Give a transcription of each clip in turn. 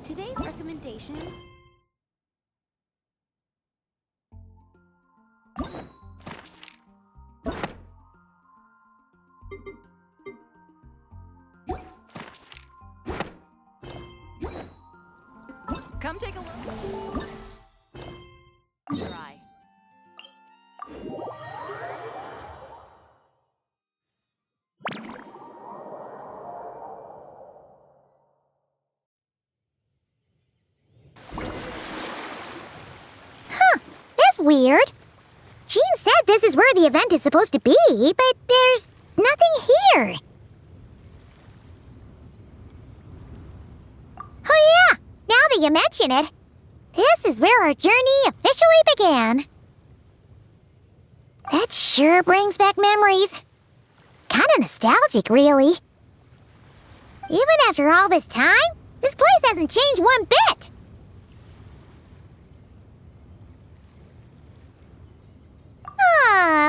Today's recommendation... Come take a look. Try. That's weird. Jean said this is where the event is supposed to be, but there's nothing here. Oh yeah, now that you mention it, this is where our journey officially began. That sure brings back memories. Kinda nostalgic, really. Even after all this time, this place hasn't changed one bit.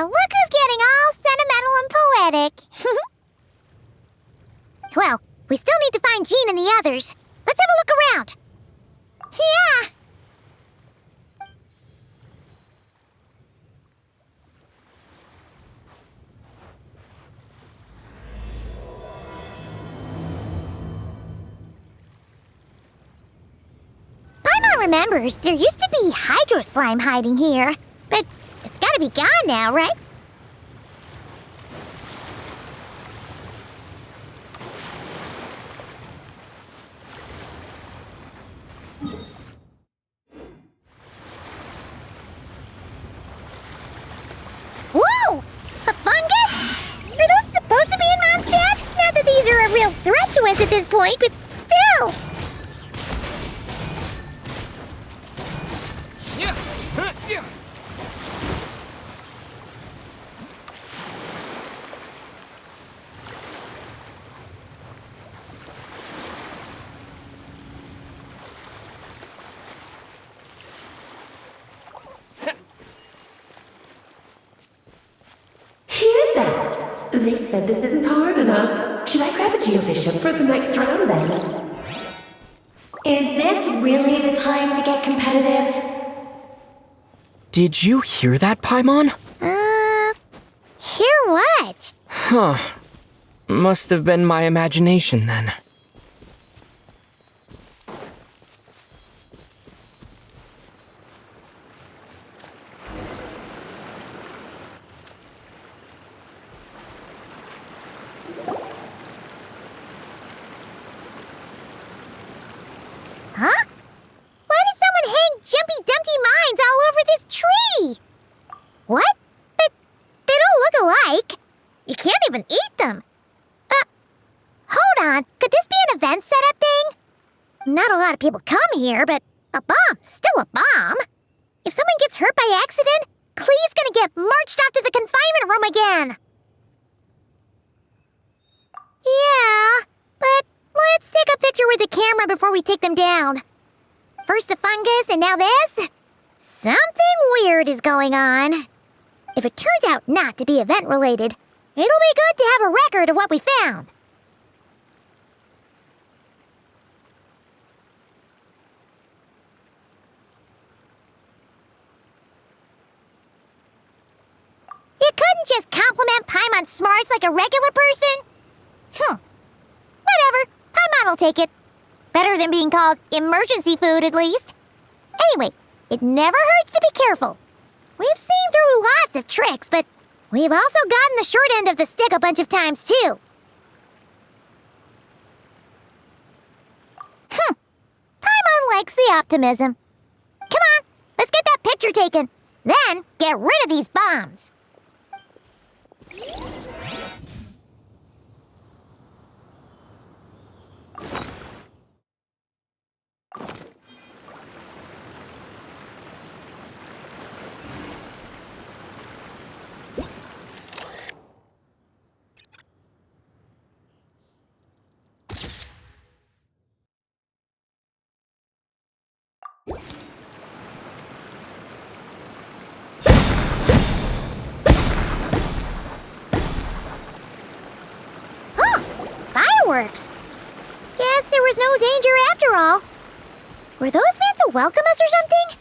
Worker's getting all sentimental and poetic. Well, we still need to find Jean and the others. Let's have a look around. Yeah. Paimon remembers there used to be hydro slime hiding here, but it's gotta be gone now, right? Whoa! A fungus? Are those supposed to be in Mondstadt? Not that these are a real threat to us at this point, but still! Hear that? They said this isn't hard enough. Should I grab a geofish up for the next round then? Is this really the time to get competitive? Did you hear that, Paimon? Hear what? Huh. Must have been my imagination then. Huh? Why did someone hang Jumpy Dumpty mines all over this tree? What? But they don't look alike. You can't even eat them. Hold on. Could this be an event setup thing? Not a lot of people come here, but a bomb's still a bomb. If someone gets hurt by accident, Klee's gonna get marched off to the confinement room again. Yeah, but let's take a picture with the camera before we take them down. First the fungus, and now this? Something weird is going on. If it turns out not to be event-related, it'll be good to have a record of what we found. You couldn't just compliment Paimon's smarts like a regular person? Whatever. Paimon will take it. Better than being called emergency food, at least. Anyway, it never hurts to be careful. We've seen through lots of tricks, but we've also gotten the short end of the stick a bunch of times, too. Paimon likes the optimism. Come on, let's get that picture taken. Then, get rid of these bombs. fireworks. Guess there was no danger after all. Were those meant to welcome us or something?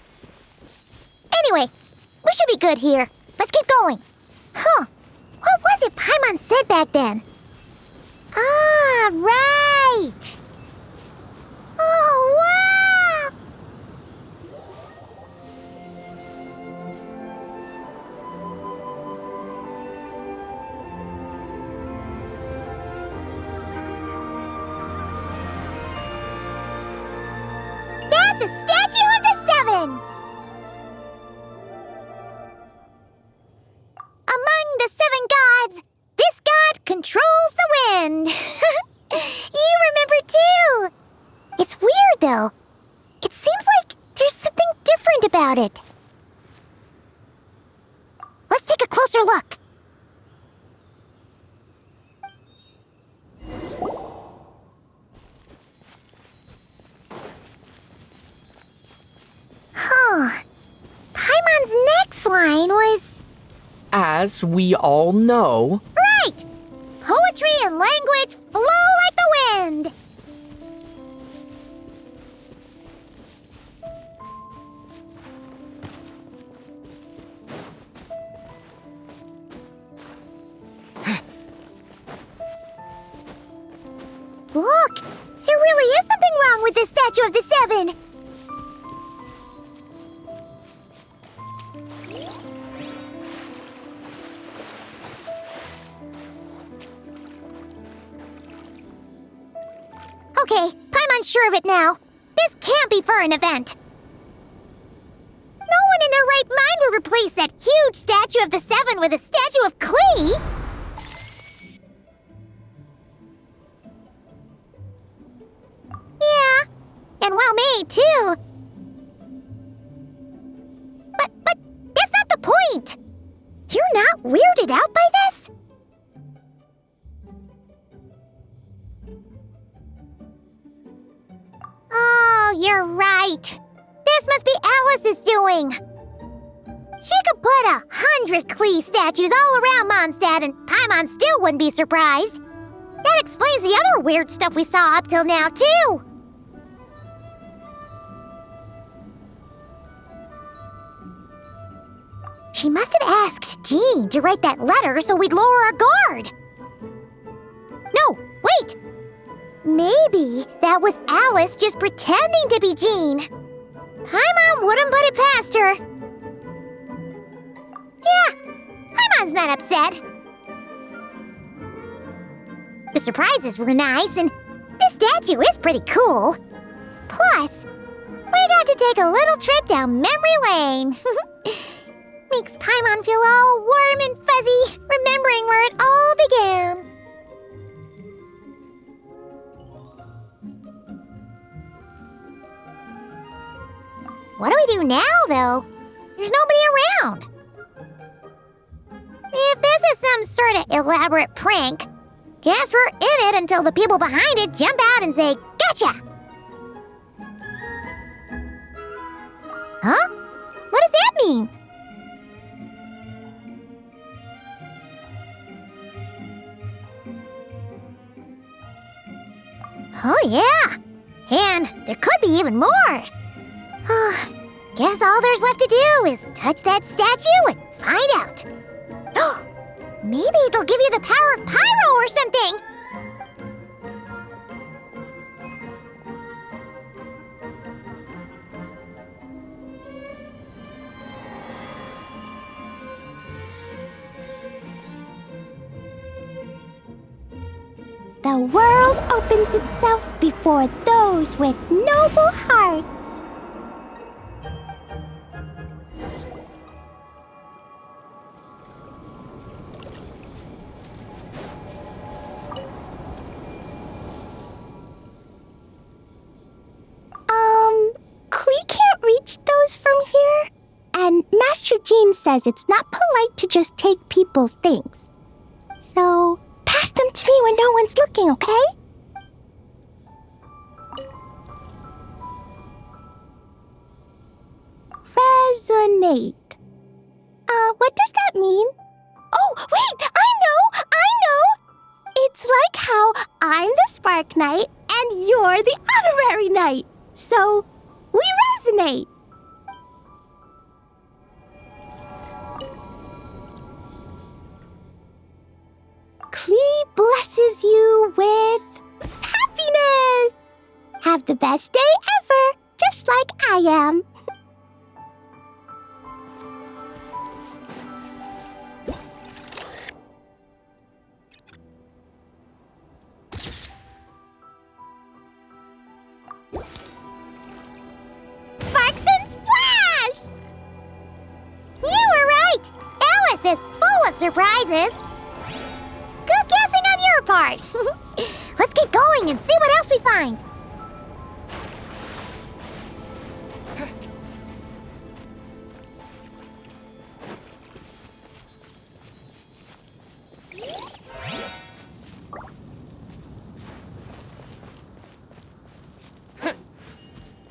Anyway, we should be good here. Let's keep going. Huh. What was it Paimon said back then? Ah, right. Oh, wow. That's a statue of the Seven! Among the seven gods, this god controls the wind. You remember too. It's weird though. It seems like there's something different about it. Let's take a closer look. Huh. Paimon's next line was... As we all know, Right! Poetry and language flow like the wind! Look! There really is something wrong with this statue of the Seven! Okay, Paimon's sure of it now. This can't be for an event. No one in their right mind would replace that huge statue of the Seven with a statue of Klee. Yeah, and well made too. But that's not the point. You're not weirded out by this? Oh, you're right. This must be Alice's doing. She could put 100 Klee statues all around Mondstadt and Paimon still wouldn't be surprised. That explains the other weird stuff we saw up till now, too. She must have asked Jean to write that letter so we'd lower our guard. No, wait! Maybe that was Alice just pretending to be Jean. Paimon wouldn't put it past her. Yeah, Paimon's not upset. The surprises were nice, and this statue is pretty cool. Plus, we got to take a little trip down memory lane. Makes Paimon feel all warm and fuzzy, remembering where it all began. What do we do now, though? There's nobody around. If this is some sort of elaborate prank, guess we're in it until the people behind it jump out and say, "Gotcha!" Huh? What does that mean? Oh, yeah. And there could be even more. Guess all there's left to do is touch that statue and find out. Maybe it'll give you the power of pyro or something. The world opens itself before those with noble hearts. Klee can't reach those from here. And Master Jean says it's not polite to just take people's things. So, pass them to me when no one's looking, okay? Resonate. What does that mean? Oh, wait! I know! It's like how I'm the Spark Knight and you're the Honorary Knight. So, we resonate. Klee blesses you with happiness. Have the best day ever, just like I am. Sparks and Splash! You were right! Alice is full of surprises. Good guessing on your part. Let's keep going and see what else we find.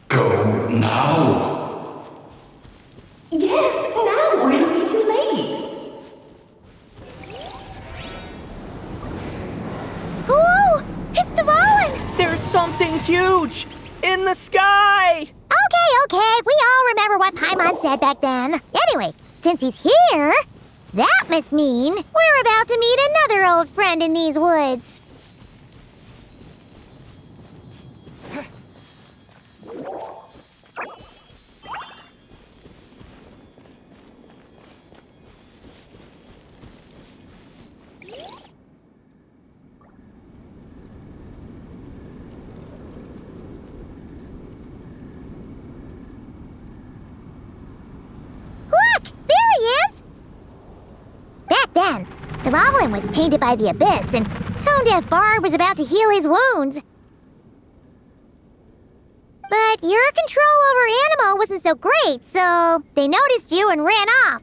Go now. Yes, now, or it'll be too late. Whoa! It's Dvalin! There's something huge in the sky! Okay, we all remember what Paimon said back then. Anyway, since he's here, that must mean we're about to meet another old friend in these woods. Look! There he is! Back then, Dvalin was tainted by the Abyss, and Tone Deaf Bard was about to heal his wounds. But your control over Animo wasn't so great, so they noticed you and ran off.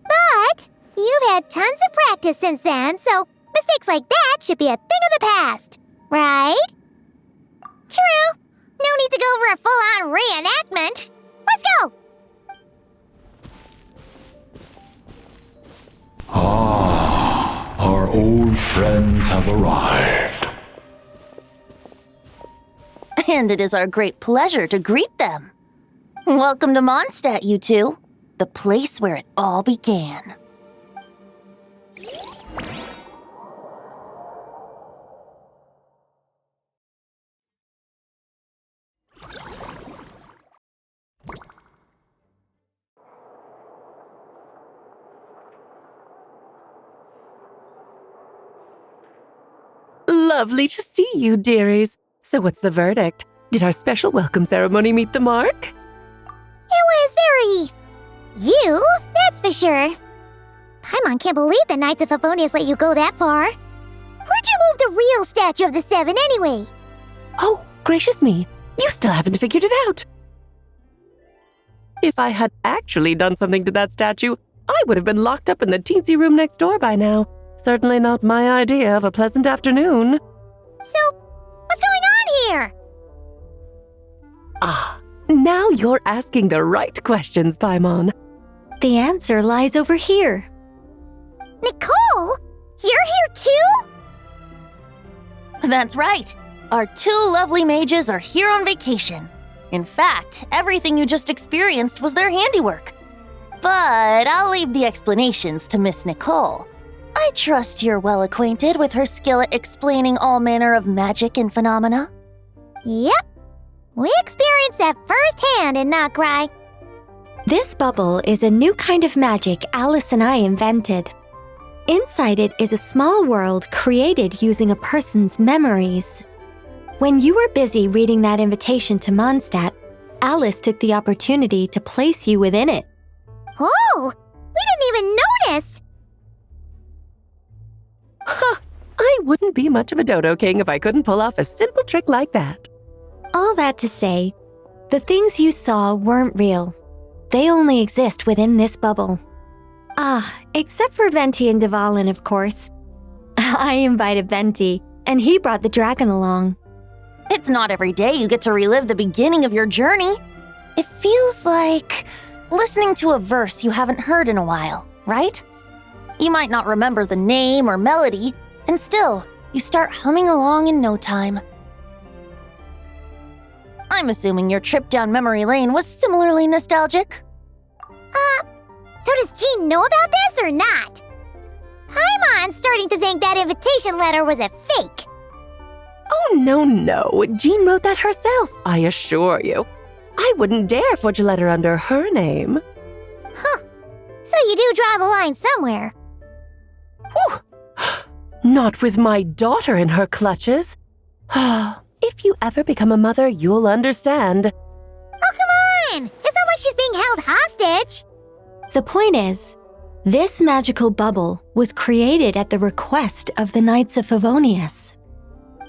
But you've had tons of practice since then, so mistakes like that should be a thing of the past, right? True. No need to go over a full-on reenactment. Let's go! Ah, our old friends have arrived. And it is our great pleasure to greet them. Welcome to Mondstadt, you two. The place where it all began. Lovely to see you, dearies. So what's the verdict? Did our special welcome ceremony meet the mark? It was very... you, that's for sure. Paimon can't believe the Knights of Favonius let you go that far. Where'd you move the real statue of the Seven anyway? Oh, gracious me. You still haven't figured it out. If I had actually done something to that statue, I would have been locked up in the teensy room next door by now. Certainly not my idea of a pleasant afternoon. So, what's going on here? Ah, now you're asking the right questions, Paimon. The answer lies over here. Nicole? You're here too? That's right. Our two lovely mages are here on vacation. In fact, everything you just experienced was their handiwork. But I'll leave the explanations to Miss Nicole. I trust you're well acquainted with her skill at explaining all manner of magic and phenomena. Yep. We experienced that firsthand in Noctry. This bubble is a new kind of magic Alice and I invented. Inside it is a small world created using a person's memories. When you were busy reading that invitation to Mondstadt, Alice took the opportunity to place you within it. Oh, we didn't even notice. Huh, I wouldn't be much of a Dodo King if I couldn't pull off a simple trick like that. All that to say, the things you saw weren't real. They only exist within this bubble. Ah, except for Venti and Dvalin, of course. I invited Venti, and he brought the dragon along. It's not every day you get to relive the beginning of your journey. It feels like listening to a verse you haven't heard in a while, right? You might not remember the name or melody, and still, you start humming along in no time. I'm assuming your trip down memory lane was similarly nostalgic. So does Jean know about this or not? Paimon's starting to think that invitation letter was a fake. Oh, no. Jean wrote that herself, I assure you. I wouldn't dare forge a letter under her name. Huh. So you do draw the line somewhere. Whew. Not with my daughter in her clutches. If you ever become a mother, you'll understand. Oh, come on! It's not like she's being held hostage. The point is, this magical bubble was created at the request of the Knights of Favonius.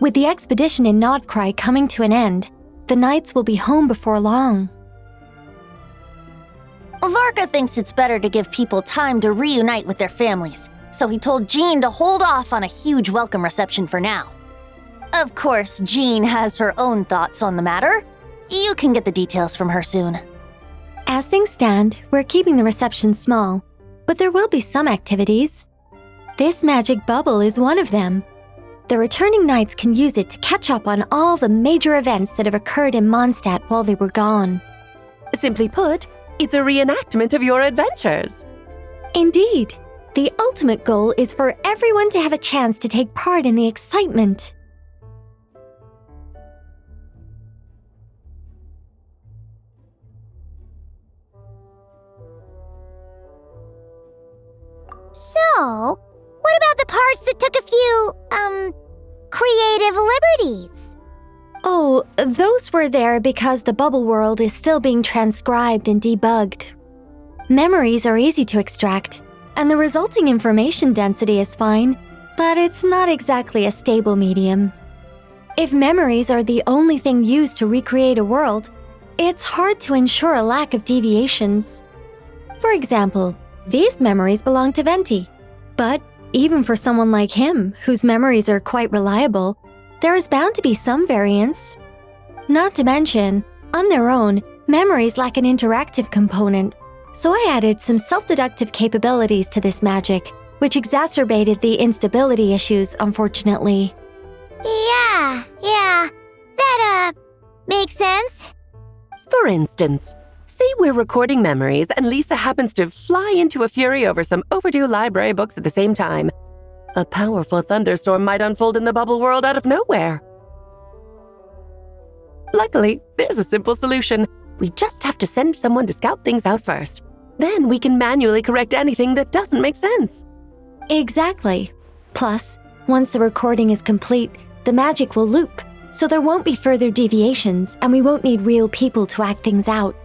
With the expedition in Nodcry coming to an end, the Knights will be home before long. Varka thinks it's better to give people time to reunite with their families, so he told Jean to hold off on a huge welcome reception for now. Of course, Jean has her own thoughts on the matter. You can get the details from her soon. As things stand, we're keeping the reception small, but there will be some activities. This magic bubble is one of them. The returning knights can use it to catch up on all the major events that have occurred in Mondstadt while they were gone. Simply put, it's a reenactment of your adventures. Indeed. The ultimate goal is for everyone to have a chance to take part in the excitement. So, what about the parts that took a few, creative liberties? Oh, those were there because the bubble world is still being transcribed and debugged. Memories are easy to extract, and the resulting information density is fine, but it's not exactly a stable medium. If memories are the only thing used to recreate a world, it's hard to ensure a lack of deviations. For example, these memories belong to Venti, but even for someone like him, whose memories are quite reliable, there is bound to be some variance. Not to mention, on their own, memories lack an interactive component, so I added some self-deductive capabilities to this magic, which exacerbated the instability issues, unfortunately. Yeah, that, makes sense. For instance, say we're recording memories and Lisa happens to fly into a fury over some overdue library books at the same time. A powerful thunderstorm might unfold in the bubble world out of nowhere. Luckily, there's a simple solution. We just have to send someone to scout things out first. Then we can manually correct anything that doesn't make sense. Exactly. Plus, once the recording is complete, the magic will loop, so there won't be further deviations and we won't need real people to act things out.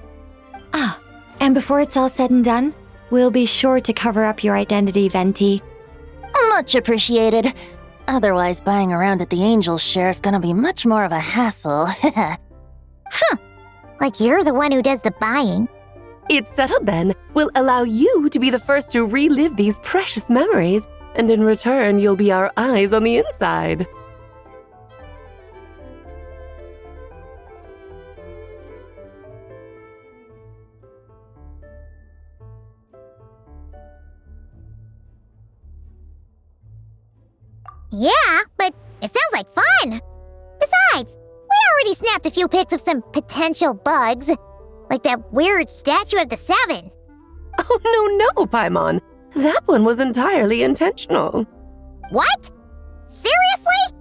Ah, and before it's all said and done, we'll be sure to cover up your identity, Venti. Much appreciated. Otherwise, buying around at the Angels share is gonna be much more of a hassle. Like you're the one who does the buying. It's settled then. We'll allow you to be the first to relive these precious memories, and in return, you'll be our eyes on the inside. Yeah, but it sounds like fun. Besides, we already snapped a few pics of some potential bugs, like that weird statue of the Seven. Oh, no, Paimon. That one was entirely intentional. What? Seriously?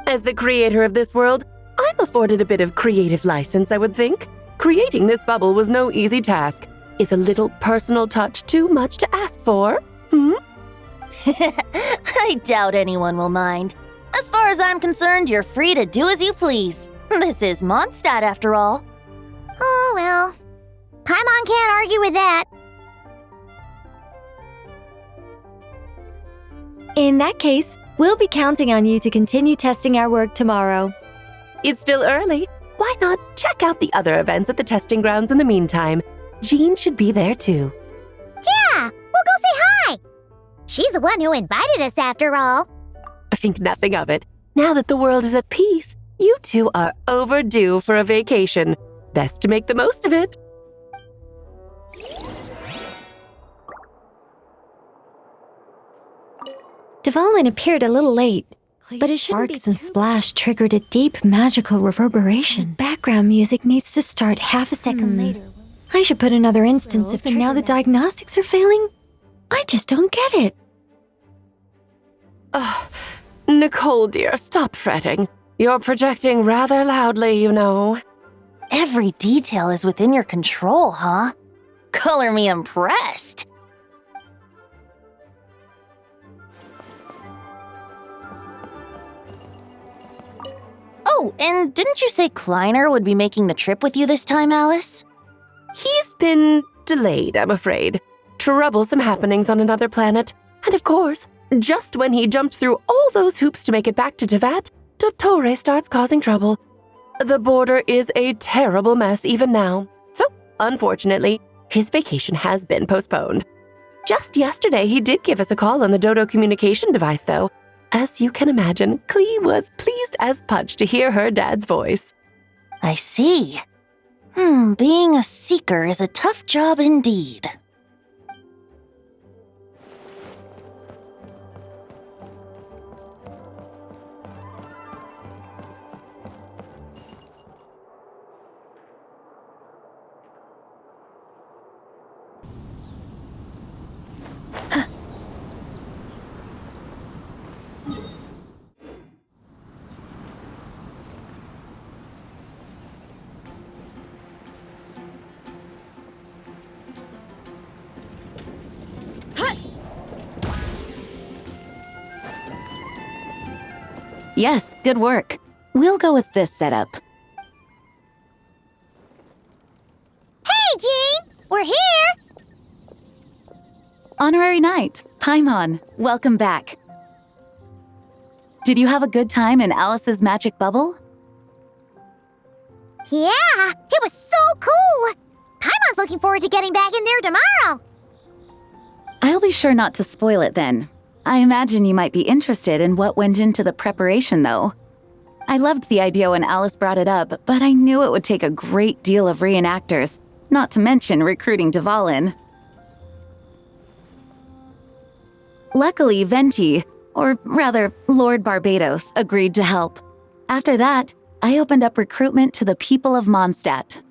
As the creator of this world, I'm afforded a bit of creative license, I would think. Creating this bubble was no easy task. Is a little personal touch too much to ask for? I doubt anyone will mind. As far as I'm concerned, you're free to do as you please. This is Mondstadt, after all. Oh, well. Paimon can't argue with that. In that case, we'll be counting on you to continue testing our work tomorrow. It's still early. Why not check out the other events at the testing grounds in the meantime? Jean should be there too. Yeah, we'll go say hi. She's the one who invited us after all. I think nothing of it. Now that the world is at peace, you two are overdue for a vacation. Best to make the most of it. Dvalin appeared a little late, but his sparks and splash triggered a deep magical reverberation. Background music needs to start half a second later. I should put another instance if now the diagnostics are failing. I just don't get it. Nicole, dear, stop fretting. You're projecting rather loudly, you know. Every detail is within your control, huh? Color me impressed. Oh, and didn't you say Kleiner would be making the trip with you this time, Alice? He's been delayed, I'm afraid. Troublesome happenings on another planet. And of course, just when he jumped through all those hoops to make it back to Tevat, Dottore starts causing trouble. The border is a terrible mess even now. So, unfortunately, his vacation has been postponed. Just yesterday, he did give us a call on the Dodo communication device, though. As you can imagine, Klee was pleased as punch to hear her dad's voice. I see. Being a seeker is a tough job indeed. Yes, good work. We'll go with this setup. Hey, Jean! We're here! Honorary Knight, Paimon, welcome back. Did you have a good time in Alice's magic bubble? Yeah, it was so cool! Paimon's looking forward to getting back in there tomorrow! I'll be sure not to spoil it then. I imagine you might be interested in what went into the preparation, though. I loved the idea when Alice brought it up, but I knew it would take a great deal of reenactors, not to mention recruiting Dvalin. Luckily, Venti, or rather, Lord Barbados, agreed to help. After that, I opened up recruitment to the people of Mondstadt.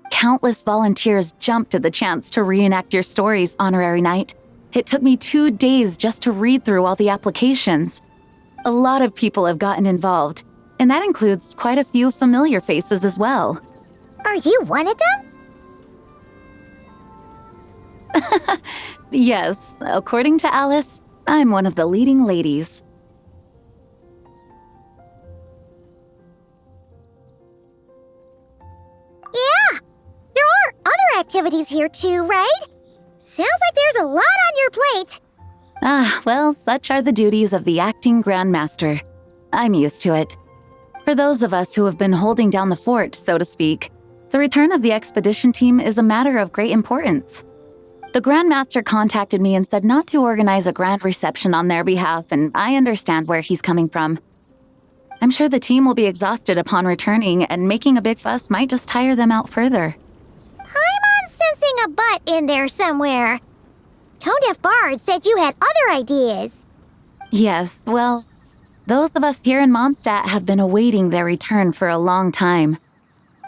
Countless volunteers jumped at the chance to reenact your stories, Honorary Knight. It took me 2 days just to read through all the applications. A lot of people have gotten involved, and that includes quite a few familiar faces as well. Are you one of them? Yes, according to Alice, I'm one of the leading ladies. Yeah, there are other activities here too, right? Sounds like there's a lot on your plate. Well, such are the duties of the acting Grandmaster. I'm used to it. For those of us who have been holding down the fort, so to speak, the return of the expedition team is a matter of great importance. The Grandmaster contacted me and said not to organize a grand reception on their behalf, and I understand where he's coming from. I'm sure the team will be exhausted upon returning, and making a big fuss might just tire them out further. Paimon's sensing a butt in there somewhere. Tone Deaf Bard said you had other ideas. Yes, well, those of us here in Mondstadt have been awaiting their return for a long time.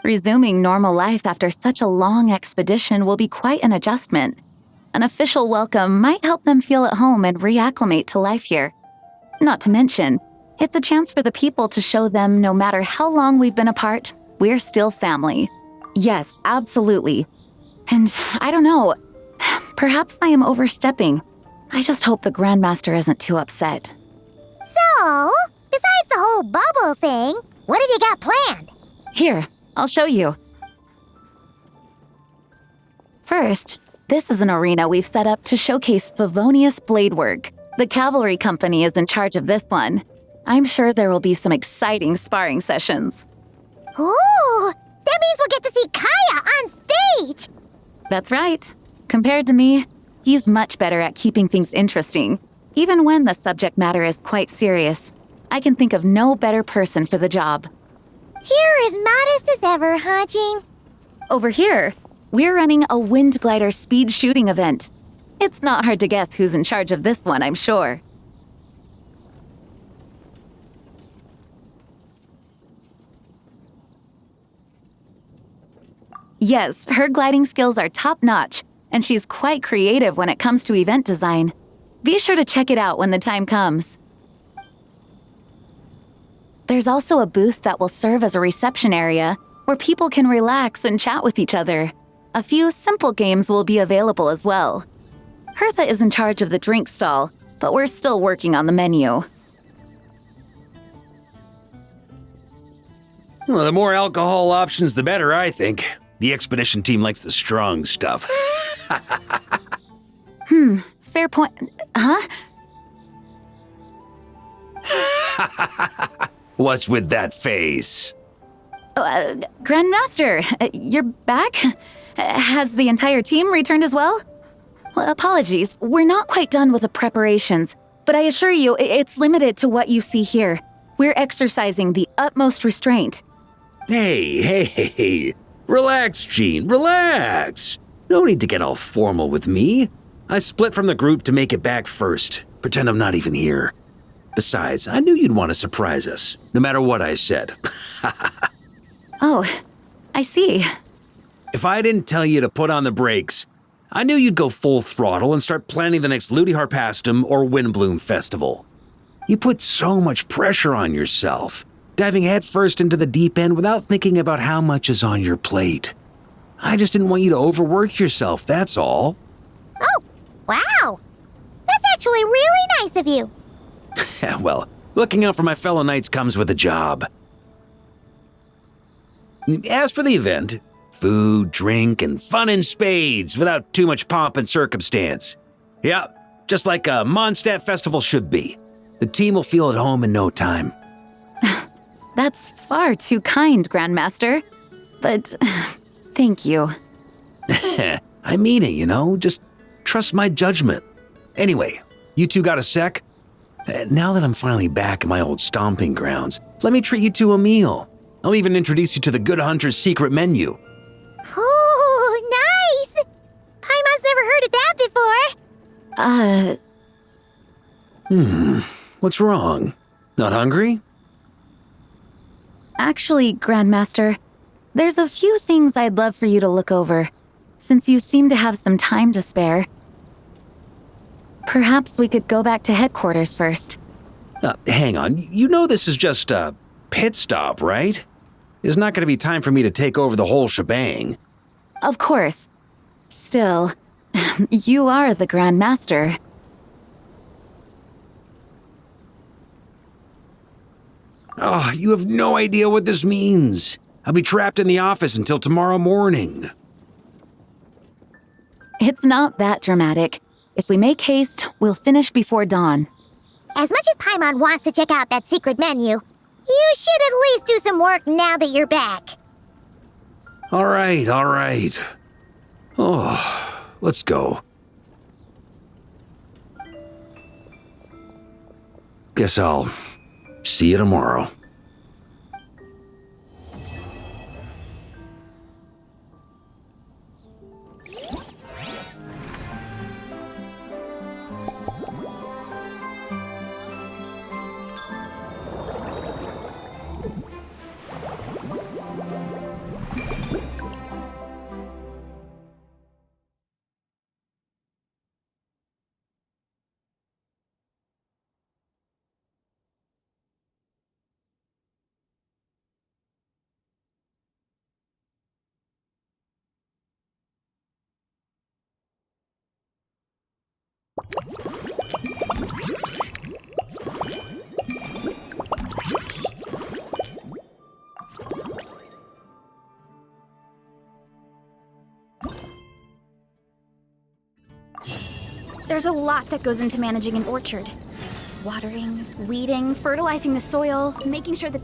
Resuming normal life after such a long expedition will be quite an adjustment. An official welcome might help them feel at home and reacclimate to life here. Not to mention, it's a chance for the people to show them no matter how long we've been apart, we're still family. Yes, absolutely. And I don't know, perhaps I am overstepping. I just hope the Grandmaster isn't too upset. So, besides the whole bubble thing, what have you got planned? Here, I'll show you. First, this is an arena we've set up to showcase Favonius blade work. The cavalry company is in charge of this one. I'm sure there will be some exciting sparring sessions. Ooh, that means we'll get to see Kaya on stage! That's right. Compared to me, he's much better at keeping things interesting, even when the subject matter is quite serious. I can think of no better person for the job. You're as modest as ever, huh, Jean? Over here, we're running a wind glider speed shooting event. It's not hard to guess who's in charge of this one, I'm sure. Yes, her gliding skills are top-notch, and she's quite creative when it comes to event design. Be sure to check it out when the time comes. There's also a booth that will serve as a reception area where people can relax and chat with each other. A few simple games will be available as well. Hertha is in charge of the drink stall, but we're still working on the menu. Well, the more alcohol options, the better, I think. The expedition team likes the strong stuff. Fair point. Huh? What's with that face? Grandmaster, you're back? Has the entire team returned as well? Well, apologies, we're not quite done with the preparations, but I assure you it's limited to what you see here. We're exercising the utmost restraint. Hey. Relax, Gene, relax. No need to get all formal with me. I split from the group to make it back first. Pretend I'm not even here. Besides, I knew you'd want to surprise us, no matter what I said. Oh, I see. If I didn't tell you to put on the brakes, I knew you'd go full throttle and start planning the next Ludi Harpastum or Windbloom Festival. You put so much pressure on yourself, diving headfirst into the deep end without thinking about how much is on your plate. I just didn't want you to overwork yourself, that's all. Oh, wow. That's actually really nice of you. Well, looking out for my fellow knights comes with a job. As for the event, food, drink, and fun in spades without too much pomp and circumstance. Yeah, just like a Mondstadt festival should be. The team will feel at home in no time. That's far too kind, Grandmaster. But thank you. I mean it, you know, just trust my judgment. Anyway, you two got a sec? Now that I'm finally back in my old stomping grounds, let me treat you to a meal. I'll even introduce you to the Good Hunter's secret menu. Oh, nice! Paimon's never heard of that before. What's wrong? Not hungry? Actually, Grandmaster, there's a few things I'd love for you to look over, since you seem to have some time to spare. Perhaps we could go back to headquarters first. Hang on, you know this is just a pit stop, right? There's not going to be time for me to take over the whole shebang. Of course. Still, you are the Grandmaster. Oh, you have no idea what this means. I'll be trapped in the office until tomorrow morning. It's not that dramatic. If we make haste, we'll finish before dawn. As much as Paimon wants to check out that secret menu, you should at least do some work now that you're back. All right. Oh, let's go. Guess I'll see you tomorrow. There's a lot that goes into managing an orchard. Watering, weeding, fertilizing the soil, making sure that...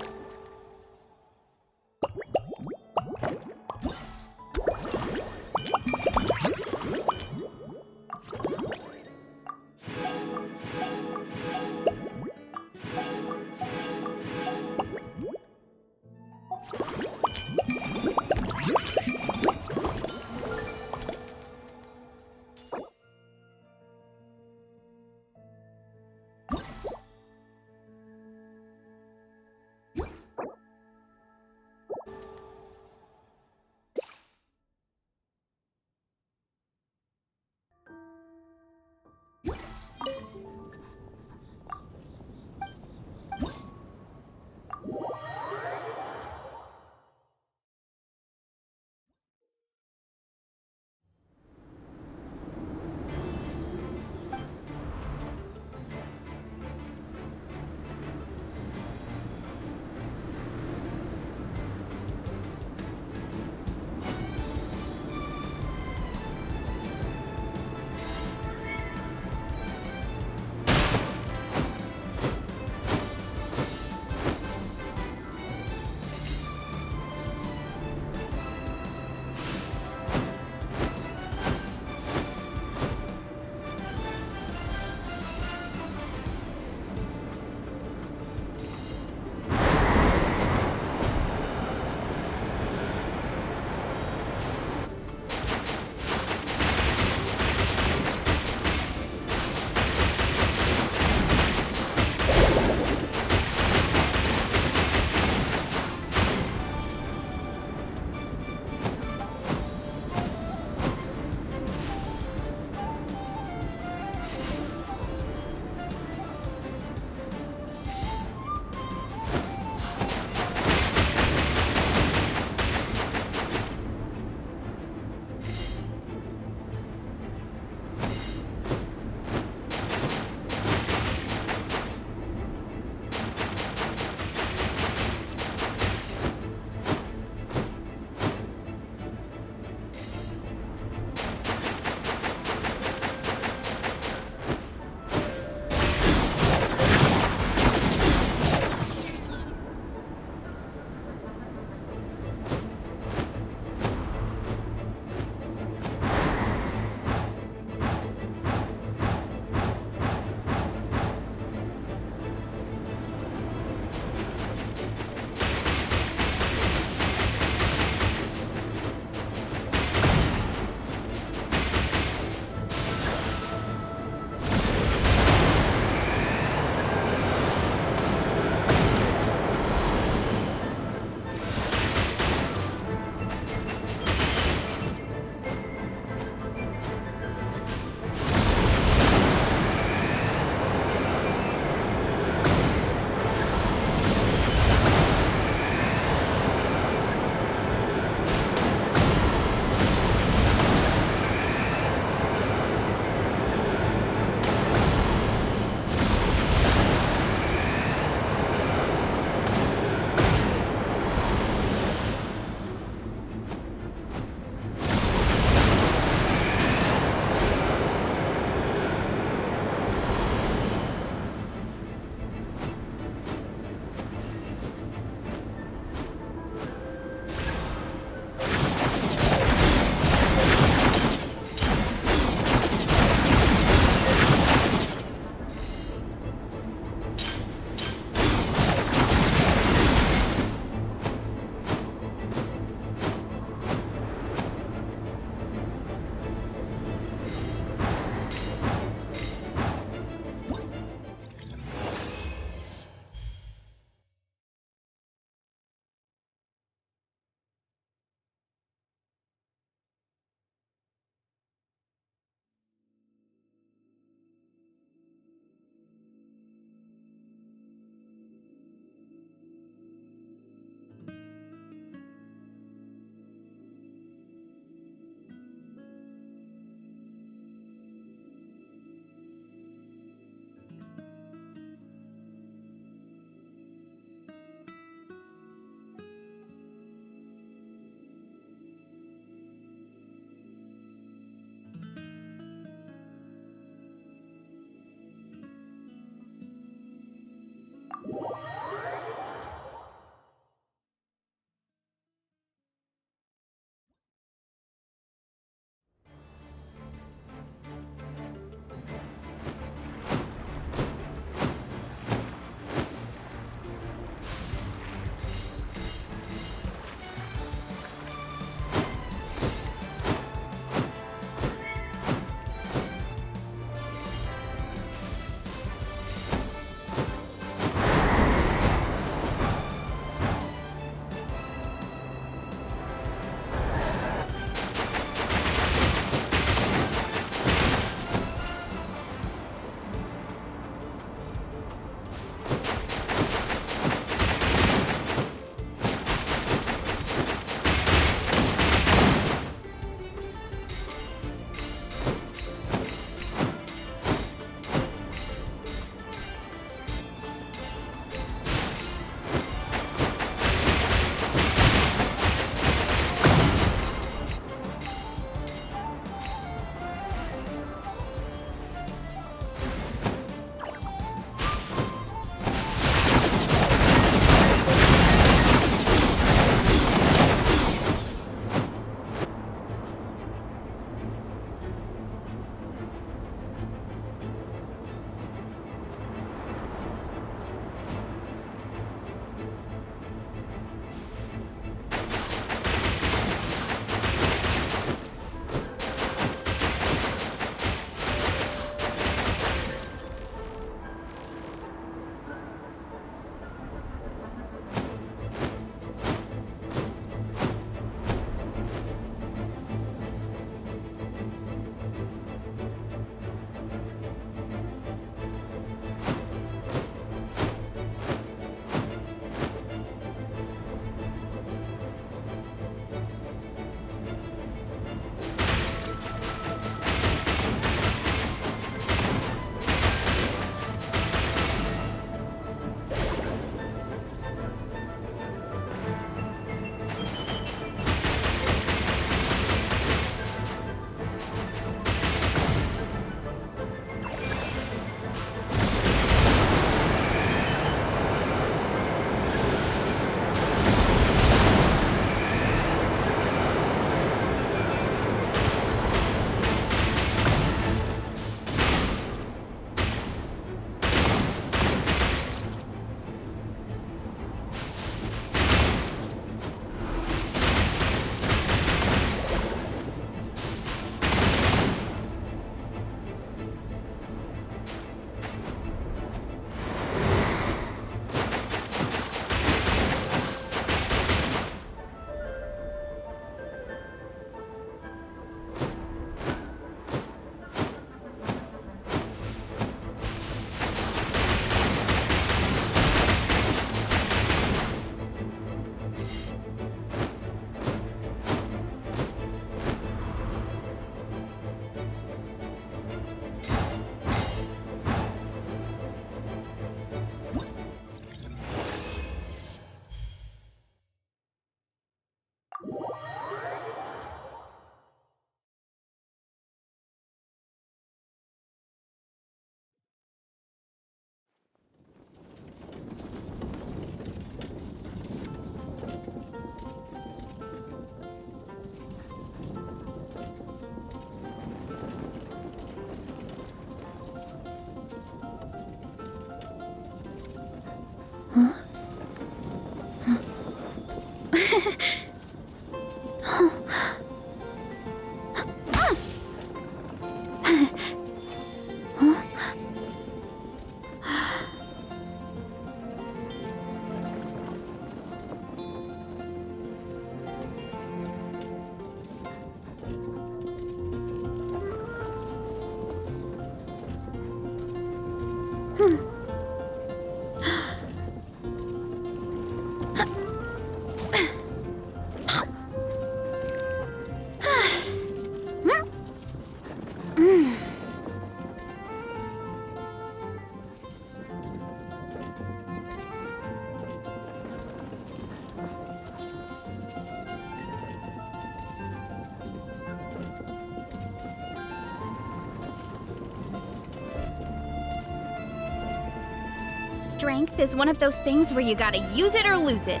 Strength is one of those things where you gotta use it or lose it.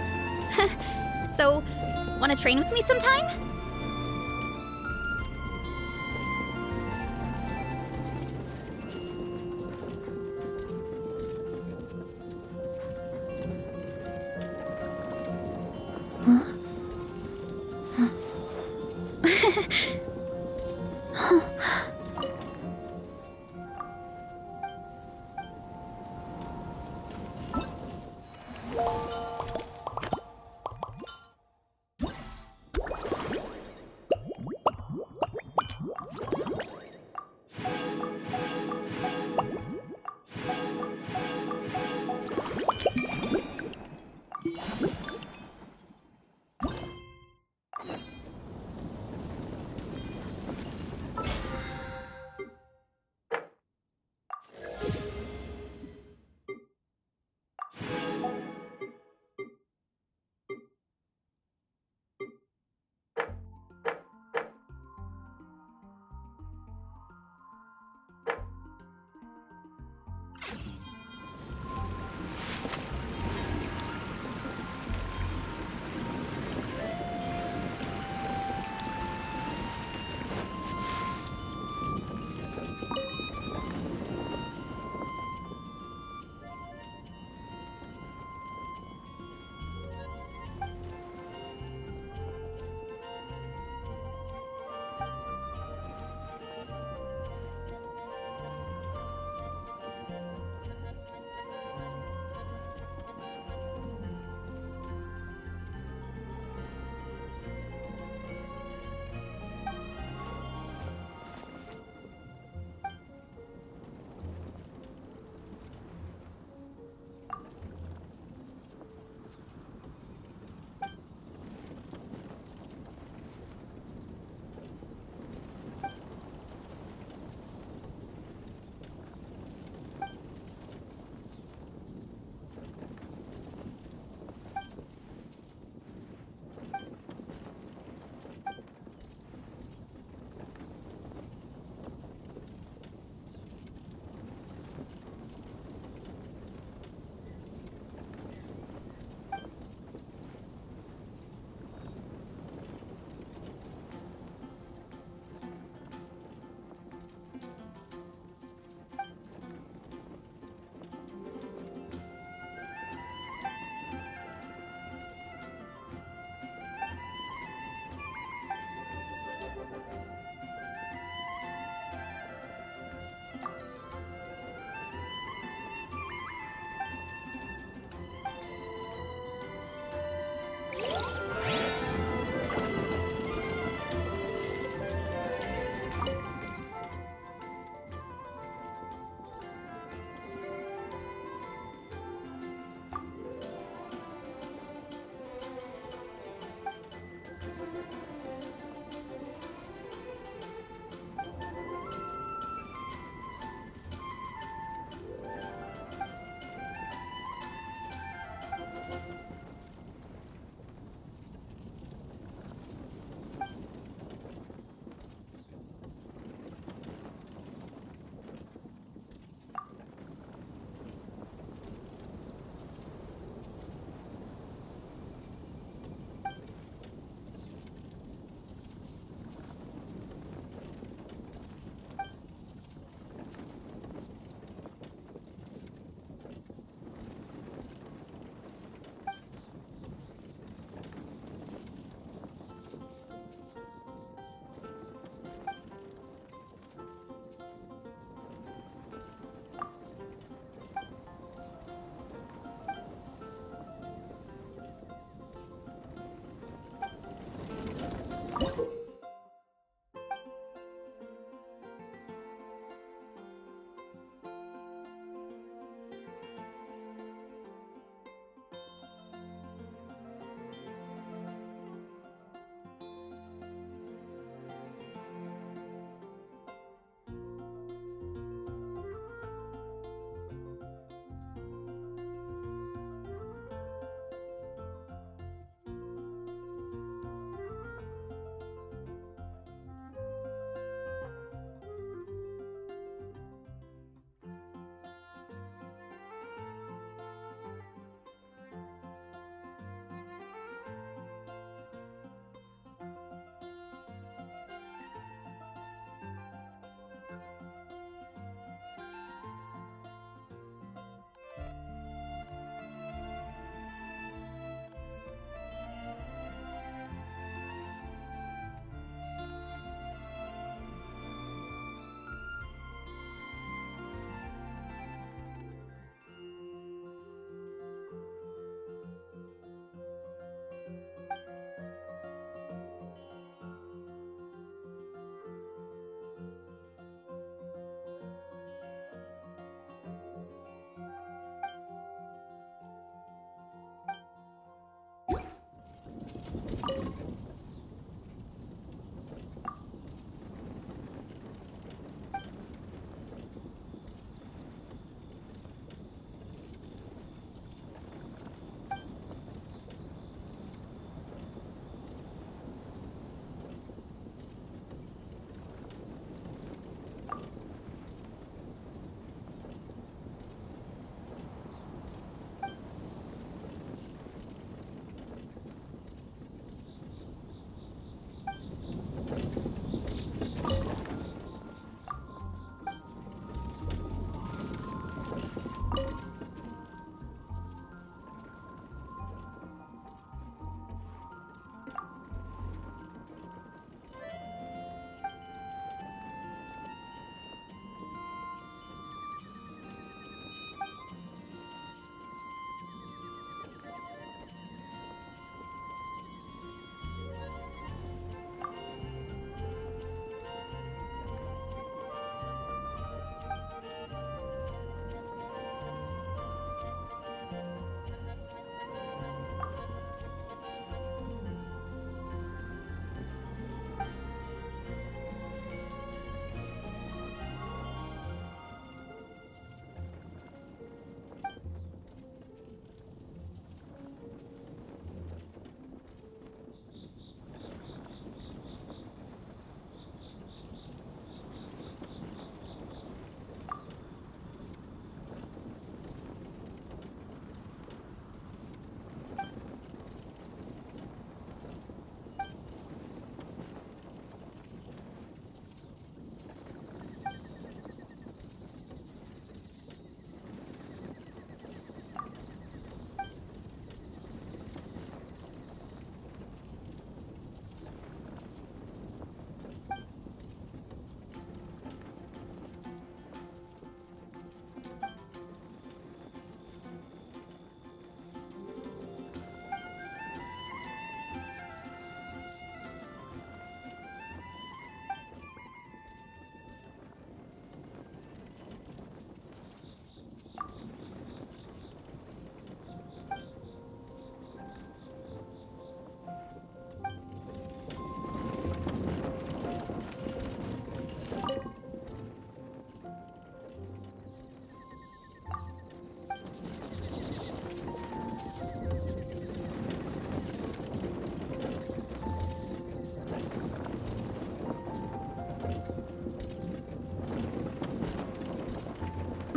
So, wanna train with me sometime?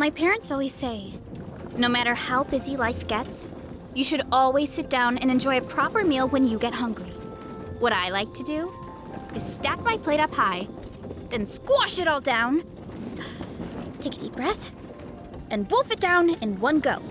My parents always say, no matter how busy life gets, you should always sit down and enjoy a proper meal when you get hungry. What I like to do is stack my plate up high, then squash it all down, take a deep breath, and wolf it down in one go.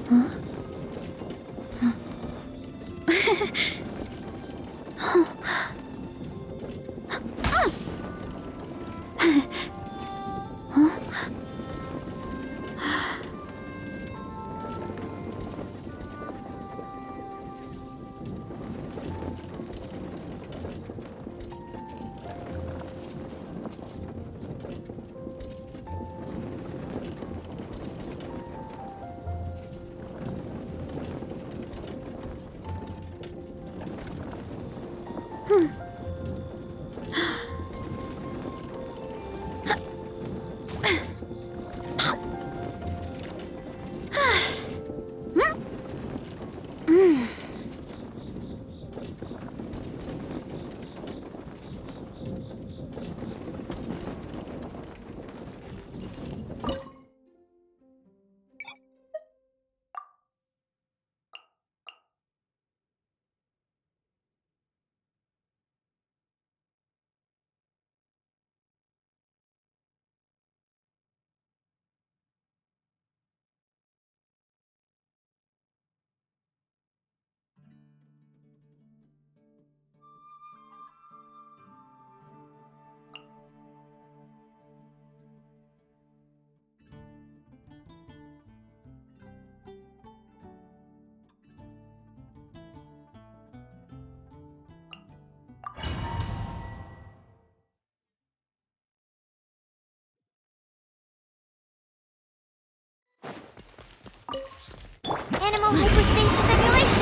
Animal hypostasis simulation!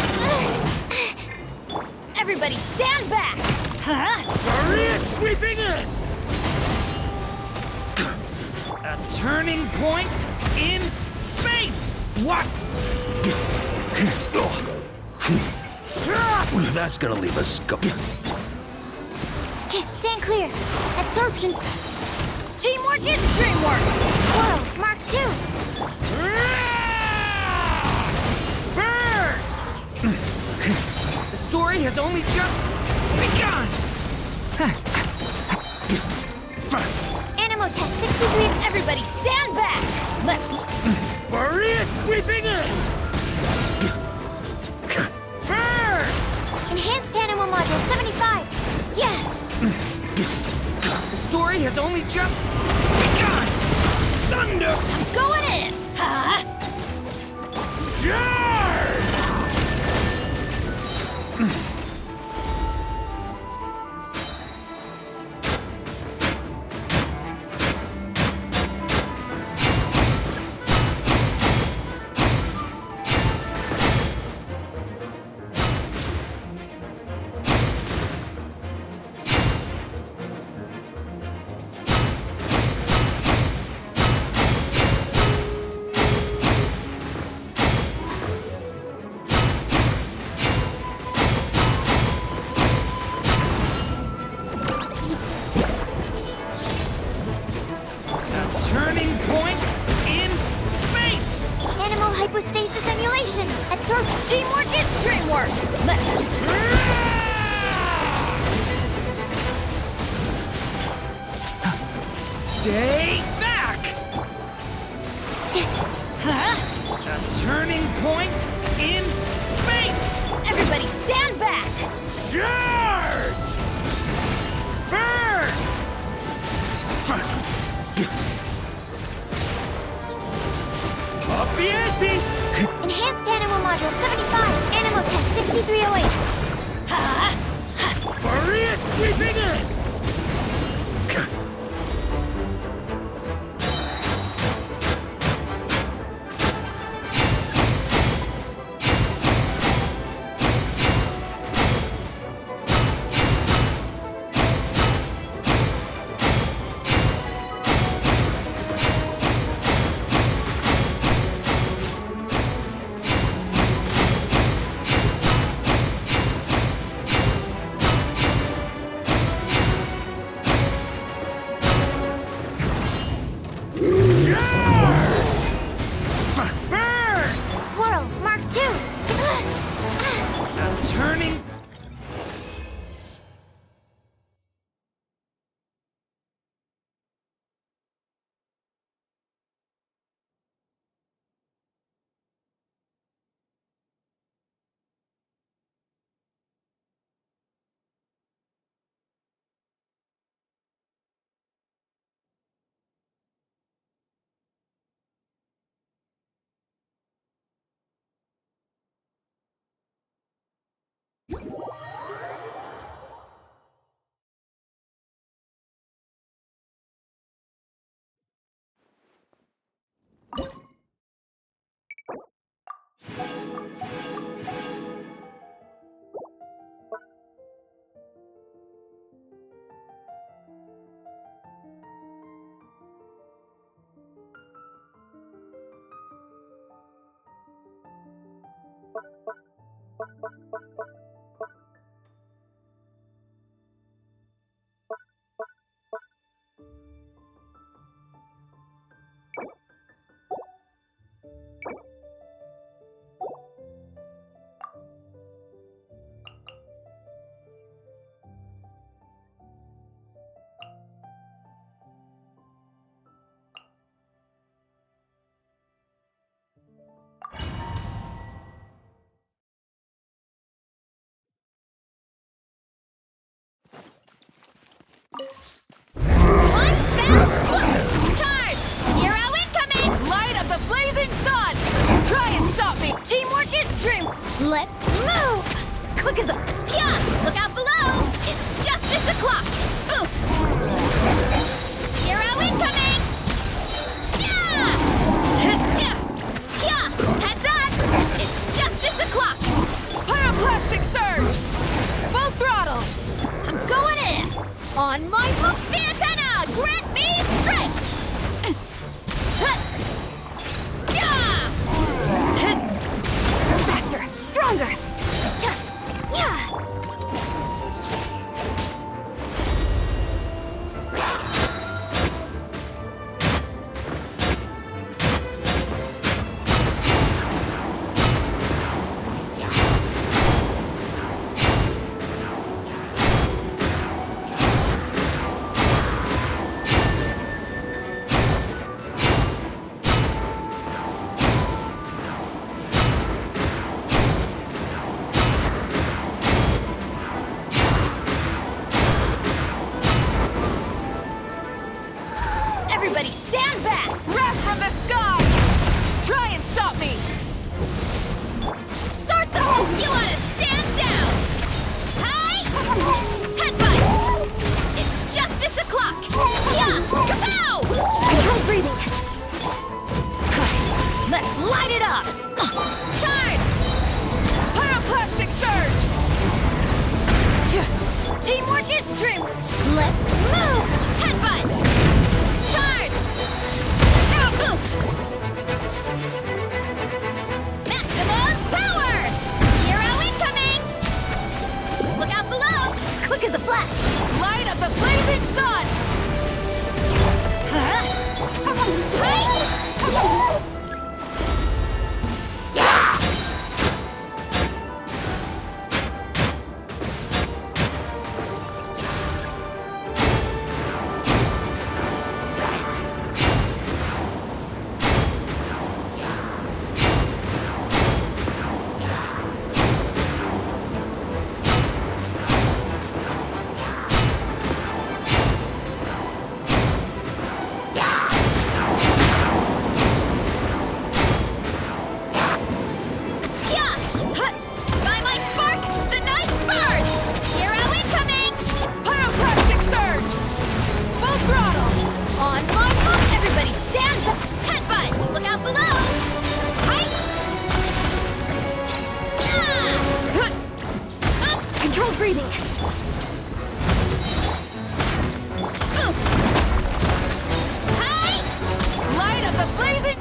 Everybody stand back! Huh? Maria sweeping in! A turning point in fate! What? That's gonna leave us Okay, stand clear. Absorption. Teamwork is dreamwork! Whoa, Mark 2. Burn! The story has only just begun! Animal test 63. Everybody stand back! Let's... Maria sweeping in! Burn! Enhanced animal module 75. Yeah. The story has only just begun! Thunder! Going in! Huh? Charge! Turning point in fate! Animal hypostasis emulation. Absorption. Teamwork is dreamwork! Let's... Stay back! Huh? A turning point in fate! Everybody stand back! Charge! Burn! Up the ante! Enhanced animal module 75. Animal test 6308. Huh? Maria sweeping in! One fell swoop! Charge! Hero incoming! Light of the blazing sun! Try and stop me! Teamwork is dream! Let's move! Quick as a... Yeah! Look out below! It's justice o'clock! Boof! Hero incoming! Yeah! Yeah! Heads up! It's justice o'clock! Pyroclastic surge! Full throttle! I'm going in! On my hooked antenna! Grant me strength! Faster! Stronger! Yeah! Everybody stand back! Wrath from the sky! Try and stop me! Start the hole! You wanna stand down! Hi! Headbutt! It's justice o'clock! Yeah! Kapow! Control breathing! Let's light it up! Charge! Pyroclastic surge! Teamwork is dream! Let's move! Headbutt! Charge! Poof! Maximum power! Hero incoming! Look out below! Quick as a flash! Light of the blazing sun! breathing. Oof! Hi! Light of the blazing...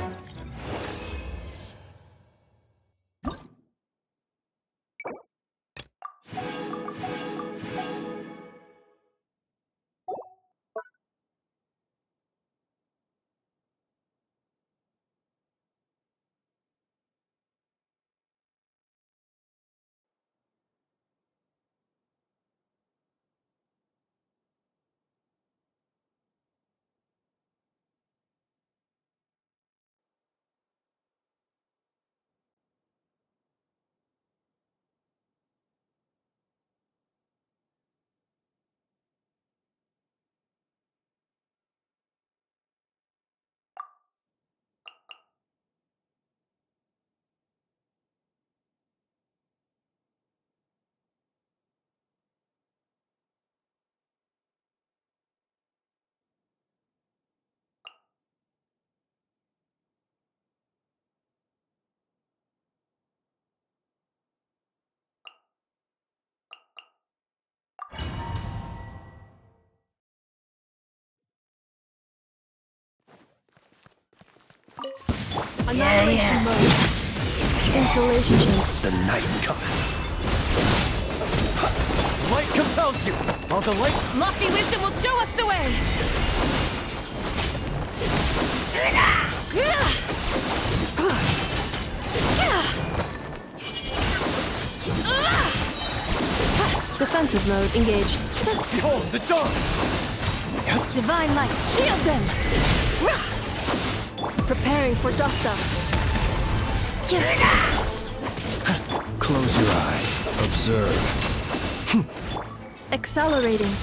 Annihilation mode. Installation change. The night cometh. Light compels you. All the light. Lofty wisdom will show us the way! Defensive mode engaged. Behold the dawn. Divine light, shield them! Preparing for dust up. Close your eyes. Observe. Accelerating.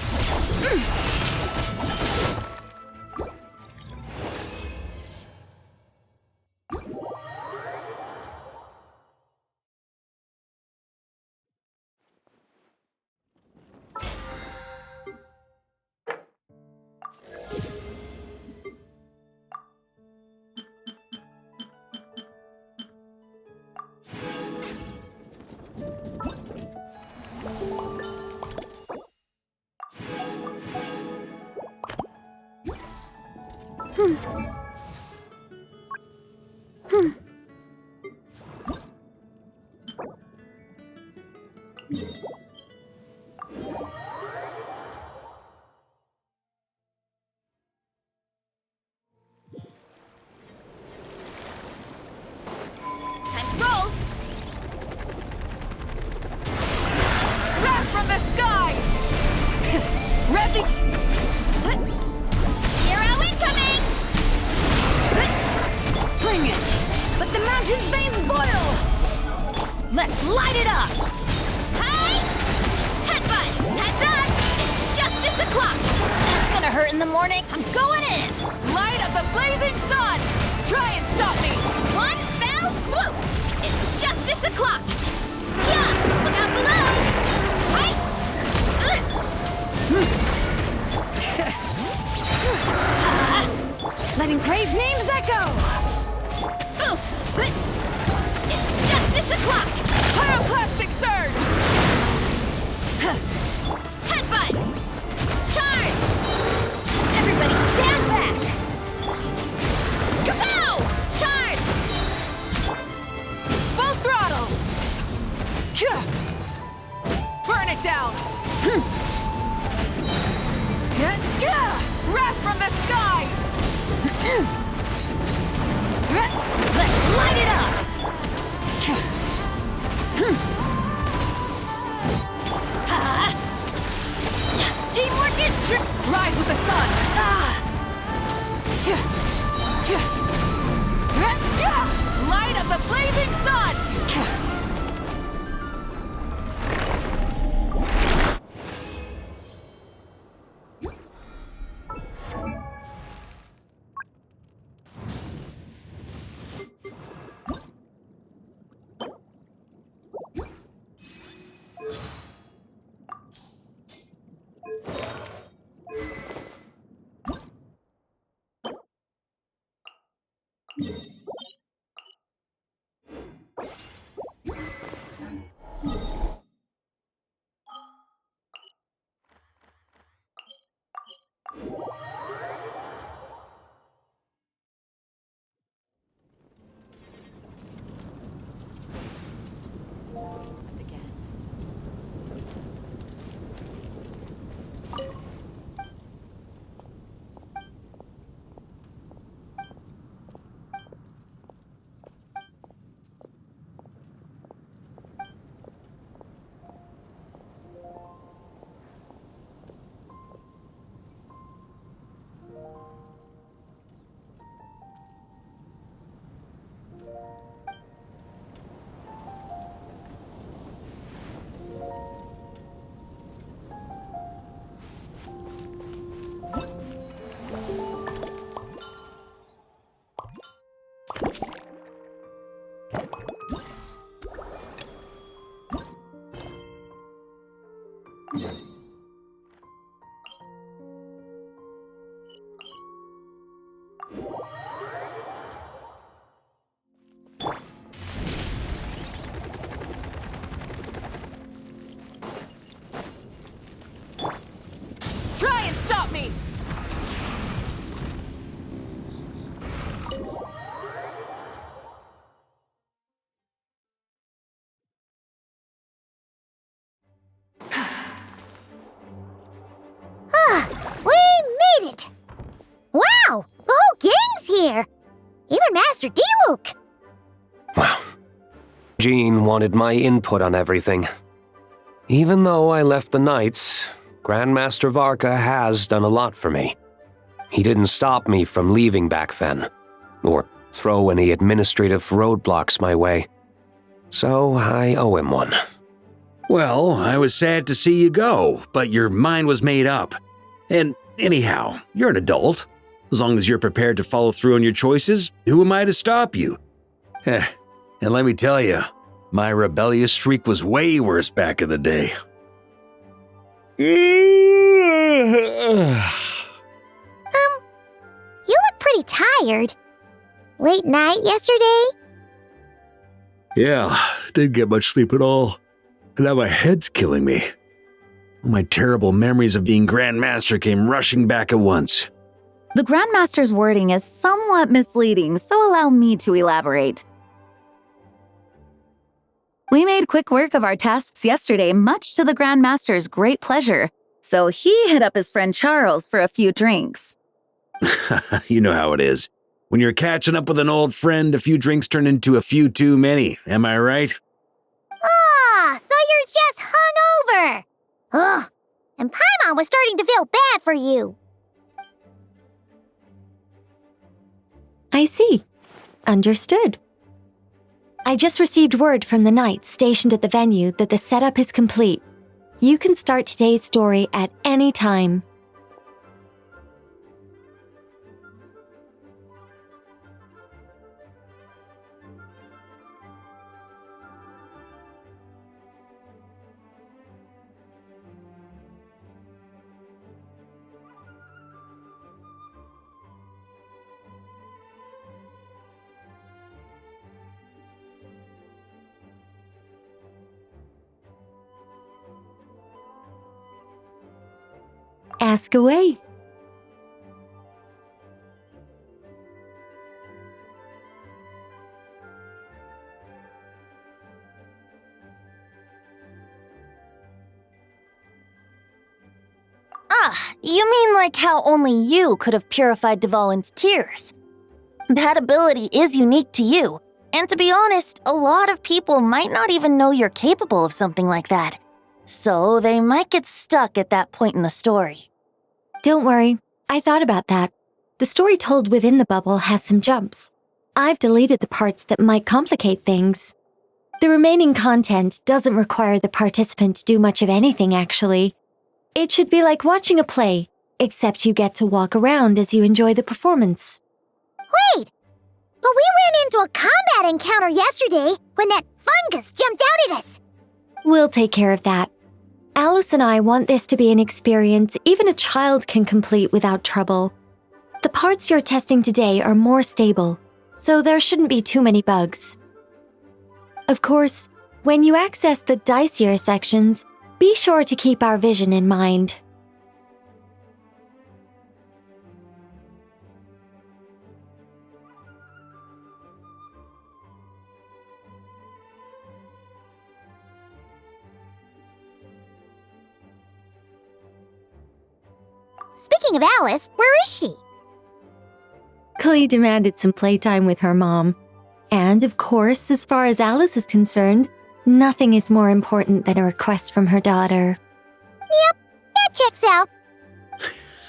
Time to roll! Wrath from the skies. Resi. Hero incoming! Bring it! Let the mountain's veins boil! Let's light it up! Hey! Headbutt! Heads up! It's justice o'clock! That's gonna hurt in the morning. I'm going in. Light of the blazing sun. Try and stop me. One fell swoop! It's justice o'clock! Yeah! Look out below! Hey! Letting brave names echo! Oof! It's justice o'clock! Pyroclastic surge. Headbutt! Charge! Everybody stand back! Kapow! Charge! Full throttle. Burn it down. Wrath from the skies. Let's light it up! Teamwork is Rise with the sun. Light of the blazing sun. here. Even Master Diluc. Well, Jean wanted my input on everything. Even though I left the Knights, Grandmaster Varka has done a lot for me. He didn't stop me from leaving back then, or throw any administrative roadblocks my way. So I owe him one. Well, I was sad to see you go, but your mind was made up. And anyhow, you're an adult. As long as you're prepared to follow through on your choices, who am I to stop you? And let me tell you, my rebellious streak was way worse back in the day. You look pretty tired. Late night yesterday? Yeah, didn't get much sleep at all. And now my head's killing me. All my terrible memories of being Grandmaster came rushing back at once. The Grandmaster's wording is somewhat misleading, so allow me to elaborate. We made quick work of our tasks yesterday, much to the Grandmaster's great pleasure, so he hit up his friend Charles for a few drinks. You know how it is. When you're catching up with an old friend, a few drinks turn into a few too many, am I right? Ah, so you're just hungover. Ugh, and Paimon was starting to feel bad for you. I see. Understood. I just received word from the Knights stationed at the venue that the setup is complete. You can start today's story at any time. Ask away. Ah, you mean like how only you could have purified Dvalin's tears? That ability is unique to you, and to be honest, a lot of people might not even know you're capable of something like that. So they might get stuck at that point in the story. Don't worry, I thought about that. The story told within the bubble has some jumps. I've deleted the parts that might complicate things. The remaining content doesn't require the participant to do much of anything, actually. It should be like watching a play, except you get to walk around as you enjoy the performance. Wait! But we ran into a combat encounter yesterday when that fungus jumped out at us. We'll take care of that. Alice and I want this to be an experience even a child can complete without trouble. The parts you're testing today are more stable, so there shouldn't be too many bugs. Of course, when you access the dicier sections, be sure to keep our vision in mind. Speaking of Alice, where is she? Klee demanded some playtime with her mom. And of course, as far as Alice is concerned, nothing is more important than a request from her daughter. Yep, that checks out.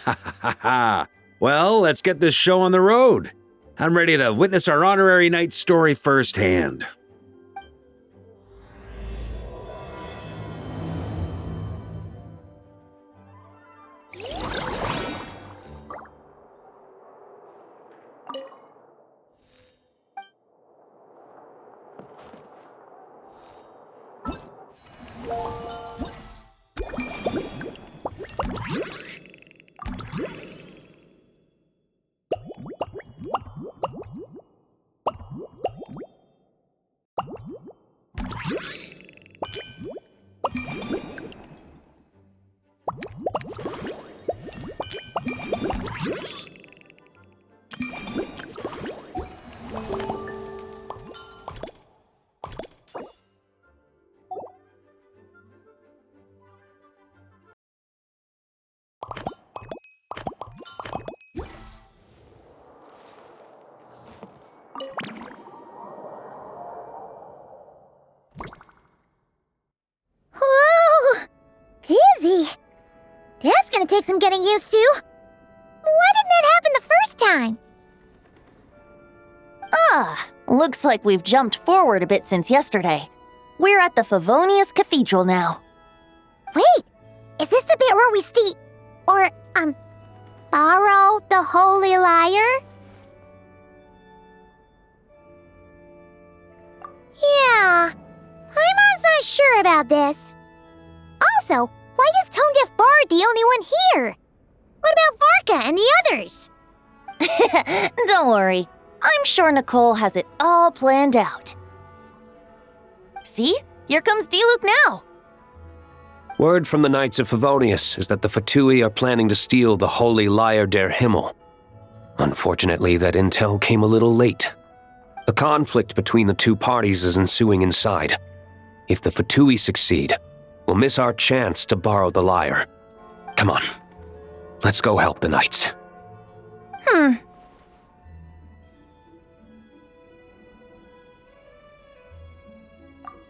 Ha ha ha! Well, let's get this show on the road. I'm ready to witness our honorary knight story firsthand. take some getting used to. Why didn't that happen the first time? Looks like we've jumped forward a bit since yesterday. We're at the Favonius Cathedral now. Wait, is this the bit where we borrow the Holy Lyre? Yeah, I'm not sure about this. Also, why is Tone Deaf Bard the only one here? What about Varka and the others? Don't worry. I'm sure Nicole has it all planned out. See? Here comes Diluc now. Word from the Knights of Favonius is that the Fatui are planning to steal the Holy Lyre der Himmel. Unfortunately, that intel came a little late. A conflict between the two parties is ensuing inside. If the Fatui succeed, we'll miss our chance to borrow the lyre. Come on, let's go help the Knights.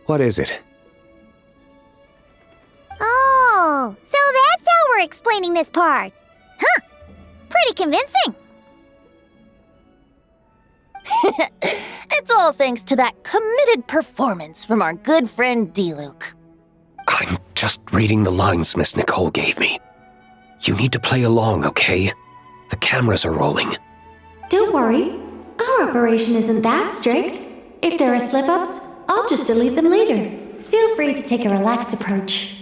What is it? Oh, so that's how we're explaining this part. Huh, pretty convincing. It's all thanks to that committed performance from our good friend Diluc. I'm just reading the lines Miss Nicole gave me. You need to play along, okay? The cameras are rolling. Don't worry. Our operation isn't that strict. If there are slip-ups, I'll just delete them later. Feel free to take a relaxed approach.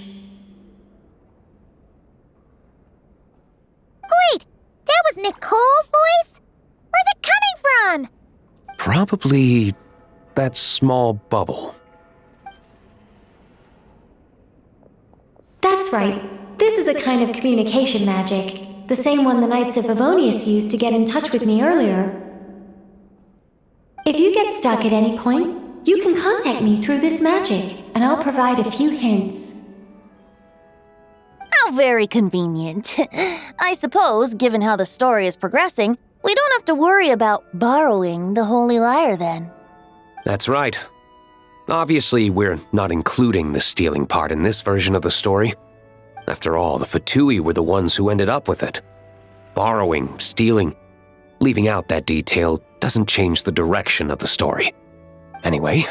Wait, that was Nicole's voice? Where's it coming from? Probably that small bubble. That's right. This is a kind of communication magic. The same one the Knights of Favonius used to get in touch with me earlier. If you get stuck at any point, you can contact me through this magic, and I'll provide a few hints. How very convenient. I suppose, given how the story is progressing, we don't have to worry about borrowing the Holy Lyre then. That's right. Obviously, we're not including the stealing part in this version of the story. After all, the Fatui were the ones who ended up with it. Borrowing, stealing, leaving out that detail doesn't change the direction of the story. Anyway,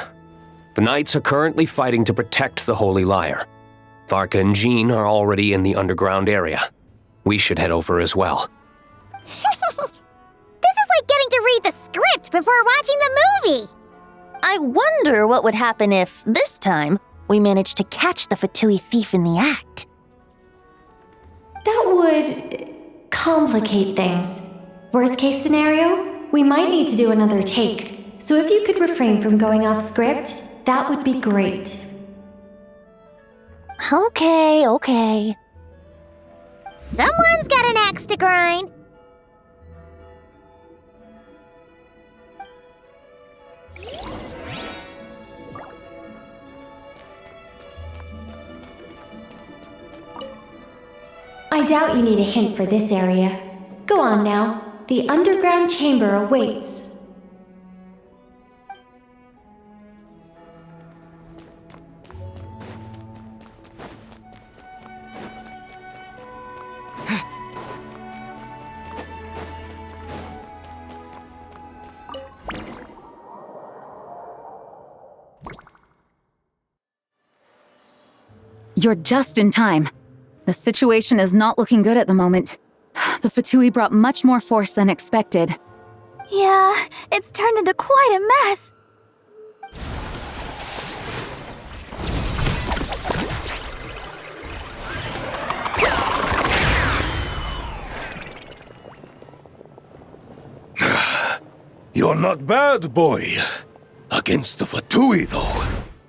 the Knights are currently fighting to protect the Holy Lyre. Varka and Jean are already in the underground area. We should head over as well. This is like getting to read the script before watching the movie. I wonder what would happen if, this time, we managed to catch the Fatui thief in the act. That would complicate things. Worst case scenario, we might need to do another take. So if you could refrain from going off script, that would be great. Okay. Someone's got an axe to grind. I doubt you need a hint for this area. Go on now. The underground chamber awaits. You're just in time. The situation is not looking good at the moment. The Fatui brought much more force than expected. Yeah, it's turned into quite a mess. You're not bad, boy. Against the Fatui, though,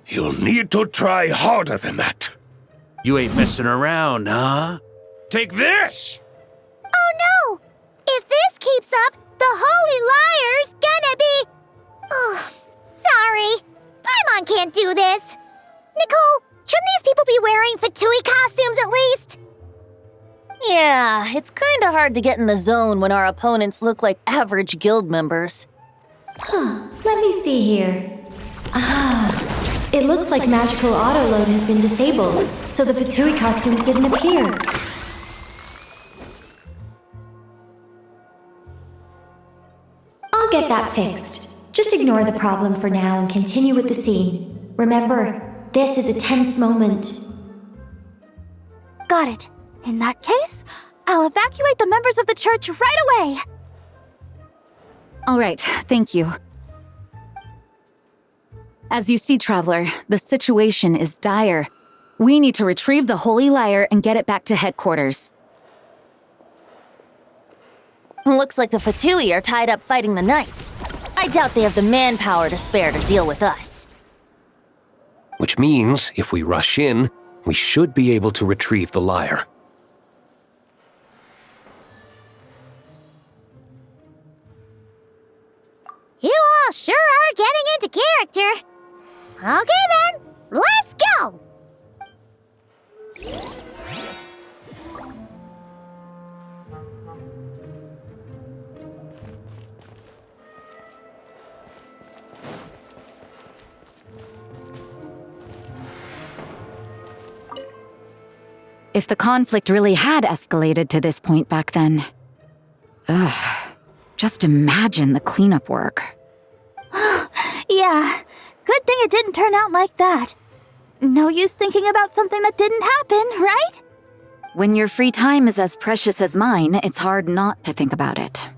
you'll need to try harder than that. You ain't messing around, huh? Take this! Oh no! If this keeps up, the Holy Lyre's gonna be... Oh, sorry. Paimon can't do this. Nicole, shouldn't these people be wearing Fatui costumes at least? Yeah, it's kinda hard to get in the zone when our opponents look like average guild members. Let me see here. It looks like magical autoload has been disabled, so the Fatui costumes didn't appear. get that fixed. Just ignore the problem for now and continue with the scene. Remember, this is a tense moment. Got it. In that case, I'll evacuate the members of the church right away. All right, thank you. As you see, Traveler, the situation is dire. We need to retrieve the Holy Lyre and get it back to headquarters. Looks like the Fatui are tied up fighting the Knights. I doubt they have the manpower to spare to deal with us. Which means, if we rush in, we should be able to retrieve the lyre. You all sure are getting into character. Okay then, let's go! If the conflict really had escalated to this point back then. Just imagine the cleanup work. Yeah, good thing it didn't turn out like that. No use thinking about something that didn't happen, right? When your free time is as precious as mine, it's hard not to think about it.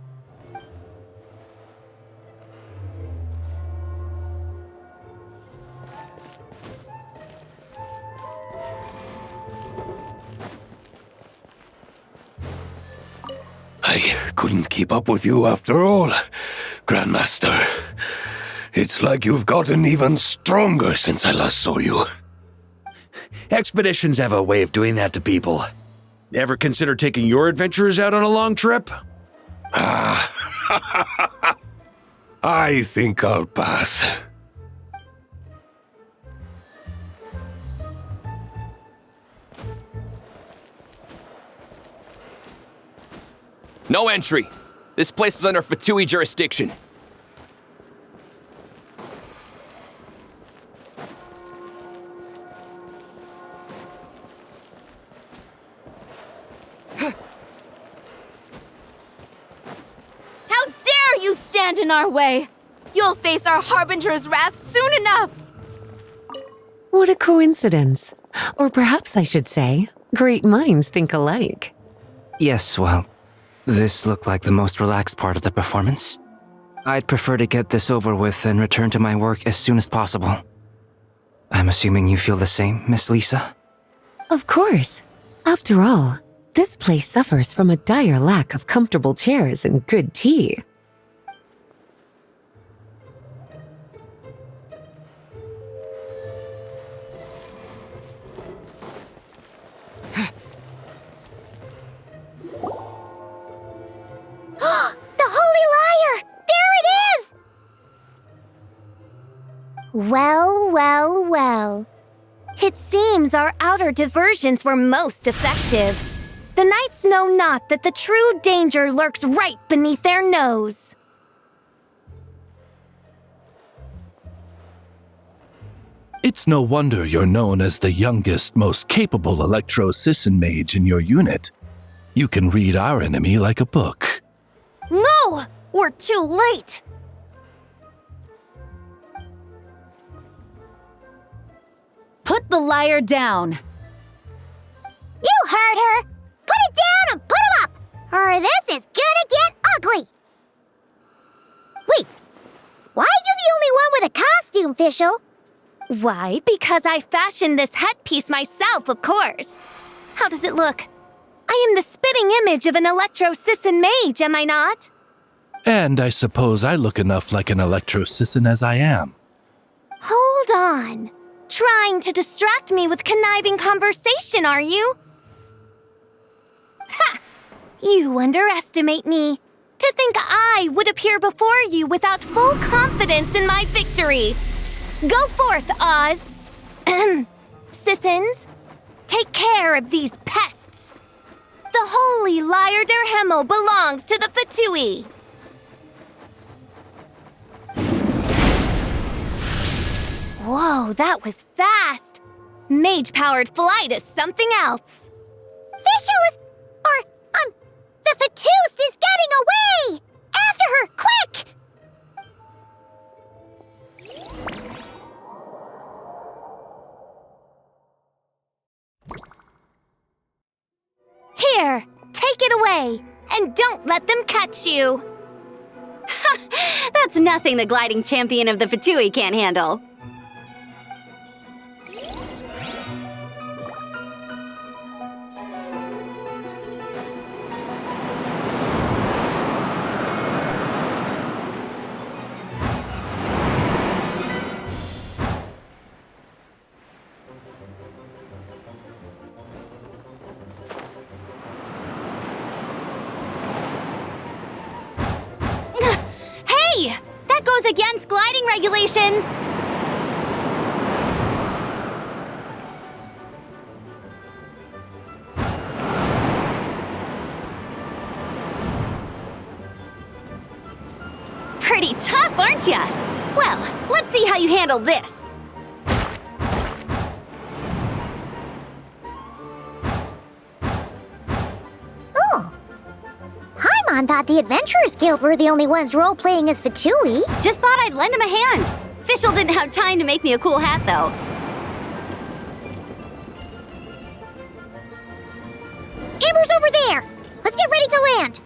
I couldn't keep up with you after all, Grandmaster. It's like you've gotten even stronger since I last saw you. Expeditions have a way of doing that to people. Ever consider taking your adventurers out on a long trip? I think I'll pass. No entry. This place is under Fatui jurisdiction. How dare you stand in our way! You'll face our Harbinger's wrath soon enough! What a coincidence. Or perhaps I should say, great minds think alike. Yes, well, this looked like the most relaxed part of the performance. I'd prefer to get this over with and return to my work as soon as possible. I'm assuming you feel the same, Miss Lisa? Of course. After all, this place suffers from a dire lack of comfortable chairs and good tea. The Holy Lyre! There it is! Well, well, well. It seems our outer diversions were most effective. The knights know not that the true danger lurks right beneath their nose. It's no wonder you're known as the youngest, most capable electro-Sisson mage in your unit. You can read our enemy like a book. No! We're too late! Put the lyre down! You heard her! Put it down and put him up! Or this is gonna get ugly! Wait, why are you the only one with a costume, Fischl? Why? Because I fashioned this headpiece myself, of course. How does it look? I am the spitting image of an electro-Sisson mage, am I not? And I suppose I look enough like an electro-Sisson as I am. Hold on. Trying to distract me with conniving conversation, are you? Ha! You underestimate me. To think I would appear before you without full confidence in my victory. Go forth, Oz. Sissons, take care of these pests. The Holy Lyre der Himmel belongs to the Fatui. Whoa, that was fast. Mage-powered flight is something else. Fischl is... the Fatus is getting away! After her, quick! Here, take it away, and don't let them catch you. That's nothing the gliding champion of the Fatui can't handle. Hey! That goes against gliding regulations! Pretty tough, aren't ya? Well, let's see how you handle this. Oh. Paimon thought the Adventurers Guild were the only ones role-playing as Fatui. Just thought I'd lend him a hand. Fischl didn't have time to make me a cool hat, though. Amber's over there! Let's get ready to land!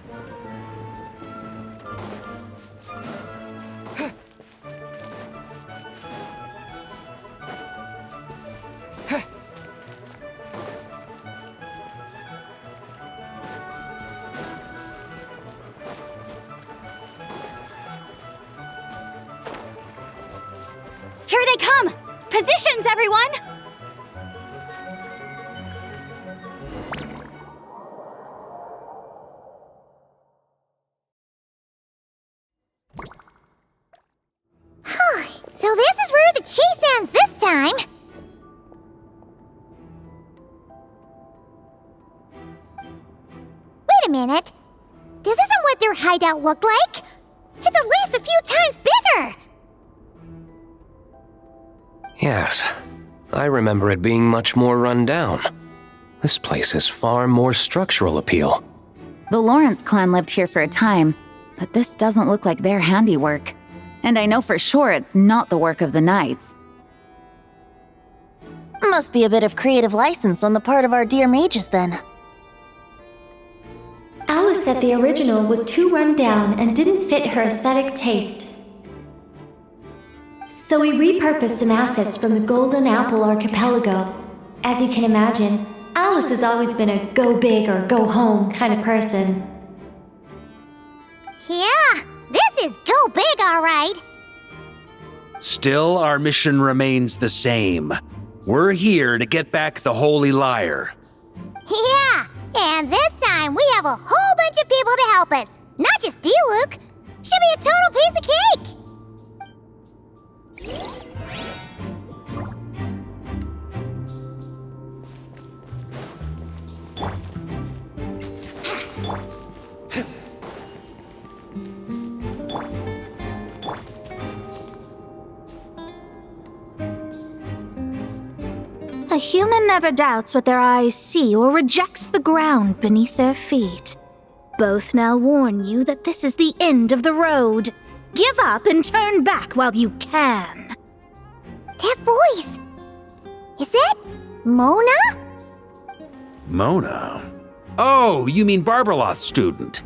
Here they come! Positions, everyone! So this is where the chase ends this time! Wait a minute! This isn't what their hideout looked like! It's at least a few times bigger! Yes, I remember it being much more run down. This place has far more structural appeal. The Lawrence clan lived here for a time, but this doesn't look like their handiwork. And I know for sure it's not the work of the Knights. Must be a bit of creative license on the part of our dear mages, then. Alice said the original was too run down and didn't fit her aesthetic taste. So we repurposed some assets from the Golden Apple Archipelago. As you can imagine, Alice has always been a go big or go home kind of person. Yeah, this is go big, alright! Still, our mission remains the same. We're here to get back the Holy Lyre. Yeah, and this time we have a whole bunch of people to help us. Not just D-Luke. Should be a total piece of cake! A human never doubts what their eyes see or rejects the ground beneath their feet. Both now warn you that this is the end of the road. Give up and turn back while you can. That voice! Is that Mona? Mona? Oh, you mean Barbarloth's student.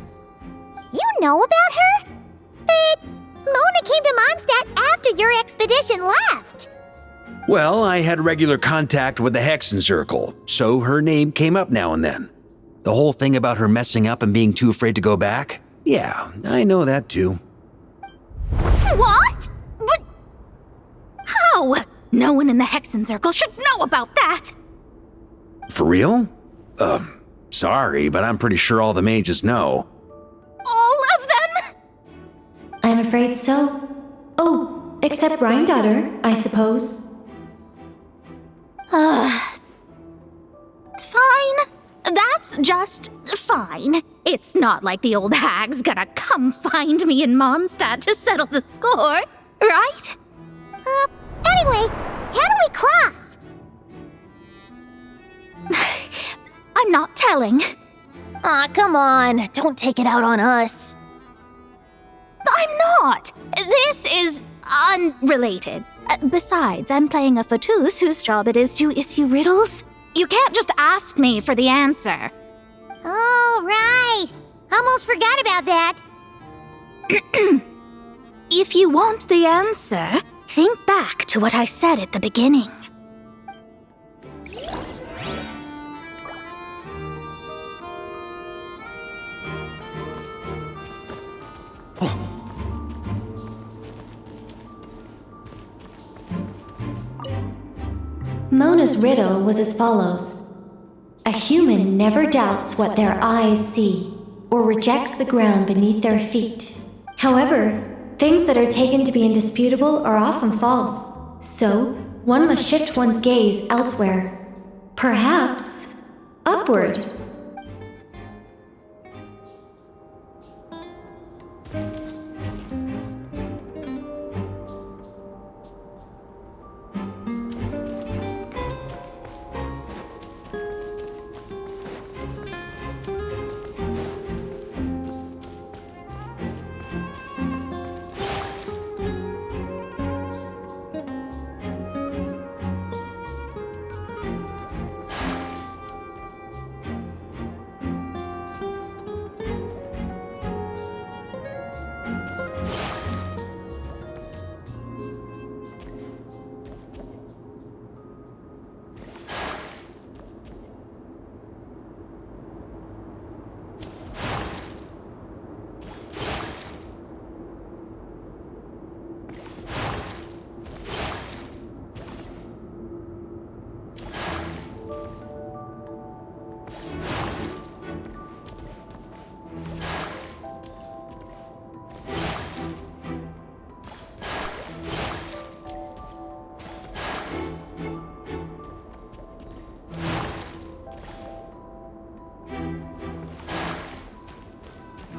You know about her? But Mona came to Mondstadt after your expedition left. Well, I had regular contact with the Hexen Circle, so her name came up now and then. The whole thing about her messing up and being too afraid to go back? Yeah, I know that too. What? But how? No one in the Hexen Circle should know about that. For real? Sorry, but I'm pretty sure all the mages know. All of them? I'm afraid so. Oh, except Rhindaughter, I suppose. Fine. That's just fine. It's not like the old hag's gonna come find me in Mondstadt to settle the score, right? Anyway, how do we cross? I'm not telling. Aw, come on. Don't take it out on us. I'm not. This is unrelated. Besides, I'm playing a fatus whose job it is to issue riddles. You can't just ask me for the answer. Oh, right. Almost forgot about that. If you want the answer, think back to what I said at the beginning. Mona's riddle was as follows. A human never doubts what their eyes see, or rejects the ground beneath their feet. However, things that are taken to be indisputable are often false, so one must shift one's gaze elsewhere. Perhaps upward.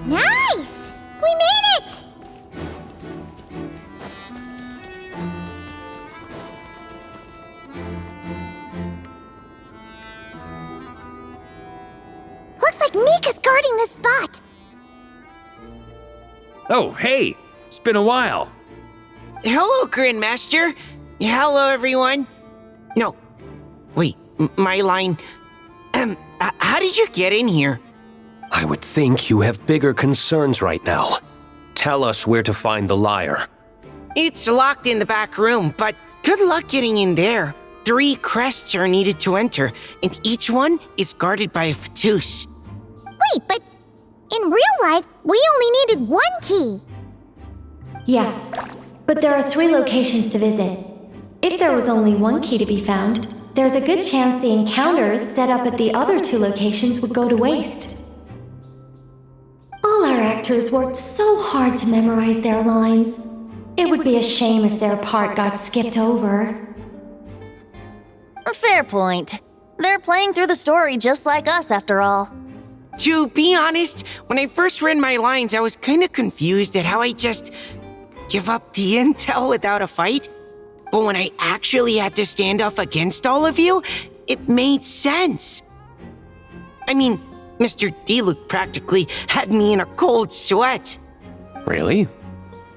Nice! We made it! Looks like Mika's guarding this spot. Oh, hey! It's been a while. Hello, Grandmaster. Hello, everyone. No. Wait, my line. How did you get in here? I would think you have bigger concerns right now. Tell us where to find the lyre. It's locked in the back room, but good luck getting in there. 3 crests are needed to enter, and each one is guarded by a fatus. Wait, but in real life, we only needed 1 key. Yes, but there are 3 locations to visit. If there was only 1 key to be found, there's a good chance the encounters set up at the other 2 locations would go to waste. All our actors worked so hard to memorize their lines. It would be a shame if their part got skipped over. Fair point. They're playing through the story just like us, after all. To be honest, when I first read my lines, I was kind of confused at how I just give up the intel without a fight. But when I actually had to stand up against all of you, it made sense. I mean, Mr. Diluc practically had me in a cold sweat. Really?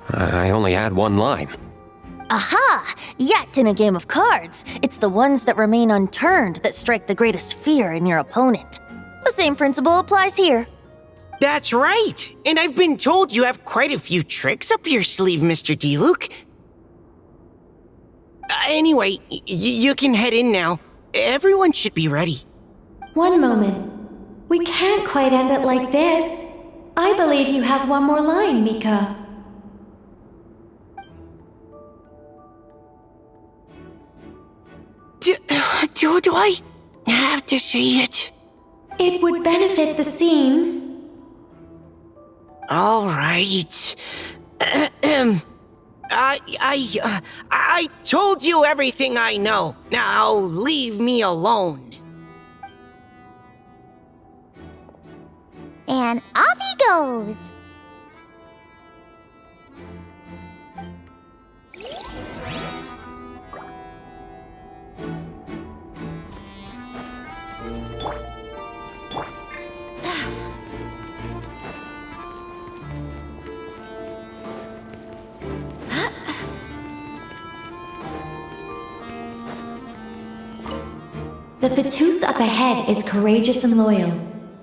I only had 1 line. Aha! Yet in a game of cards, it's the ones that remain unturned that strike the greatest fear in your opponent. The same principle applies here. That's right! And I've been told you have quite a few tricks up your sleeve, Mr. Diluc. Anyway, you can head in now. Everyone should be ready. One moment. We can't quite end it like this. I believe you have 1 more line, Mika. Do I have to say it? It would benefit the scene. All right. I told you everything I know. Now leave me alone. And off he goes. The Fetus up ahead is courageous and loyal.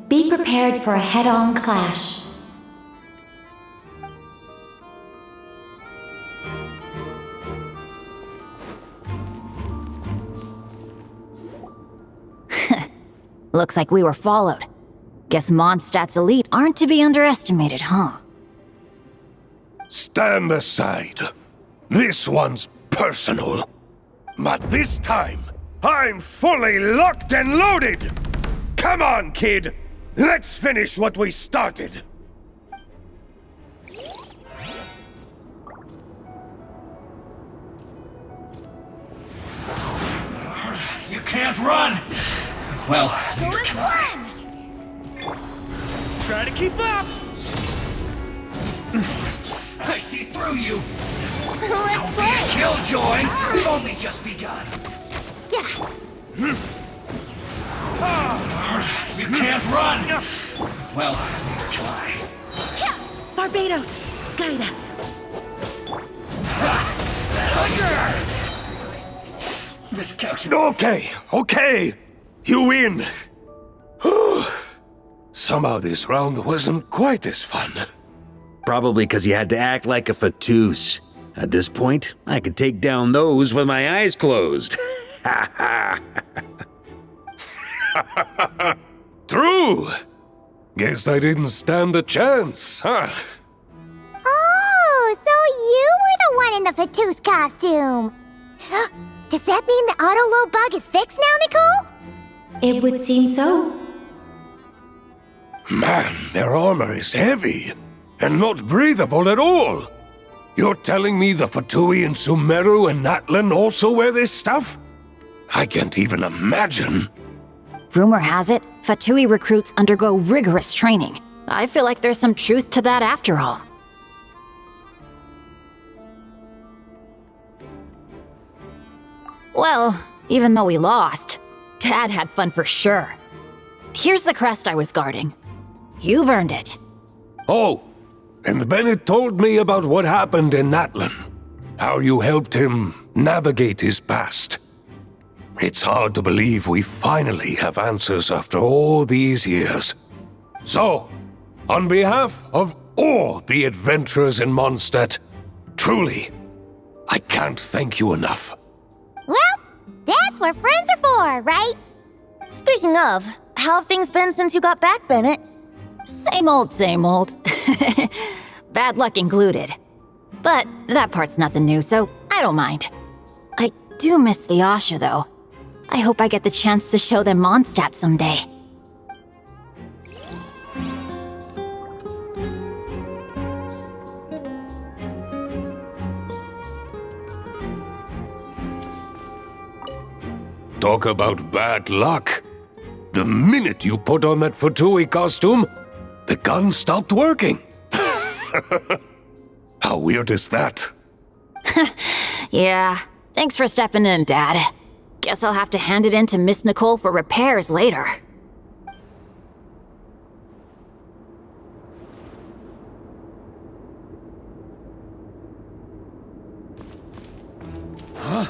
Be prepared for a head-on clash. Looks like we were followed. Guess Mondstadt's elite aren't to be underestimated, huh? Stand aside. This one's personal. But this time, I'm fully locked and loaded! Come on, kid! Let's finish what we started! You can't run! Well, neither can I. Try to keep up! I see through you! Let's Don't play! be a killjoy! We've only just begun! Yeah. You can't run! Well, neither can I. Barbados, guide us. Okay. You win. Somehow this round wasn't quite as fun. Probably because you had to act like a Fetus. At this point, I could take down those with my eyes closed. True. Guess I didn't stand a chance, huh? Oh, so you were the one in the Fetus costume. Does that mean the auto-low bug is fixed now, Nicole? It would seem so. Man, their armor is heavy and not breathable at all. You're telling me the Fatui in Sumeru and Natlan also wear this stuff? I can't even imagine. Rumor has it, Fatui recruits undergo rigorous training. I feel like there's some truth to that after all. Well, even though we lost, Dad had fun for sure. Here's the crest I was guarding. You've earned it. Oh, and Bennett told me about what happened in Natlan. How you helped him navigate his past. It's hard to believe we finally have answers after all these years. So, on behalf of all the adventurers in Mondstadt, truly, I can't thank you enough. Well, that's what friends are for, right? Speaking of, how have things been since you got back, Bennett? Same old, same old. Bad luck included. But that part's nothing new, so I don't mind. I do miss the Asha, though. I hope I get the chance to show them Mondstadt someday. Talk about bad luck. The minute you put on that Fatui costume, the gun stopped working. How weird is that? Yeah, thanks for stepping in, Dad. Guess I'll have to hand it in to Miss Nicole for repairs later. Huh?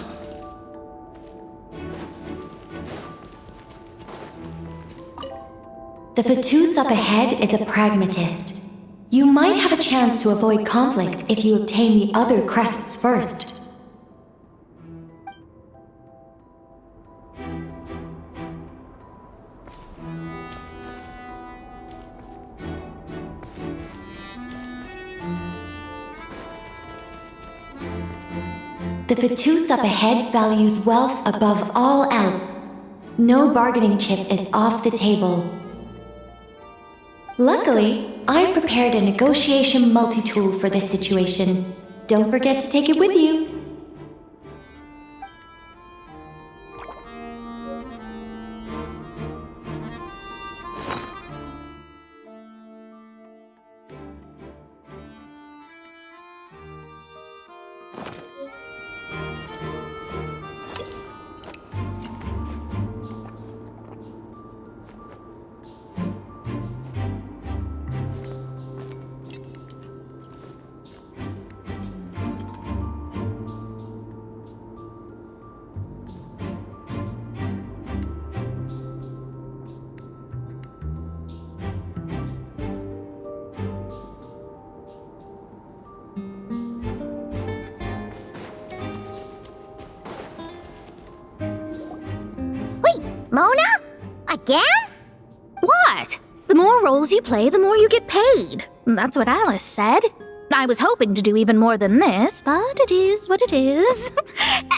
The Fetus up ahead is a pragmatist. You might have a chance to avoid conflict if you obtain the other crests first. The Fetus up ahead values wealth above all else. No bargaining chip is off the table. Luckily, I've prepared a negotiation multi-tool for this situation. Don't forget to take it with you. Mona? Again? What? The more roles you play, the more you get paid. That's what Alice said. I was hoping to do even more than this, but it is what it is.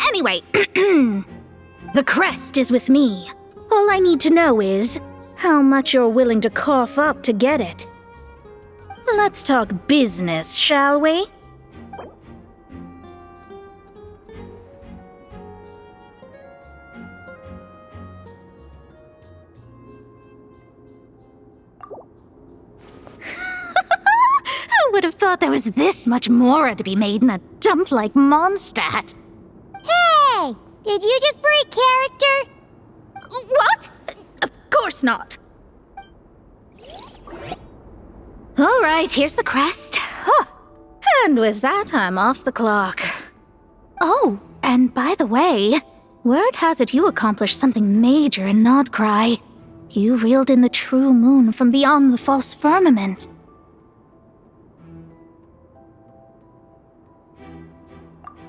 Anyway, the crest is with me. All I need to know is how much you're willing to cough up to get it. Let's talk business, shall we? I would have thought there was this much more to be made in a dump like Mondstadt. Hey! Did you just break character? What? Of course not. All right, here's the crest. Huh. And with that, I'm off the clock. Oh, and by the way, word has it you accomplished something major in Nodcry. You reeled in the true moon from beyond the false firmament.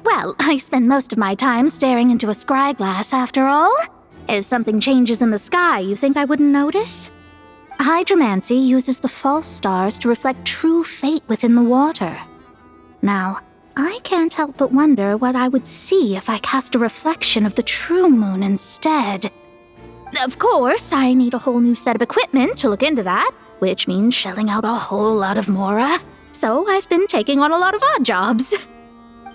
Well, I spend most of my time staring into a scry glass after all. If something changes in the sky, you think I wouldn't notice? Hydromancy uses the false stars to reflect true fate within the water. Now, I can't help but wonder what I would see if I cast a reflection of the true moon instead. Of course, I need a whole new set of equipment to look into that, which means shelling out a whole lot of mora. So I've been taking on a lot of odd jobs.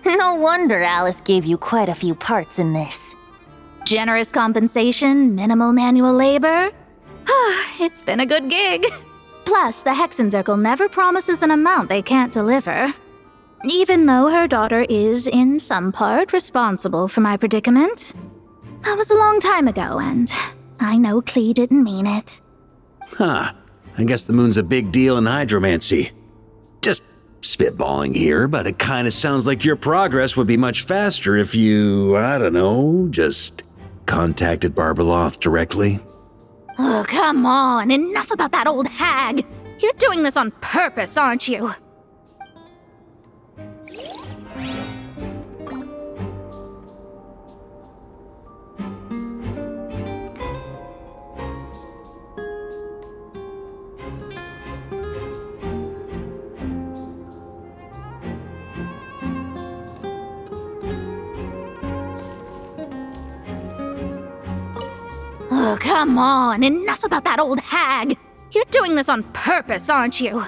No wonder Alice gave you quite a few parts in this. Generous compensation, minimal manual labor. It's been a good gig. Plus, the Hexen Circle never promises an amount they can't deliver. Even though her daughter is, in some part, responsible for my predicament. That was a long time ago, and I know Klee didn't mean it. Huh. I guess the moon's a big deal in hydromancy. Just spitballing here, but it kind of sounds like your progress would be much faster if you, I don't know, just contacted Barbeloth directly. Oh, come on. Enough about that old hag. You're doing this on purpose, aren't you? Oh, come on. Enough about that old hag. You're doing this on purpose, aren't you?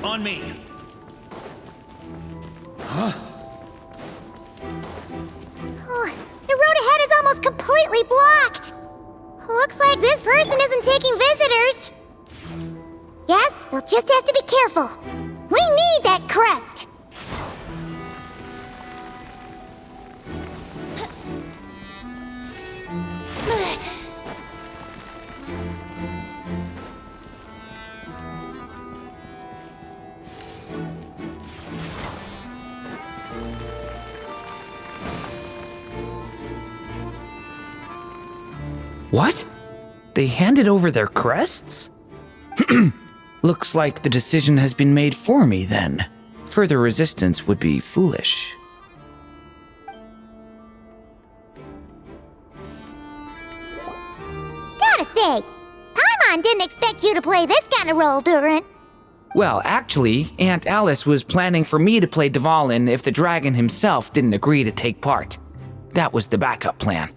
On me. Oh, the road ahead is almost completely blocked. Looks like this person isn't taking visitors. Yes, we'll just have to be careful. We need that crest. What? They handed over their crests? Looks like the decision has been made for me then. Further resistance would be foolish. Gotta say, Paimon didn't expect you to play this kind of role, Durin. Well, actually, Aunt Alice was planning for me to play Dvalin if the dragon himself didn't agree to take part. That was the backup plan.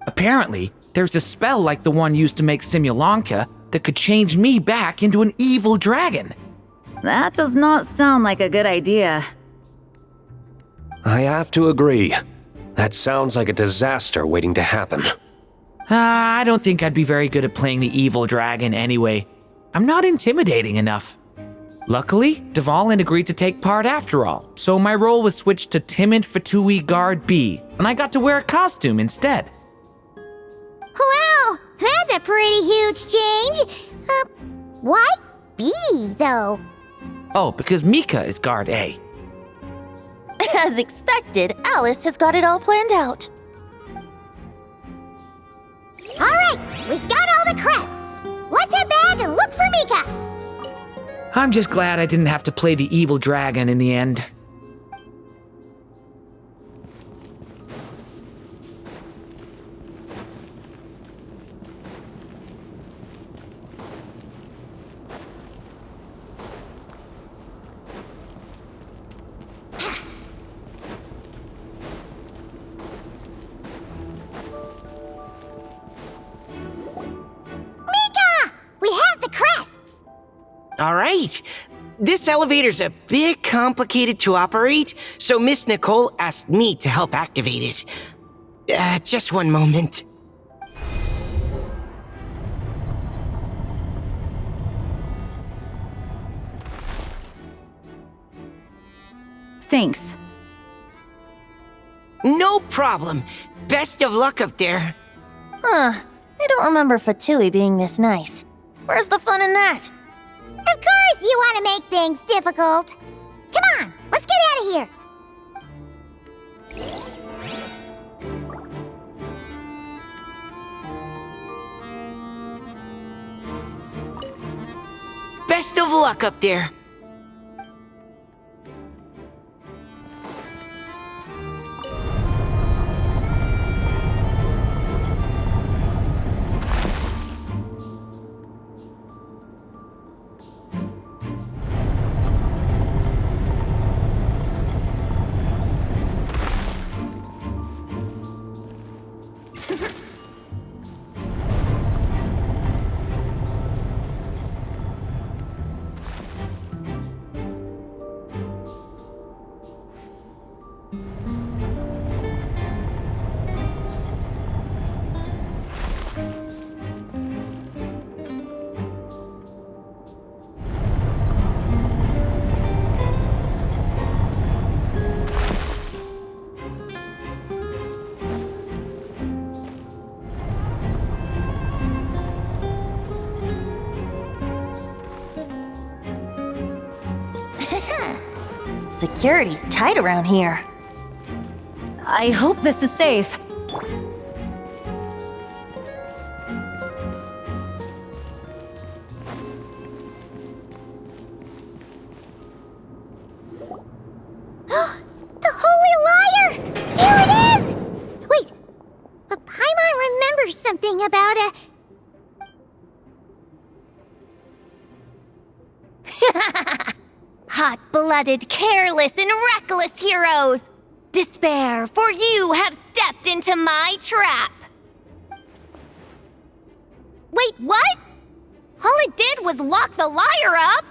Apparently, there's a spell like the one used to make Simulanka that could change me back into an evil dragon. That does not sound like a good idea. I have to agree. That sounds like a disaster waiting to happen. I don't think I'd be very good at playing the evil dragon anyway. I'm not intimidating enough. Luckily, Dvalin agreed to take part after all, so my role was switched to Timid Fatui Guard B, and I got to wear a costume instead. Wow, that's a pretty huge change. Why B, though? Oh, because Mika is guard A. As expected, Alice has got it all planned out. All right, we got all the crests. Let's head back and look for Mika. I'm just glad I didn't have to play the evil dragon in the end. All right. This elevator's a bit complicated to operate, so Miss Nicole asked me to help activate it. Just one moment. Thanks. No problem. Best of luck up there. Huh. I don't remember Fatui being this nice. Where's the fun in that? Of course you want to make things difficult. Come on, let's get out of here. Best of luck up there. Security's tight around here. I hope this is safe. The Holy Liar! There it is! Wait, but Paimon remembers something about a... Hot-blooded, careless, and reckless heroes! Despair, for you have stepped into my trap! Wait, what? All it did was lock the liar up!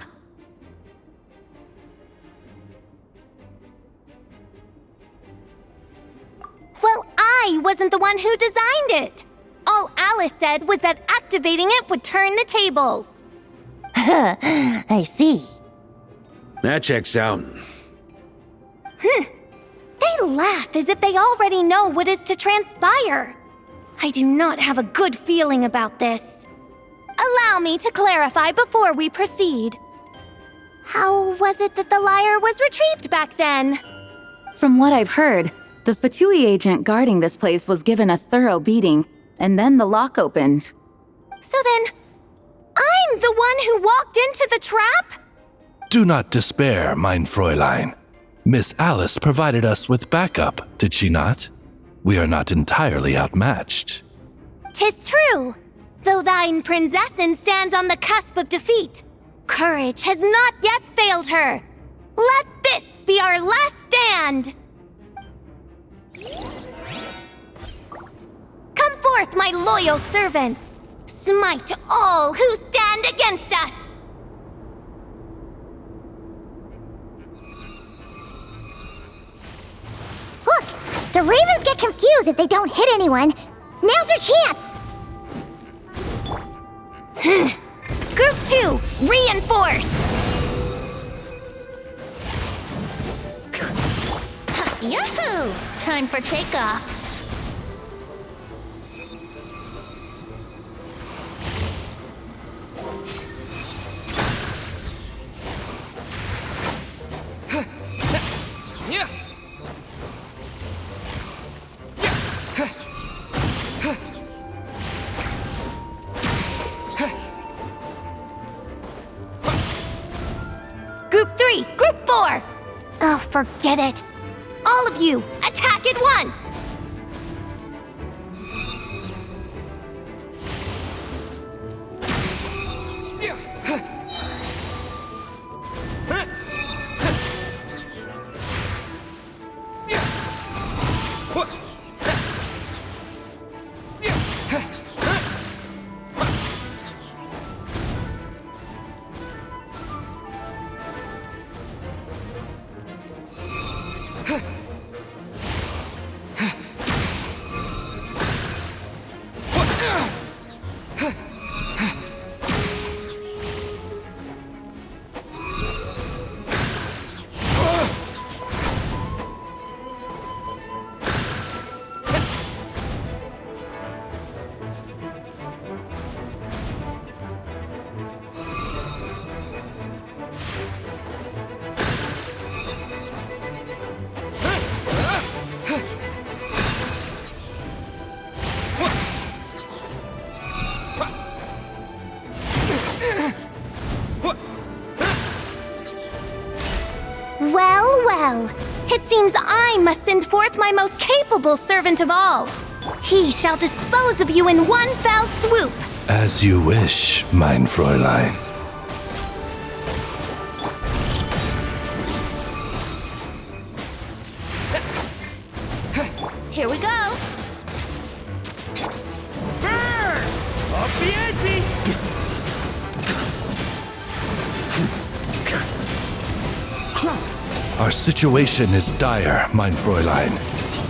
Well, I wasn't the one who designed it! All Alice said was that activating it would turn the tables. I see. That checks out. They laugh as if they already know what is to transpire. I do not have a good feeling about this. Allow me to clarify before we proceed. How was it that the liar was retrieved back then? From what I've heard, the Fatui agent guarding this place was given a thorough beating, and then the lock opened. So then, I'm the one who walked into the trap? Do not despair, mein Fräulein. Miss Alice provided us with backup, did she not? We are not entirely outmatched. 'Tis true. Though thine Prinzessin stands on the cusp of defeat, courage has not yet failed her. Let this be our last stand! Come forth, my loyal servants! Smite all who stand against us! Look, the ravens get confused if they don't hit anyone. Now's your chance! Group 2, reinforce! Yahoo! Time for takeoff. 3, Group 4! Oh, forget it. All of you, attack at once! Well, well. It seems I must send forth my most capable servant of all. He shall dispose of you in one fell swoop. As you wish, mein Fräulein. Here we go. Up the ante! Our situation is dire, mein Fräulein.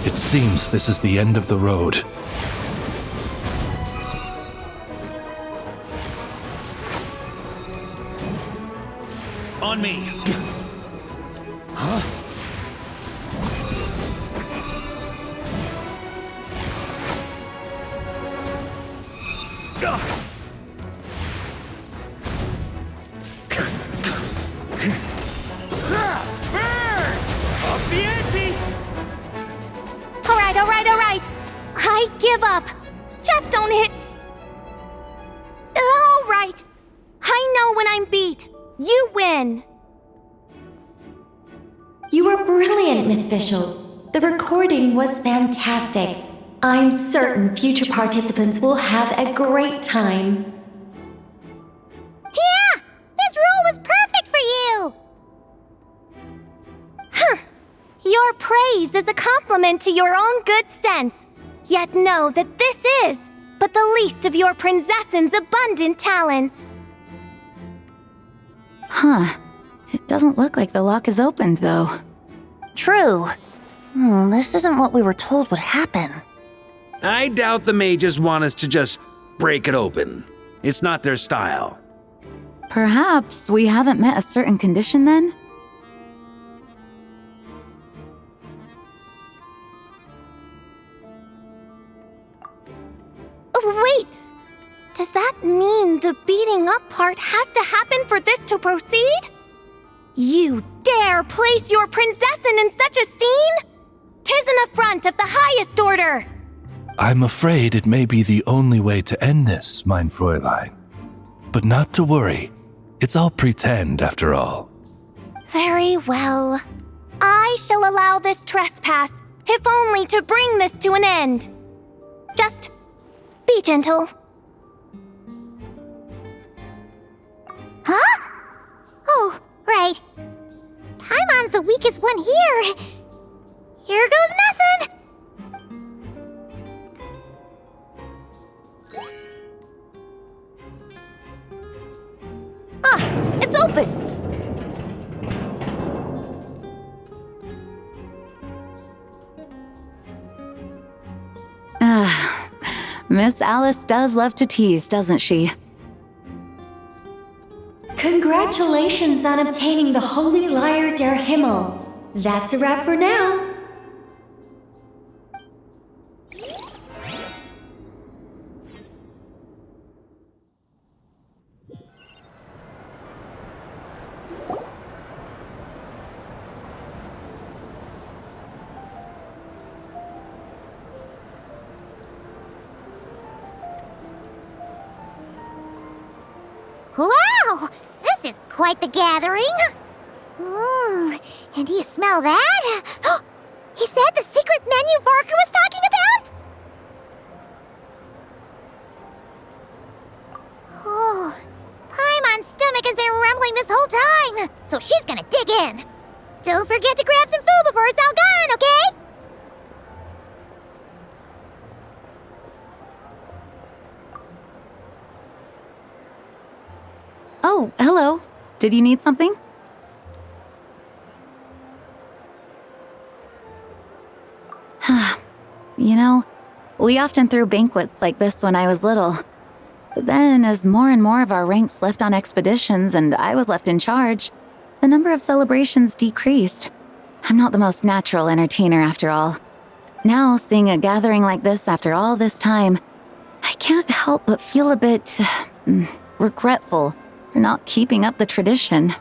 It seems this is the end of the road. On me. Huh? Alright. I give up. Just don't hit. Alright. I know when I'm beat. You win. You were brilliant, Miss Fischl. The recording was fantastic. I'm certain future participants will have a great time. Yeah! This role was perfect for you! Huh. Your praise is a compliment to your own good sense. Yet know that this is but the least of your princess's abundant talents. Huh. It doesn't look like the lock is opened, though. True. This isn't what we were told would happen. I doubt the mages want us to just break it open. It's not their style. Perhaps we haven't met a certain condition then? Oh, wait! Does that mean the beating up part has to happen for this to proceed? You dare place your princessin in such a scene? 'Tis an affront of the highest order! I'm afraid it may be the only way to end this, mein Fräulein. But not to worry. It's all pretend, after all. Very well. I shall allow this trespass, if only to bring this to an end. Just be gentle. Huh? Oh, right. Paimon's the weakest one here. Here goes nothing. It's open! Miss Alice does love to tease, doesn't she? Congratulations on obtaining the Holy Lyre der Himmel. That's a wrap for now. Wow! This is quite the gathering. And do you smell that? Is that the secret menu Varka was talking about? Oh, Paimon's stomach has been rumbling this whole time, so she's gonna dig in. Don't forget to grab some food before it's all gone, okay? Oh, hello. Did you need something? You know, we often threw banquets like this when I was little. But then, as more and more of our ranks left on expeditions and I was left in charge, the number of celebrations decreased. I'm not the most natural entertainer after all. Now, seeing a gathering like this after all this time, I can't help but feel a bit regretful for not keeping up the tradition.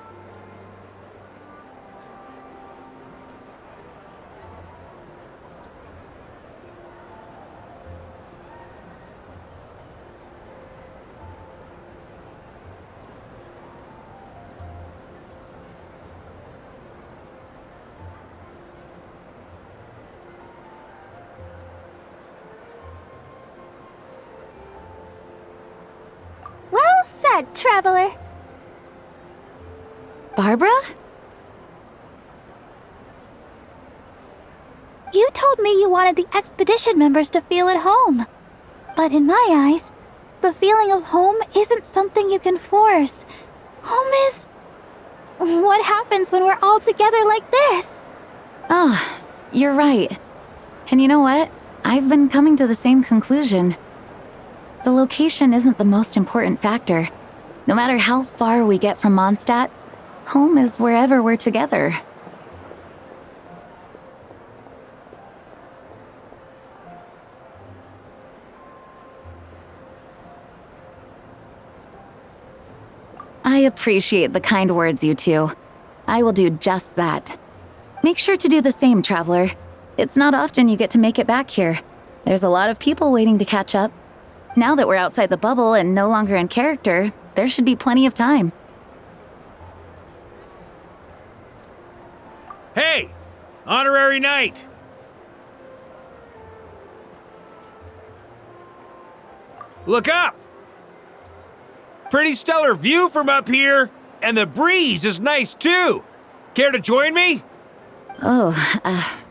Well said, traveler. Barbara? You told me you wanted the expedition members to feel at home. But in my eyes, the feeling of home isn't something you can force. Home is... what happens when we're all together like this? Oh, you're right. And you know what? I've been coming to the same conclusion. The location isn't the most important factor. No matter how far we get from Mondstadt, home is wherever we're together. I appreciate the kind words, you two. I will do just that. Make sure to do the same, traveler. It's not often you get to make it back here. There's a lot of people waiting to catch up. Now that we're outside the bubble and no longer in character, there should be plenty of time. Hey! Honorary Knight! Look up! Pretty stellar view from up here, and the breeze is nice too. Care to join me? Oh,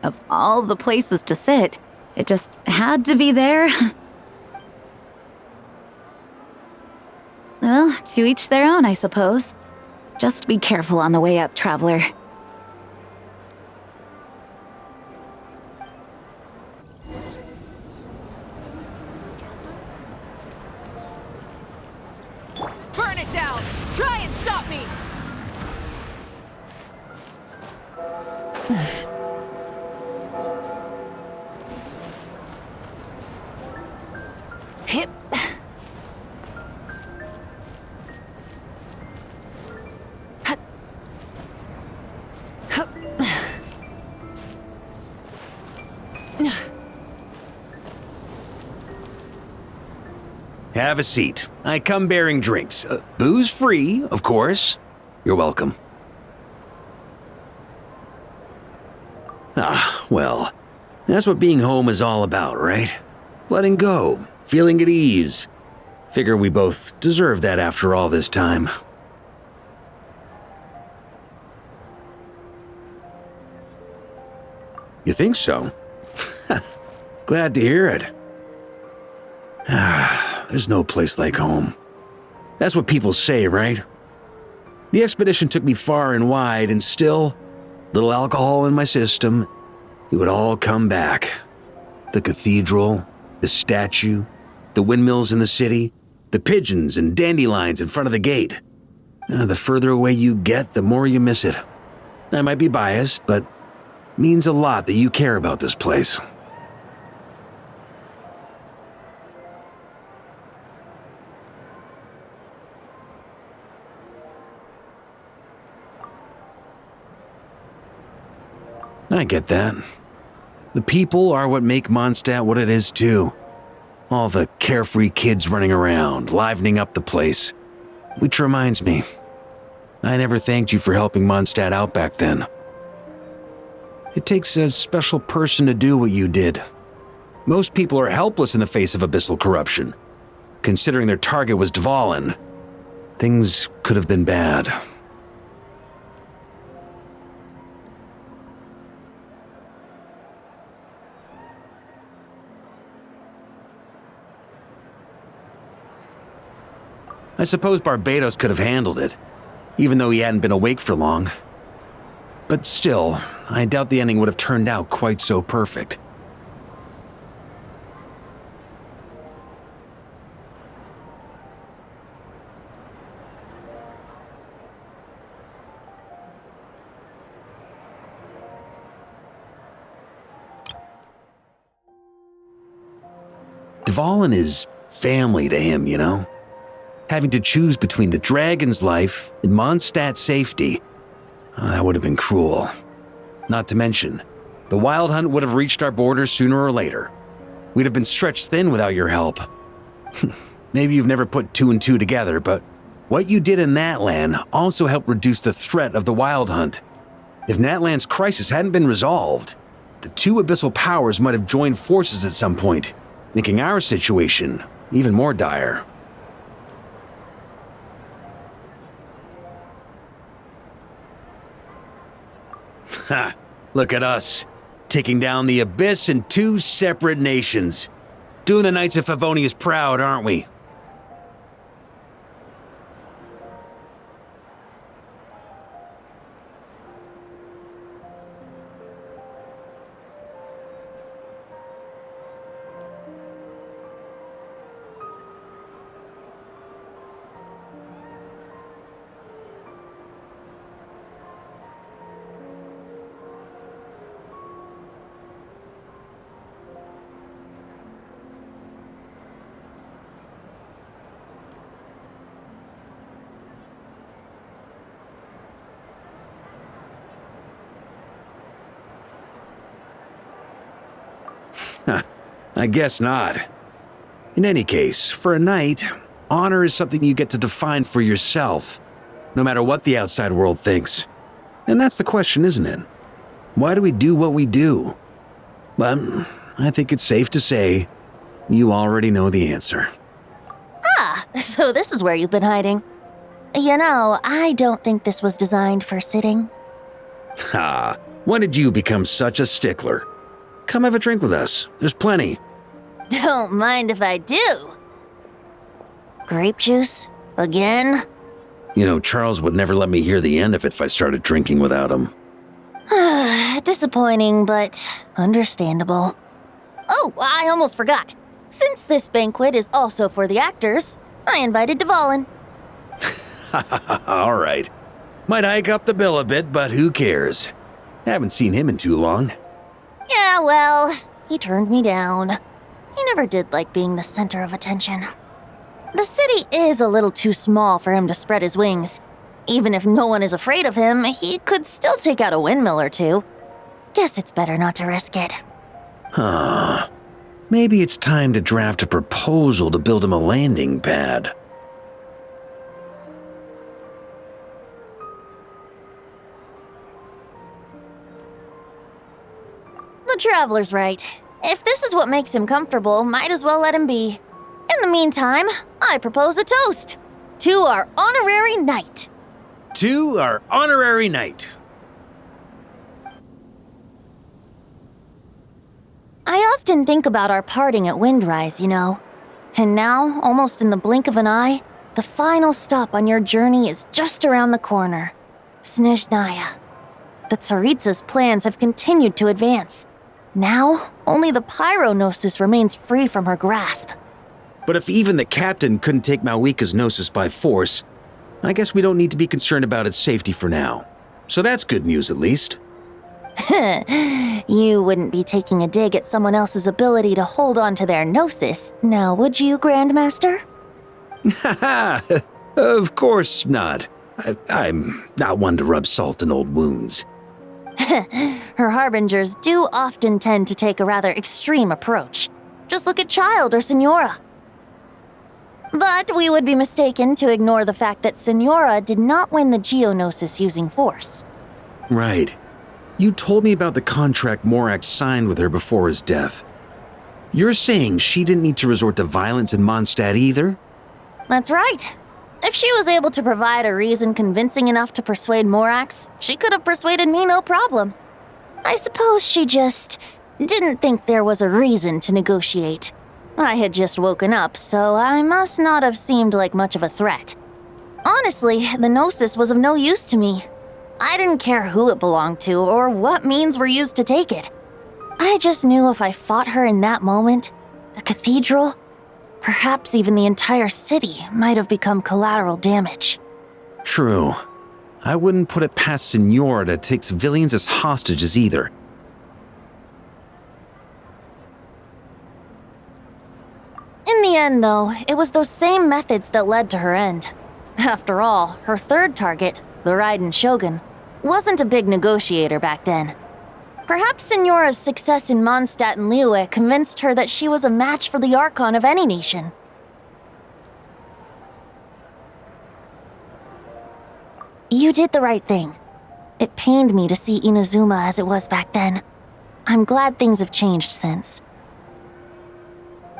of all the places to sit, it just had to be there. Well, to each their own, I suppose. Just be careful on the way up, traveler. Burn it down! Try and stop me! Hip. Have a seat. I come bearing drinks. Booze free, of course. You're welcome. Ah, well, that's what being home is all about, right? Letting go, feeling at ease. Figure we both deserve that after all this time. You think so? Glad to hear it. There's no place like home. That's what people say, right? The expedition took me far and wide, and still, little alcohol in my system, it would all come back. The cathedral, the statue, the windmills in the city, the pigeons and dandelions in front of the gate. The further away you get, the more you miss it. I might be biased, but it means a lot that you care about this place. I get that. The people are what make Mondstadt what it is, too. All the carefree kids running around, livening up the place. Which reminds me, I never thanked you for helping Mondstadt out back then. It takes a special person to do what you did. Most people are helpless in the face of abyssal corruption. Considering their target was Dvalin, things could have been bad. I suppose Barbados could have handled it, even though he hadn't been awake for long. But still, I doubt the ending would have turned out quite so perfect. Dvalin is family to him, you know? Having to choose between the dragon's life and Mondstadt's safety, that would have been cruel. Not to mention, the Wild Hunt would have reached our borders sooner or later. We'd have been stretched thin without your help. Maybe you've never put two and two together, but what you did in Natlan also helped reduce the threat of the Wild Hunt. If Natlan's crisis hadn't been resolved, the two abyssal powers might have joined forces at some point, making our situation even more dire. Ha! Look at us, taking down the Abyss in two separate nations. Doing the Knights of Favonius proud, aren't we? I guess not. In any case, for a knight, honor is something you get to define for yourself, no matter what the outside world thinks. And that's the question, isn't it? Why do we do what we do? Well, I think it's safe to say you already know the answer. Ah, so this is where you've been hiding. You know, I don't think this was designed for sitting. Ha! When did you become such a stickler? Come have a drink with us. There's plenty. Don't mind if I do. Grape juice? Again? You know, Charles would never let me hear the end of it if I started drinking without him. Disappointing, but understandable. Oh, I almost forgot. Since this banquet is also for the actors, I invited Dvalin. All right. Might hike up the bill a bit, but who cares? Haven't seen him in too long. Yeah, well, he turned me down. He never did like being the center of attention. The city is a little too small for him to spread his wings. Even if no one is afraid of him, he could still take out a windmill or two. Guess it's better not to risk it. Huh. Maybe it's time to draft a proposal to build him a landing pad. The Traveler's right. If this is what makes him comfortable, might as well let him be. In the meantime, I propose a toast to our honorary knight. To our honorary knight. I often think about our parting at Windrise, you know. And now, almost in the blink of an eye, the final stop on your journey is just around the corner. Snezhnaya. The Tsaritsa's plans have continued to advance. Now, only the Pyronosis remains free from her grasp. But if even the captain couldn't take Malwika's Gnosis by force, I guess we don't need to be concerned about its safety for now. So that's good news, at least. You wouldn't be taking a dig at someone else's ability to hold on to their Gnosis, now would you, Grandmaster? Haha, of course not. I'm not one to rub salt in old wounds. Her harbingers do often tend to take a rather extreme approach. Just look at Child or Senora. But we would be mistaken to ignore the fact that Senora did not win the Geonosis using force. Right. You told me about the contract Morax signed with her before his death. You're saying she didn't need to resort to violence in Mondstadt either? That's right. If she was able to provide a reason convincing enough to persuade Morax, she could have persuaded me no problem. I suppose she just didn't think there was a reason to negotiate. I had just woken up, so I must not have seemed like much of a threat. Honestly, the Gnosis was of no use to me. I didn't care who it belonged to or what means were used to take it. I just knew if I fought her in that moment, the cathedral, perhaps even the entire city, might have become collateral damage. True. I wouldn't put it past Senora to take civilians as hostages either. In the end, though, it was those same methods that led to her end. After all, her third target, the Raiden Shogun, wasn't a big negotiator back then. Perhaps Senora's success in Mondstadt and Liyue convinced her that she was a match for the Archon of any nation. You did the right thing. It pained me to see Inazuma as it was back then. I'm glad things have changed since.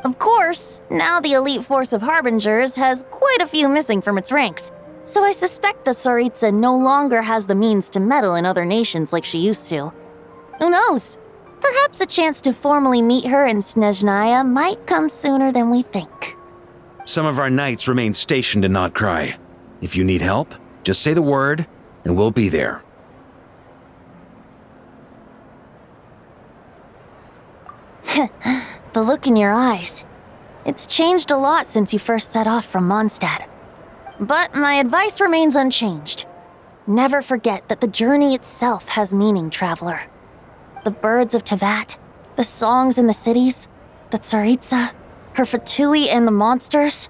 Of course, now the elite force of Harbingers has quite a few missing from its ranks, so I suspect that Tsaritsa no longer has the means to meddle in other nations like she used to. Who knows? Perhaps a chance to formally meet her in Snezhnaya might come sooner than we think. Some of our knights remain stationed in Not Cry. If you need help, just say the word, and we'll be there. The look in your eyes. It's changed a lot since you first set off from Mondstadt. But my advice remains unchanged. Never forget that the journey itself has meaning, traveler. The birds of Tevat, the songs in the cities, the Tsaritsa, her Fatui and the monsters,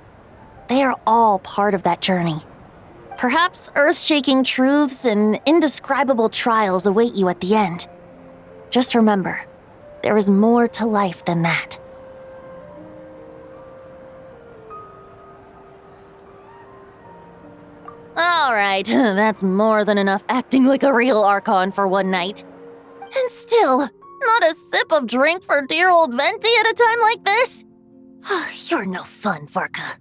they are all part of that journey. Perhaps earth-shaking truths and indescribable trials await you at the end. Just remember, there is more to life than that. Alright, that's more than enough acting like a real Archon for one night. And still, not a sip of drink for dear old Venti at a time like this? You're no fun, Varka.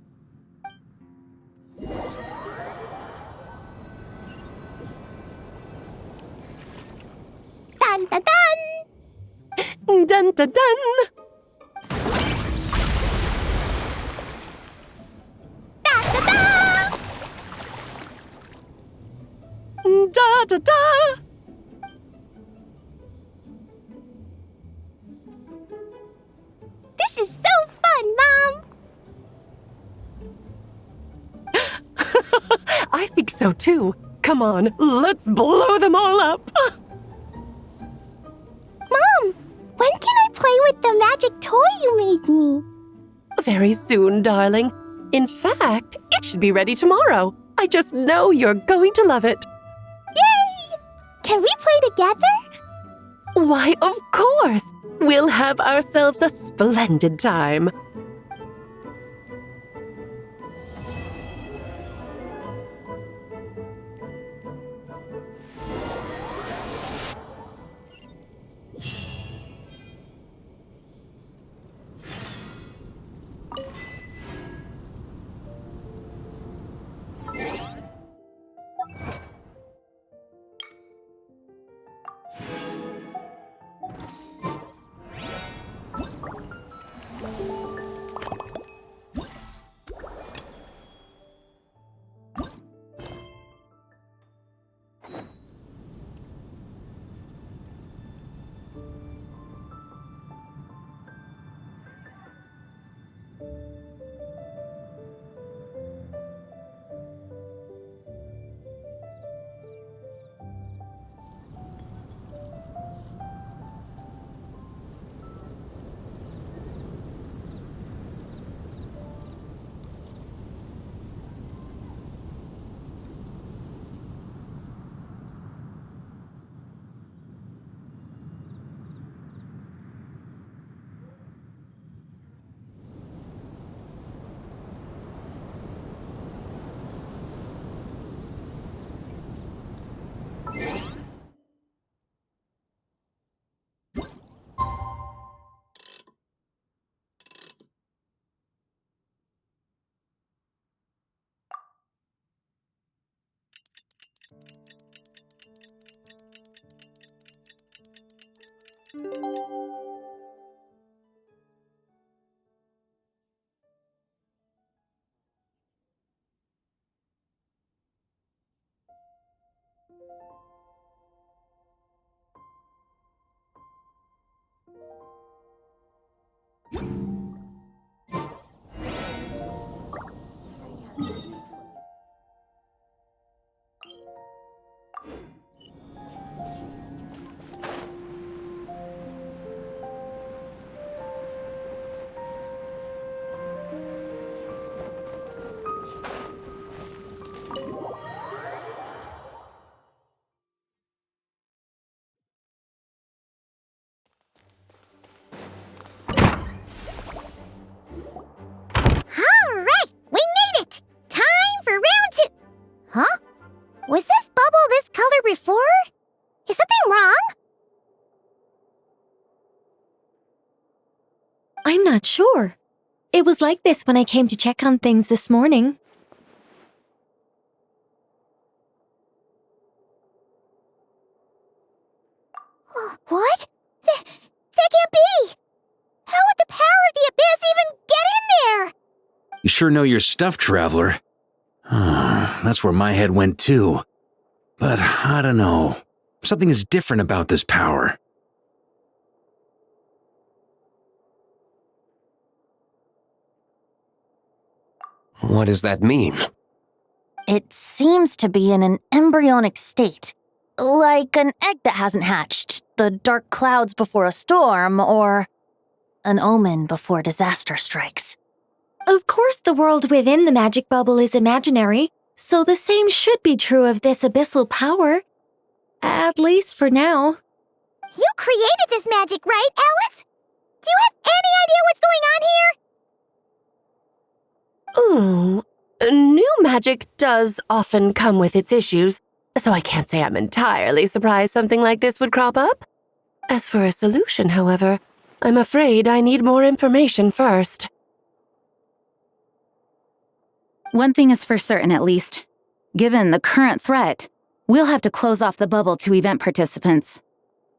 Dun dun dun! Dun dun dun! Da da da! Da da da! This is so fun, Mom! I think so too. Come on, let's blow them all up. Mom, when can I play with the magic toy you made me? Very soon, darling. In fact, it should be ready tomorrow. I just know you're going to love it. Yay! Can we play together? Why, of course. We'll have ourselves a splendid time. Alright, we made it! Time for round 2! Huh? Was this bubble this color before? Is something wrong? I'm not sure. It was like this when I came to check on things this morning. What? That can't be! How would the power of the abyss even get in there? You sure know your stuff, Traveler. That's where my head went too. But I don't know. Something is different about this power. What does that mean? It seems to be in an embryonic state. Like an egg that hasn't hatched, the dark clouds before a storm, or an omen before disaster strikes. Of course, the world within the magic bubble is imaginary, so the same should be true of this abyssal power. At least for now. You created this magic, right, Alice? Do you have any idea what's going on here? Ooh, new magic does often come with its issues, so I can't say I'm entirely surprised something like this would crop up. As for a solution, however, I'm afraid I need more information first. One thing is for certain, at least. Given the current threat, we'll have to close off the bubble to event participants.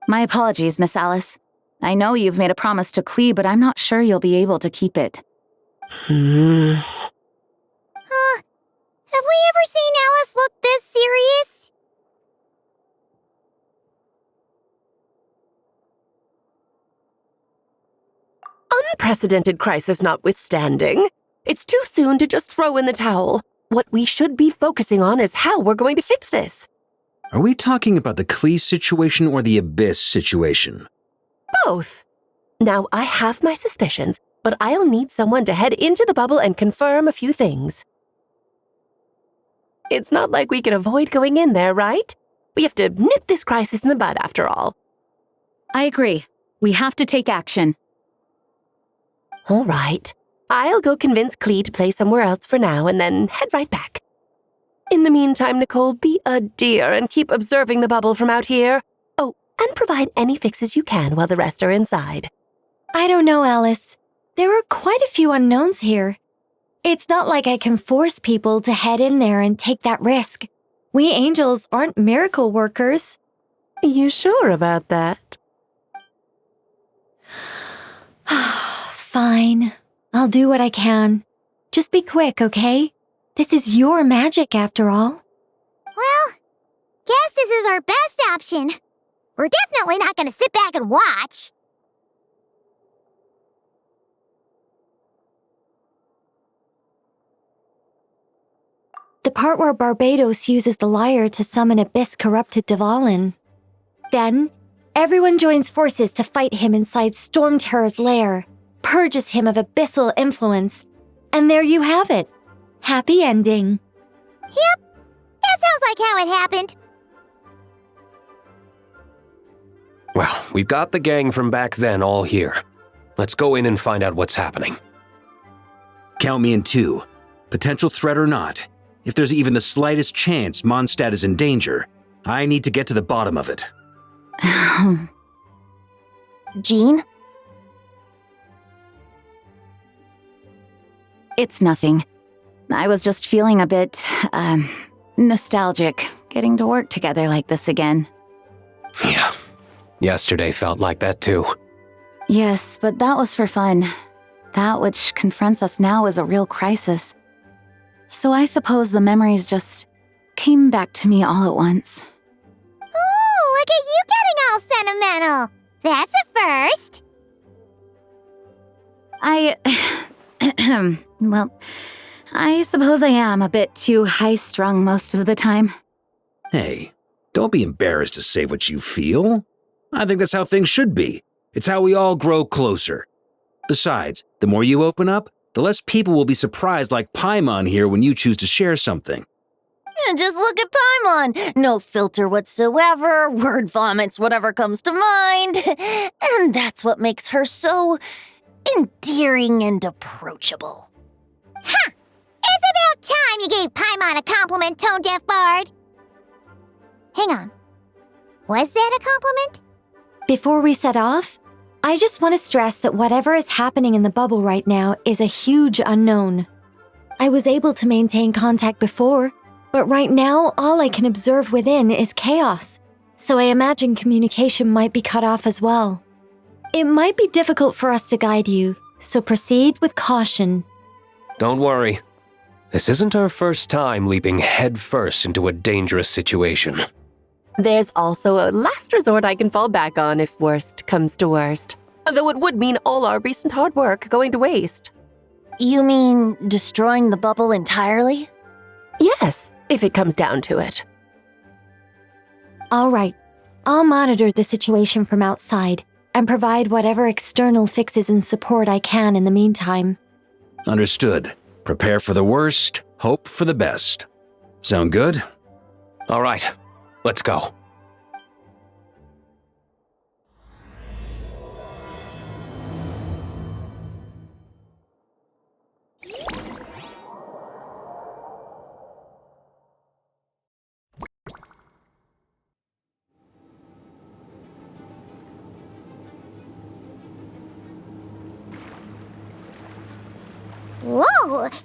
My apologies, Miss Alice. I know you've made a promise to Klee, but I'm not sure you'll be able to keep it. Have we ever seen Alice look this serious? Unprecedented crisis notwithstanding, it's too soon to just throw in the towel. What we should be focusing on is how we're going to fix this. Are we talking about the Klee situation or the Abyss situation? Both. Now, I have my suspicions, but I'll need someone to head into the bubble and confirm a few things. It's not like we can avoid going in there, right? We have to nip this crisis in the bud, after all. I agree. We have to take action. All right. I'll go convince Klee to play somewhere else for now and then head right back. In the meantime, Nicole, be a dear and keep observing the bubble from out here. Oh, and provide any fixes you can while the rest are inside. I don't know, Alice. There are quite a few unknowns here. It's not like I can force people to head in there and take that risk. We angels aren't miracle workers. You sure about that? Fine. I'll do what I can. Just be quick, okay? This is your magic, after all. Well, guess this is our best option. We're definitely not going to sit back and watch. The part where Barbados uses the lyre to summon abyss-corrupted Dvalin. Then, everyone joins forces to fight him inside Storm Terror's lair, purges him of abyssal influence, and there you have it. Happy ending. Yep, that sounds like how it happened. Well, we've got the gang from back then all here. Let's go in and find out what's happening. Count me in 2. Potential threat or not, if there's even the slightest chance Mondstadt is in danger, I need to get to the bottom of it. Jean? It's nothing. I was just feeling a bit, nostalgic, getting to work together like this again. Yeah, Yesterday felt like that too. Yes, but that was for fun. That which confronts us now is a real crisis. So I suppose the memories just came back to me all at once. Ooh, look at you getting all sentimental. That's a first. Well, I suppose I am a bit too high-strung most of the time. Hey, don't be embarrassed to say what you feel. I think that's how things should be. It's how we all grow closer. Besides, the more you open up, the less people will be surprised like Paimon here when you choose to share something. Just look at Paimon. No filter whatsoever, word vomits whatever comes to mind. And that's what makes her so endearing and approachable. Ha! It's about time you gave Paimon a compliment, tone-deaf bard. Hang on. Was that a compliment? Before we set off, I just want to stress that whatever is happening in the bubble right now is a huge unknown. I was able to maintain contact before, but right now all I can observe within is chaos, so I imagine communication might be cut off as well. It might be difficult for us to guide you, so proceed with caution. Don't worry. This isn't our first time leaping headfirst into a dangerous situation. There's also a last resort I can fall back on if worst comes to worst. Though it would mean all our recent hard work going to waste. You mean destroying the bubble entirely? Yes, if it comes down to it. All right, I'll monitor the situation from outside and provide whatever external fixes and support I can in the meantime. Understood. Prepare for the worst, hope for the best. Sound good? All right, let's go. Whoa! Is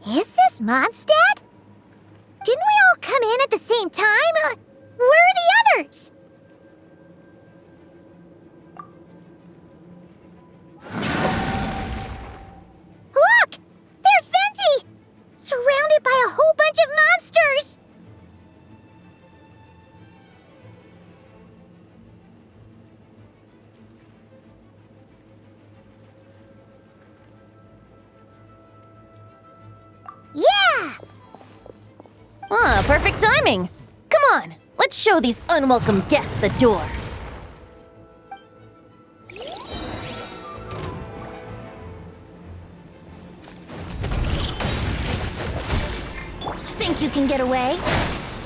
this Mondstadt? Didn't we all come in at the same time? Where are the others? Look! There's Venti! Surrounded by a whole bunch of monsters! Yeah! Ah, perfect timing. Come on, let's show these unwelcome guests the door. Think you can get away?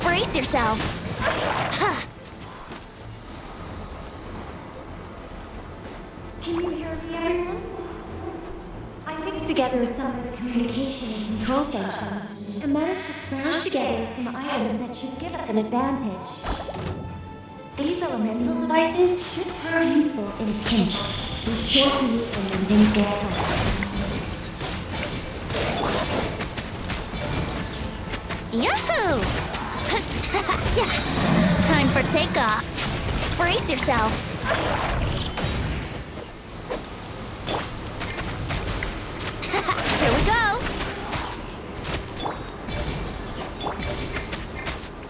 Brace yourselves. Ha! Can you hear me, everyone? I mixed together some of the communication and control functions and managed to smash together some items that should give us an advantage. These elemental devices should prove useful in a pinch. Be sure to use them when things get tough. Yahoo! Yeah. Time for takeoff. Brace yourselves. Here we go.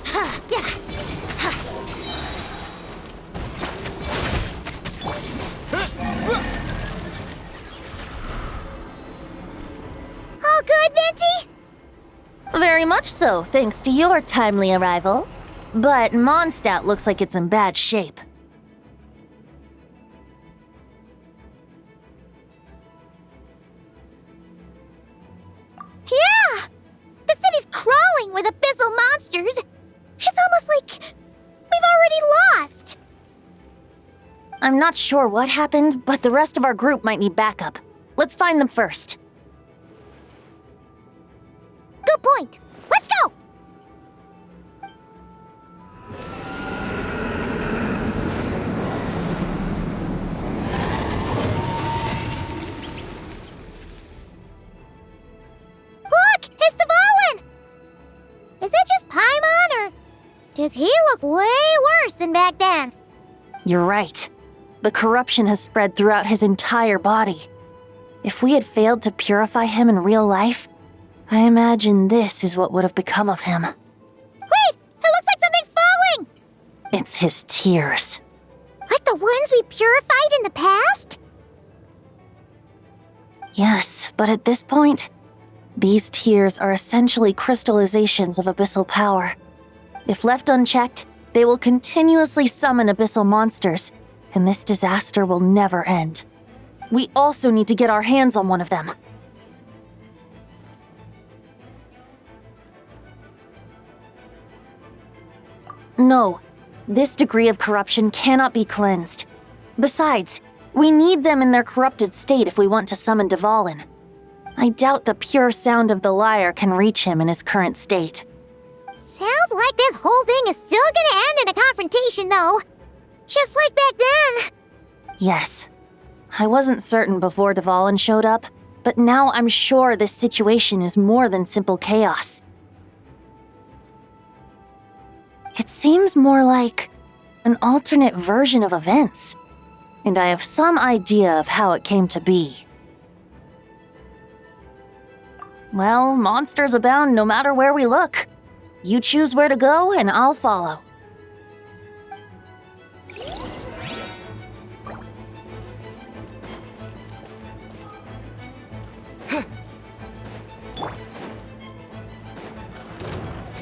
Ha! Yeah. Ha! All good, Venti? Very much so, thanks to your timely arrival. But Mondstadt looks like it's in bad shape. Yeah! The city's crawling with abyssal monsters. It's almost like we've already lost. I'm not sure what happened, but the rest of our group might need backup. Let's find them first. Good point. Let's go! Look! It's the Volin! Is that just Paimon, or does he look way worse than back then? You're right. The corruption has spread throughout his entire body. If we had failed to purify him in real life, I imagine this is what would have become of him. Wait! It looks like something's falling! It's his tears. Like the ones we purified in the past? Yes, but at this point, these tears are essentially crystallizations of abyssal power. If left unchecked, they will continuously summon abyssal monsters, and this disaster will never end. We also need to get our hands on one of them. No, this degree of corruption cannot be cleansed. Besides, we need them in their corrupted state if we want to summon Dvalin. I doubt the pure sound of the lyre can reach him in his current state. Sounds like this whole thing is still gonna end in a confrontation, though. Just like back then. Yes. I wasn't certain before Dvalin showed up, but now I'm sure this situation is more than simple chaos. It seems more like an alternate version of events, and I have some idea of how it came to be. Well, monsters abound no matter where we look. You choose where to go, and I'll follow.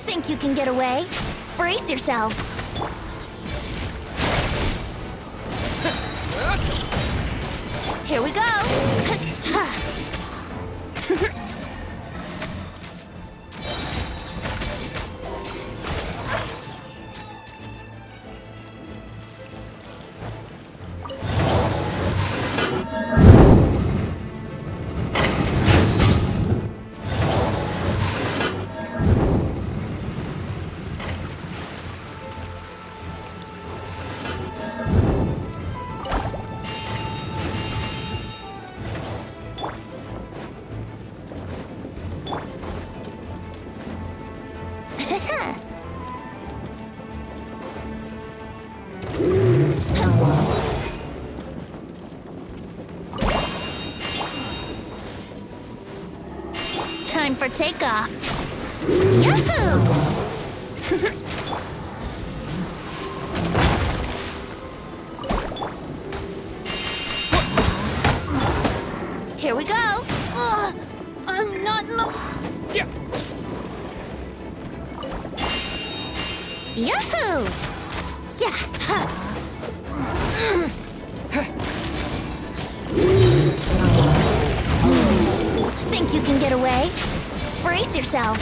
Think you can get away? Brace yourselves. Here we go. Time for takeoff. Yahoo! Here we go. I'm not in the... Yahoo! Yeah. Think you can get away? Brace yourselves.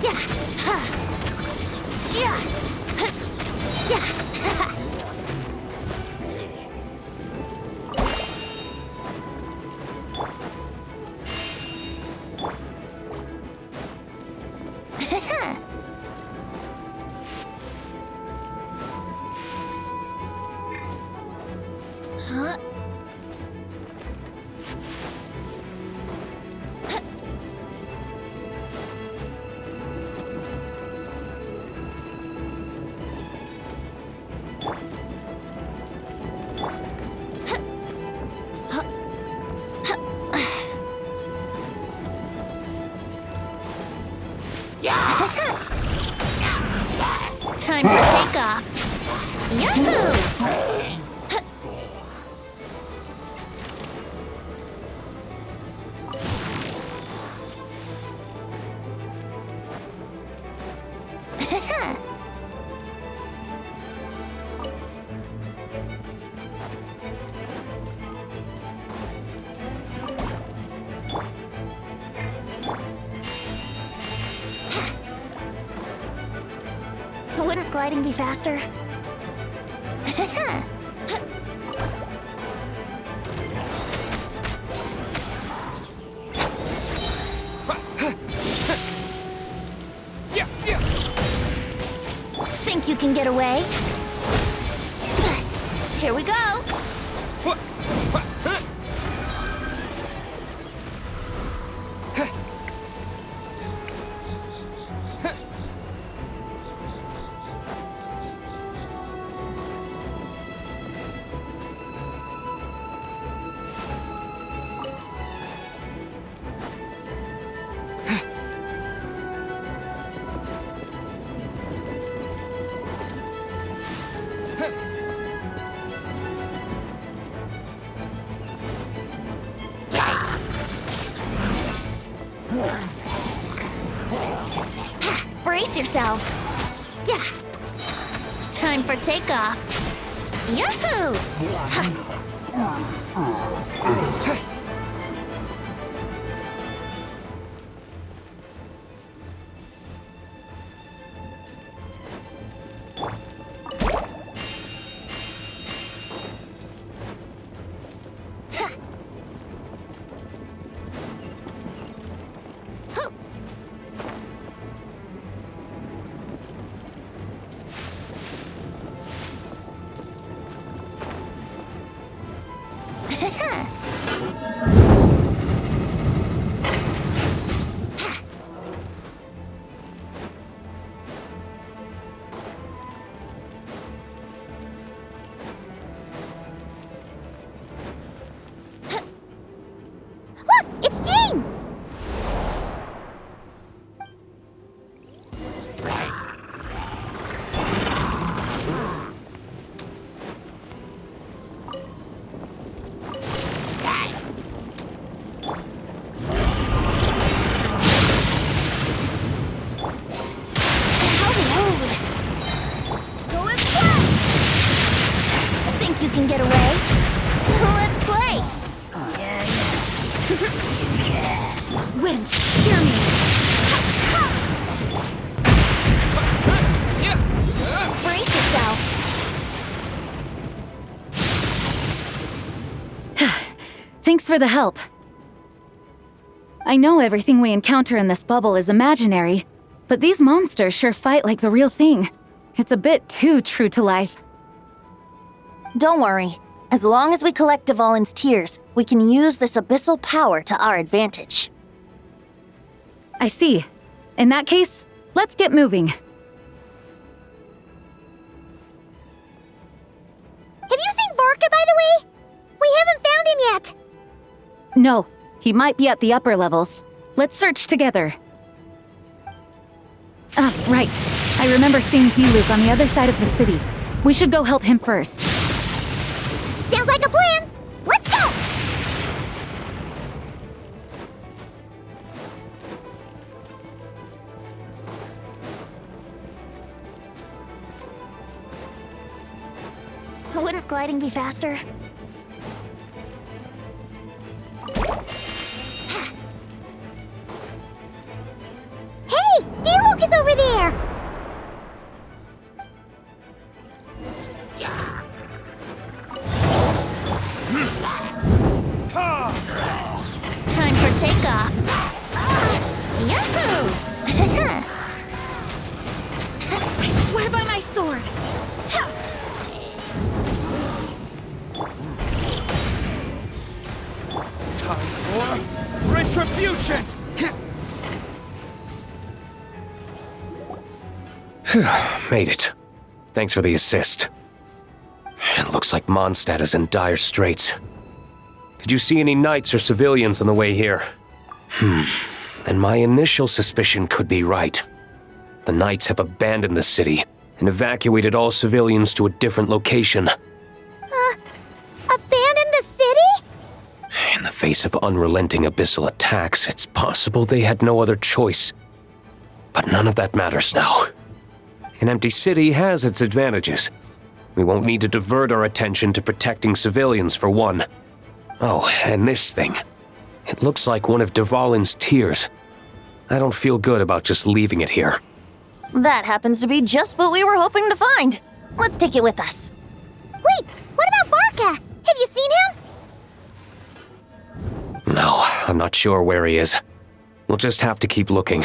Yeah. Yeah. Yeah. Huh? Time for takeoff. Yahoo! Wouldn't gliding be faster? Think you can get away? Here we go. Brace yourselves. Yeah. Time for takeoff. Yahoo! Look, it's Jean! Think you can get away? Let's play! Wind, hear me! Brace yourself! Thanks for the help. I know everything we encounter in this bubble is imaginary, but these monsters sure fight like the real thing. It's a bit too true to life. Don't worry. As long as we collect Dvalin's tears, we can use this abyssal power to our advantage. I see. In that case, let's get moving. Have you seen Vorka, by the way? We haven't found him yet. No, he might be at the upper levels. Let's search together. Ah, right. I remember seeing D-Luke on the other side of the city. We should go help him first. Sounds like a plan. Let's go! Wouldn't gliding be faster? Hey! D-Luke is over there! Time for takeoff. Yahoo! I swear by my sword. Time for retribution! Made it. Thanks for the assist. It looks like Mondstadt is in dire straits. Did you see any knights or civilians on the way here? Then my initial suspicion could be right. The knights have abandoned the city and evacuated all civilians to a different location. Abandon the city? In the face of unrelenting abyssal attacks, it's possible they had no other choice. But none of that matters now. An empty city has its advantages. We won't need to divert our attention to protecting civilians, for one. Oh, and this thing. It looks like one of Dvalin's tears. I don't feel good about just leaving it here. That happens to be just what we were hoping to find. Let's take it with us. Wait, what about Vorka? Have you seen him? No, I'm not sure where he is. We'll just have to keep looking.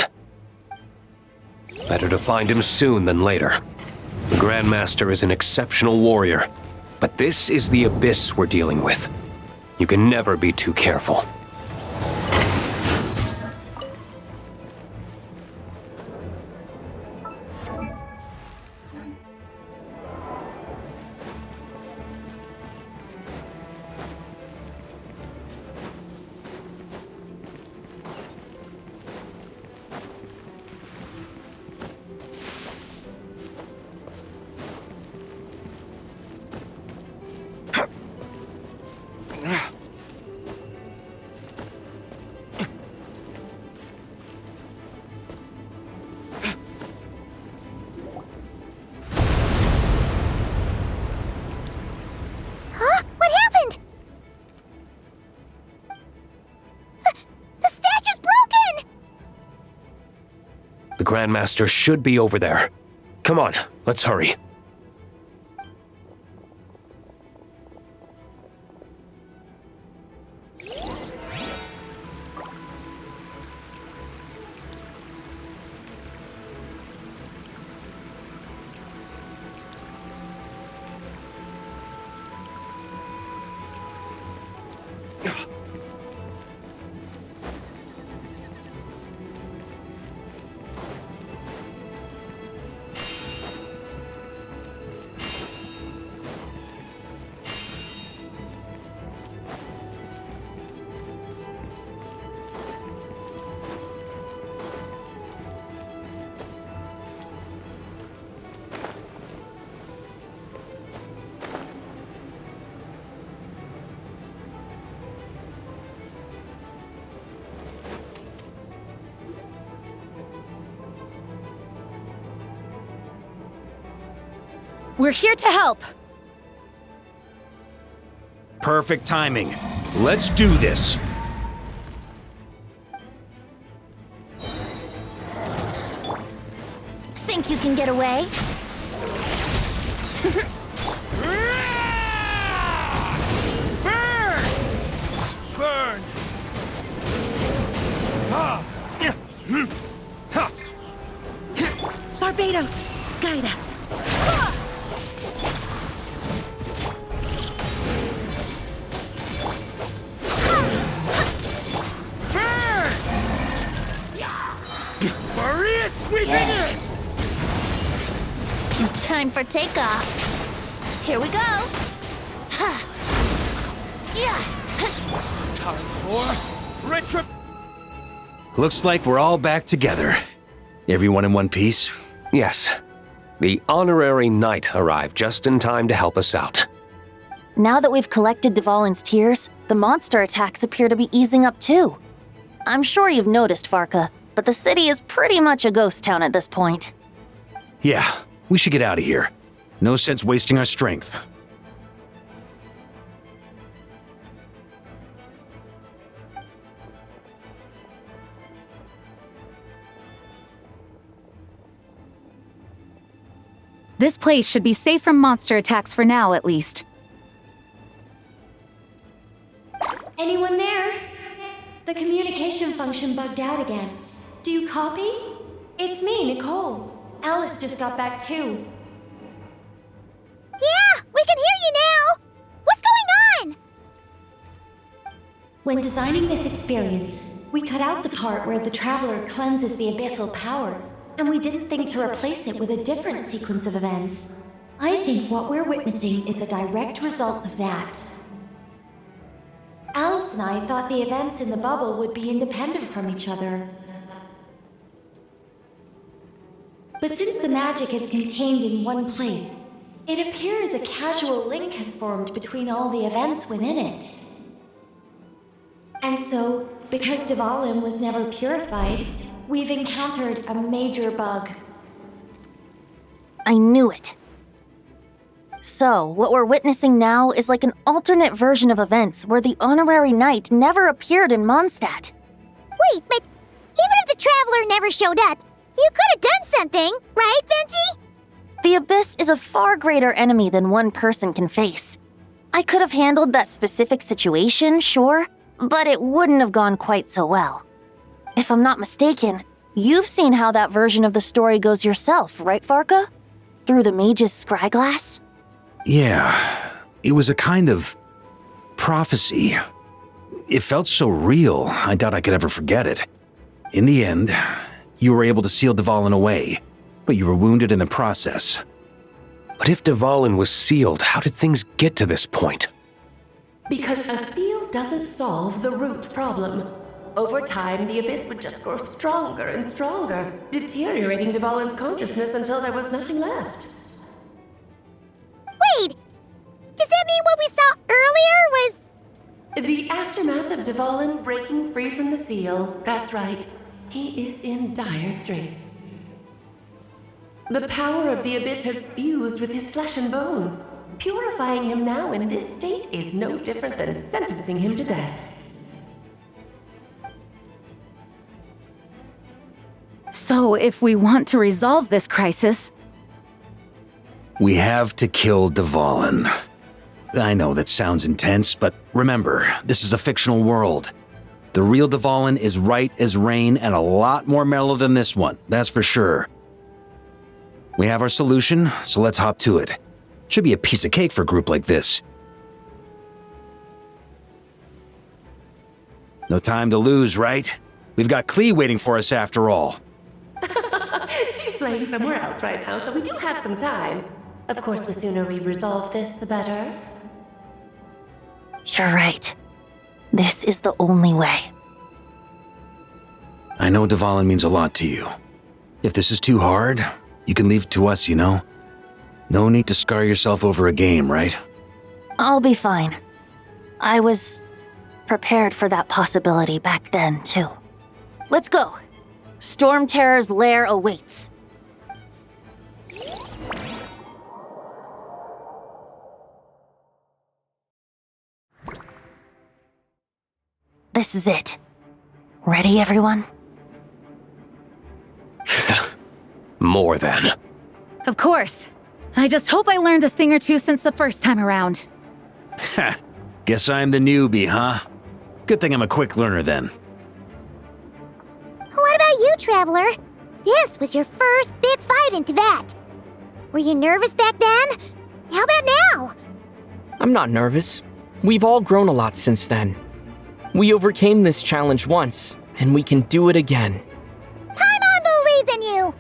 Better to find him soon than later. The Grandmaster is an exceptional warrior, but this is the abyss we're dealing with. You can never be too careful. The Grandmaster should be over there. Come on, let's hurry. We're here to help. Perfect timing. Let's do this. Think you can get away? Burn! Barbados, guide us. Maria sweeping in! Time for takeoff. Here we go. Ha. Yeah. Time for retrip. Looks like we're all back together. Everyone in one piece? Yes. The honorary knight arrived just in time to help us out. Now that we've collected Dvalin's tears, the monster attacks appear to be easing up too. I'm sure you've noticed, Varka, but the city is pretty much a ghost town at this point. Yeah, we should get out of here. No sense wasting our strength. This place should be safe from monster attacks for now, at least. Anyone there? The communication function bugged out again. Do you copy? It's me, Nicole. Alice just got back too. Yeah, we can hear you now! What's going on? When designing this experience, we cut out the part where the traveler cleanses the abyssal power, and we didn't think to replace it with a different sequence of events. I think what we're witnessing is a direct result of that. Alice and I thought the events in the bubble would be independent from each other. But since the magic is contained in one place, it appears a casual link has formed between all the events within it. And so, because Dvalin was never purified, we've encountered a major bug. I knew it. So, what we're witnessing now is like an alternate version of events where the honorary knight never appeared in Mondstadt. Wait, but even if the traveler never showed up, you could have done something, right, Venti? The Abyss is a far greater enemy than one person can face. I could have handled that specific situation, sure, but it wouldn't have gone quite so well. If I'm not mistaken, you've seen how that version of the story goes yourself, right, Varka? Through the mage's scryglass? Yeah, it was a kind of prophecy. It felt so real, I doubt I could ever forget it. In the end, you were able to seal Dvalin away, but you were wounded in the process. But if Dvalin was sealed, how did things get to this point? Because a seal doesn't solve the root problem. Over time, the Abyss would just grow stronger and stronger, deteriorating Dvalin's consciousness until there was nothing left. Wait! Does that mean what we saw earlier was... The aftermath of Dvalin breaking free from the seal, that's right. He is in dire straits. The power of the Abyss has fused with his flesh and bones. Purifying him now in this state is no different than sentencing him to death. So, if we want to resolve this crisis, We have to kill Dvalin. I know that sounds intense, but remember, this is a fictional world. The real Dvalin is right as rain and a lot more mellow than this one, that's for sure. We have our solution, so let's hop to it. Should be a piece of cake for a group like this. No time to lose, right? We've got Klee waiting for us after all. She's playing somewhere else right now, so we do have some time. Of course, the sooner we resolve this, the better. You're right. This is the only way. I know Dvalin means a lot to you. If this is too hard, you can leave it to us, you know? No need to scar yourself over a game, right? I'll be fine. I was prepared for that possibility back then, too. Let's go. Storm Terror's lair awaits. This is it. Ready, everyone? More than. of course. I just hope I learned a thing or two since the first time around. Ha! Guess I'm the newbie, huh? Good thing I'm a quick learner then. What about you, Traveler? This was your first big fight in Tibet. Were you nervous back then? How about now? I'm not nervous. We've all grown a lot since then. We overcame this challenge once, and we can do it again. Paimon believes in you!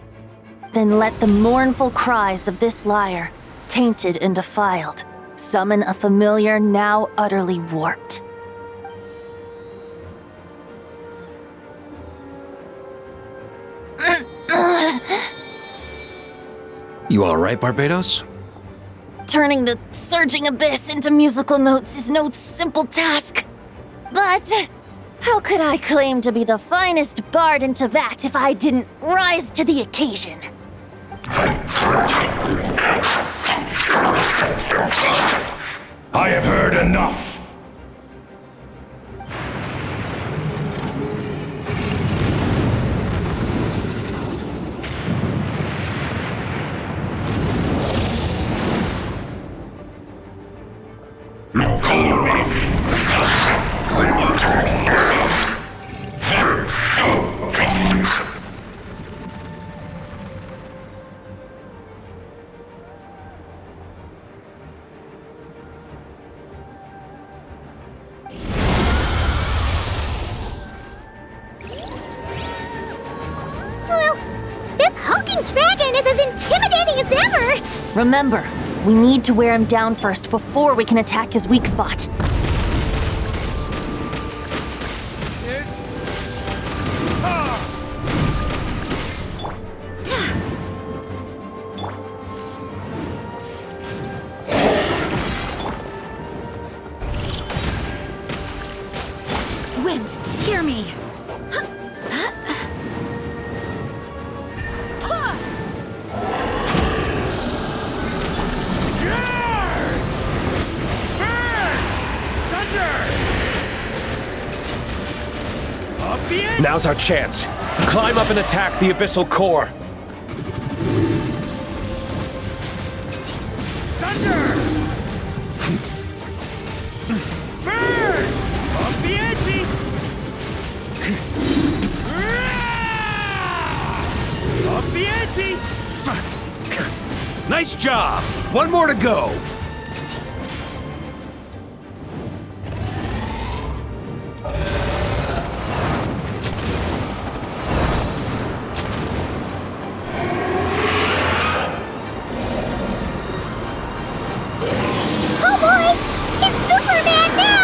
Then let the mournful cries of this lyre, tainted and defiled, summon a familiar now utterly warped. You alright, Barbados? Turning the surging abyss into musical notes is no simple task. But how could I claim to be the finest bard in Tibet if I didn't rise to the occasion? I have heard enough. Well, this hulking dragon is as intimidating as ever! Remember, we need to wear him down first before we can attack his weak spot. Wind, hear me. Now's our chance. Climb up and attack the abyssal core. Thunder! Burn! Off the edges! Off the edges! Nice job! One more to go! Oh boy! It's Superman now!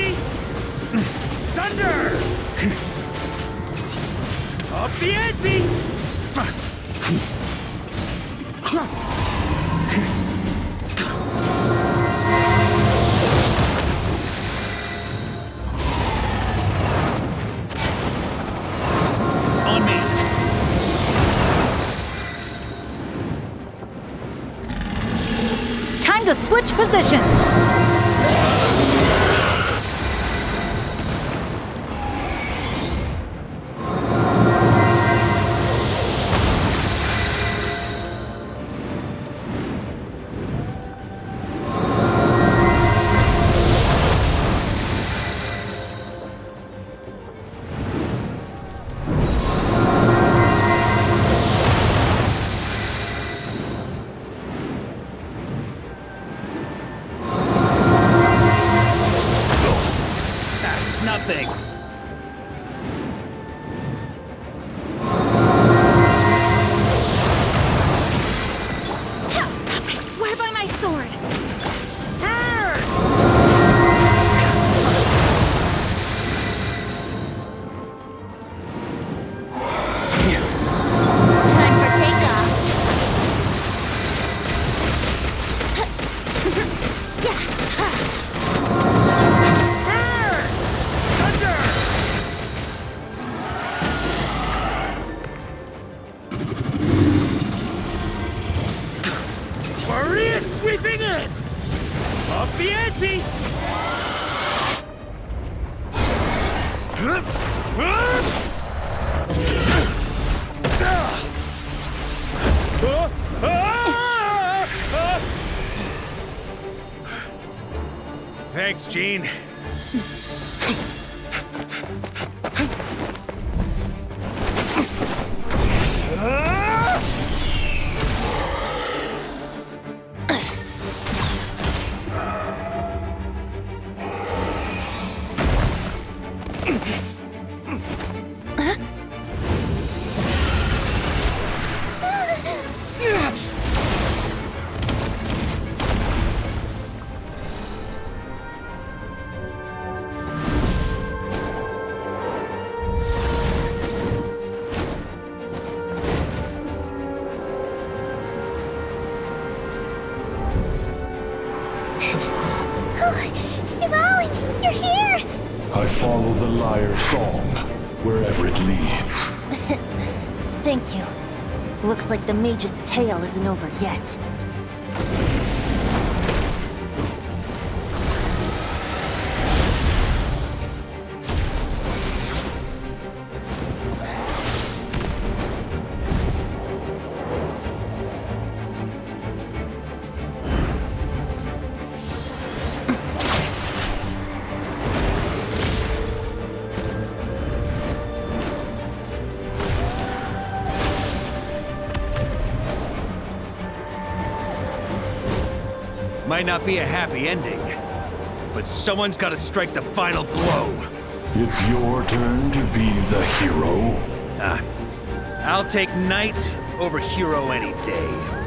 ante! Thunder! Up the ante! On me. Time to switch positions. That's nothing. I swear by my sword. Time for takeoff. Maria sweeping in! Up the ante! Thanks, Gene. Devouring, you're here! I follow the lyre's song, wherever it leads. Thank you. Looks like the mage's tale isn't over yet. Might not be a happy ending, but someone's got to strike the final blow. It's your turn to be the hero. I'll take knight over hero any day.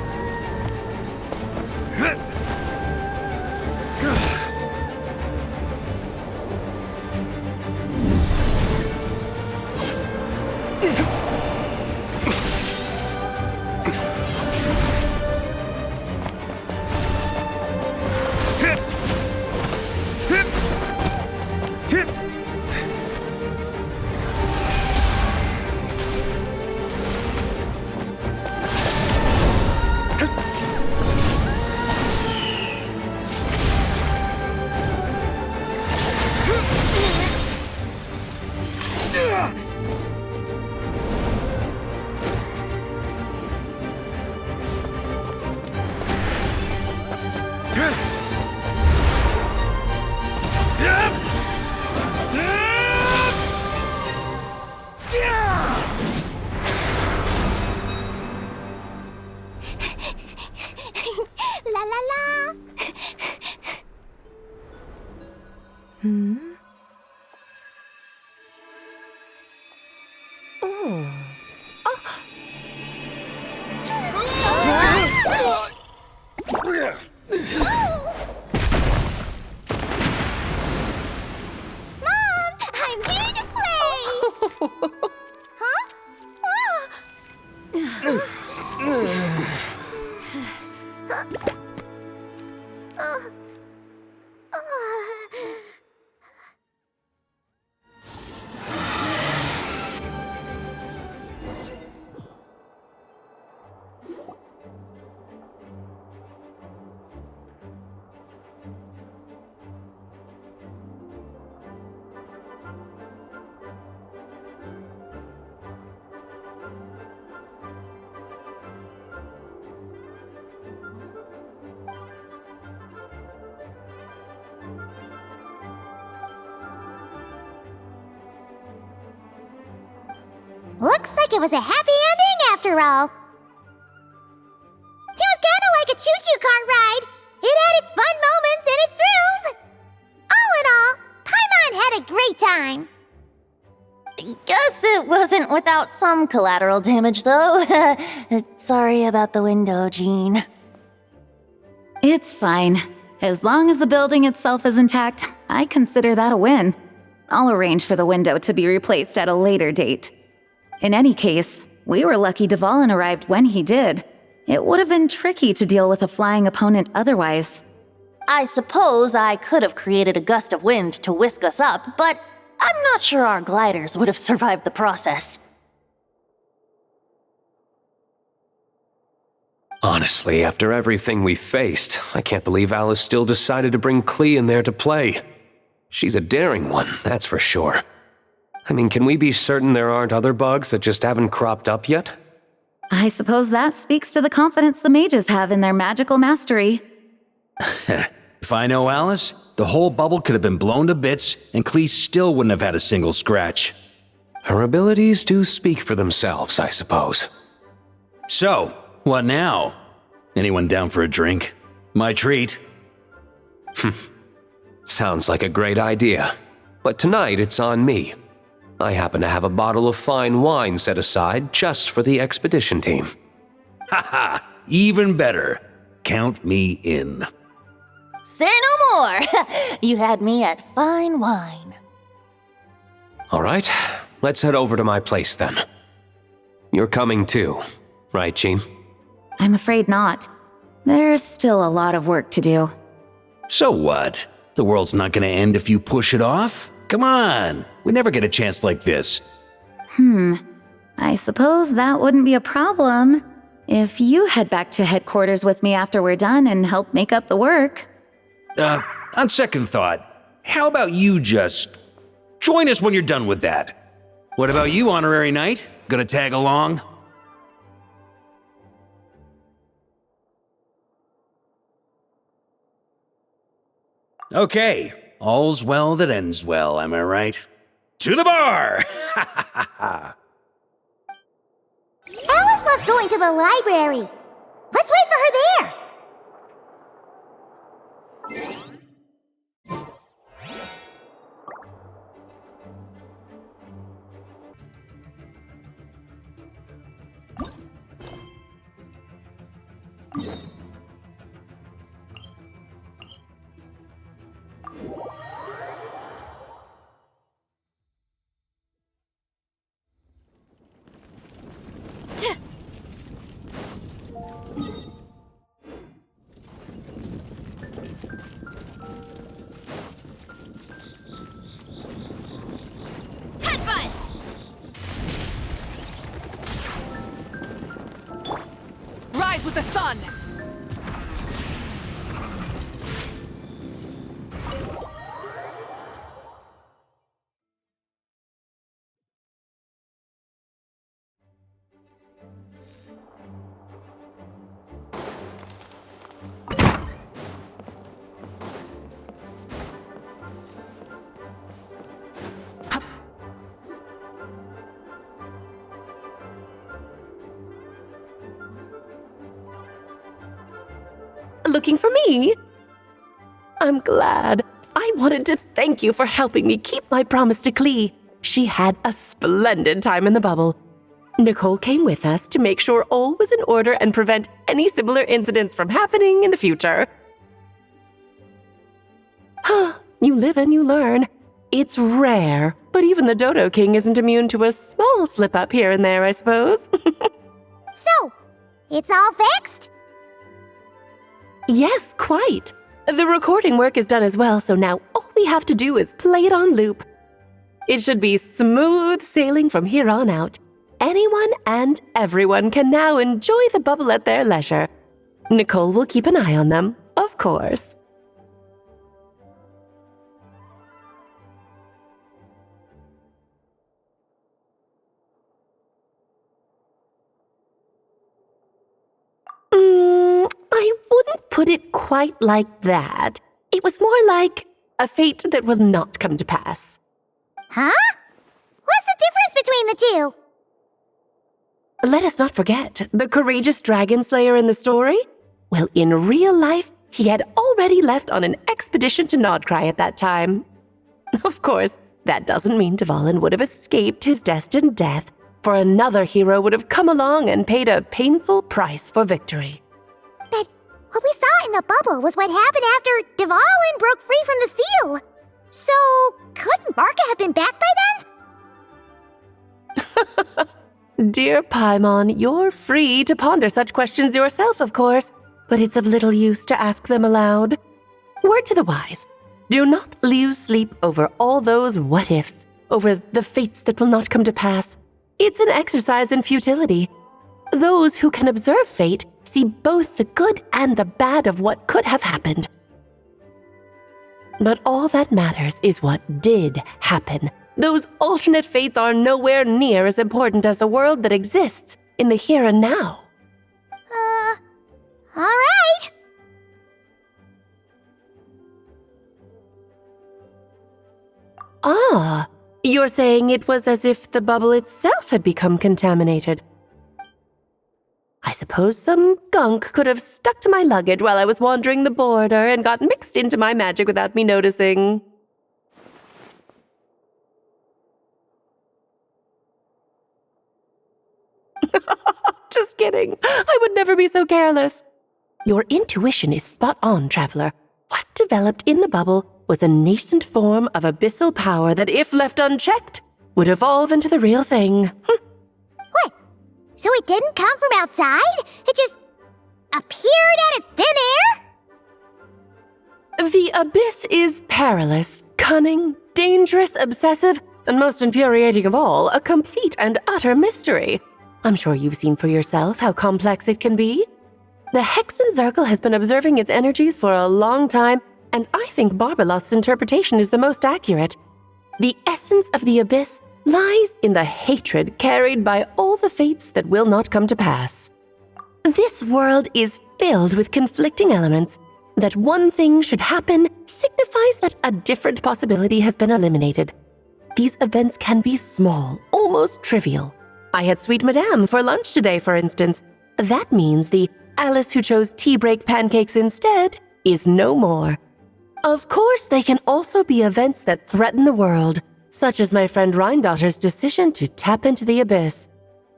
like it was a happy ending after all. It was kinda like a choo-choo car ride. It had its fun moments and its thrills. All in all, Paimon had a great time. Guess it wasn't without some collateral damage, though. Sorry about the window, Jean. It's fine. As long as the building itself is intact, I consider that a win. I'll arrange for the window to be replaced at a later date. In any case, we were lucky Dvalin arrived when he did. It would have been tricky to deal with a flying opponent otherwise. I suppose I could have created a gust of wind to whisk us up, but I'm not sure our gliders would have survived the process. Honestly, after everything we faced, I can't believe Alice still decided to bring Klee in there to play. She's a daring one, that's for sure. I mean, can we be certain there aren't other bugs that just haven't cropped up yet? I suppose that speaks to the confidence the mages have in their magical mastery. If I know Alice, the whole bubble could have been blown to bits, and Klee still wouldn't have had a single scratch. Her abilities do speak for themselves, I suppose. So, what now? Anyone down for a drink? My treat. Sounds like a great idea. But tonight it's on me. I happen to have a bottle of fine wine set aside just for the expedition team. Haha, even better. Count me in. Say no more! You had me at fine wine. All right, let's head over to my place then. You're coming too, right, Jean? I'm afraid not. There's still a lot of work to do. So what? The world's not gonna end if you push it off? Come on, we never get a chance like this. I suppose that wouldn't be a problem if you head back to headquarters with me after we're done and help make up the work. On second thought, how about you just join us when you're done with that? What about you, Honorary Knight? Gonna tag along? Okay, all's well that ends well, am I right? To the bar! Alice loves going to the library. Let's wait for her there. Rise with the sun! Looking for me? I'm glad. I wanted to thank you for helping me keep my promise to Klee. She had a splendid time in the bubble. Nicole came with us to make sure all was in order and prevent any similar incidents from happening in the future. You live and you learn. It's rare, but even the Dodo King isn't immune to a small slip-up here and there, I suppose. So, it's all fixed? Yes, quite. The recording work is done as well, so now all we have to do is play it on loop. It should be smooth sailing from here on out. Anyone and everyone can now enjoy the bubble at their leisure. Nicole will keep an eye on them, of course. I wouldn't put it quite like that. It was more like a fate that will not come to pass. Huh? What's the difference between the two? Let us not forget the courageous dragon slayer in the story. Well, in real life, he had already left on an expedition to Nodcry at that time. Of course, that doesn't mean Dvalin would have escaped his destined death, for another hero would have come along and paid a painful price for victory. But what we saw in the bubble was what happened after Dvalin broke free from the seal. So, couldn't Barca have been back by then? Dear Paimon, you're free to ponder such questions yourself, of course, but it's of little use to ask them aloud. Word to the wise, do not lose sleep over all those what-ifs, over the fates that will not come to pass. It's an exercise in futility. Those who can observe fate see both the good and the bad of what could have happened. But all that matters is what did happen. Those alternate fates are nowhere near as important as the world that exists in the here and now. All right. Ah, you're saying it was as if the bubble itself had become contaminated. I suppose some gunk could have stuck to my luggage while I was wandering the border and got mixed into my magic without me noticing. Just kidding. I would never be so careless. Your intuition is spot on, traveler. What developed in the bubble was a nascent form of abyssal power that, if left unchecked, would evolve into the real thing. What? So it didn't come from outside? It just appeared out of thin air? The abyss is perilous, cunning, dangerous, obsessive, and most infuriating of all, a complete and utter mystery. I'm sure you've seen for yourself how complex it can be. The Hexen Zircle has been observing its energies for a long time, and I think Barbalot's interpretation is the most accurate. The essence of the abyss lies in the hatred carried by all the fates that will not come to pass. This world is filled with conflicting elements. That one thing should happen signifies that a different possibility has been eliminated. These events can be small, almost trivial. I had Sweet Madame for lunch today, for instance. That means the Alice who chose tea break pancakes instead is no more. Of course, they can also be events that threaten the world, such as my friend Rhindotter's decision to tap into the abyss.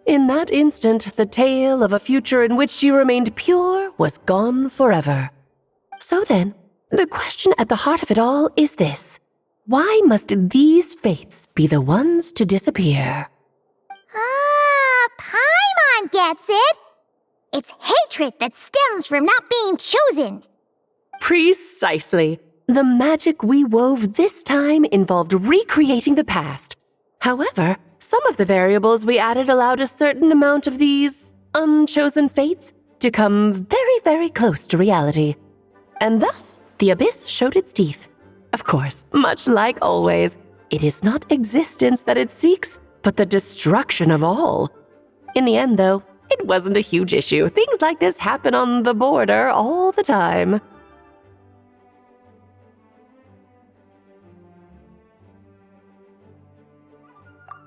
In that instant, the tale of a future in which she remained pure was gone forever. So then, the question at the heart of it all is this: why must these fates be the ones to disappear? Paimon gets it. It's hatred that stems from not being chosen. Precisely. The magic we wove this time involved recreating the past. However, some of the variables we added allowed a certain amount of these unchosen fates to come very, very close to reality. And thus, the abyss showed its teeth. Of course, much like always, it is not existence that it seeks, but the destruction of all. In the end, though, it wasn't a huge issue. Things like this happen on the border all the time.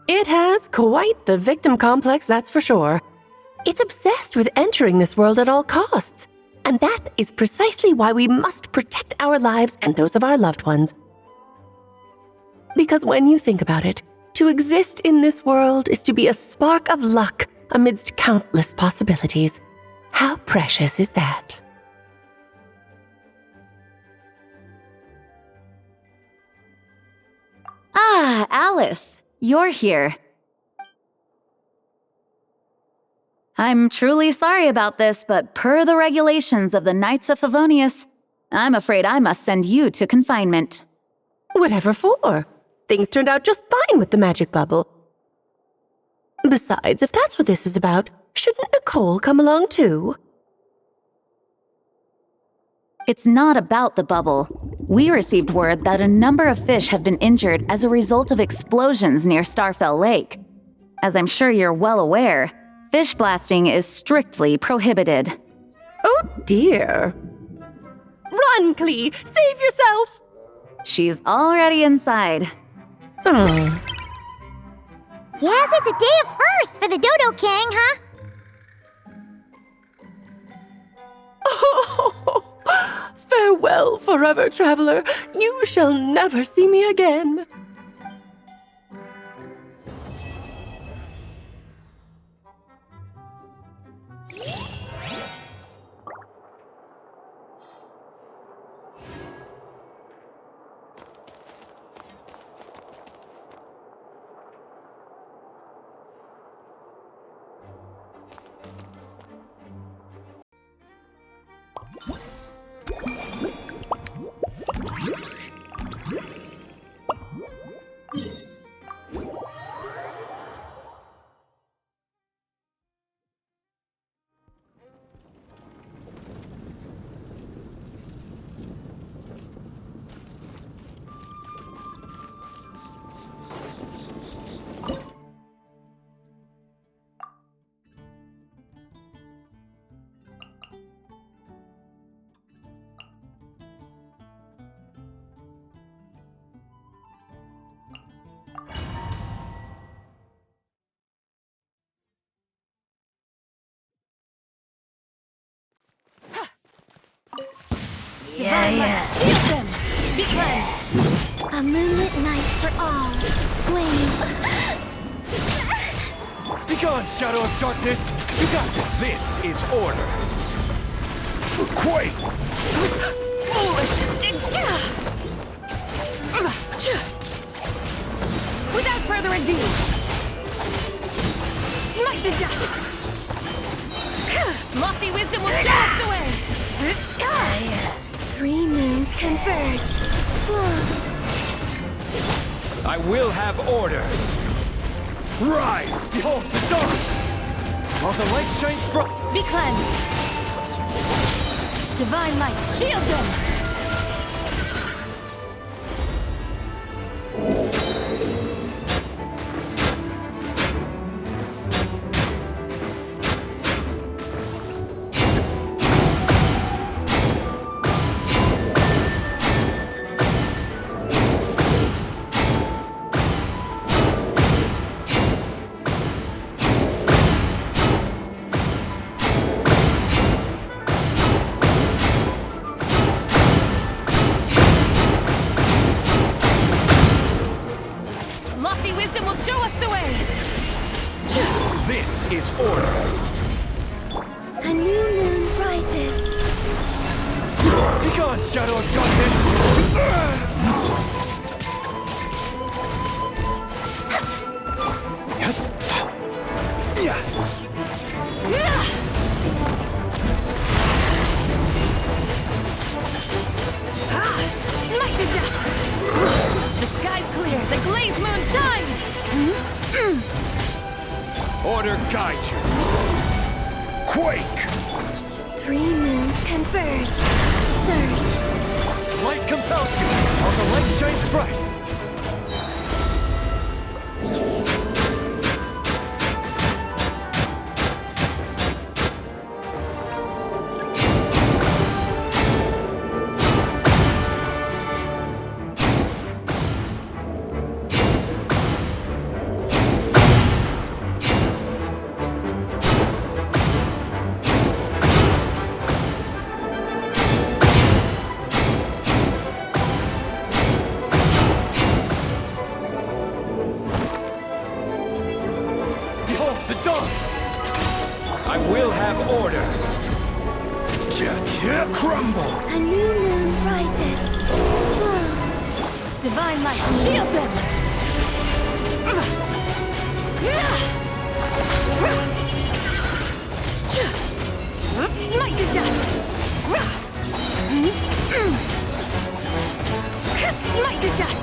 It has quite the victim complex, that's for sure. It's obsessed with entering this world at all costs. And that is precisely why we must protect our lives and those of our loved ones. Because when you think about it, to exist in this world is to be a spark of luck amidst countless possibilities. How precious is that? Ah, Alice, you're here. I'm truly sorry about this, but per the regulations of the Knights of Favonius, I'm afraid I must send you to confinement. Whatever for? Things turned out just fine with the magic bubble. Besides, if that's what this is about, shouldn't Nicole come along too? It's not about the bubble. We received word that a number of fish have been injured as a result of explosions near Starfell Lake. As I'm sure you're well aware, fish blasting is strictly prohibited. Oh dear. Run, Klee! Save yourself! She's already inside. Guess it's a day of first for the Dodo King, huh? Oh, farewell, forever traveler. You shall never see me again. Yeah. Shield them! Be cleansed! A moonlit night for all. Blame. Begone, shadow of darkness! You got this! This is order! For Quake! Foolish! Without further ado, smite the dust! Lofty wisdom will show us the way! 3 moons converge. I will have order! Ride! Behold the dawn! While the light shines bright! Be cleansed! Divine light, shield them! Lofty wisdom will show us the way! This is order! A new moon rises. Begone, shadow of darkness! Smite the dust! The sky's clear, the glazed moon shines! Order guide you! Quake! 3 moons converge. Surge. Light compels you, while the light shines bright! The dawn! I will have order! Crumble! A new moon rises. Divine light, shield them! Smite the dust! Smite the dust!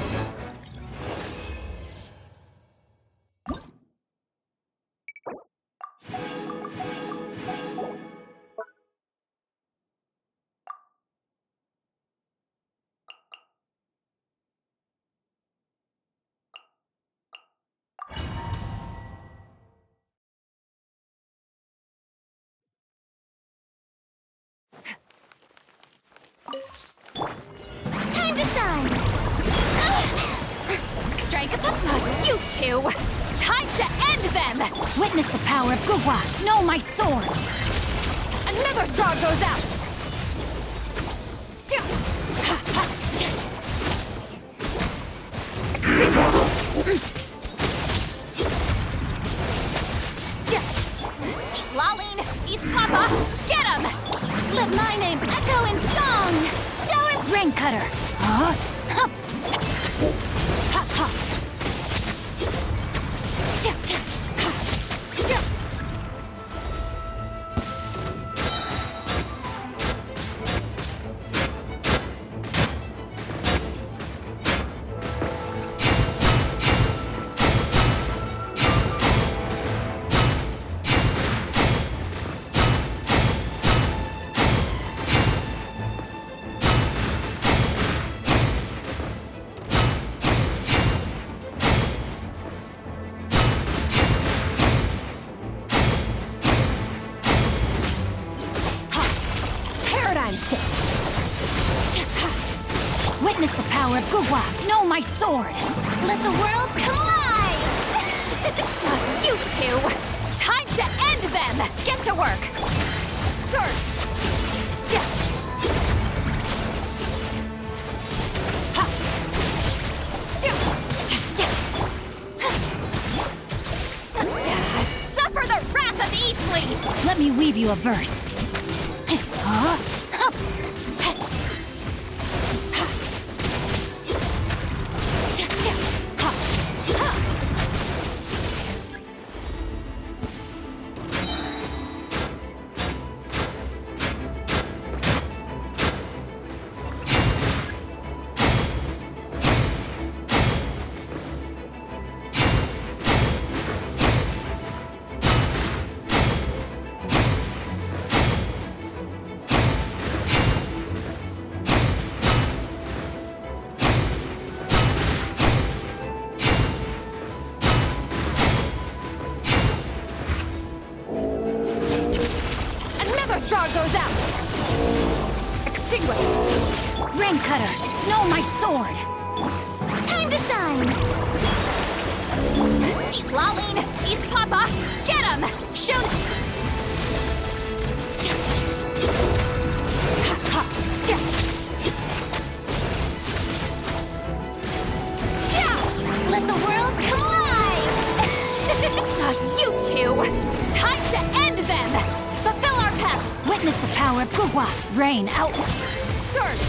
Time to shine! Strike up a bug, you two! Time to end them! Witness the power of Gugwa. Know my sword. Another star goes out! Laline, East Papa, get him! Let my name echo in song! Show him Ring Cutter! Huh? Ha! Ha! Witness the power of Gugwa. Know my sword. Let the world collide! You two! Time to end them! Get to work! Search! Suffer the wrath of Eastleigh! Let me weave you a verse. Star goes out! Extinguished! Ring Cutter, know my sword! Time to shine! Laline, East Papa, get him! Shoot! Let the world collide! You two! Time to end them! Fulfill our path! Witness the power of Gugwa! Rain out! Surge!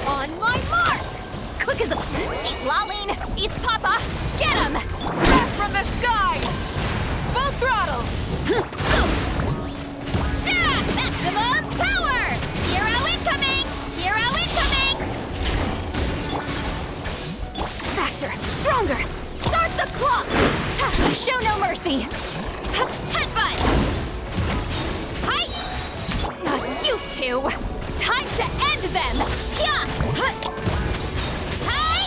On my mark! Quick as a... Laline, East Papa, get him! Back from the sky! Full throttle! Maximum power! Hero incoming! Hero incoming! Faster! Stronger! Start the clock! Show no mercy! Headbutt! Hi! You two! Time to end them! Hi!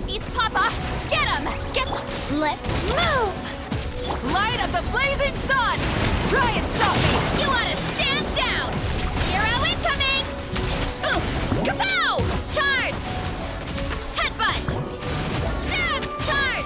East Papa, get him! Let's move! Light of the blazing sun! Try and stop me! You want to stand down! Hero incoming! Oof! Kapow! Charge! Headbutt! Charge!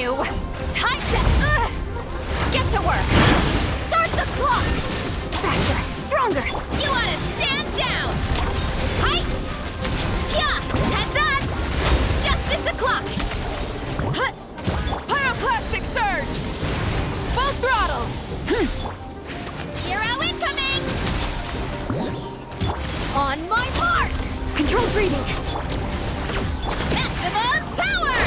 you! Time to get to work! Start the clock! Faster, stronger! You wanna stand down! Height! Yeah! Heads up! Justice o'clock! Pyroclastic surge! Full throttle! Hero incoming! On my mark! Control breathing! Maximum power!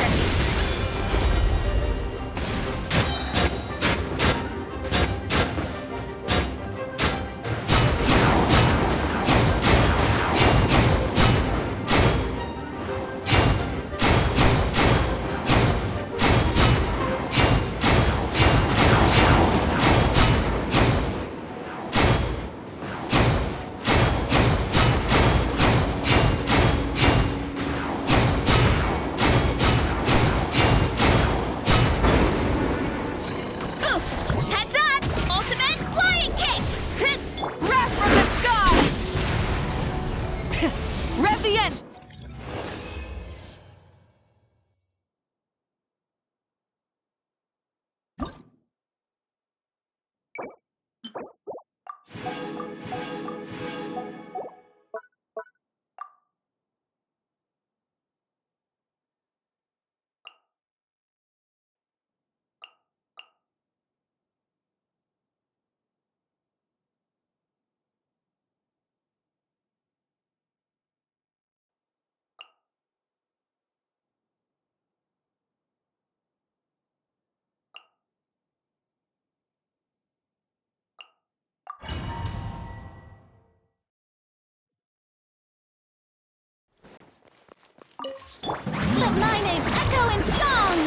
Let my name echo in song!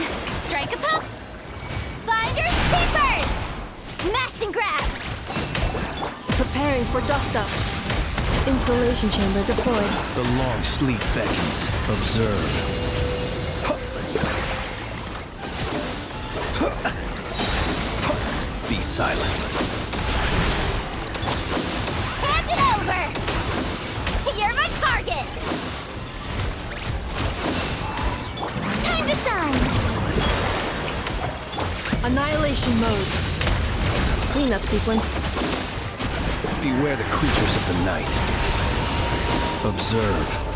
Strike a pop! Finders keepers! Smash and grab! Preparing for dust up. Insulation chamber deployed. The long sleep beckons. Observe. Be silent. Hand it over! You're my target! Time to shine! Annihilation mode. Cleanup sequence. Beware the creatures of the night. Observe.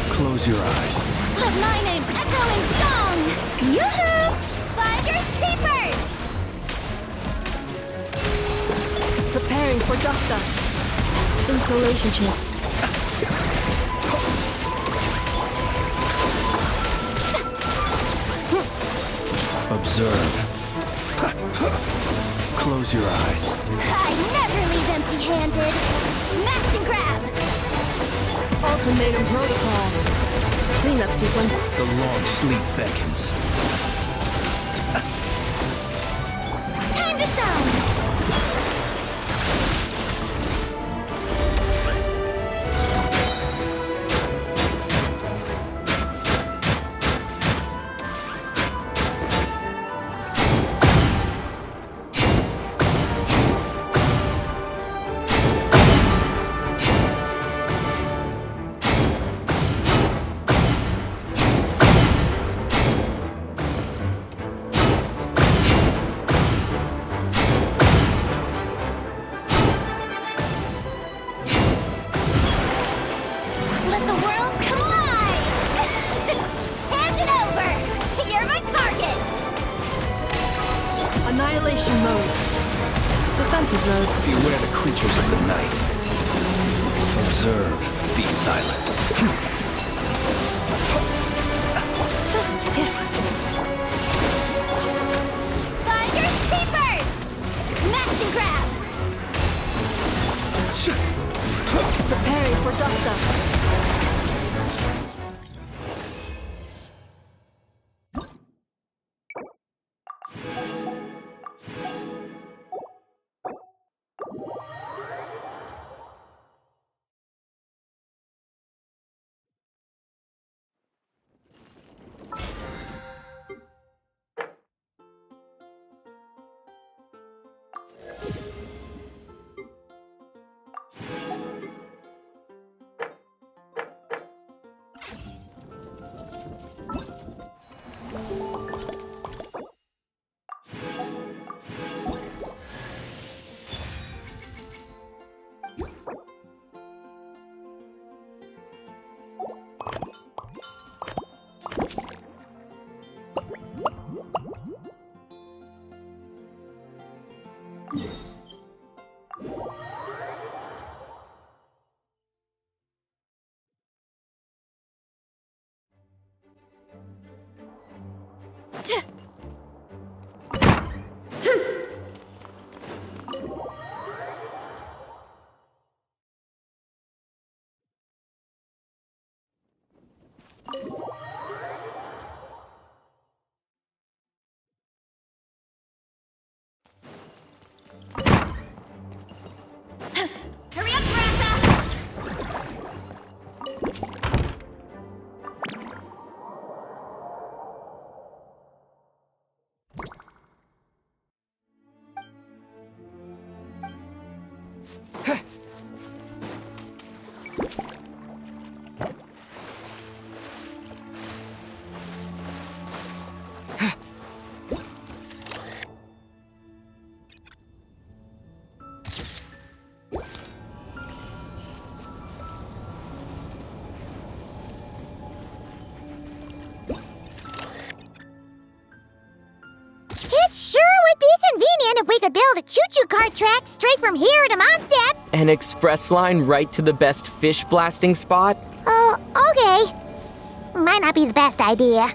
Close your eyes. Let my name echo in song! Yoo-hoo! Finders keepers! Preparing for dust up. Insulation chamber. Observe. Close your eyes. I never leave empty-handed! Smash and grab! Ultimatum protocol. Cleanup sequence. The long sleep beckons. Time to shine! Annihilation mode. Defensive mode. Beware the creatures of the night. Observe. Be silent. Finders keepers! Smash and grab! Preparing for dust up. Hurry up, Grassa! It sure would be convenient if we could build a choo-choo cart track straight from here to Mondstadt. An express line right to the best fish blasting spot? Oh, okay. Might not be the best idea.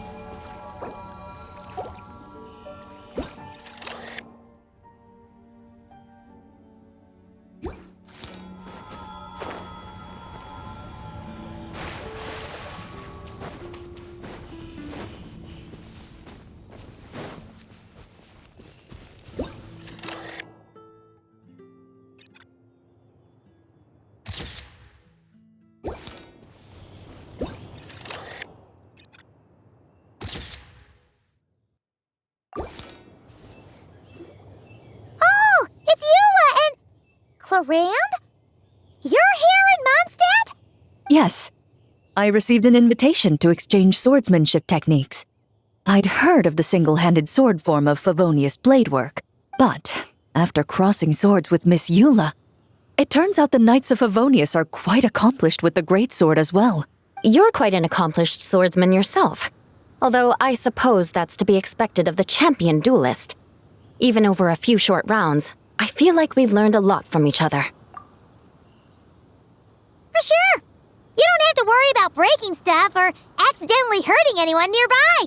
Oh, it's Eula and... Clarand? You're here in Mondstadt? Yes. I received an invitation to exchange swordsmanship techniques. I'd heard of the single-handed sword form of Favonius blade work, but after crossing swords with Miss Eula, it turns out the Knights of Favonius are quite accomplished with the greatsword as well. You're quite an accomplished swordsman yourself. Although I suppose that's to be expected of the champion duelist. Even over a few short rounds, I feel like we've learned a lot from each other. For sure. You don't have to worry about breaking stuff or accidentally hurting anyone nearby.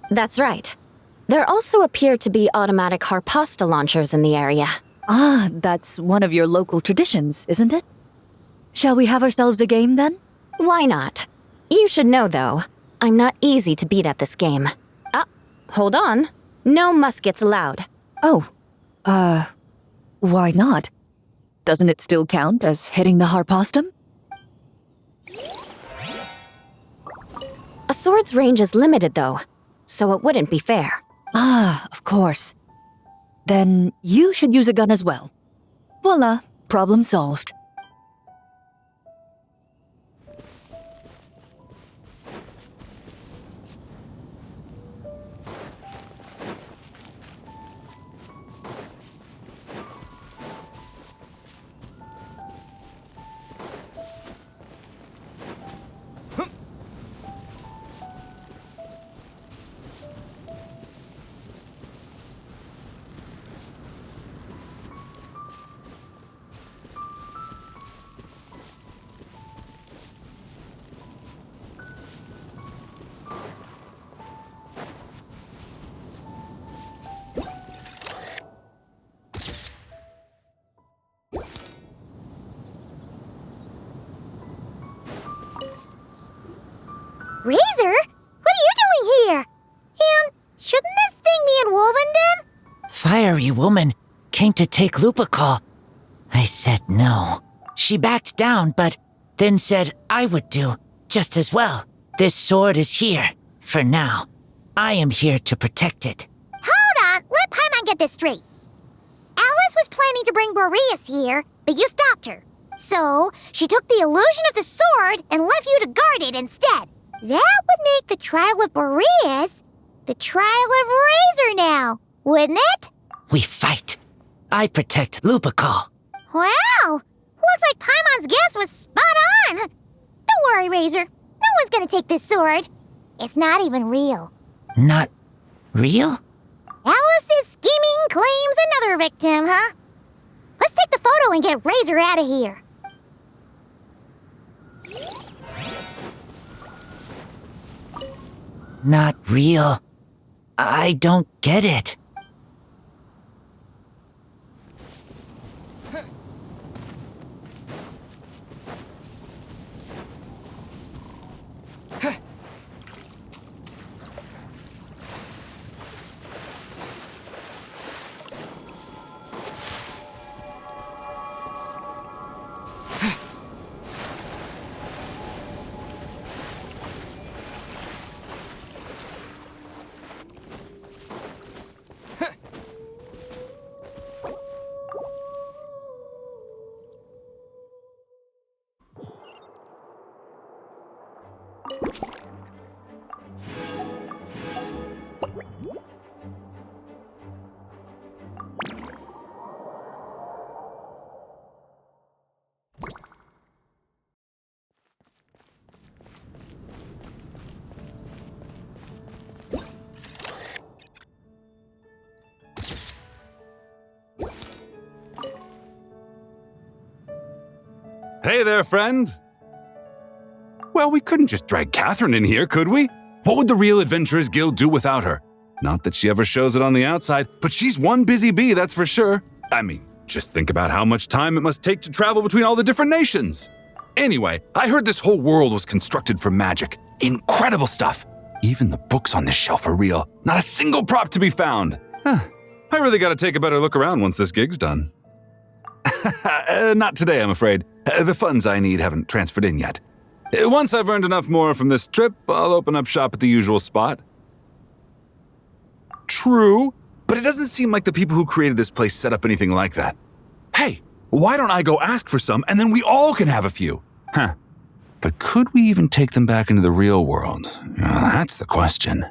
That's right. There also appear to be automatic harpasta launchers in the area. Ah, that's one of your local traditions, isn't it? Shall we have ourselves a game then? Why not? You should know, though, I'm not easy to beat at this game. Ah, hold on. No muskets allowed. Oh, why not? Doesn't it still count as hitting the harpastum? A sword's range is limited, though, so it wouldn't be fair. Ah, of course. Then you should use a gun as well. Voila, problem solved. Razor? What are you doing here? And shouldn't this thing be in Wolvenden? Fiery woman came to take Lupacol. I said no. She backed down, but then said I would do just as well. This sword is here, for now. I am here to protect it. Hold on, let Paimon get this straight. Alice was planning to bring Boreas here, but you stopped her. So, she took the illusion of the sword and left you to guard it instead. That would make the trial of Boreas the trial of Razor now, wouldn't it? We fight. I protect Lupacol. Wow! Looks like Paimon's guess was spot on. Don't worry, Razor. No one's gonna take this sword. It's not even real. Not real? Alice's scheming claims another victim, huh? Let's take the photo and get Razor out of here. Not real. I don't get it. Hey there, friend! Well, we couldn't just drag Catherine in here, could we? What would the Real Adventurers Guild do without her? Not that she ever shows it on the outside, but she's one busy bee, that's for sure. I mean, just think about how much time it must take to travel between all the different nations. Anyway, I heard this whole world was constructed for magic. Incredible stuff. Even the books on this shelf are real. Not a single prop to be found. I really gotta take a better look around once this gig's done. Not today, I'm afraid. The funds I need haven't transferred in yet. Once I've earned enough more from this trip, I'll open up shop at the usual spot. True, but it doesn't seem like the people who created this place set up anything like that. Hey, why don't I go ask for some and then we all can have a few? Huh. But could we even take them back into the real world? That's the question.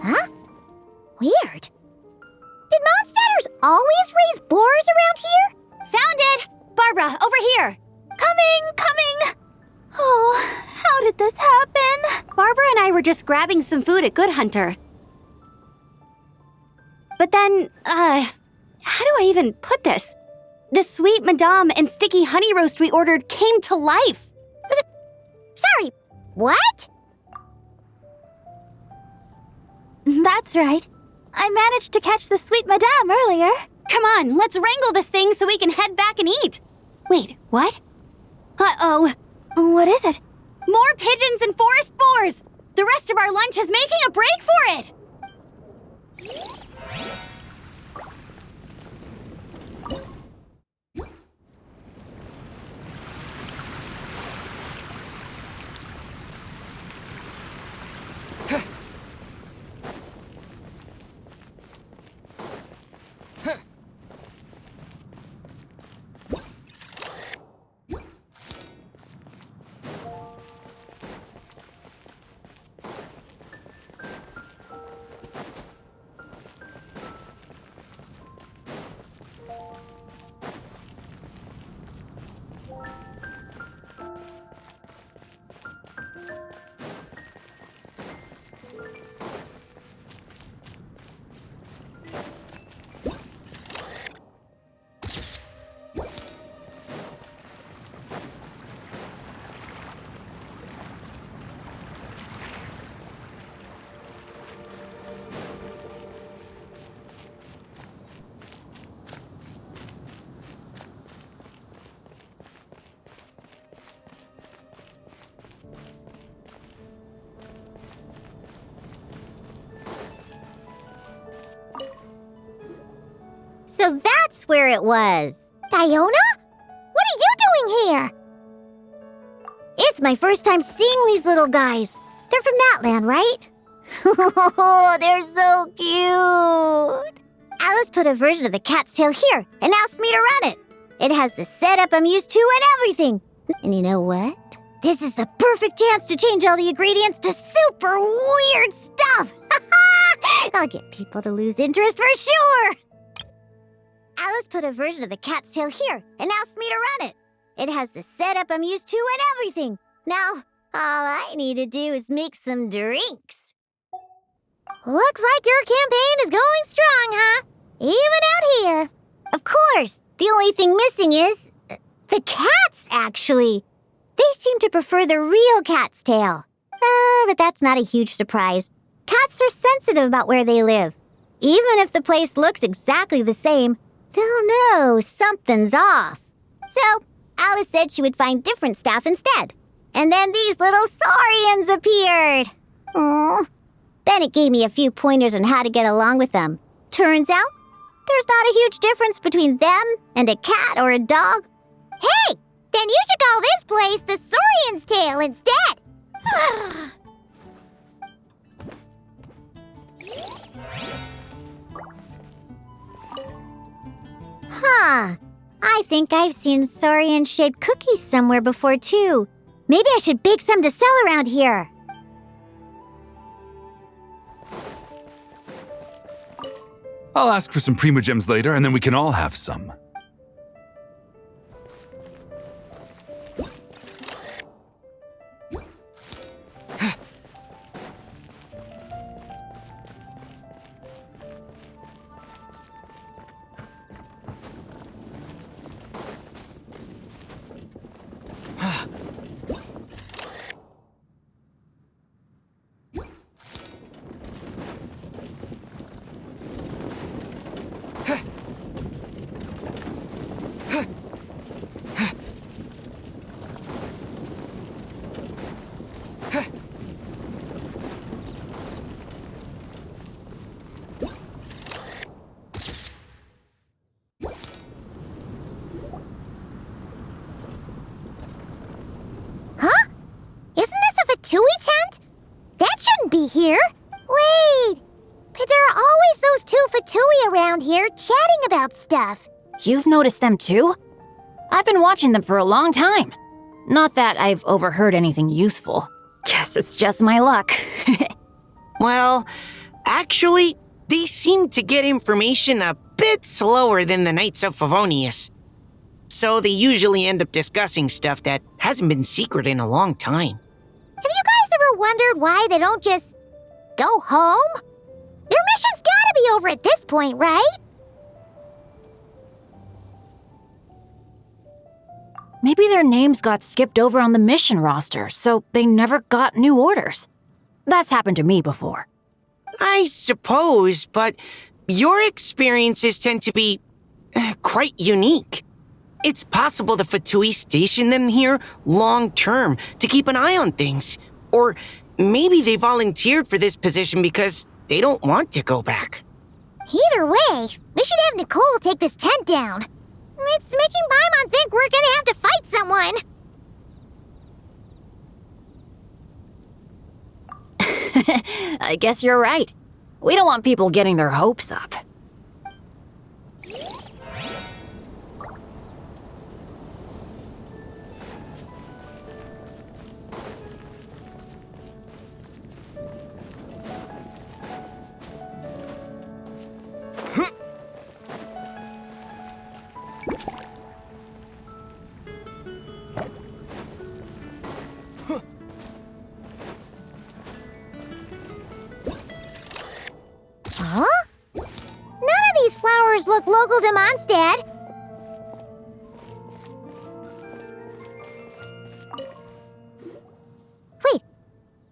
Huh? Weird. Did Mondstatters always raise boars around here? Found it! Barbara, over here! Coming! Oh, how did this happen? Barbara and I were just grabbing some food at Good Hunter. But then, how do I even put this? The sweet madame and sticky honey roast we ordered came to life. Sorry, what? That's right. I managed to catch the sweet madame earlier. Come on, let's wrangle this thing so we can head back and eat. Wait, what? Uh-oh. What is it? More pigeons and forest boars! The rest of our lunch is making a break for it! So that's where it was. Diona? What are you doing here? It's my first time seeing these little guys. They're from Natland, right? Oh, they're so cute. Alice put a version of the cat's tail here and asked me to run it. It has the setup I'm used to and everything. And you know what? This is the perfect chance to change all the ingredients to super weird stuff. I'll get people to lose interest for sure. Alice put a version of the cat's tail here and asked me to run it. It has the setup I'm used to and everything. Now, all I need to do is make some drinks. Looks like your campaign is going strong, huh? Even out here. Of course, the only thing missing is the cats, actually. They seem to prefer the real cat's tail. But that's not a huge surprise. Cats are sensitive about where they live. Even if the place looks exactly the same, they'll know something's off. So, Alice said she would find different staff instead. And then these little saurians appeared. Aww. Bennett gave me a few pointers on how to get along with them. Turns out, there's not a huge difference between them and a cat or a dog. Hey! Then you should call this place the Saurian's Tail instead! Huh. I think I've seen saurian-shaped cookies somewhere before, too. Maybe I should bake some to sell around here. I'll ask for some Primogems later, and then we can all have some. Fatui tent? That shouldn't be here. Wait, but there are always those two Fatui around here chatting about stuff. You've noticed them too? I've been watching them for a long time. Not that I've overheard anything useful. Guess it's just my luck. Well, actually, they seem to get information a bit slower than the Knights of Favonius. So they usually end up discussing stuff that hasn't been secret in a long time. Have you guys ever wondered why they don't just go home? Their mission's gotta be over at this point, right? Maybe their names got skipped over on the mission roster, so they never got new orders. That's happened to me before. I suppose, but your experiences tend to be quite unique. It's possible the Fatui stationed them here long-term to keep an eye on things. Or maybe they volunteered for this position because they don't want to go back. Either way, we should have Nicole take this tent down. It's making Paimon think we're gonna have to fight someone. I guess you're right. We don't want people getting their hopes up. Huh? None of these flowers look local to Mondstadt. Wait,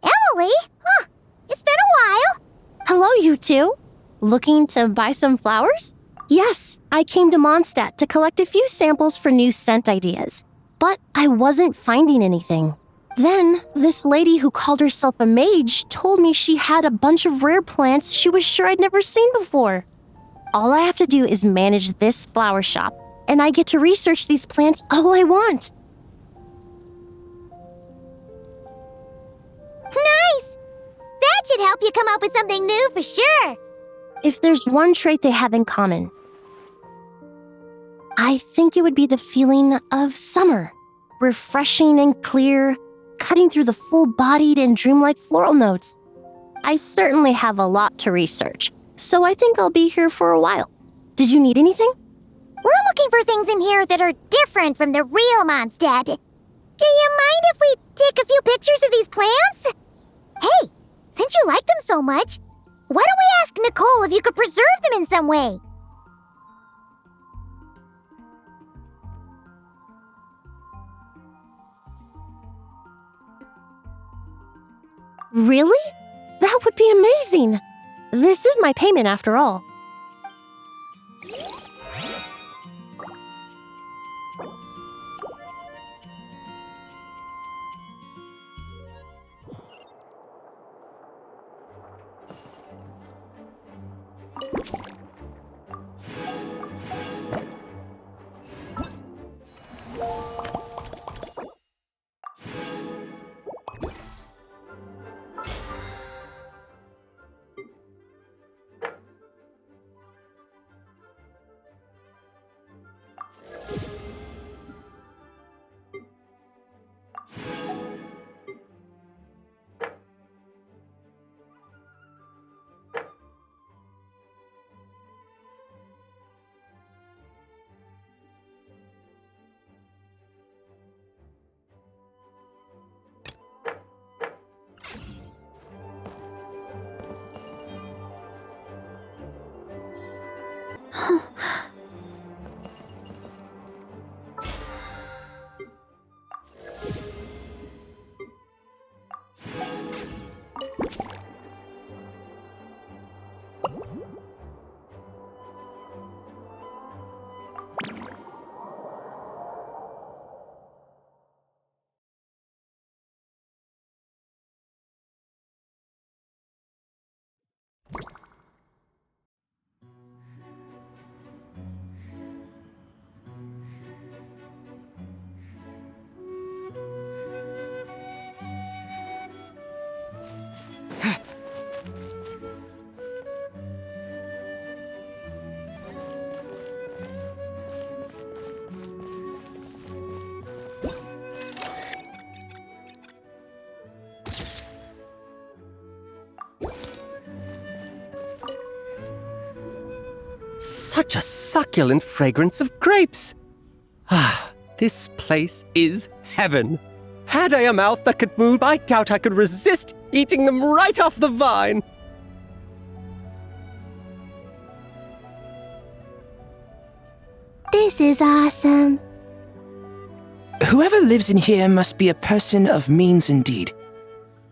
Emily? Huh, it's been a while. Hello, you two. Looking to buy some flowers? Yes, I came to Mondstadt to collect a few samples for new scent ideas, but I wasn't finding anything. Then, this lady who called herself a mage told me she had a bunch of rare plants she was sure I'd never seen before. All I have to do is manage this flower shop, and I get to research these plants all I want. Nice! That should help you come up with something new for sure. If there's one trait they have in common, I think it would be the feeling of summer. Refreshing and clear, cutting through the full-bodied and dreamlike floral notes. I certainly have a lot to research, so I think I'll be here for a while. Did you need anything? We're looking for things in here that are different from the real Mondstadt. Do you mind if we take a few pictures of these plants? Hey, since you like them so much, why don't we ask Nicole if you could preserve them in some way? Really? That would be amazing. This is my payment after all. Such a succulent fragrance of grapes. Ah, this place is heaven. Had I a mouth that could move, I doubt I could resist eating them right off the vine. This is awesome. Whoever lives in here must be a person of means indeed.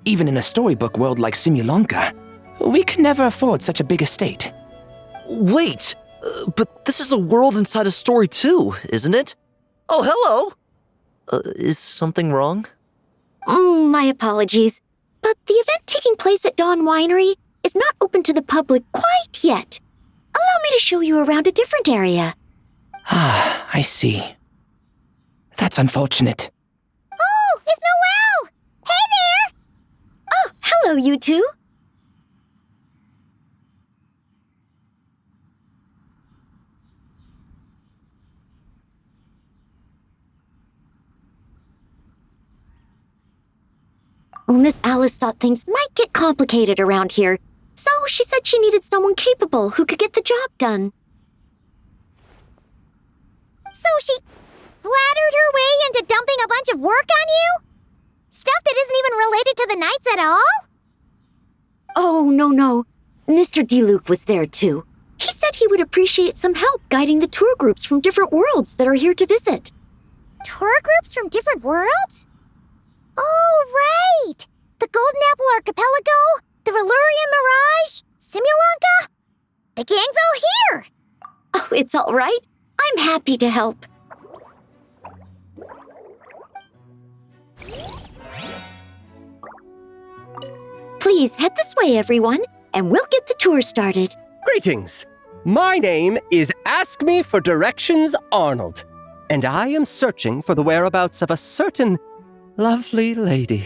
Even in a storybook world like Simulanka, we can never afford such a big estate. Wait, but this is a world inside a story too, isn't it? Oh, hello! Is something wrong? My apologies, but the event taking place at Dawn Winery is not open to the public quite yet. Allow me to show you around a different area. Ah, I see. That's unfortunate. Oh, it's Noelle! Hey there! Oh, hello, you two. Well, Miss Alice thought things might get complicated around here, so she said she needed someone capable who could get the job done. So she flattered her way into dumping a bunch of work on you? Stuff that isn't even related to the Knights at all? Oh, no. Mr. DeLuke was there too. He said he would appreciate some help guiding the tour groups from different worlds that are here to visit. Tour groups from different worlds? Oh, right! The Golden Apple Archipelago, the Valurian Mirage, Simulanka. The gang's all here! Oh, it's all right. I'm happy to help. Please head this way, everyone, and we'll get the tour started. Greetings. My name is Ask Me for Directions Arnold, and I am searching for the whereabouts of a certain lovely lady.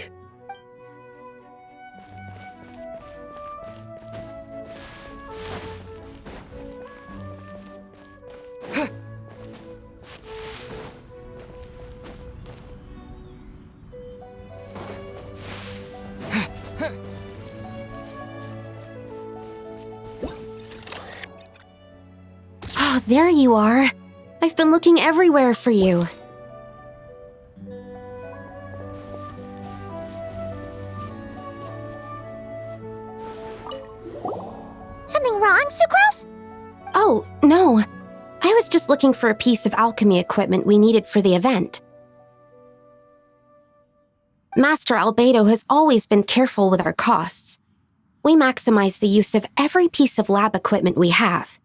Oh, there you are. I've been looking everywhere for you. Something wrong, Sucrose? Oh, no. I was just looking for a piece of alchemy equipment we needed for the event. Master Albedo has always been careful with our costs. We maximize the use of every piece of lab equipment we have.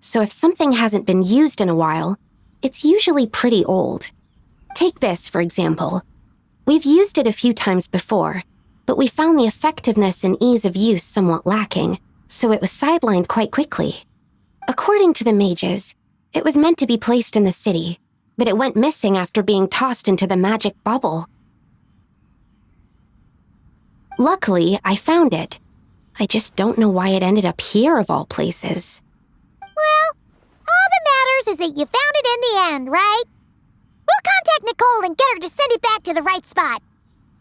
So if something hasn't been used in a while, it's usually pretty old. Take this, for example. We've used it a few times before, but we found the effectiveness and ease of use somewhat lacking, so it was sidelined quite quickly. According to the mages, it was meant to be placed in the city, but it went missing after being tossed into the magic bubble. Luckily, I found it. I just don't know why it ended up here of all places. Well, all that matters is that you found it in the end, right? We'll contact Nicole and get her to send it back to the right spot.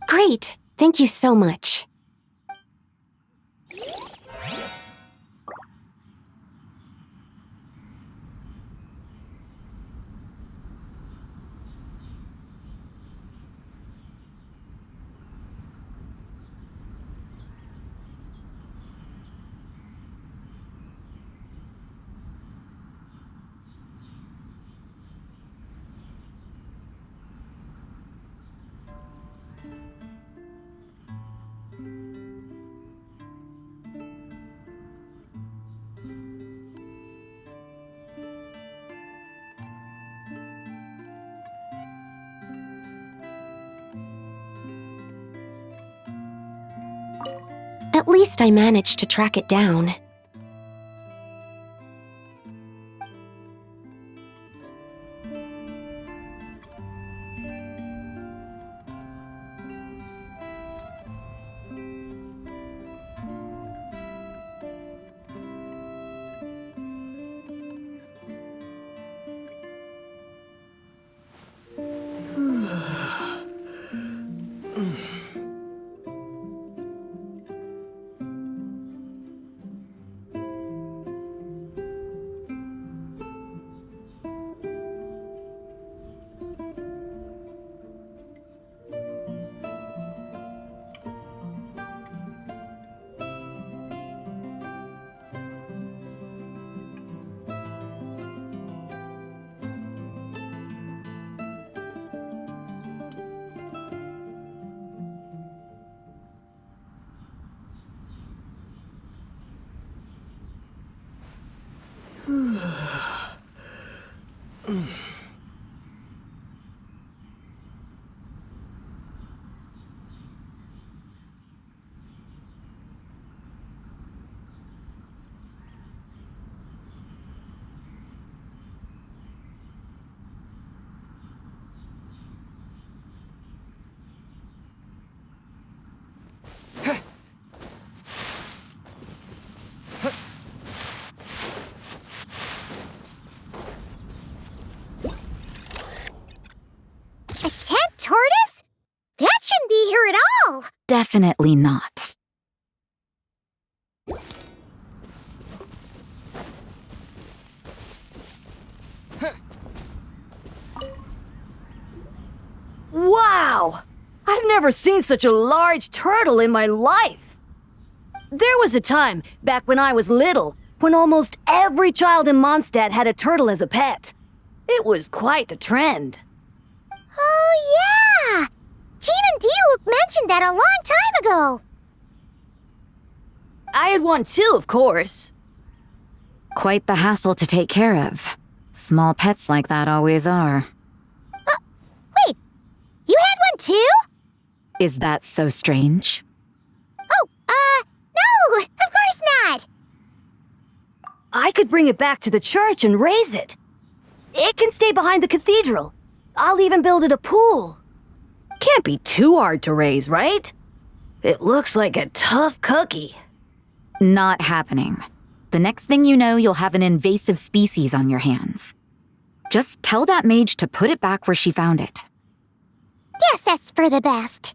Great. Thank you so much. At least I managed to track it down. A tent tortoise? That shouldn't be here at all. Definitely not. Wow! I've never seen such a large turtle in my life. There was a time, back when I was little, when almost every child in Mondstadt had a turtle as a pet. It was quite the trend. Oh, yeah! Jean and D-Luke mentioned that a long time ago. I had one too, of course. Quite the hassle to take care of. Small pets like that always are. Wait, you had one too? Is that so strange? Oh, no, of course not. I could bring it back to the church and raise it. It can stay behind the cathedral. I'll even build it a pool. Can't be too hard to raise, right? It looks like a tough cookie. Not happening. The next thing you know, you'll have an invasive species on your hands. Just tell that mage to put it back where she found it. Guess that's for the best.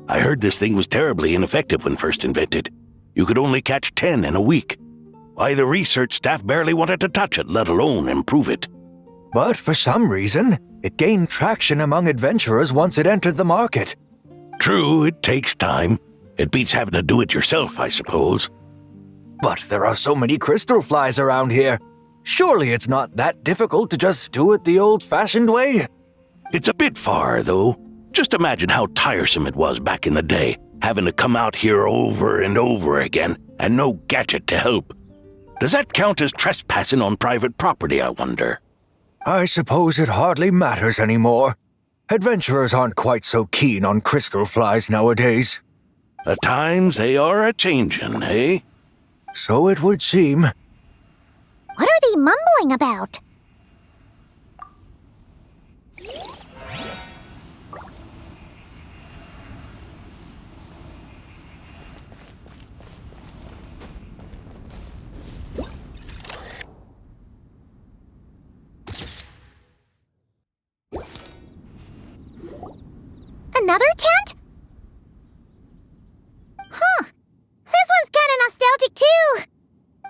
I heard this thing was terribly ineffective when first invented. You could only catch 10 in a week. Why, the research staff barely wanted to touch it, let alone improve it. But for some reason, it gained traction among adventurers once it entered the market. True, it takes time. It beats having to do it yourself, I suppose. But there are so many crystal flies around here. Surely it's not that difficult to just do it the old-fashioned way? It's a bit far, though. Just imagine how tiresome it was back in the day, having to come out here over and over again, and no gadget to help. Does that count as trespassing on private property, I wonder? I suppose it hardly matters anymore. Adventurers aren't quite so keen on crystal flies nowadays. The times they are a-changin', eh? So it would seem. What are they mumbling about? Another tent? Huh. This one's kinda nostalgic too.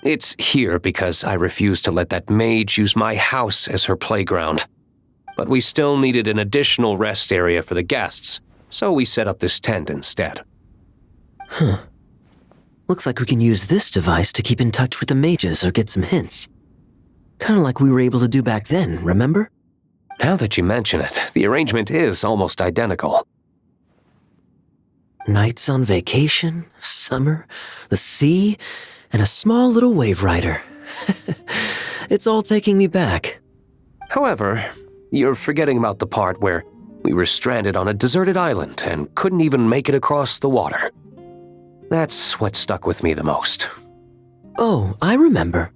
It's here because I refused to let that mage use my house as her playground. But we still needed an additional rest area for the guests, so we set up this tent instead. Huh. Looks like we can use this device to keep in touch with the mages or get some hints. Kinda like we were able to do back then, remember? Now that you mention it, the arrangement is almost identical. Nights on vacation, summer, the sea, and a small little wave rider. It's all taking me back. However, you're forgetting about the part where we were stranded on a deserted island and couldn't even make it across the water. That's what stuck with me the most. Oh, I remember.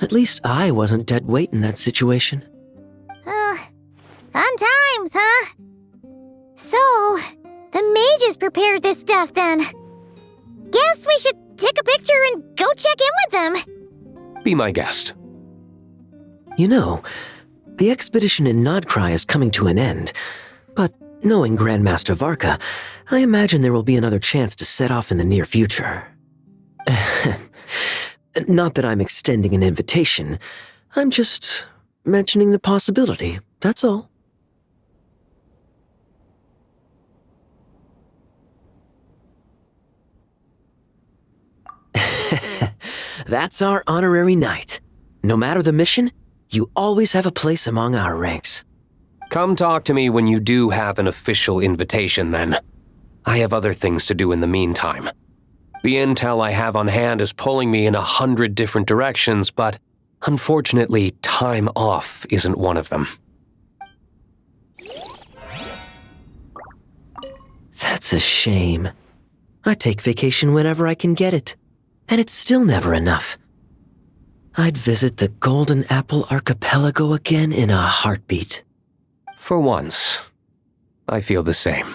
At least I wasn't dead weight in that situation. Fun times, huh? So, the mages prepared this stuff then. Guess we should take a picture and go check in with them. Be my guest. You know, the expedition in Nodcry is coming to an end, but knowing Grandmaster Varka, I imagine there will be another chance to set off in the near future. Not that I'm extending an invitation, I'm just mentioning the possibility, that's all. That's our honorary knight. No matter the mission, you always have a place among our ranks. Come talk to me when you do have an official invitation, then. I have other things to do in the meantime. The intel I have on hand is pulling me in 100 different directions, but unfortunately, time off isn't one of them. That's a shame. I take vacation whenever I can get it, and it's still never enough. I'd visit the Golden Apple Archipelago again in a heartbeat. For once, I feel the same.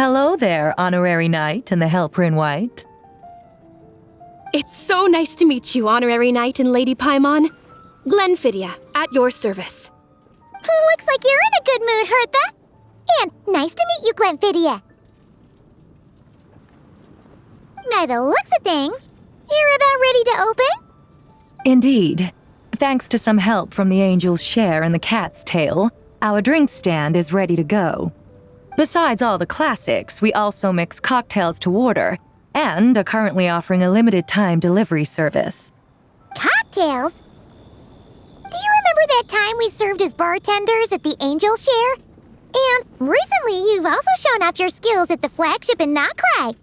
Hello there, Honorary Knight and the Helper in White. It's so nice to meet you, Honorary Knight and Lady Paimon. Glenfidia, at your service. Looks like you're in a good mood, Hertha. And nice to meet you, Glenfidia. By the looks of things, you're about ready to open? Indeed. Thanks to some help from the Angel's Share and the Cat's Tail, our drink stand is ready to go. Besides all the classics, we also mix cocktails to order, and are currently offering a limited-time delivery service. Cocktails? Do you remember that time we served as bartenders at the Angel's Share? And recently you've also shown off your skills at the flagship in Nokrai.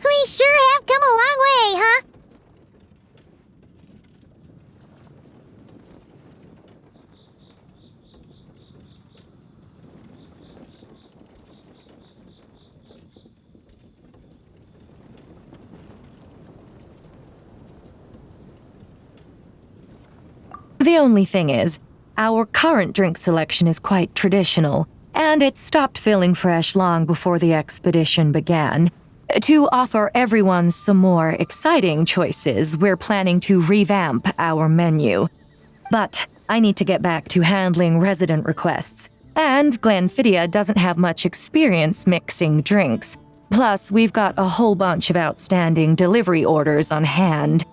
We sure have come a long way, huh? The only thing is, our current drink selection is quite traditional, and it stopped feeling fresh long before the expedition began. To offer everyone some more exciting choices, we're planning to revamp our menu. But I need to get back to handling resident requests, and Glenfidia doesn't have much experience mixing drinks. Plus, we've got a whole bunch of outstanding delivery orders on hand.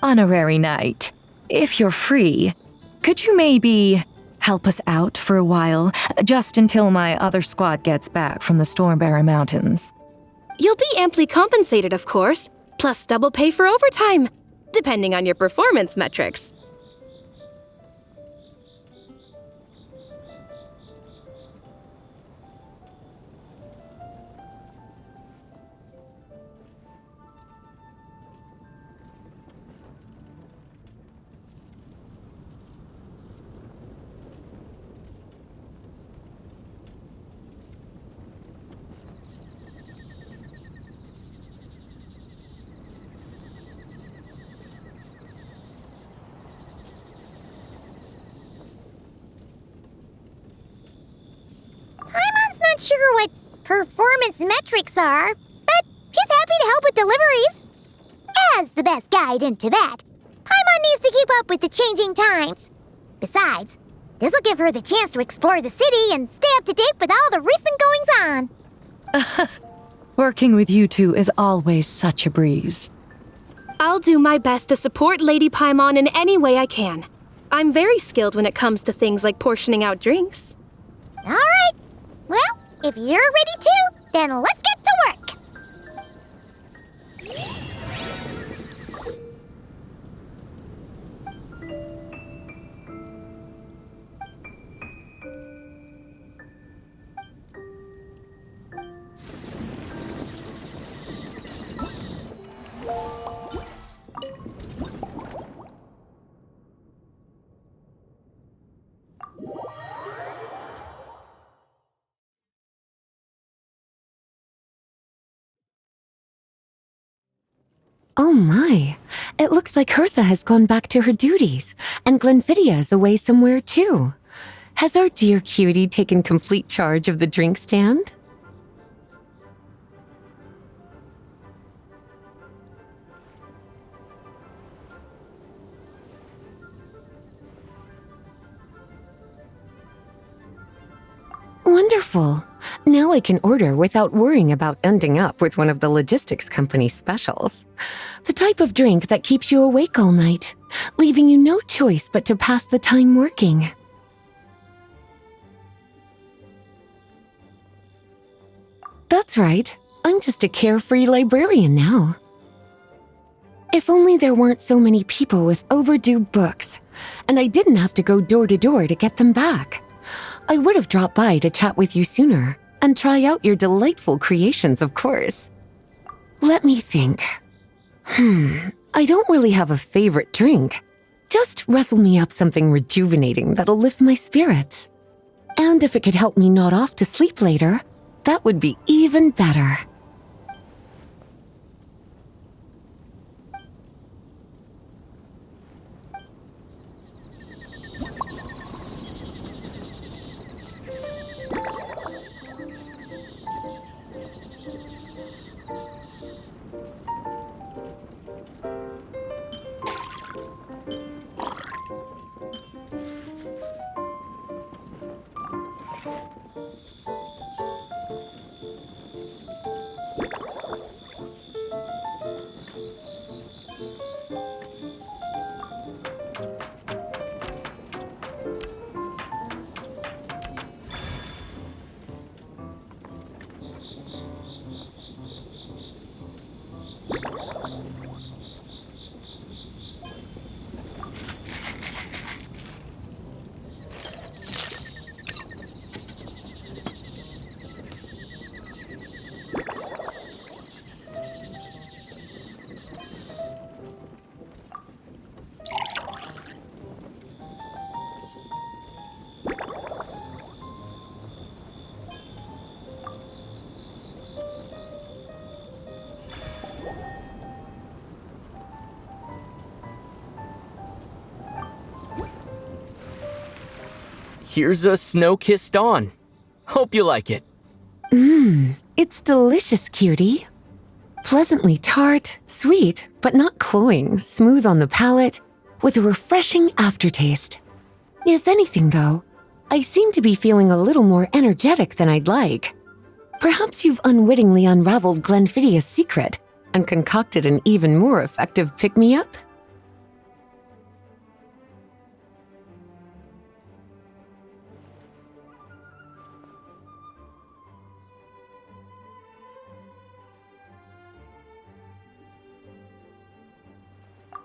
Honorary Knight, if you're free, could you maybe help us out for a while, just until my other squad gets back from the Stormbearer Mountains? You'll be amply compensated, of course, plus double pay for overtime, depending on your performance metrics. Paimon's not sure what performance metrics are, but she's happy to help with deliveries. As the best guide into that, Paimon needs to keep up with the changing times. Besides, this'll give her the chance to explore the city and stay up to date with all the recent goings-on. Working with you two is always such a breeze. I'll do my best to support Lady Paimon in any way I can. I'm very skilled when it comes to things like portioning out drinks. All right. Well, if you're ready to, then let's get to work. Oh my, it looks like Hertha has gone back to her duties, and Glenfidia is away somewhere too. Has our dear cutie taken complete charge of the drink stand? Wonderful. Now I can order without worrying about ending up with one of the logistics company's specials. The type of drink that keeps you awake all night, leaving you no choice but to pass the time working. That's right. I'm just a carefree librarian now. If only there weren't so many people with overdue books, and I didn't have to go door to door to get them back. I would have dropped by to chat with you sooner, and try out your delightful creations, of course. Let me think. I don't really have a favorite drink. Just rustle me up something rejuvenating that'll lift my spirits. And if it could help me nod off to sleep later, that would be even better. Here's a snow-kissed dawn. Hope you like it. It's delicious, cutie. Pleasantly tart, sweet, but not cloying, smooth on the palate, with a refreshing aftertaste. If anything, though, I seem to be feeling a little more energetic than I'd like. Perhaps you've unwittingly unraveled Glenfiddia's secret and concocted an even more effective pick-me-up?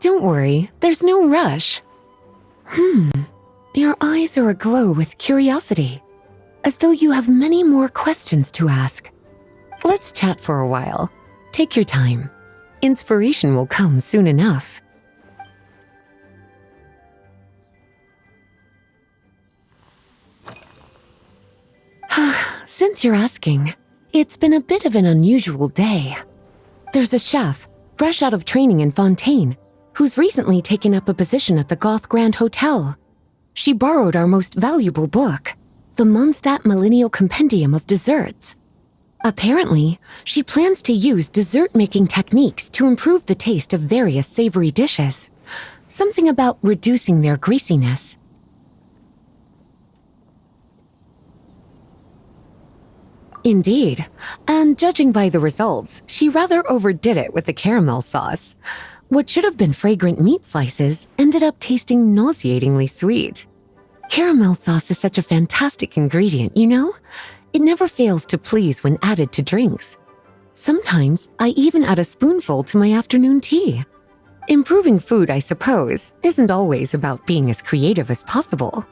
Don't worry, there's no rush. Your eyes are aglow with curiosity, as though you have many more questions to ask. Let's chat for a while. Take your time. Inspiration will come soon enough. Since you're asking, it's been a bit of an unusual day. There's a chef, fresh out of training in Fontaine, who's recently taken up a position at the Goth Grand Hotel. She borrowed our most valuable book, the Mondstadt Millennial Compendium of Desserts. Apparently, she plans to use dessert-making techniques to improve the taste of various savory dishes. Something about reducing their greasiness. Indeed, and judging by the results, she rather overdid it with the caramel sauce. What should have been fragrant meat slices ended up tasting nauseatingly sweet. Caramel sauce is such a fantastic ingredient, you know? It never fails to please when added to drinks. Sometimes I even add a spoonful to my afternoon tea. Improving food, I suppose, isn't always about being as creative as possible.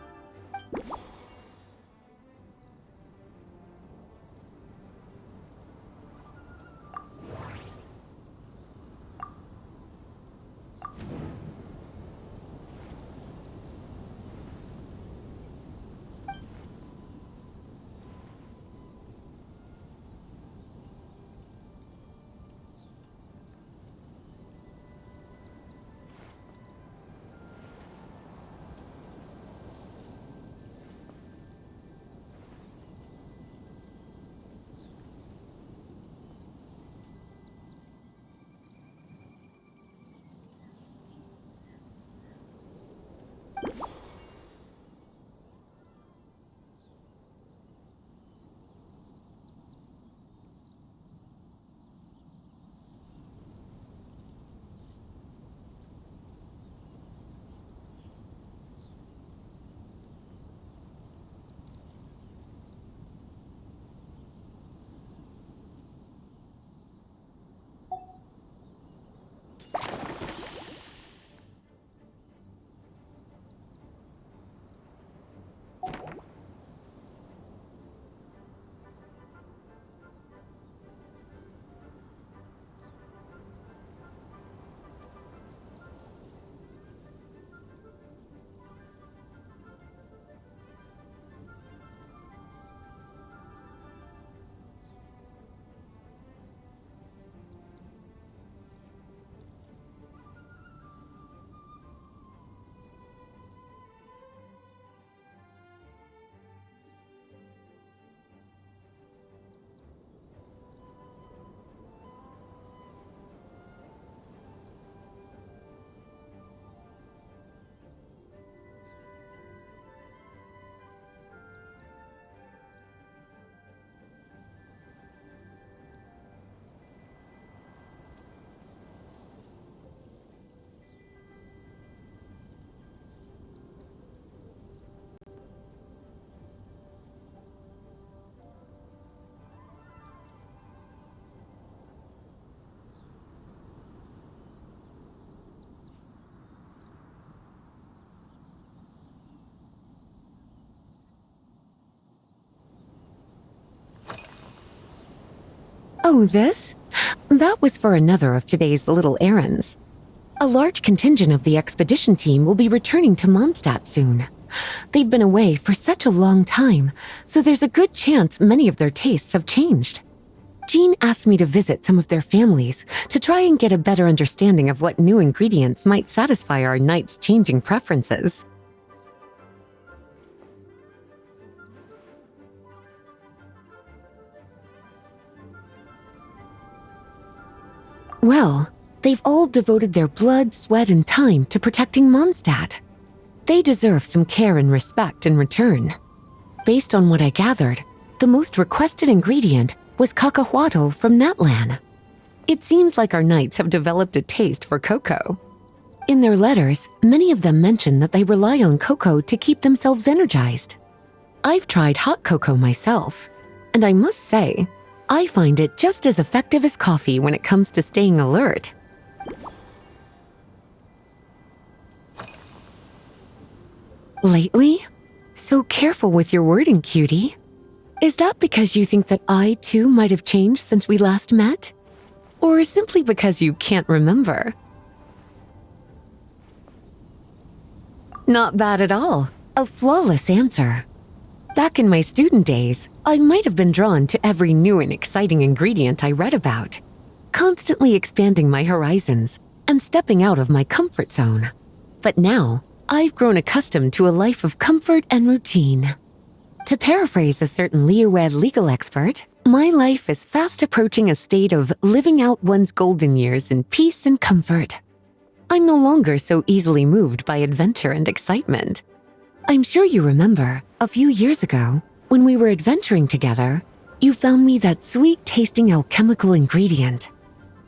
Oh, this? That was for another of today's little errands. A large contingent of the expedition team will be returning to Mondstadt soon. They've been away for such a long time, so there's a good chance many of their tastes have changed. Jean asked me to visit some of their families to try and get a better understanding of what new ingredients might satisfy our knights' changing preferences. Well, they've all devoted their blood, sweat, and time to protecting Mondstadt. They deserve some care and respect in return. Based on what I gathered, the most requested ingredient was cacahuatl from Natlan. It seems like our knights have developed a taste for cocoa. In their letters, many of them mention that they rely on cocoa to keep themselves energized. I've tried hot cocoa myself, and I must say, I find it just as effective as coffee when it comes to staying alert. Lately? So careful with your wording, cutie. Is that because you think that I, too, might have changed since we last met? Or simply because you can't remember? Not bad at all. A flawless answer. Back in my student days, I might have been drawn to every new and exciting ingredient I read about, constantly expanding my horizons and stepping out of my comfort zone. But now, I've grown accustomed to a life of comfort and routine. To paraphrase a certain Leewed legal expert, my life is fast approaching a state of living out one's golden years in peace and comfort. I'm no longer so easily moved by adventure and excitement. I'm sure you remember, a few years ago, when we were adventuring together, you found me that sweet-tasting alchemical ingredient.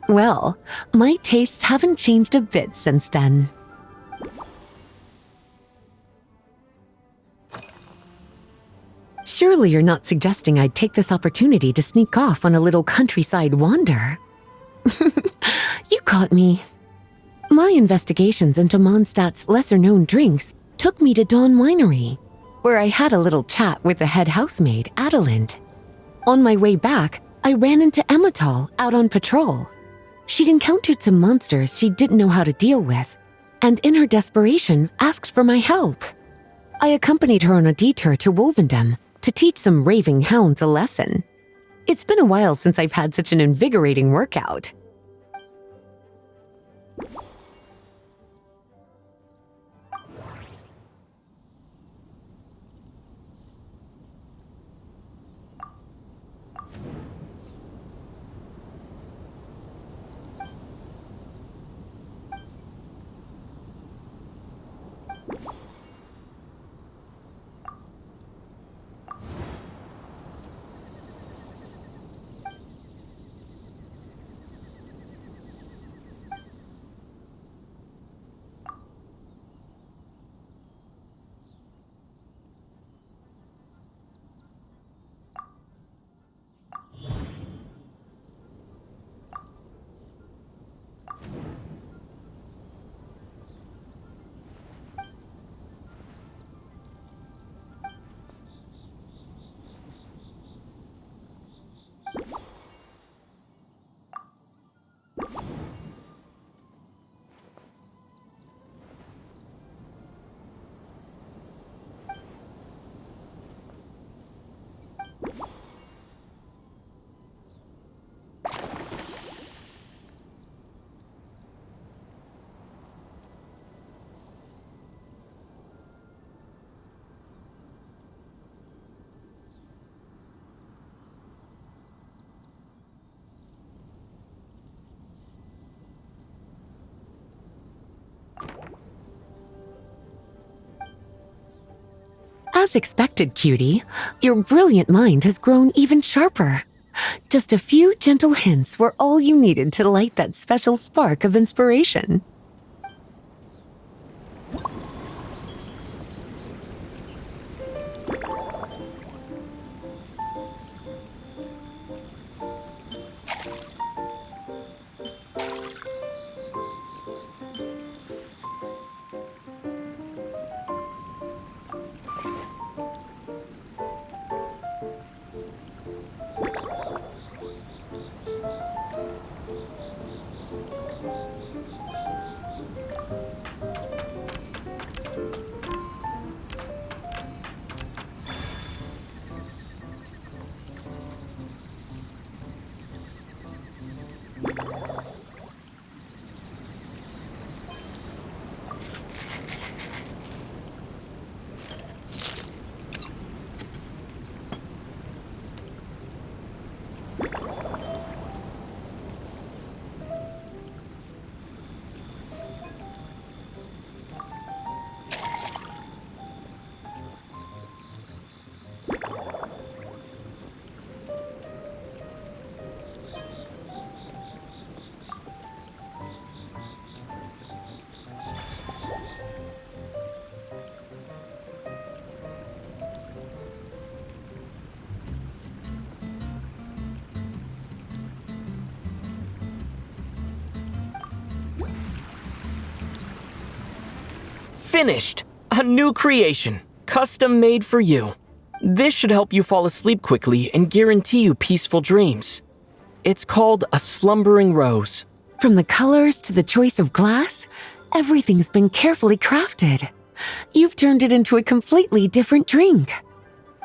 Well, my tastes haven't changed a bit since then. Surely you're not suggesting I'd take this opportunity to sneak off on a little countryside wander. You caught me. My investigations into Mondstadt's lesser-known drinks took me to Dawn Winery, where I had a little chat with the head housemaid, Adelind. On my way back, I ran into Emmetall out on patrol. She'd encountered some monsters she didn't know how to deal with, and in her desperation, asked for my help. I accompanied her on a detour to Wolvendom to teach some raving hounds a lesson. It's been a while since I've had such an invigorating workout. As expected, cutie, your brilliant mind has grown even sharper. Just a few gentle hints were all you needed to light that special spark of inspiration. Finished! A new creation, custom made for you. This should help you fall asleep quickly and guarantee you peaceful dreams. It's called a slumbering rose. From the colors to the choice of glass, everything's been carefully crafted. You've turned it into a completely different drink.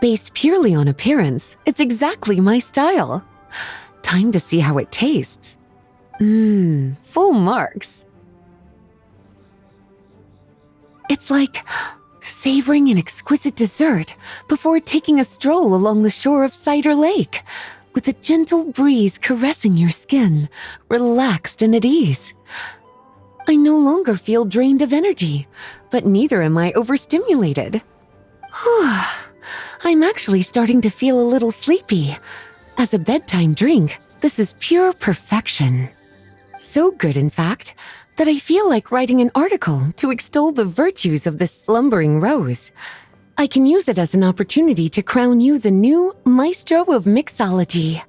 Based purely on appearance, it's exactly my style. Time to see how it tastes. Full marks. It's like savoring an exquisite dessert before taking a stroll along the shore of Cider Lake, with a gentle breeze caressing your skin, relaxed and at ease. I no longer feel drained of energy, but neither am I overstimulated. I'm actually starting to feel a little sleepy. As a bedtime drink, this is pure perfection. So good, in fact, that I feel like writing an article to extol the virtues of this slumbering rose. I can use it as an opportunity to crown you the new maestro of mixology.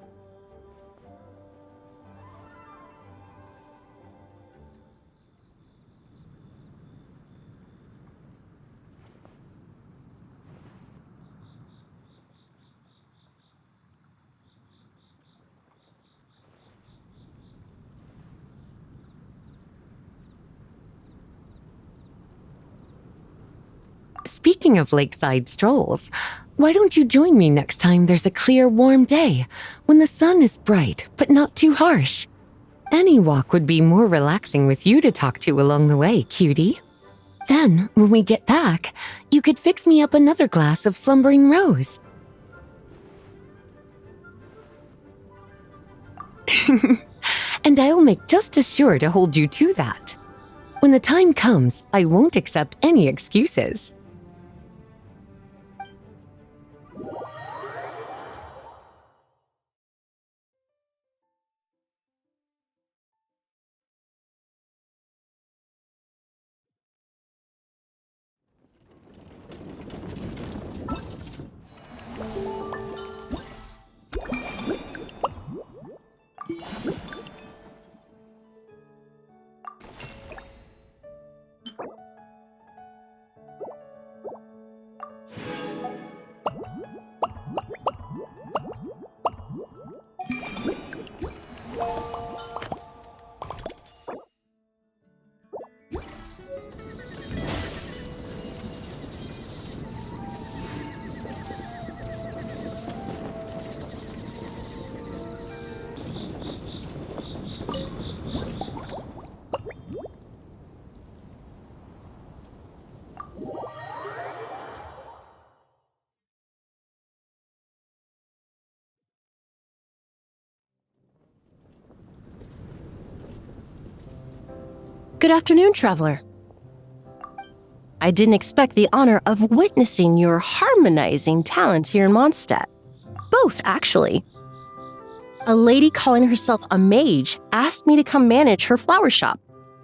Speaking of lakeside strolls, why don't you join me next time there's a clear, warm day, when the sun is bright but not too harsh? Any walk would be more relaxing with you to talk to along the way, cutie. Then, when we get back, you could fix me up another glass of slumbering rose. And I'll make just as sure to hold you to that. When the time comes, I won't accept any excuses. Good afternoon, traveler. I didn't expect the honor of witnessing your harmonizing talents here in Mondstadt. Both, actually. A lady calling herself a mage asked me to come manage her flower shop.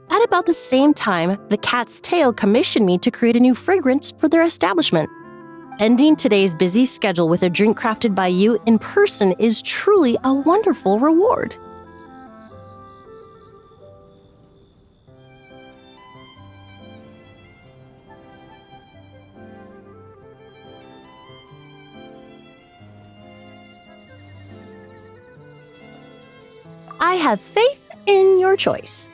At about the same time, the Cat's Tail commissioned me to create a new fragrance for their establishment. Ending today's busy schedule with a drink crafted by you in person is truly a wonderful reward. I have faith in your choice.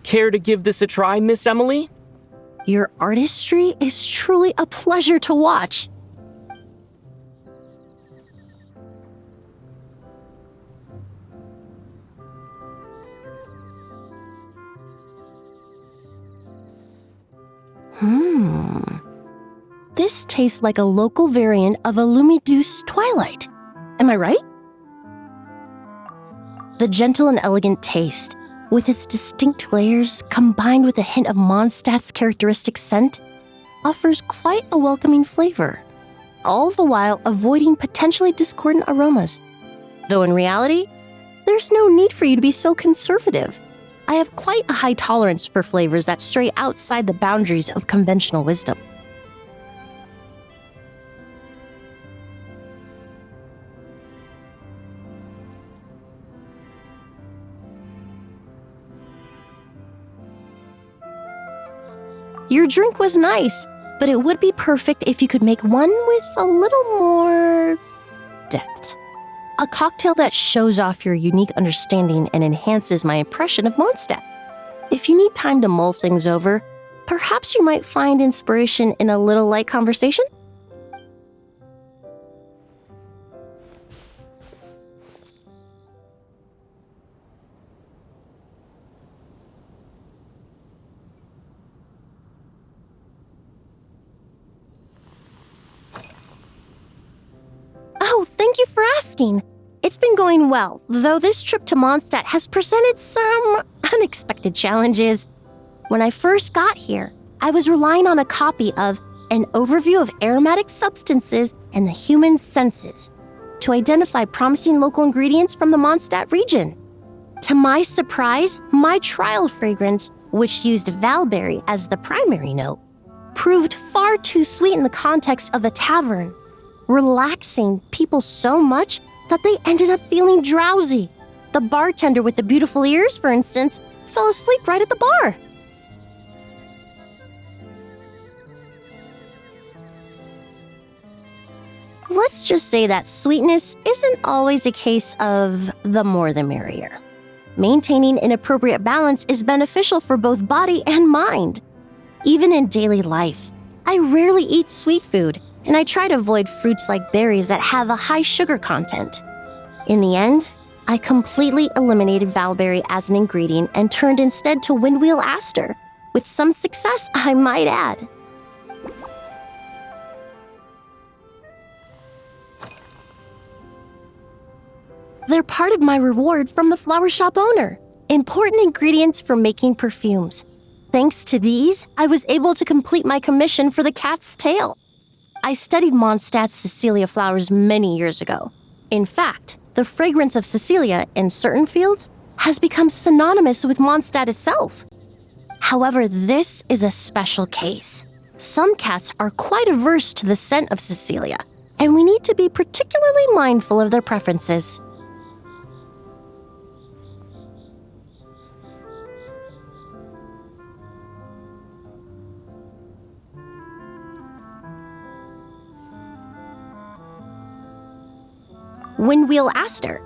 Care to give this a try, Miss Emily? Your artistry is truly a pleasure to watch. This tastes like a local variant of a Lumiduce Twilight. Am I right? The gentle and elegant taste, with its distinct layers combined with a hint of Mondstadt's characteristic scent, offers quite a welcoming flavor, all the while avoiding potentially discordant aromas. Though in reality, there's no need for you to be so conservative. I have quite a high tolerance for flavors that stray outside the boundaries of conventional wisdom. Your drink was nice, but it would be perfect if you could make one with a little more depth. A cocktail that shows off your unique understanding and enhances my impression of Mondstadt. If you need time to mull things over, perhaps you might find inspiration in a little light conversation? Oh, thank you for asking. It's been going well, though this trip to Mondstadt has presented some unexpected challenges. When I first got here, I was relying on a copy of An Overview of Aromatic Substances and the Human Senses to identify promising local ingredients from the Mondstadt region. To my surprise, my trial fragrance, which used valberry as the primary note, proved far too sweet in the context of a tavern, relaxing people so much that they ended up feeling drowsy. The bartender with the beautiful ears, for instance, fell asleep right at the bar. Let's just say that sweetness isn't always a case of the more the merrier. Maintaining an appropriate balance is beneficial for both body and mind. Even in daily life, I rarely eat sweet food, and I try to avoid fruits like berries that have a high sugar content. In the end, I completely eliminated valberry as an ingredient and turned instead to windwheel aster, with some success, I might add. They're part of my reward from the flower shop owner, important ingredients for making perfumes. Thanks to these, I was able to complete my commission for the cat's tail. I studied Mondstadt's Cecilia flowers many years ago. In fact, the fragrance of Cecilia in certain fields has become synonymous with Mondstadt itself. However, this is a special case. Some cats are quite averse to the scent of Cecilia, and we need to be particularly mindful of their preferences. Windwheel aster.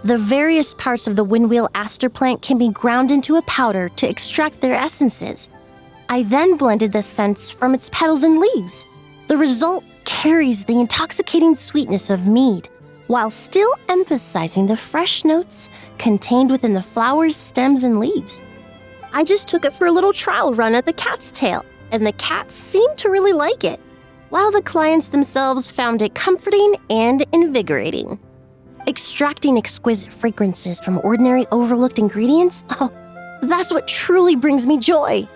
The various parts of the windwheel aster plant can be ground into a powder to extract their essences. I then blended the scents from its petals and leaves. The result carries the intoxicating sweetness of mead, while still emphasizing the fresh notes contained within the flower's stems and leaves. I just took it for a little trial run at the cat's tail, and the cats seemed to really like it, while the clients themselves found it comforting and invigorating. Extracting exquisite fragrances from ordinary overlooked ingredients, oh, that's what truly brings me joy.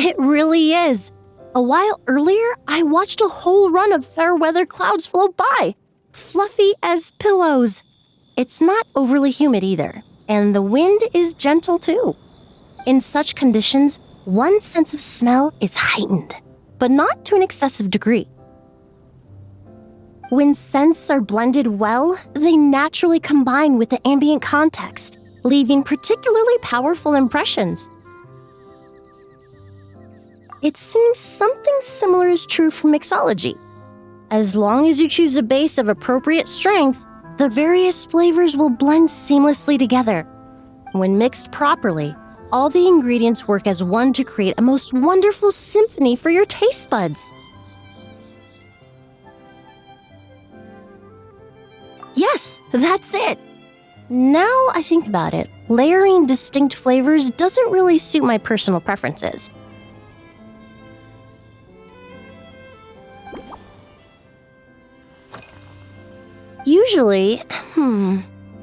It really is. A while earlier, I watched a whole run of fair weather clouds float by, fluffy as pillows. It's not overly humid either, and the wind is gentle too. In such conditions, one's sense of smell is heightened, but not to an excessive degree. When scents are blended well, they naturally combine with the ambient context, leaving particularly powerful impressions. It seems something similar is true for mixology. As long as you choose a base of appropriate strength, the various flavors will blend seamlessly together. When mixed properly, all the ingredients work as one to create a most wonderful symphony for your taste buds. Yes, that's it. Now I think about it, layering distinct flavors doesn't really suit my personal preferences. Usually,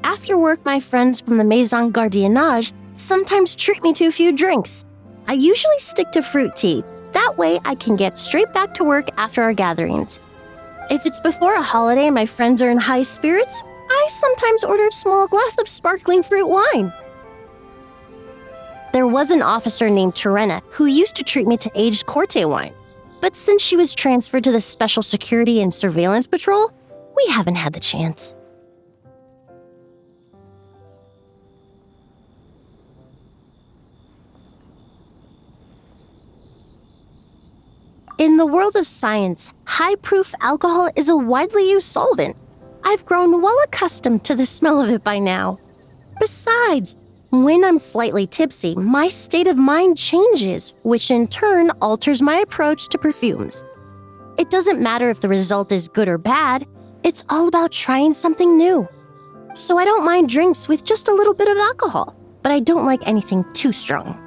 after work, my friends from the Maison Gardiennage sometimes treat me to a few drinks. I usually stick to fruit tea. That way I can get straight back to work after our gatherings. If it's before a holiday and my friends are in high spirits, I sometimes order a small glass of sparkling fruit wine. There was an officer named Terena who used to treat me to aged Corte wine. But since she was transferred to the Special Security and Surveillance Patrol, we haven't had the chance. In the world of science, high-proof alcohol is a widely used solvent. I've grown well accustomed to the smell of it by now. Besides, when I'm slightly tipsy, my state of mind changes, which in turn alters my approach to perfumes. It doesn't matter if the result is good or bad, it's all about trying something new. So I don't mind drinks with just a little bit of alcohol, but I don't like anything too strong.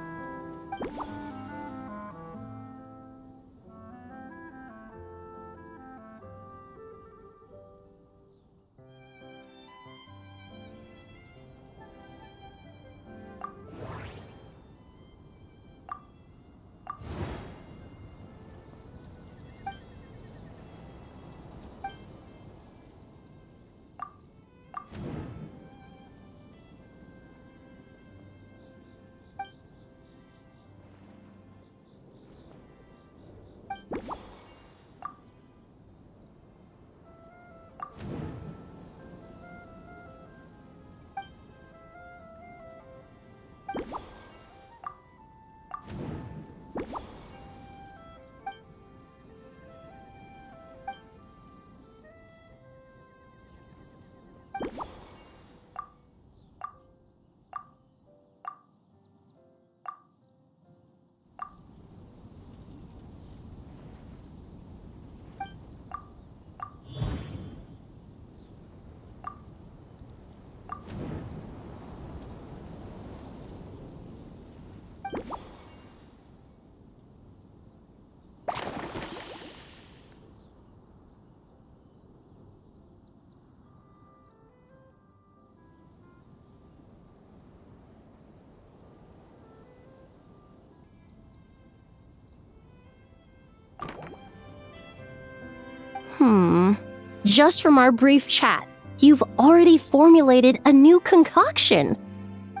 Just from our brief chat, you've already formulated a new concoction.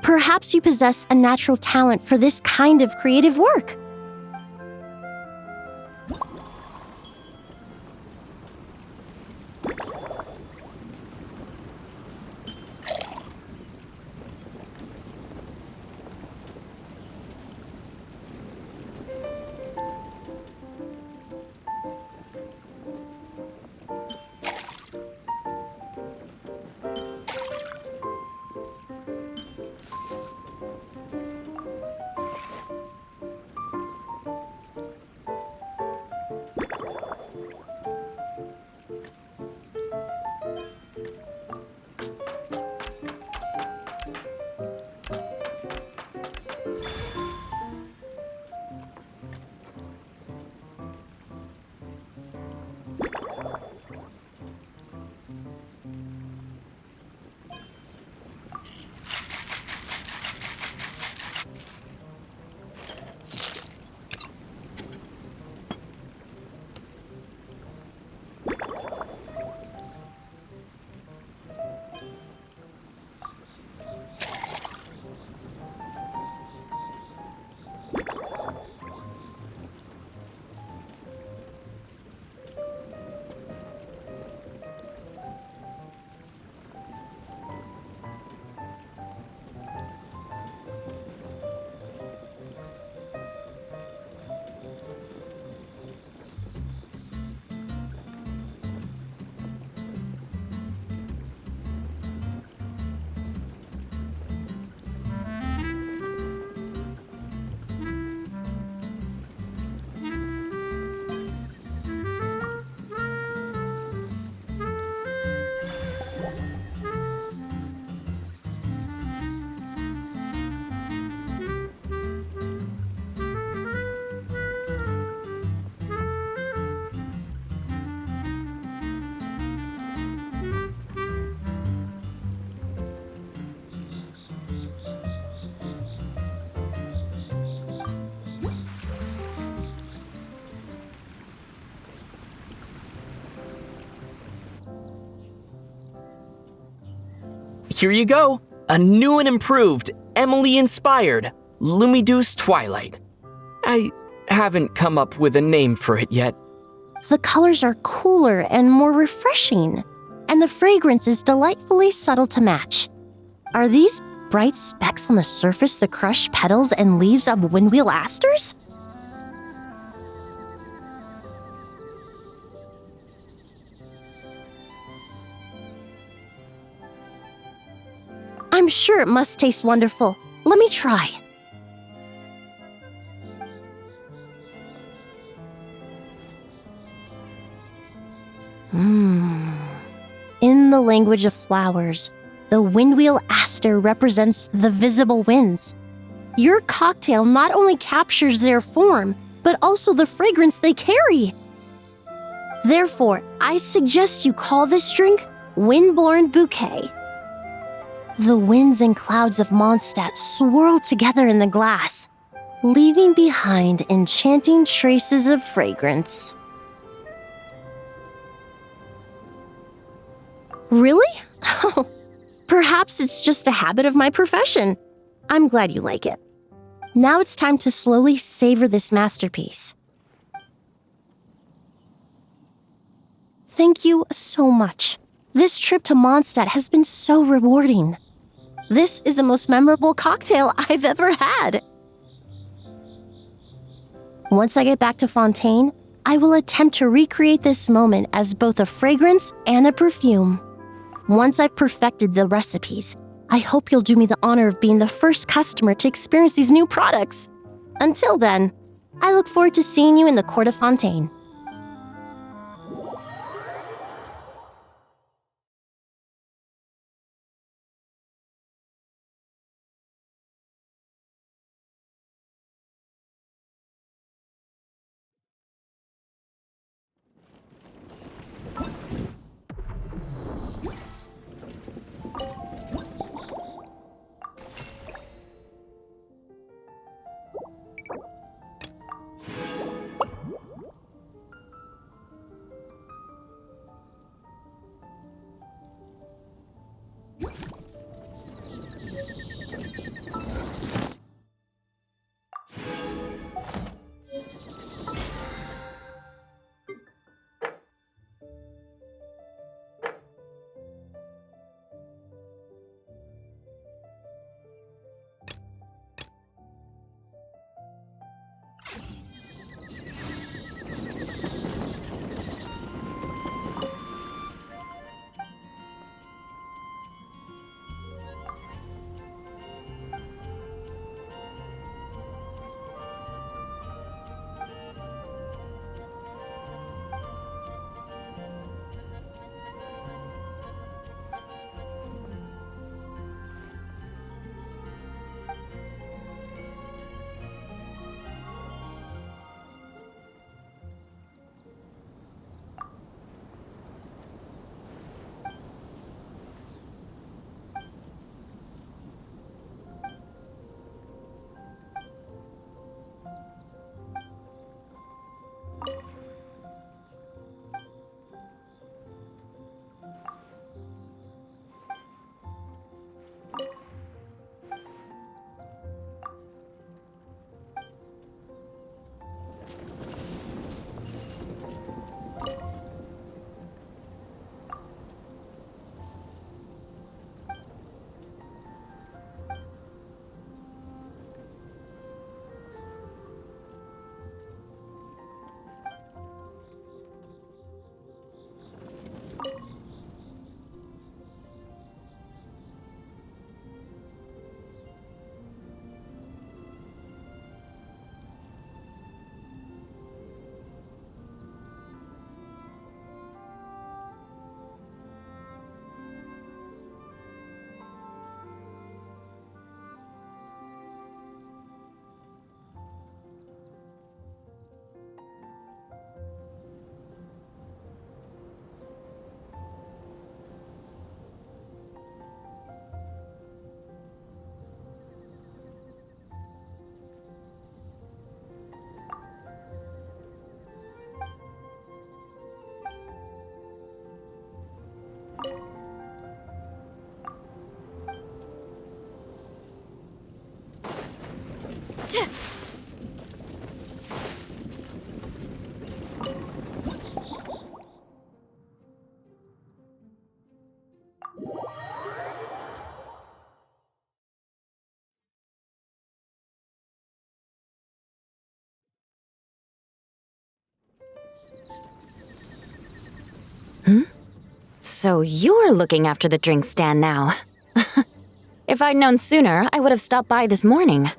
Perhaps you possess a natural talent for this kind of creative work. here you go. A new and improved, Emily-inspired Lumideuse Twilight. I haven't come up with a name for it yet. The colors are cooler and more refreshing, and the fragrance is delightfully subtle to match. Are these bright specks on the surface the crushed petals and leaves of windwheel asters? I'm sure it must taste wonderful. Let me try. In the language of flowers, the windwheel aster represents the visible winds. Your cocktail not only captures their form, but also the fragrance they carry. Therefore, I suggest you call this drink Windborne Bouquet. The winds and clouds of Mondstadt swirl together in the glass, leaving behind enchanting traces of fragrance. Really? Oh, perhaps it's just a habit of my profession. I'm glad you like it. Now it's time to slowly savor this masterpiece. Thank you so much. This trip to Mondstadt has been so rewarding. This is the most memorable cocktail I've ever had. Once I get back to Fontaine, I will attempt to recreate this moment as both a fragrance and a perfume. Once I've perfected the recipes, I hope you'll do me the honor of being the first customer to experience these new products. Until then, I look forward to seeing you in the Court of Fontaine. So you're looking after the drink stand now. If I'd known sooner, I would have stopped by this morning.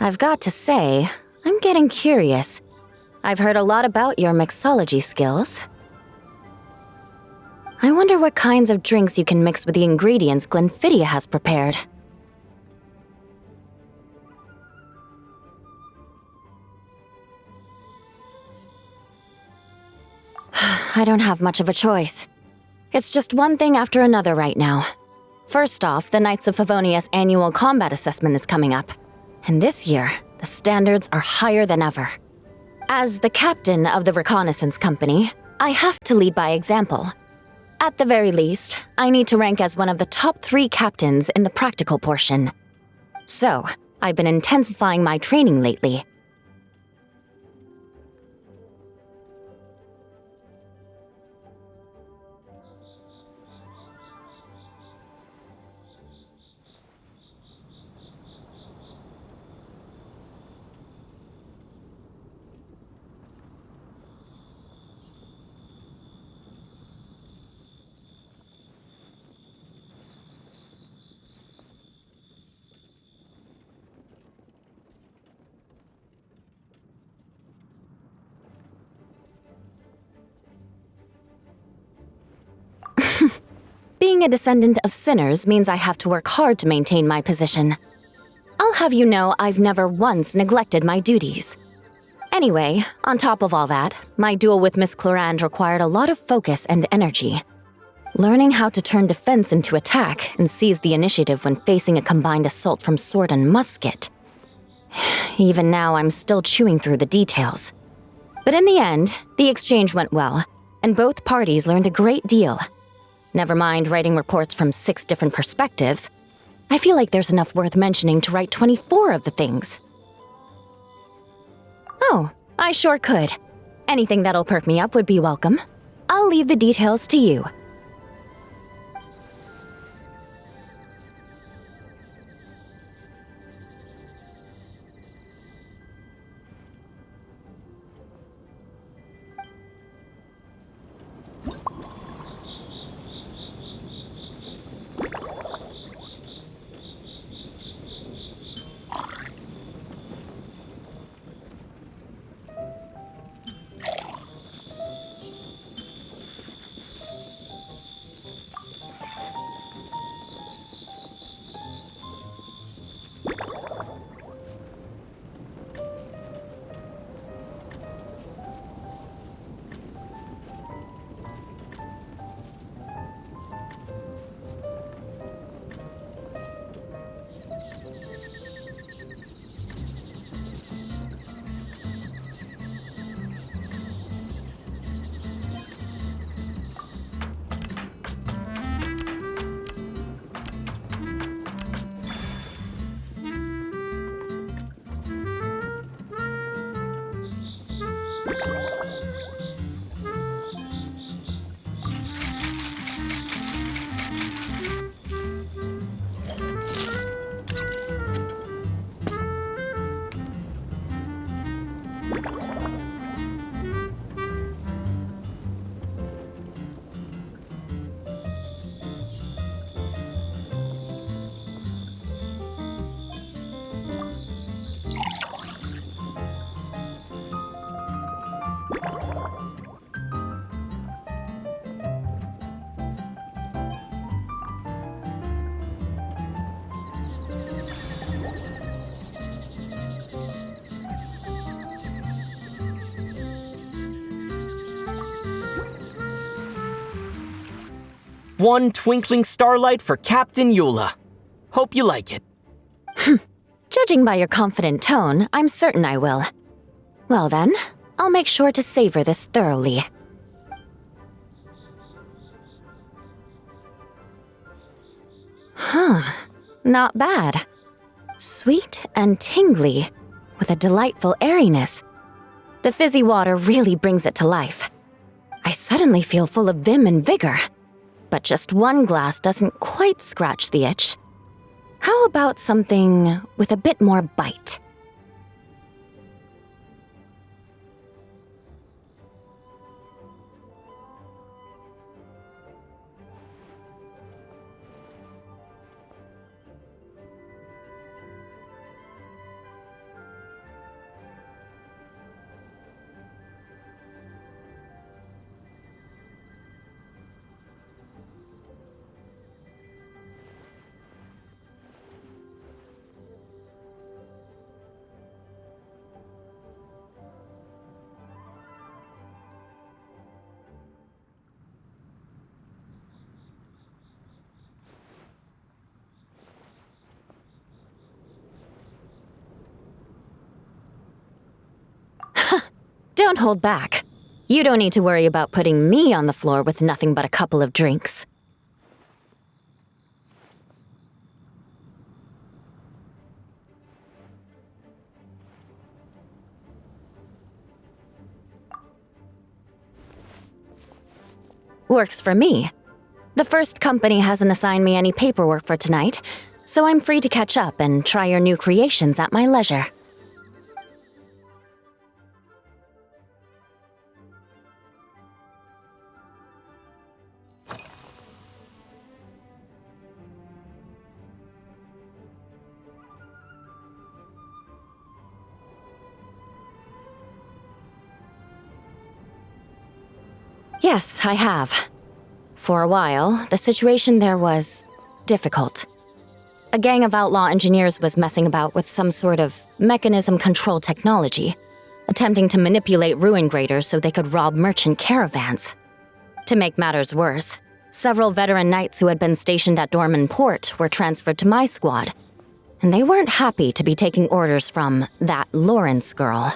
I've got to say, I'm getting curious. I've heard a lot about your mixology skills. I wonder what kinds of drinks you can mix with the ingredients Glenfiddich has prepared. I don't have much of a choice. It's just one thing after another right now. First off, the Knights of Favonius annual combat assessment is coming up. And this year, the standards are higher than ever. As the captain of the reconnaissance company, I have to lead by example. At the very least, I need to rank as one of the top 3 captains in the practical portion. So, I've been intensifying my training lately. Being a descendant of sinners means I have to work hard to maintain my position. I'll have you know I've never once neglected my duties. Anyway, on top of all that, my duel with Miss Clorand required a lot of focus and energy. Learning how to turn defense into attack and seize the initiative when facing a combined assault from sword and musket. Even now, I'm still chewing through the details. But in the end, the exchange went well, and both parties learned a great deal. Never mind writing reports from 6 different perspectives. I feel like there's enough worth mentioning to write 24 of the things. Oh, I sure could. Anything that'll perk me up would be welcome. I'll leave the details to you. One twinkling starlight for Captain Eula. Hope you like it. Judging by your confident tone, I'm certain I will. Well then, I'll make sure to savor this thoroughly. Huh, not bad. Sweet and tingly, with a delightful airiness. The fizzy water really brings it to life. I suddenly feel full of vim and vigor. But just one glass doesn't quite scratch the itch. How about something with a bit more bite? Don't hold back. You don't need to worry about putting me on the floor with nothing but a couple of drinks. Works for me. The first company hasn't assigned me any paperwork for tonight, so I'm free to catch up and try your new creations at my leisure. Yes, I have. For a while, the situation there was difficult. A gang of outlaw engineers was messing about with some sort of mechanism control technology, attempting to manipulate ruin graders so they could rob merchant caravans. To make matters worse, several veteran knights who had been stationed at Dorman Port were transferred to my squad, and they weren't happy to be taking orders from that Lawrence girl.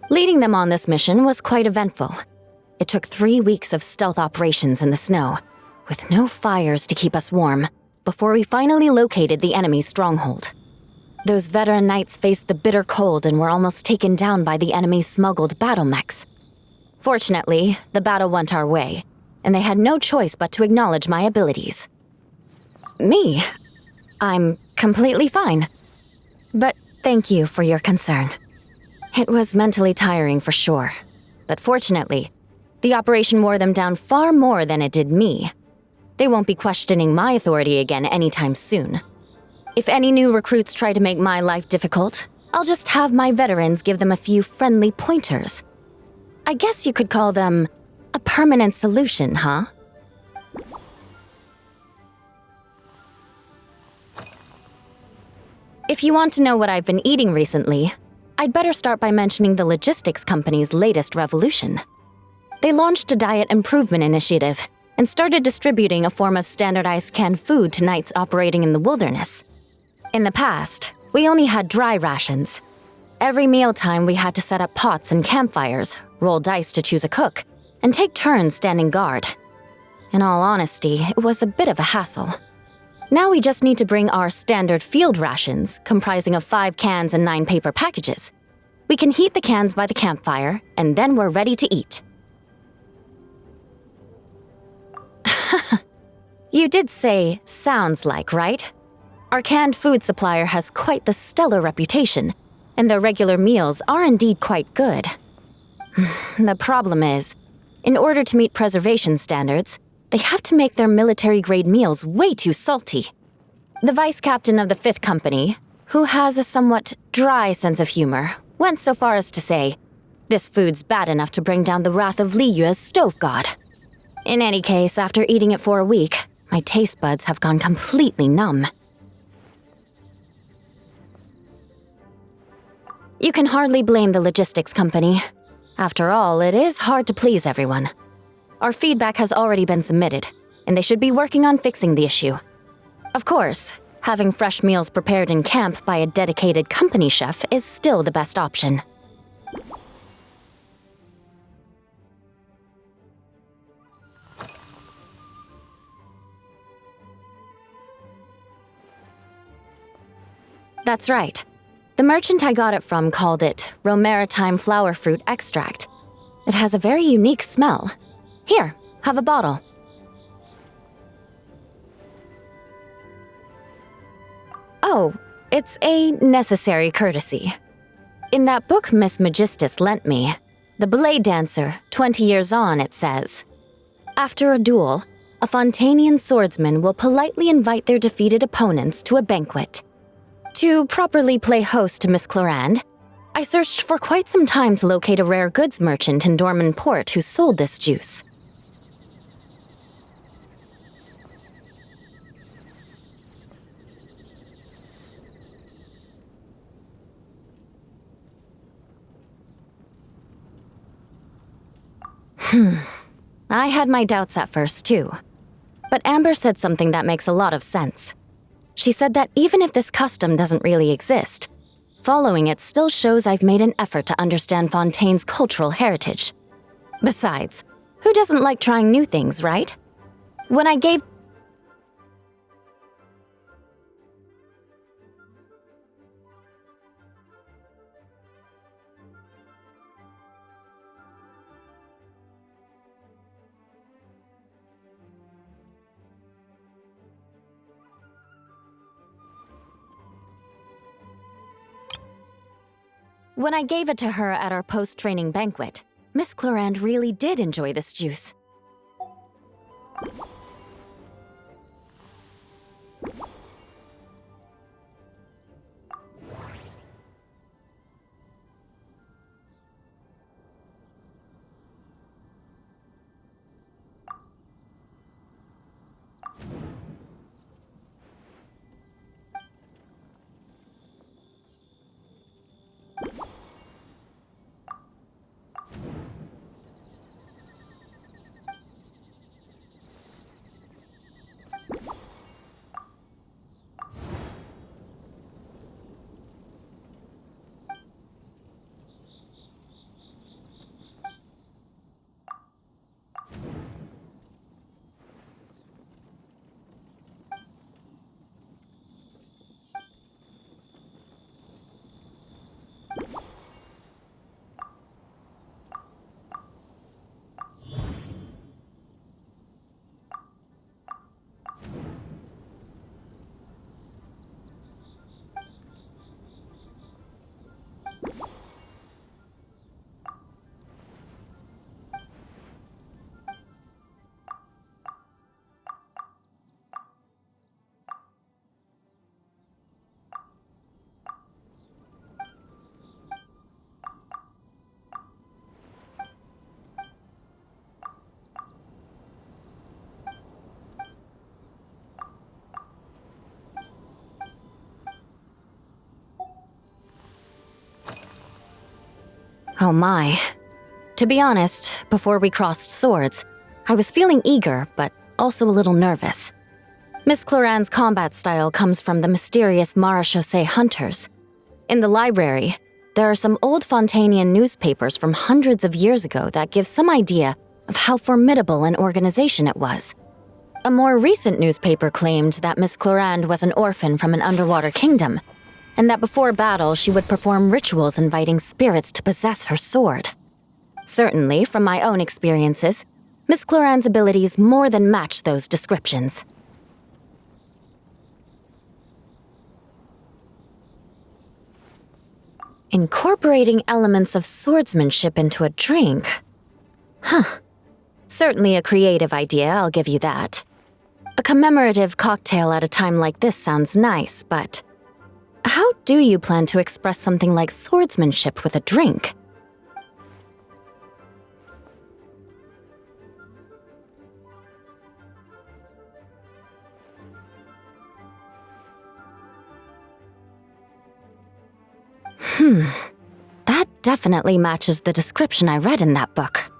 Leading them on this mission was quite eventful. It took 3 weeks of stealth operations in the snow, with no fires to keep us warm, before we finally located the enemy's stronghold. Those veteran knights faced the bitter cold and were almost taken down by the enemy's smuggled battle mechs. Fortunately, the battle went our way, and they had no choice but to acknowledge my abilities. Me? I'm completely fine. But thank you for your concern. It was mentally tiring for sure, but fortunately, the operation wore them down far more than it did me. They won't be questioning my authority again anytime soon. If any new recruits try to make my life difficult, I'll just have my veterans give them a few friendly pointers. I guess you could call them a permanent solution, huh? If you want to know what I've been eating recently, I'd better start by mentioning the logistics company's latest revolution. They launched a diet improvement initiative and started distributing a form of standardized canned food to knights operating in the wilderness. In the past, we only had dry rations. Every mealtime we had to set up pots and campfires, roll dice to choose a cook, and take turns standing guard. In all honesty, it was a bit of a hassle. Now we just need to bring our standard field rations, comprising of 5 cans and 9 paper packages. We can heat the cans by the campfire, and then we're ready to eat. You did say sounds like, right? Our canned food supplier has quite the stellar reputation, and their regular meals are indeed quite good. The problem is, in order to meet preservation standards, they have to make their military-grade meals way too salty. The vice captain of the 5th Company, who has a somewhat dry sense of humor, went so far as to say, "This food's bad enough to bring down the wrath of Li Yue's stove god." In any case, after eating it for a week, my taste buds have gone completely numb. You can hardly blame the logistics company. After all, it is hard to please everyone. Our feedback has already been submitted, and they should be working on fixing the issue. Of course, having fresh meals prepared in camp by a dedicated company chef is still the best option. That's right. The merchant I got it from called it Romaritime flower fruit extract. It has a very unique smell. Here, have a bottle. Oh, it's a necessary courtesy. In that book Miss Magistus lent me, The Blade Dancer, 20 Years On, it says, "After a duel, a Fontanian swordsman will politely invite their defeated opponents to a banquet." To properly play host to Miss Clorand, I searched for quite some time to locate a rare goods merchant in Dorman Port who sold this juice. I had my doubts at first, too. But Amber said something that makes a lot of sense. She said that even if this custom doesn't really exist, Following it still shows I've made an effort to understand Fontaine's cultural heritage. Besides, who doesn't like trying new things, right? When I gave it to her at our post-training banquet, Miss Clorand really did enjoy this juice. Oh my. To be honest, before we crossed swords, I was feeling eager, but also a little nervous. Miss Clorand's combat style comes from the mysterious Marechaussee hunters. In the library, there are some old Fontainian newspapers from hundreds of years ago that give some idea of how formidable an organization it was. A more recent newspaper claimed that Miss Clorand was an orphan from an underwater kingdom, and that before battle she would perform rituals inviting spirits to possess her sword. Certainly, from my own experiences, Miss Clorand's abilities more than match those descriptions. Incorporating elements of swordsmanship into a drink? Huh. Certainly a creative idea, I'll give you that. A commemorative cocktail at a time like this sounds nice, but how do you plan to express something like swordsmanship with a drink? That definitely matches the description I read in that book.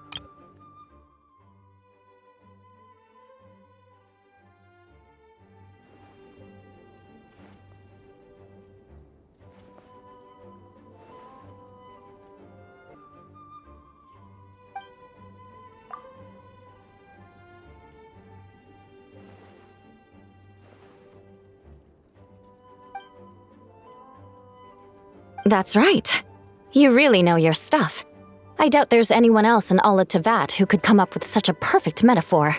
That's right. You really know your stuff. I doubt there's anyone else in all of Tevat who could come up with such a perfect metaphor.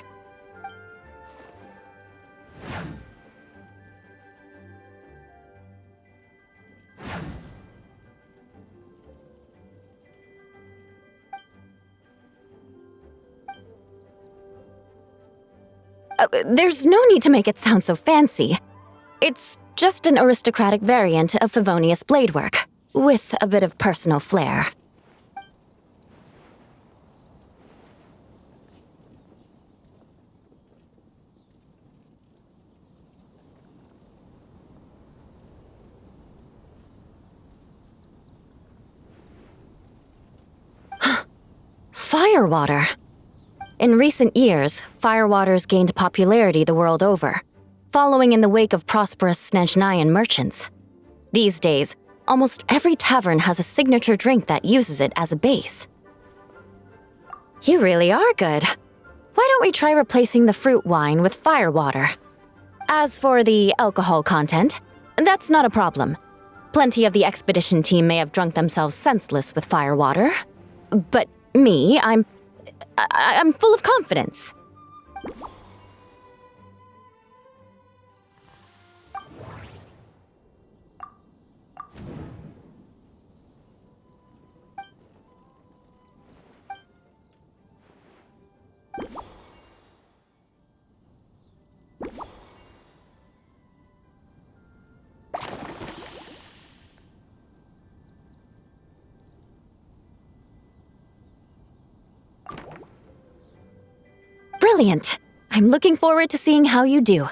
There's no need to make it sound so fancy. It's just an aristocratic variant of Favonius bladework, with a bit of personal flair. Firewater. In recent years, firewaters gained popularity the world over, following in the wake of prosperous Snezhnayan merchants. These days, almost every tavern has a signature drink that uses it as a base. You really are good. Why don't we try replacing the fruit wine with firewater? As for the alcohol content, that's not a problem. Plenty of the expedition team may have drunk themselves senseless with firewater. But me, I'm full of confidence. Brilliant! I'm looking forward to seeing how you do.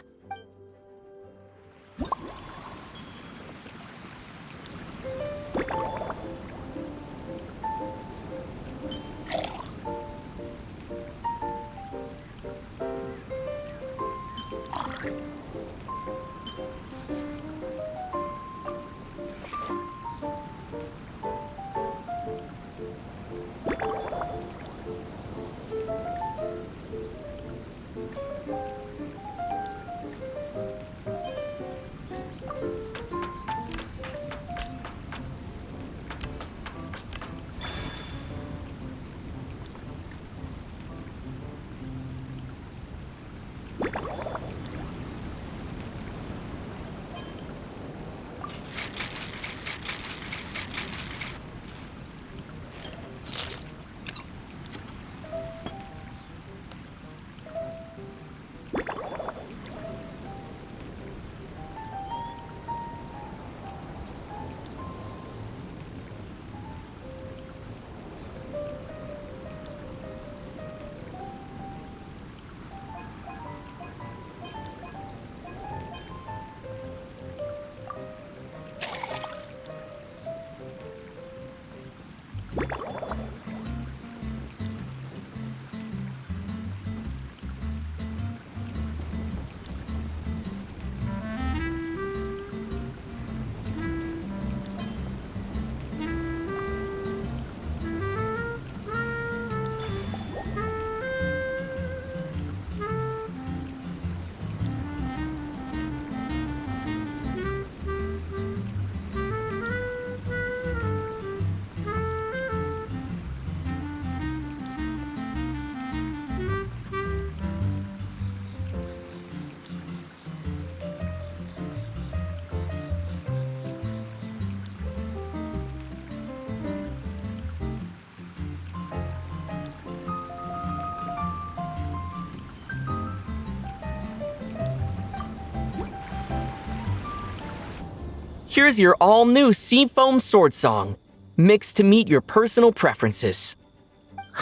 Here's your all-new Seafoam Sword Song, mixed to meet your personal preferences.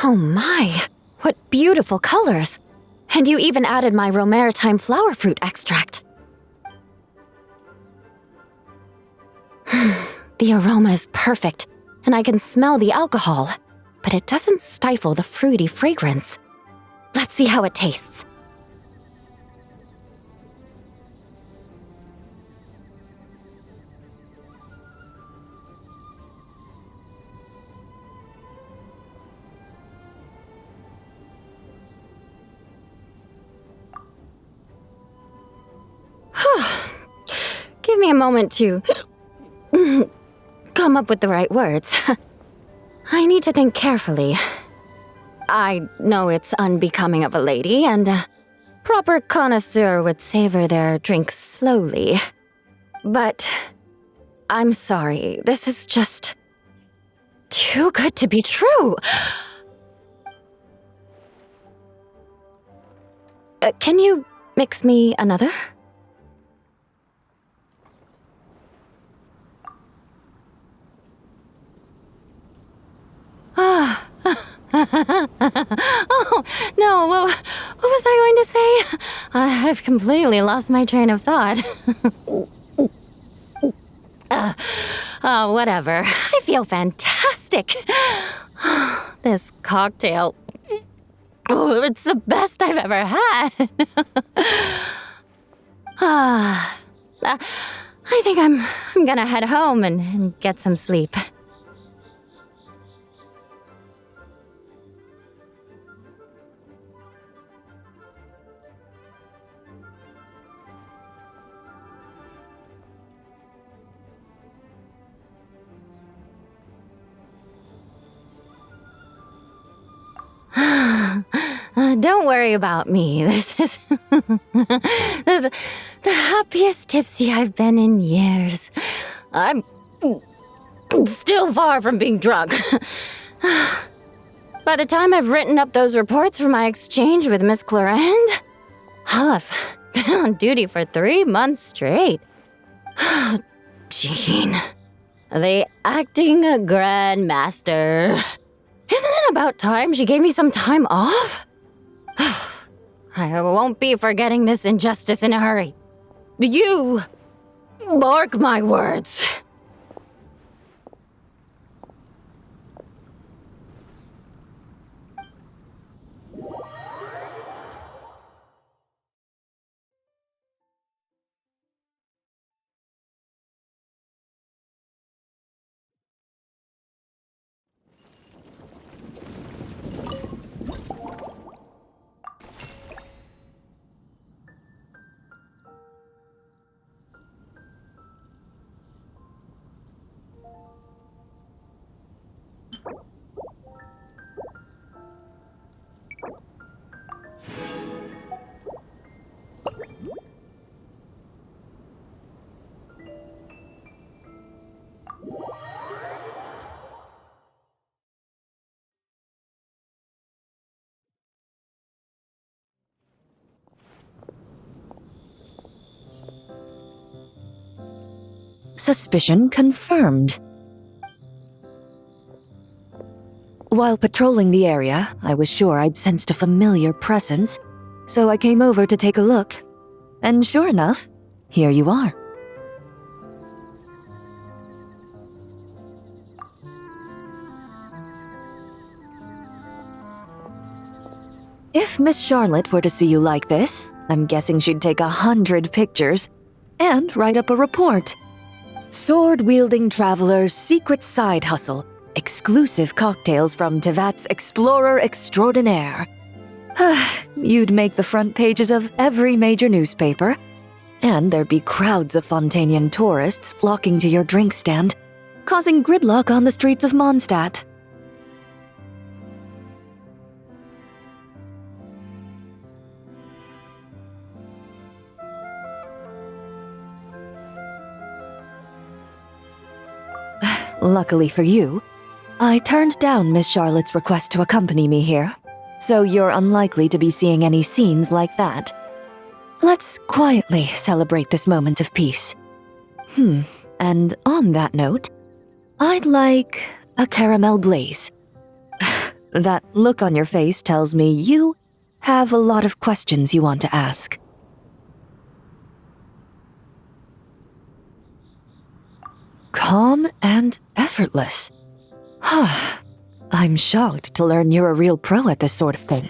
Oh my, what beautiful colors! And you even added my Romaritime flower fruit extract. The aroma is perfect, and I can smell the alcohol, but it doesn't stifle the fruity fragrance. Let's see how it tastes. Give me a moment to come up with the right words. I need to think carefully. I know it's unbecoming of a lady, and a proper connoisseur would savor their drinks slowly. But I'm sorry, this is just too good to be true. Can you mix me another? Oh, no, what was I going to say? I've completely lost my train of thought. Whatever. I feel fantastic. This cocktail, it's the best I've ever had. I think I'm gonna head home and get some sleep. Don't worry about me. This is the happiest tipsy I've been in years. I'm still far from being drunk. By the time I've written up those reports for my exchange with Miss Clorand, I'll have been on duty for 3 months straight. Jean, the acting grandmaster. Isn't it about time she gave me some time off? I won't be forgetting this injustice in a hurry. You mark my words. Suspicion confirmed. While patrolling the area, I was sure I'd sensed a familiar presence, so I came over to take a look. And sure enough, here you are. If Miss Charlotte were to see you like this, I'm guessing she'd take 100 pictures and write up a report. Sword-wielding traveler's secret side hustle. Exclusive cocktails from Tevat's Explorer Extraordinaire. You'd make the front pages of every major newspaper. And there'd be crowds of Fontanian tourists flocking to your drink stand, causing gridlock on the streets of Mondstadt. Luckily for you, I turned down Miss Charlotte's request to accompany me here, so you're unlikely to be seeing any scenes like that. Let's quietly celebrate this moment of peace. And on that note, I'd like a caramel blaze. That look on your face tells me you have a lot of questions you want to ask. Calm and effortless. I'm shocked to learn you're a real pro at this sort of thing.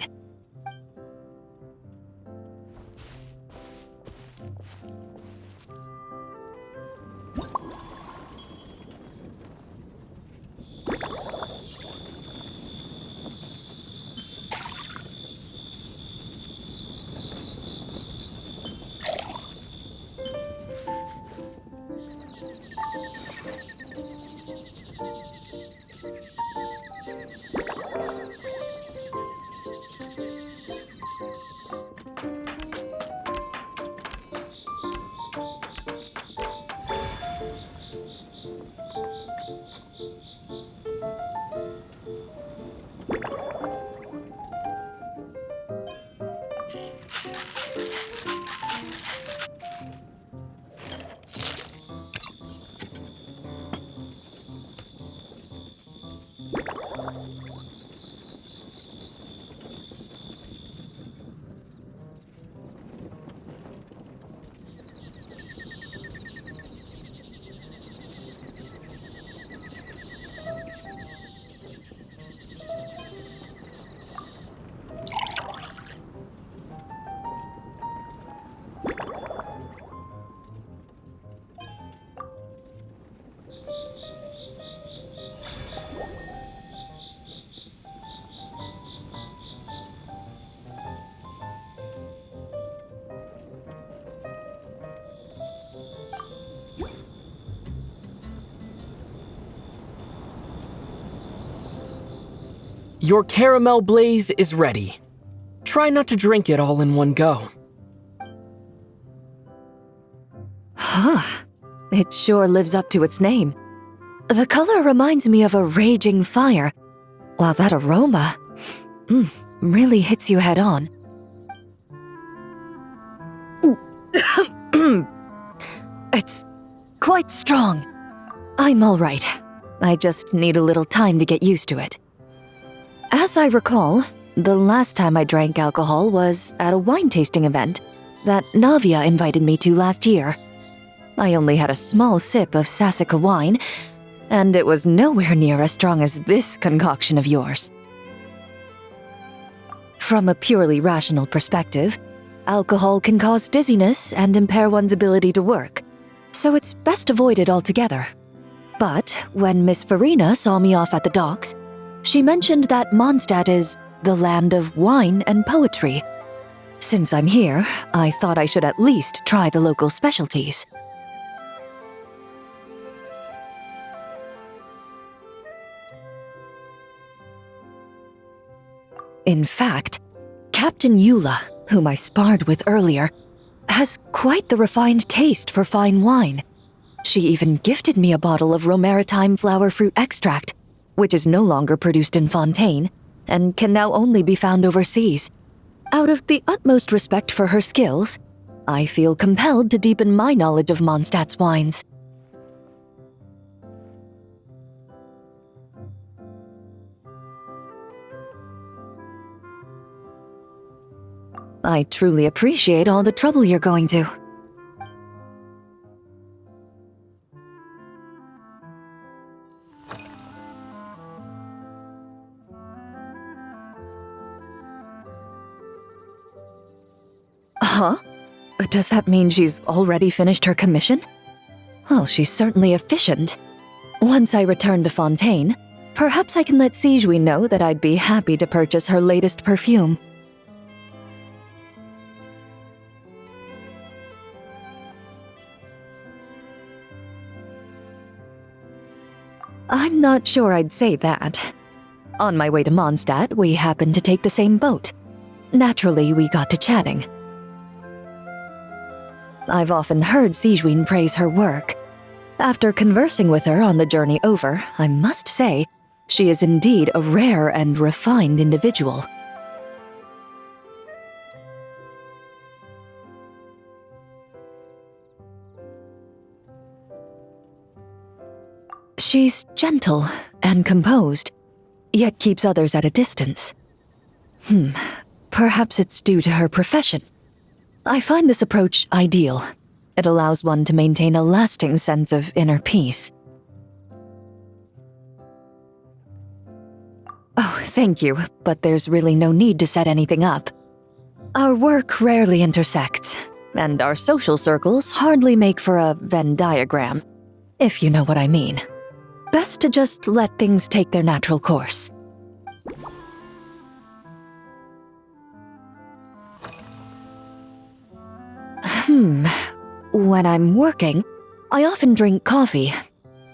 Your caramel blaze is ready. Try not to drink it all in one go. Huh. It sure lives up to its name. The color reminds me of a raging fire, while that aroma really hits you head on. It's quite strong. I'm all right. I just need a little time to get used to it. As I recall, the last time I drank alcohol was at a wine tasting event that Navia invited me to last year. I only had a small sip of Sassica wine, and it was nowhere near as strong as this concoction of yours. From a purely rational perspective, alcohol can cause dizziness and impair one's ability to work, so it's best avoided altogether. But when Miss Farina saw me off at the docks, she mentioned that Mondstadt is the land of wine and poetry. Since I'm here, I thought I should at least try the local specialties. In fact, Captain Eula, whom I sparred with earlier, has quite the refined taste for fine wine. She even gifted me a bottle of Romaritime flower fruit extract, which is no longer produced in Fontaine, and can now only be found overseas. Out of the utmost respect for her skills, I feel compelled to deepen my knowledge of Mondstadt's wines. I truly appreciate all the trouble you're going to. Huh? Does that mean she's already finished her commission? Well, she's certainly efficient. Once I return to Fontaine, perhaps I can let Sigewin know that I'd be happy to purchase her latest perfume. I'm not sure I'd say that. On my way to Mondstadt, we happened to take the same boat. Naturally, we got to chatting. I've often heard Sigewin praise her work. After conversing with her on the journey over, I must say, she is indeed a rare and refined individual. She's gentle and composed, yet keeps others at a distance. Perhaps it's due to her profession. I find this approach ideal. It allows one to maintain a lasting sense of inner peace. Oh, thank you, but there's really no need to set anything up. Our work rarely intersects, and our social circles hardly make for a Venn diagram, if you know what I mean. Best to just let things take their natural course. When I'm working, I often drink coffee.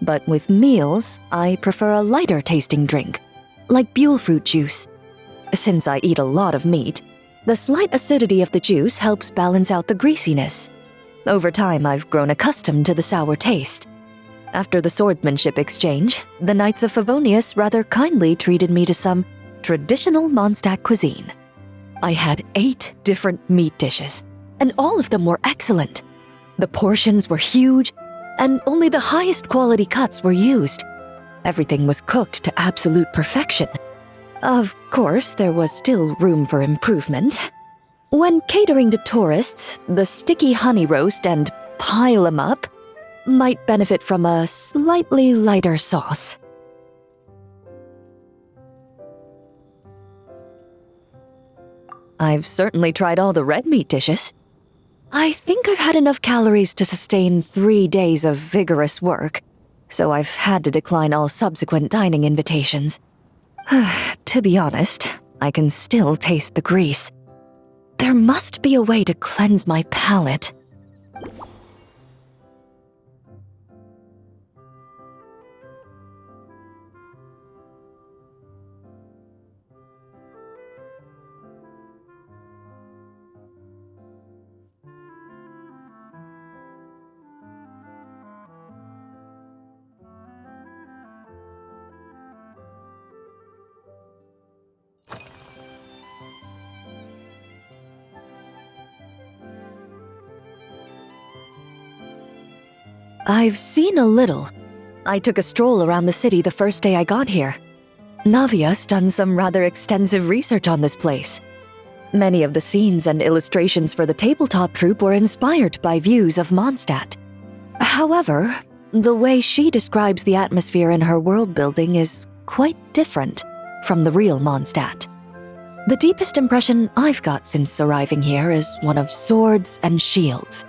But with meals, I prefer a lighter tasting drink, like Buell fruit juice. Since I eat a lot of meat, the slight acidity of the juice helps balance out the greasiness. Over time, I've grown accustomed to the sour taste. After the swordsmanship exchange, the Knights of Favonius rather kindly treated me to some traditional Mondstadt cuisine. I had 8 different meat dishes, and all of them were excellent. The portions were huge, and only the highest quality cuts were used. Everything was cooked to absolute perfection. Of course, there was still room for improvement. When catering to tourists, the sticky honey roast and pile 'em up might benefit from a slightly lighter sauce. I've certainly tried all the red meat dishes. I think I've had enough calories to sustain 3 days of vigorous work, so I've had to decline all subsequent dining invitations. To be honest, I can still taste the grease. There must be a way to cleanse my palate. I've seen a little. I took a stroll around the city the first day I got here. Navia's done some rather extensive research on this place. Many of the scenes and illustrations for the tabletop troupe were inspired by views of Mondstadt. However, the way she describes the atmosphere in her world building is quite different from the real Mondstadt. The deepest impression I've got since arriving here is one of swords and shields.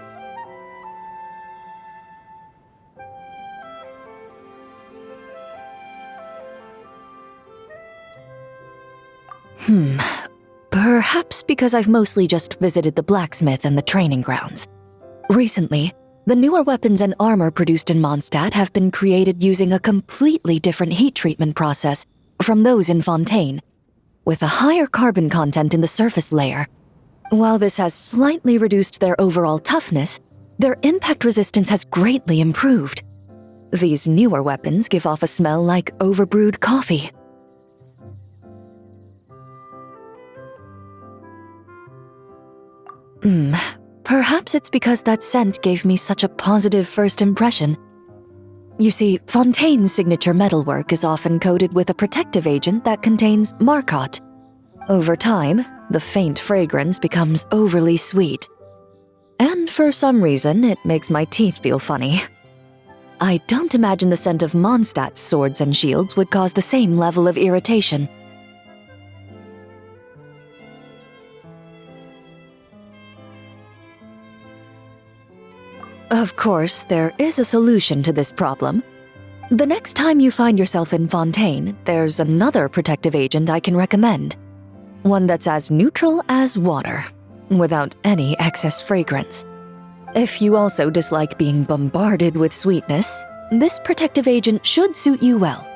Perhaps because I've mostly just visited the blacksmith and the training grounds. Recently, the newer weapons and armor produced in Mondstadt have been created using a completely different heat treatment process from those in Fontaine, with a higher carbon content in the surface layer. While this has slightly reduced their overall toughness, their impact resistance has greatly improved. These newer weapons give off a smell like overbrewed coffee. Perhaps it's because that scent gave me such a positive first impression. You see, Fontaine's signature metalwork is often coated with a protective agent that contains Marcotte. Over time, the faint fragrance becomes overly sweet. And for some reason, it makes my teeth feel funny. I don't imagine the scent of Mondstadt's swords and shields would cause the same level of irritation. Of course, there is a solution to this problem. The next time you find yourself in Fontaine, there's another protective agent I can recommend. One that's as neutral as water, without any excess fragrance. If you also dislike being bombarded with sweetness, this protective agent should suit you well.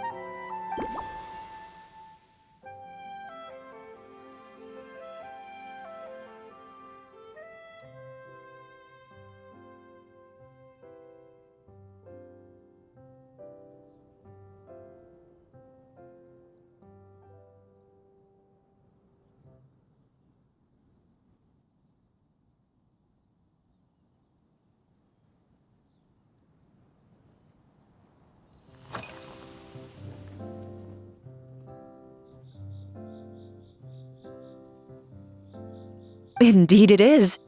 Indeed it is.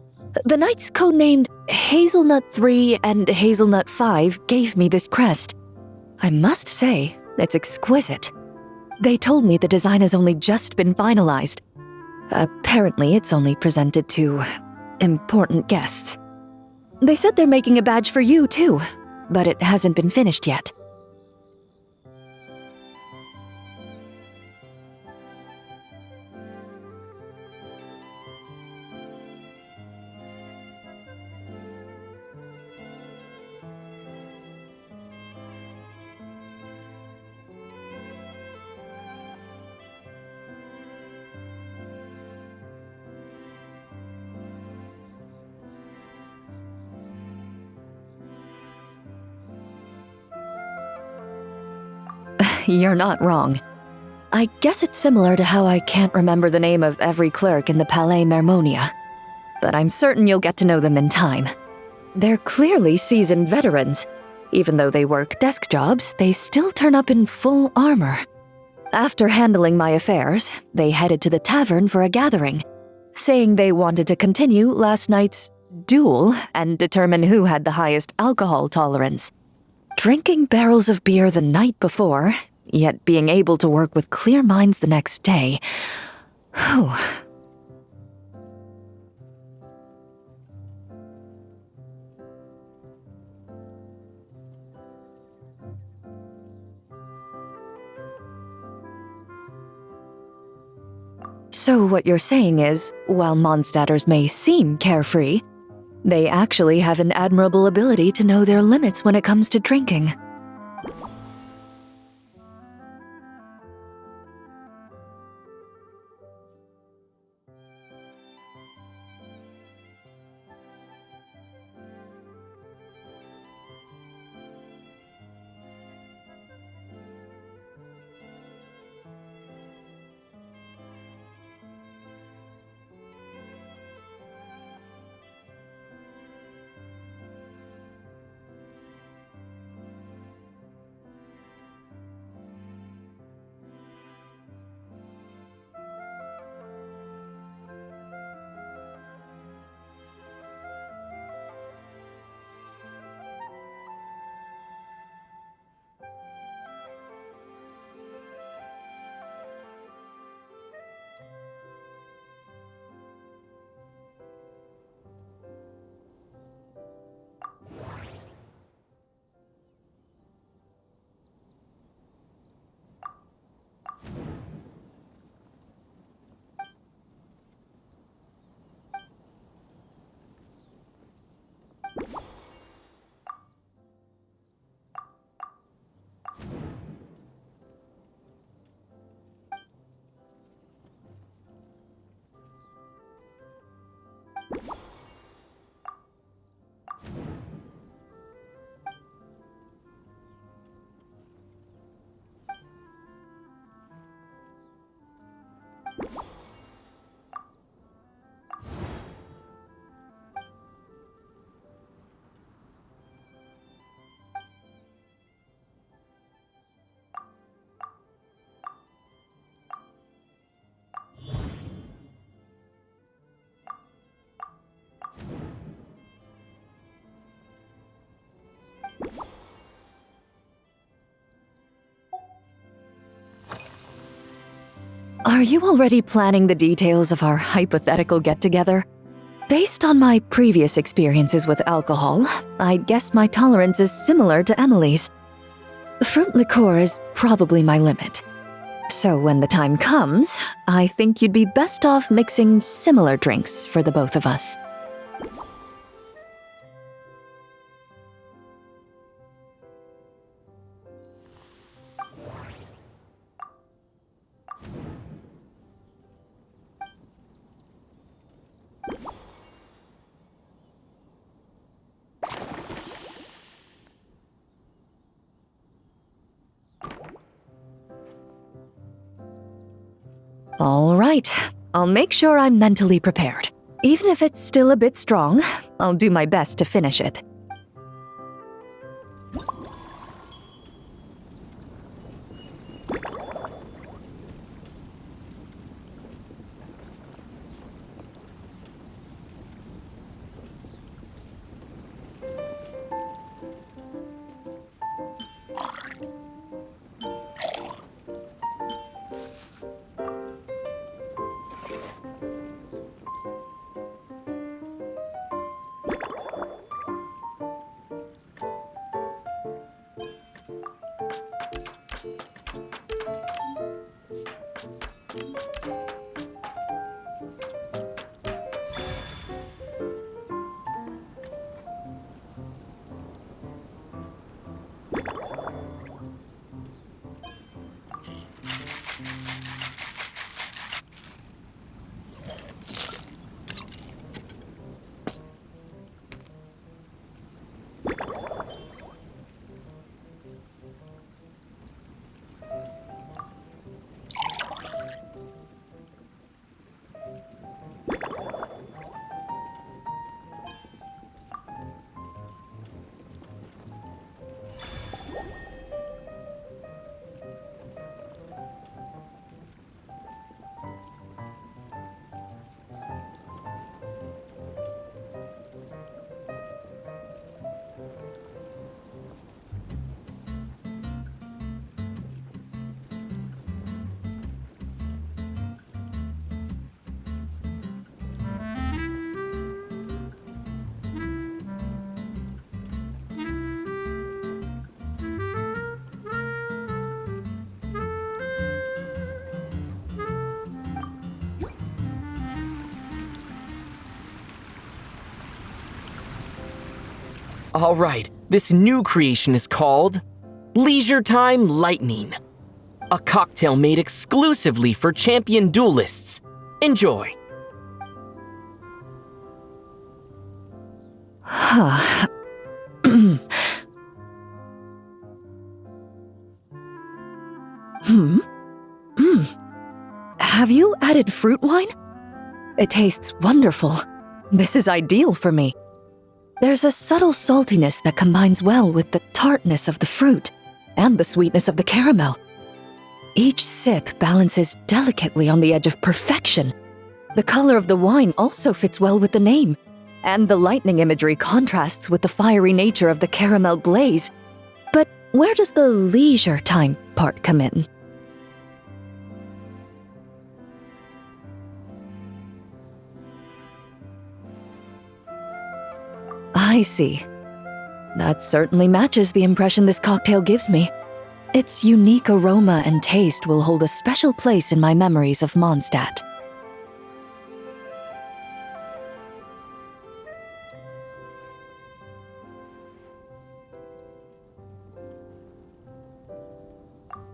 The knights codenamed Hazelnut 3 and Hazelnut 5 gave me this crest. I must say, it's exquisite. They told me the design has only just been finalized. Apparently, it's only presented to important guests. They said they're making a badge for you, too, but it hasn't been finished yet. You're not wrong. I guess it's similar to how I can't remember the name of every clerk in the Palais Mermonia. But I'm certain you'll get to know them in time. They're clearly seasoned veterans. Even though they work desk jobs, they still turn up in full armor. After handling my affairs, they headed to the tavern for a gathering, saying they wanted to continue last night's duel and determine who had the highest alcohol tolerance. Drinking barrels of beer the night before, yet being able to work with clear minds the next day. Whew. So what you're saying is, while Mondstadters may seem carefree, they actually have an admirable ability to know their limits when it comes to drinking. Are you already planning the details of our hypothetical get-together? Based on my previous experiences with alcohol, I guess my tolerance is similar to Emily's. Fruit liqueur is probably my limit. So when the time comes, I think you'd be best off mixing similar drinks for the both of us. All right, I'll make sure I'm mentally prepared. Even if it's still a bit strong, I'll do my best to finish it. All right, this new creation is called Leisure Time Lightning, a cocktail made exclusively for champion duelists. Enjoy. Have you added fruit wine? It tastes wonderful. This is ideal for me. There's a subtle saltiness that combines well with the tartness of the fruit and the sweetness of the caramel. Each sip balances delicately on the edge of perfection. The color of the wine also fits well with the name, and the lightning imagery contrasts with the fiery nature of the caramel glaze. But where does the leisure time part come in? I see. That certainly matches the impression this cocktail gives me. Its unique aroma and taste will hold a special place in my memories of Mondstadt.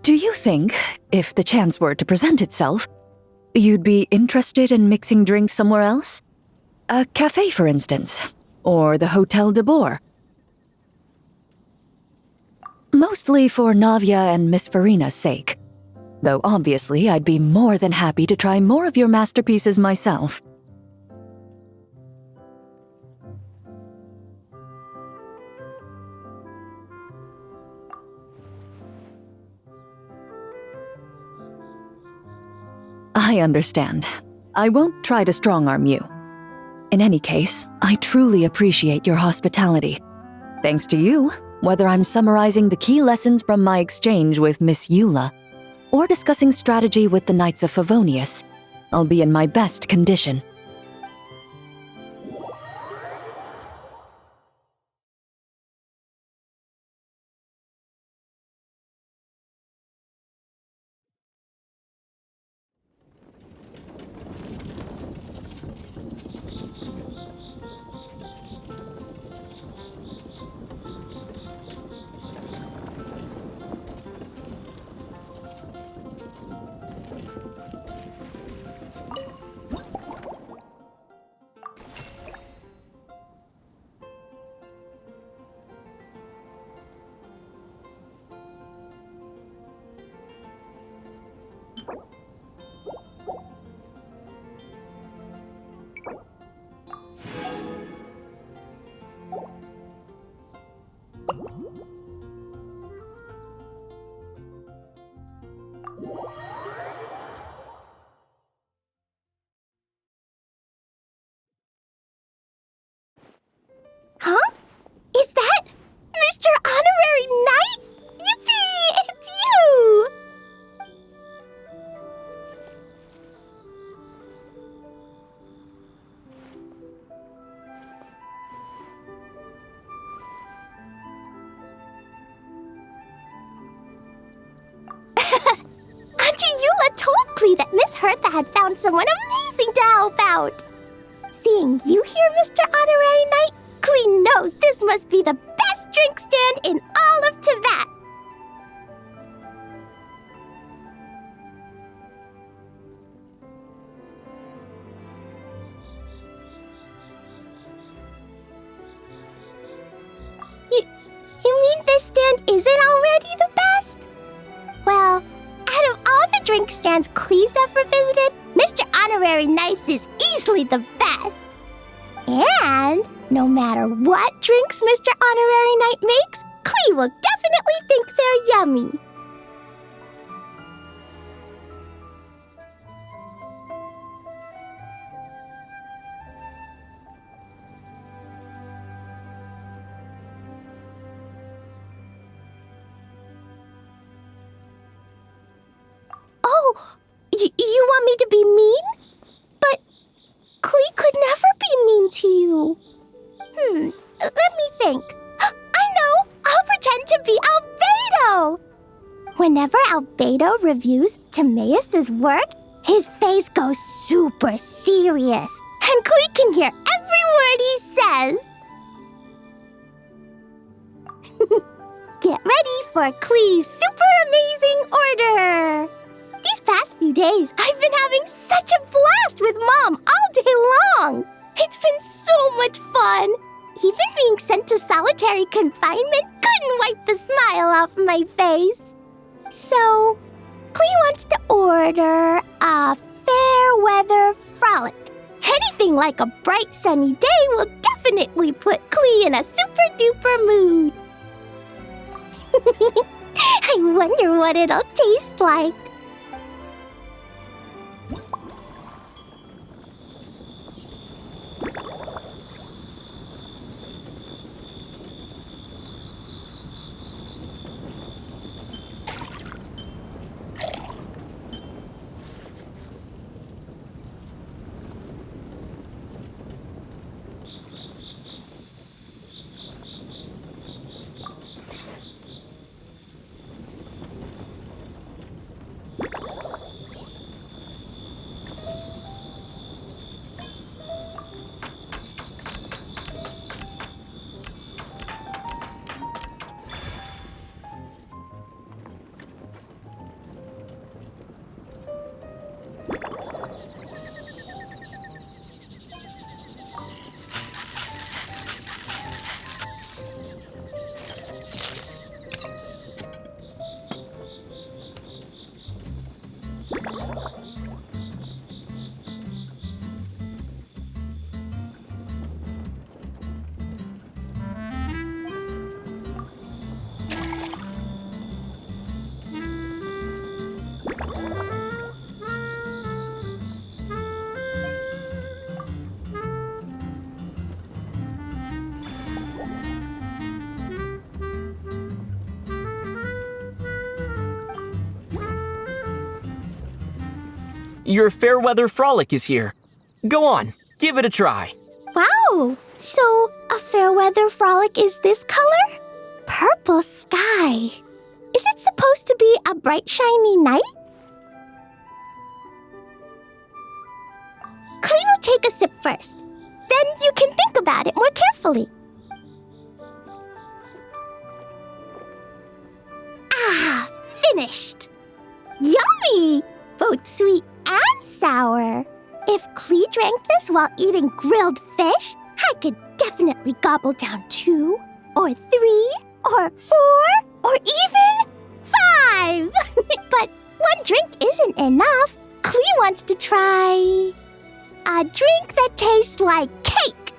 Do you think, if the chance were to present itself, you'd be interested in mixing drinks somewhere else? A cafe, for instance, or the Hotel de Boer? Mostly for Navia and Miss Farina's sake. Though obviously I'd be more than happy to try more of your masterpieces myself. I understand. I won't try to strong-arm you. In any case, I truly appreciate your hospitality. Thanks to you, whether I'm summarizing the key lessons from my exchange with Miss Eula, or discussing strategy with the Knights of Favonius. I'll be in my best condition. Huh? Is that Mr. Honorary Knight? Yippee! It's you! Auntie Eula told Klee that Miss Hertha had found someone amazing to help out. Seeing you here, Mr. Honorary Knight, Klee knows this must be the best drink stand in all of Teyvat. You mean this stand isn't already the best? Well, out of all the drink stands Klee's ever visited, Mr. Honorary Knight's is easily the best. And no matter what drinks Mr. Honorary Knight makes, Klee will definitely think they're yummy. Oh, you want me to be mean? But Klee could never be mean to you. Let me think. I know! I'll pretend to be Albedo! Whenever Albedo reviews Timaeus' work, his face goes super serious, and Klee can hear every word he says. Get ready for Klee's super amazing order! These past few days, I've been having such a blast with Mom all day long! It's been so much fun! Even being sent to solitary confinement couldn't wipe the smile off my face. So, Klee wants to order a fair weather frolic. Anything like a bright sunny day will definitely put Klee in a super duper mood. I wonder what it'll taste like. Your Fairweather Frolic is here. Go on, give it a try. Wow! So, a Fairweather Frolic is this color? Purple sky. Is it supposed to be a bright, shiny night? Clee will take a sip first. Then you can think about it more carefully. Ah, finished! Yummy! Both sweet and sour. If Clee drank this while eating grilled fish, I could definitely gobble down 2, or 3, or 4, or even 5! But one drink isn't enough. Clee wants to try a drink that tastes like cake.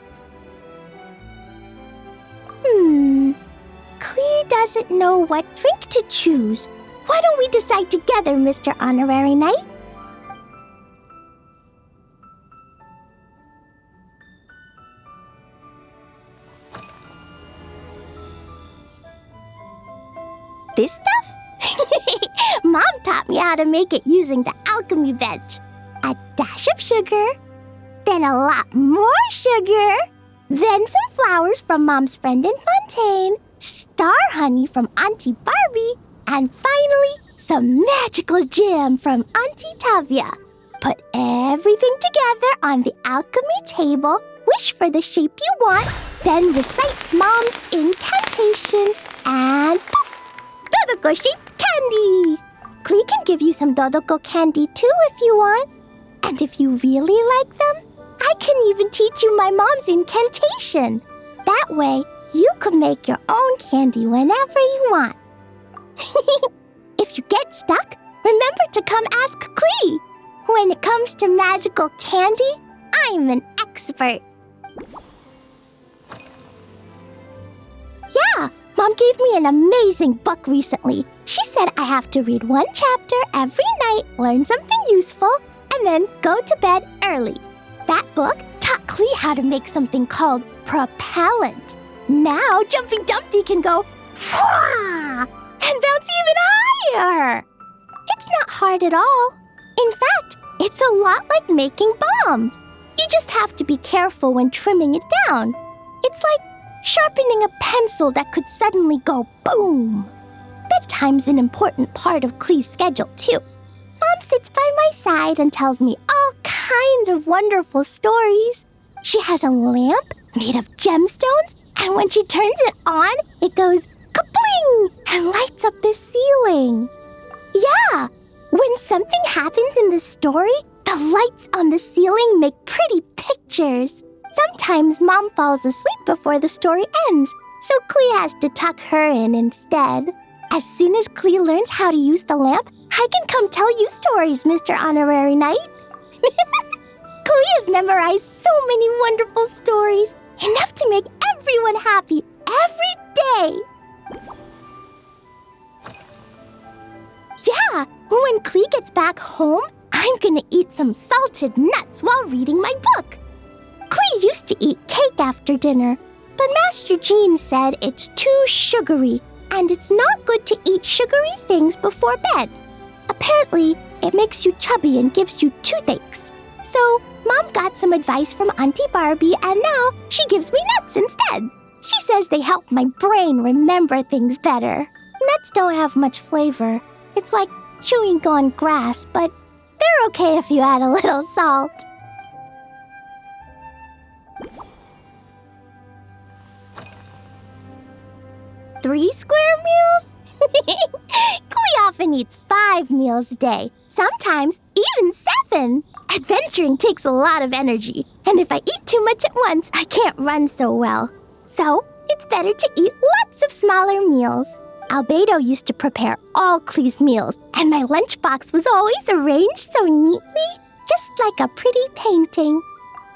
Clee doesn't know what drink to choose. Why don't we decide together, Mr. Honorary Knight? This stuff? Mom taught me how to make it using the alchemy bench. A dash of sugar, then a lot more sugar, then some flowers from Mom's friend in Fontaine, star honey from Auntie Barbie, and finally, some magical jam from Auntie Tavia. Put everything together on the alchemy table, wish for the shape you want, then recite Mom's incantation, and poof! Dodoko-shaped candy! Clee can give you some Dodoko candy too if you want. And if you really like them, I can even teach you my mom's incantation. That way, you could make your own candy whenever you want. If you get stuck, remember to come ask Clee. When it comes to magical candy, I'm an expert. Yeah, Mom gave me an amazing book recently. She said I have to read one chapter every night, learn something useful, and then go to bed early. That book taught Clee how to make something called propellant. Now Jumpy Dumpty can go Fwah! And bounce even higher. It's not hard at all. In fact, it's a lot like making bombs. You just have to be careful when trimming it down. It's like sharpening a pencil that could suddenly go boom. Bedtime's an important part of Clee's schedule, too. Mom sits by my side and tells me all kinds of wonderful stories. She has a lamp made of gemstones, and when she turns it on, it goes ka-bling and lights up the ceiling. Yeah, when something happens in the story, the lights on the ceiling make pretty pictures. Sometimes Mom falls asleep before the story ends, so Clee has to tuck her in instead. As soon as Clee learns how to use the lamp, I can come tell you stories, Mr. Honorary Knight. Clee has memorized so many wonderful stories, enough to make everyone happy every day. Yeah, when Clee gets back home, I'm gonna eat some salted nuts while reading my book. Clee used to eat cake after dinner, but Master Jean said it's too sugary, and it's not good to eat sugary things before bed. Apparently, it makes you chubby and gives you toothaches. So, Mom got some advice from Auntie Barbie, and now she gives me nuts instead. She says they help my brain remember things better. Nuts don't have much flavor. It's like chewing on grass, but they're okay if you add a little salt. Three square meals? Clee often eats 5 meals a day, sometimes even 7. Adventuring takes a lot of energy, and if I eat too much at once, I can't run so well. So, it's better to eat lots of smaller meals. Albedo used to prepare all Clee's meals, and my lunchbox was always arranged so neatly, just like a pretty painting.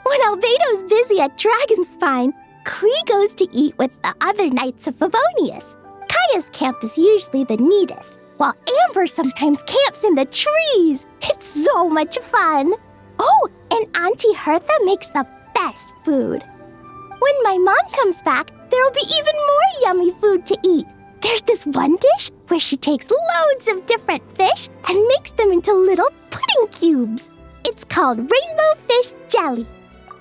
When Albedo's busy at Dragonspine, Clee goes to eat with the other Knights of Favonius. Kaya's camp is usually the neatest, while Amber sometimes camps in the trees. It's so much fun. Oh, and Auntie Hertha makes the best food. When my mom comes back, there'll be even more yummy food to eat. There's this one dish where she takes loads of different fish and makes them into little pudding cubes. It's called Rainbow Fish Jelly.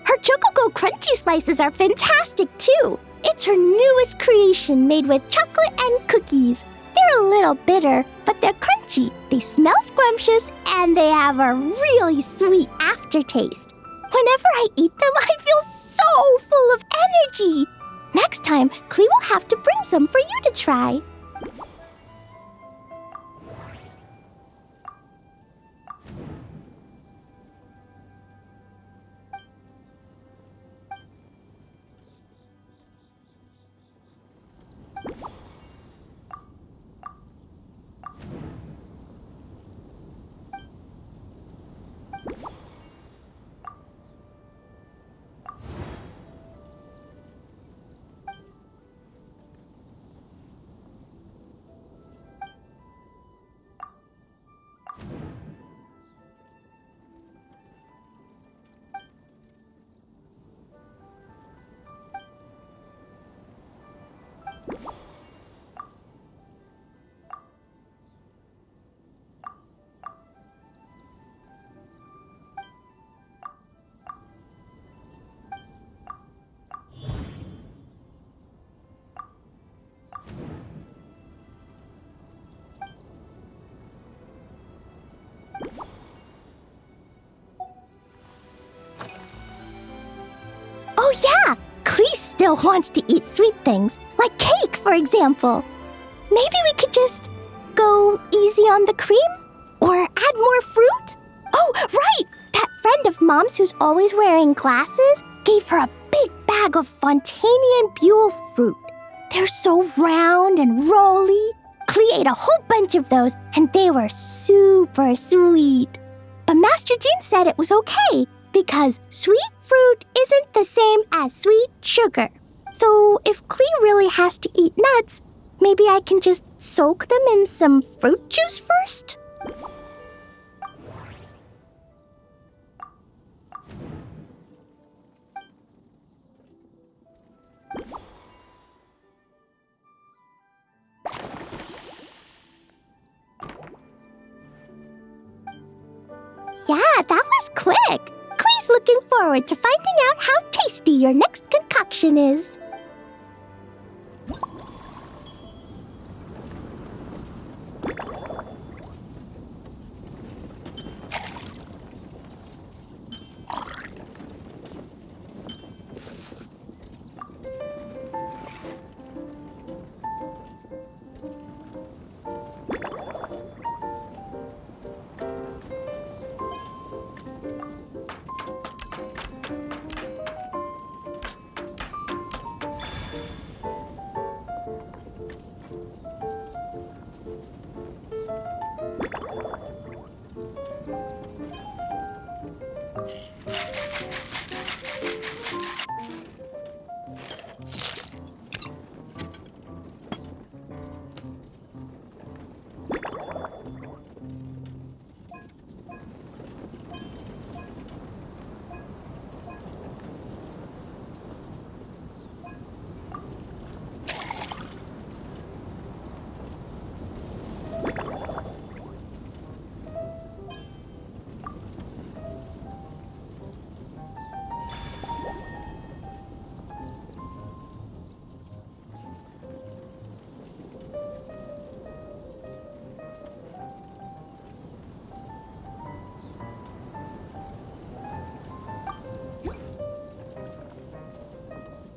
Her Chocogo Crunchy Slices are fantastic too. It's her newest creation made with chocolate and cookies. They're a little bitter, but they're crunchy. They smell scrumptious, and they have a really sweet aftertaste. Whenever I eat them, I feel so full of energy. Next time, Klee will have to bring some for you to try. Oh yeah! Klee still wants to eat sweet things, like cake, for example. Maybe we could just go easy on the cream? Or add more fruit? Oh, right! That friend of Mom's who's always wearing glasses gave her a big bag of Fontanian Buell fruit. They're so round and rolly. Klee ate a whole bunch of those, and they were super sweet. But Master Jean said it was okay, because sweet fruit isn't the same as sweet sugar. So if Klee really has to eat nuts, maybe I can just soak them in some fruit juice first? Yeah, that was quick. Klee's looking forward to finding out how tasty your next concoction is.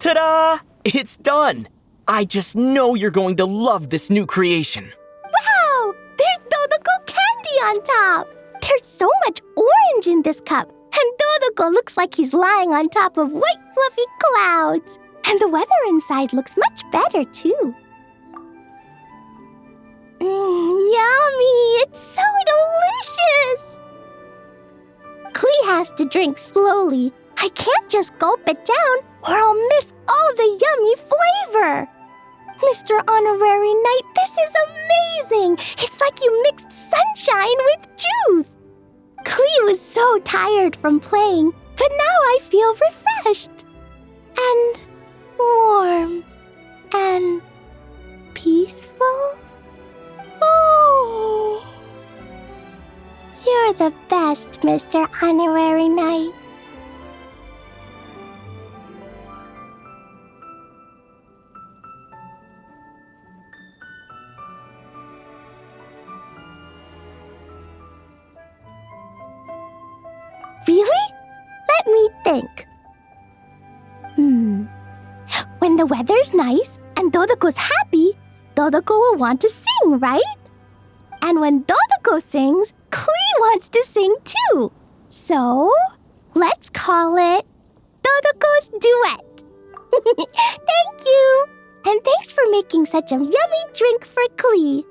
Ta-da! It's done! I just know you're going to love this new creation. Wow! There's Dodoco candy on top! There's so much orange in this cup, and Dodoco looks like he's lying on top of white fluffy clouds. And the weather inside looks much better, too. Yummy! It's so delicious! Klee has to drink slowly. I can't just gulp it down, or I'll miss all the yummy flavor. Mr. Honorary Knight, this is amazing! It's like you mixed sunshine with juice. Klee was so tired from playing, but now I feel refreshed. And warm. And peaceful. Oh, you're You're the best, Mr. Honorary Knight. Really? Let me think. When the weather's nice and Dodoko's happy, Dodoko will want to sing, right? And when Dodoko sings, Klee wants to sing too. So, let's call it Dodoko's Duet. Thank you! And thanks for making such a yummy drink for Klee.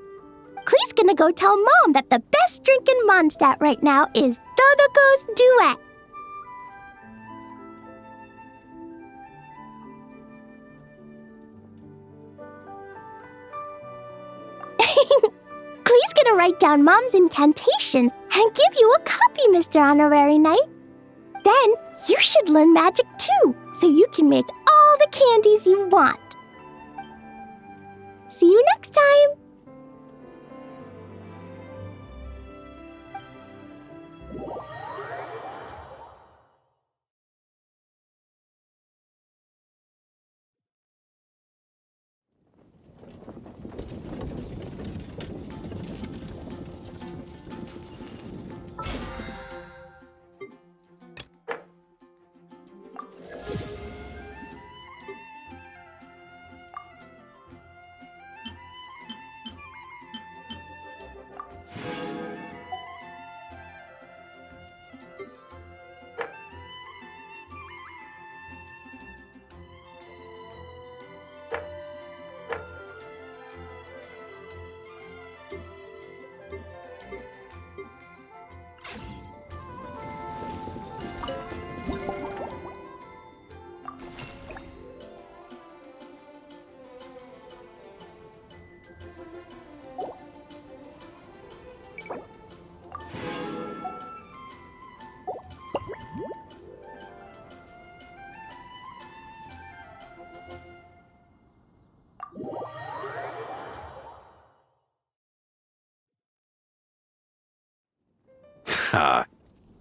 Klee's gonna go tell Mom that the best drink in Mondstadt right now is Dodoko's Duet. Klee's gonna write down Mom's incantation and give you a copy, Mr. Honorary Knight. Then you should learn magic too, so you can make all the candies you want. See you next time!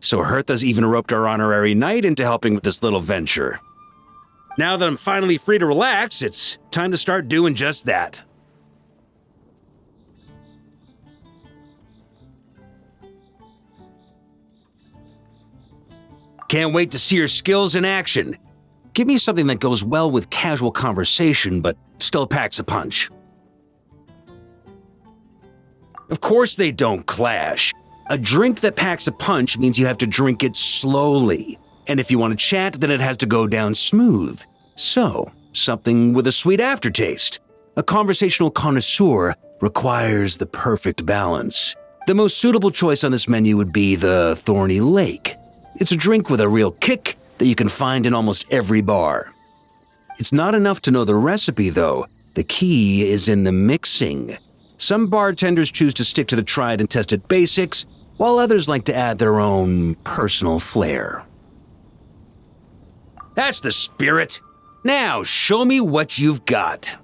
So Hertha's even roped our honorary knight into helping with this little venture. Now that I'm finally free to relax, it's time to start doing just that. Can't wait to see your skills in action. Give me something that goes well with casual conversation, but still packs a punch. Of course they don't clash. A drink that packs a punch means you have to drink it slowly. And if you want to chat, then it has to go down smooth. So, something with a sweet aftertaste. A conversational connoisseur requires the perfect balance. The most suitable choice on this menu would be the Thorny Lake. It's a drink with a real kick that you can find in almost every bar. It's not enough to know the recipe, though. The key is in the mixing. Some bartenders choose to stick to the tried and tested basics, while others like to add their own personal flair. That's the spirit. Now, show me what you've got.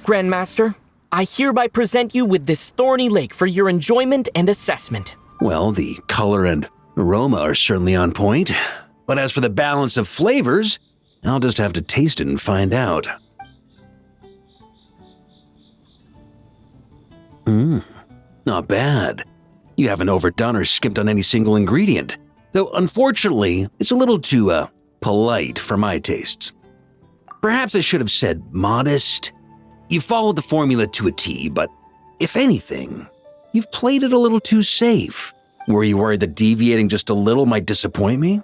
Grandmaster, I hereby present you with this thorny lake for your enjoyment and assessment. Well, the color and aroma are certainly on point. But as for the balance of flavors, I'll just have to taste it and find out. Not bad. You haven't overdone or skimped on any single ingredient. Though, unfortunately, it's a little too, polite for my tastes. Perhaps I should have said modest. You followed the formula to a T, but if anything, you've played it a little too safe. Were you worried that deviating just a little might disappoint me?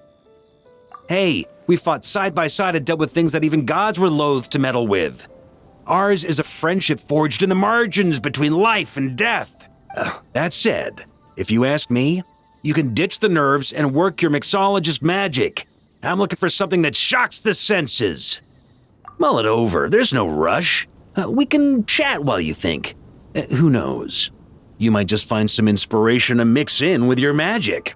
Hey, we fought side by side and dealt with things that even gods were loath to meddle with. Ours is a friendship forged in the margins between life and death. That said, if you ask me, you can ditch the nerves and work your mixologist magic. I'm looking for something that shocks the senses. Mull it over, there's no rush. We can chat while you think. Who knows? You might just find some inspiration to mix in with your magic.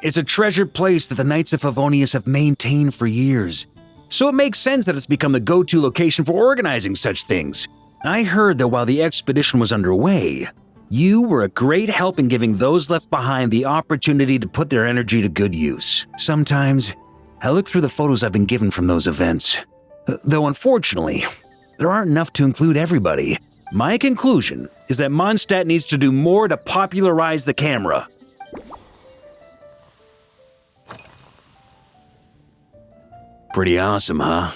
It's a treasured place that the Knights of Favonius have maintained for years. So it makes sense that it's become the go-to location for organizing such things. I heard that while the expedition was underway, you were a great help in giving those left behind the opportunity to put their energy to good use. Sometimes, I look through the photos I've been given from those events. Though unfortunately, there aren't enough to include everybody. My conclusion is that Mondstadt needs to do more to popularize the camera. Pretty awesome, huh?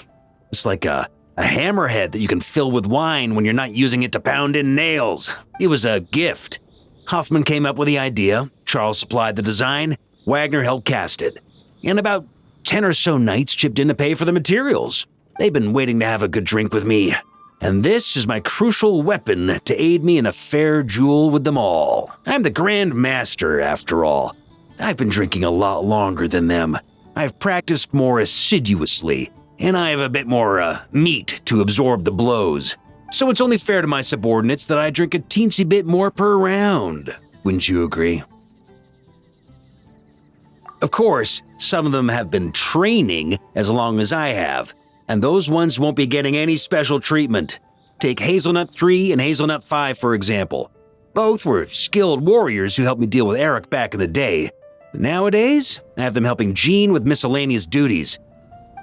It's like a hammerhead that you can fill with wine when you're not using it to pound in nails. It was a gift. Hoffman came up with the idea, Charles supplied the design, Wagner helped cast it. And about 10 or so knights chipped in to pay for the materials. They've been waiting to have a good drink with me. And this is my crucial weapon to aid me in a fair duel with them all. I'm the Grand Master, after all. I've been drinking a lot longer than them. I've practiced more assiduously, and I have a bit more, meat to absorb the blows. So it's only fair to my subordinates that I drink a teensy bit more per round. Wouldn't you agree? Of course, some of them have been training as long as I have, and those ones won't be getting any special treatment. Take Hazelnut 3 and Hazelnut 5, for example. Both were skilled warriors who helped me deal with Eric back in the day. Nowadays, I have them helping Jean with miscellaneous duties.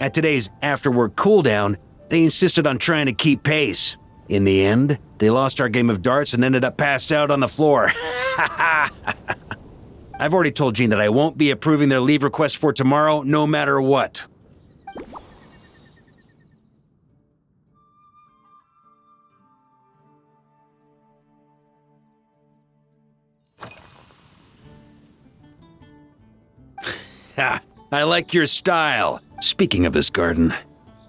At today's after-work cooldown, they insisted on trying to keep pace. In the end, they lost our game of darts and ended up passed out on the floor. I've already told Jean that I won't be approving their leave request for tomorrow, no matter what. I like your style. Speaking of this garden,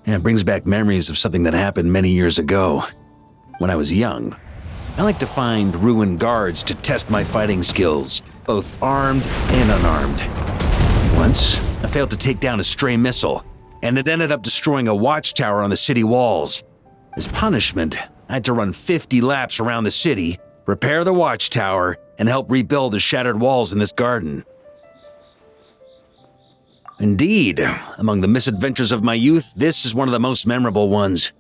it brings back memories of something that happened many years ago. When I was young, I like to find ruined guards to test my fighting skills, both armed and unarmed. Once, I failed to take down a stray missile, and it ended up destroying a watchtower on the city walls. As punishment, I had to run 50 laps around the city, repair the watchtower, and help rebuild the shattered walls in this garden. Indeed, among the misadventures of my youth, this is one of the most memorable ones.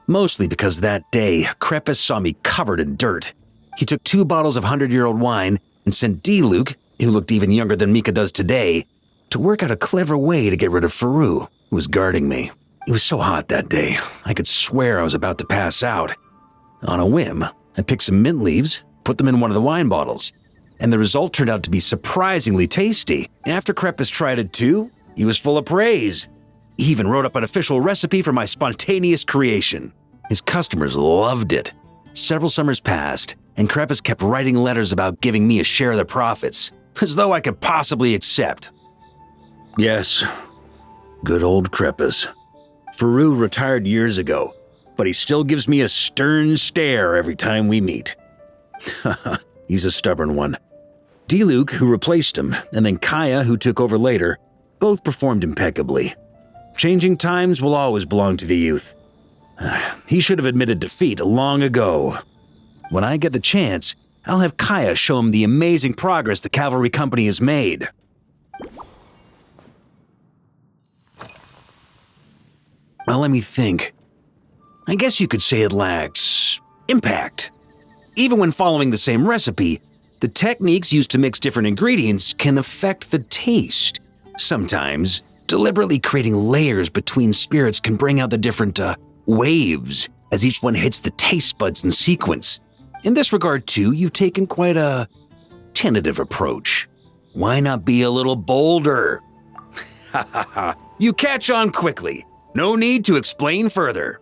Mostly because that day, Crepus saw me covered in dirt. He took 2 bottles of 100-year-old wine and sent D-Luke, who looked even younger than Mika does today, to work out a clever way to get rid of Faru, who was guarding me. It was so hot that day, I could swear I was about to pass out. On a whim, I picked some mint leaves, put them in one of the wine bottles, and the result turned out to be surprisingly tasty. After Crepus tried it too, he was full of praise. He even wrote up an official recipe for my spontaneous creation. His customers loved it. Several summers passed, and Crepus kept writing letters about giving me a share of the profits, as though I could possibly accept. Yes, good old Crepus. Faru retired years ago, but he still gives me a stern stare every time we meet. He's a stubborn one. D-Luke, who replaced him, and then Kaya, who took over later, both performed impeccably. Changing times will always belong to the youth. He should have admitted defeat long ago. When I get the chance, I'll have Kaya show him the amazing progress the cavalry company has made. Well, let me think. I guess you could say it lacks impact. Even when following the same recipe, the techniques used to mix different ingredients can affect the taste. Sometimes, deliberately creating layers between spirits can bring out the different waves as each one hits the taste buds in sequence. In this regard, too, you've taken quite a tentative approach. Why not be a little bolder? Ha ha ha. You catch on quickly. No need to explain further.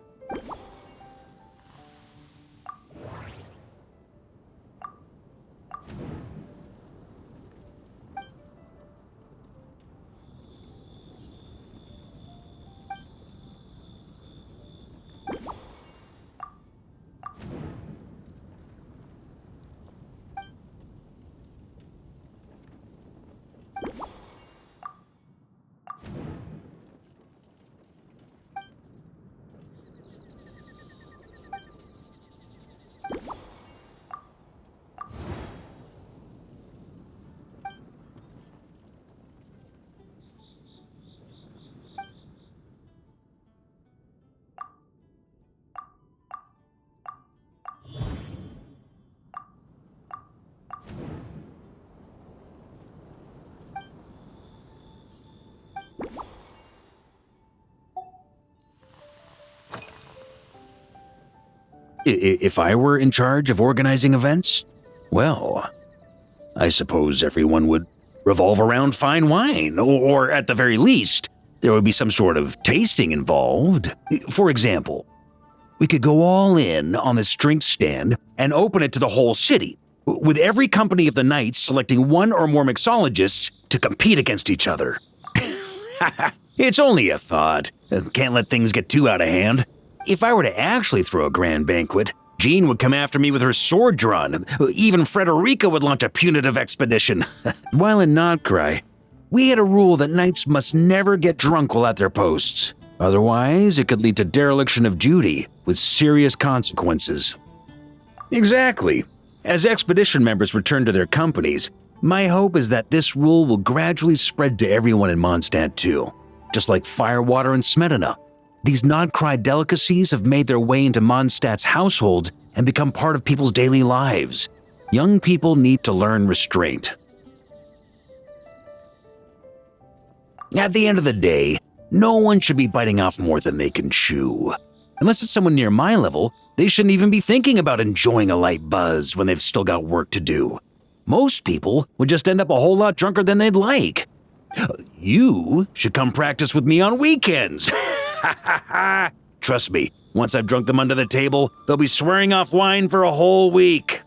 If I were in charge of organizing events, well, I suppose everyone would revolve around fine wine, or at the very least, there would be some sort of tasting involved. For example, we could go all in on this drink stand and open it to the whole city, with every company of the night selecting one or more mixologists to compete against each other. It's only a thought. Can't let things get too out of hand. If I were to actually throw a grand banquet, Jean would come after me with her sword drawn. Even Frederica would launch a punitive expedition. While in Notcry, we had a rule that knights must never get drunk while at their posts. Otherwise, it could lead to dereliction of duty, with serious consequences. Exactly. As expedition members return to their companies, my hope is that this rule will gradually spread to everyone in Mondstadt too. Just like firewater and smetana. These Notcry delicacies have made their way into Mondstadt's households and become part of people's daily lives. Young people need to learn restraint. At the end of the day, no one should be biting off more than they can chew. Unless it's someone near my level, they shouldn't even be thinking about enjoying a light buzz when they've still got work to do. Most people would just end up a whole lot drunker than they'd like. You should come practice with me on weekends. Trust me, once I've drunk them under the table, they'll be swearing off wine for a whole week.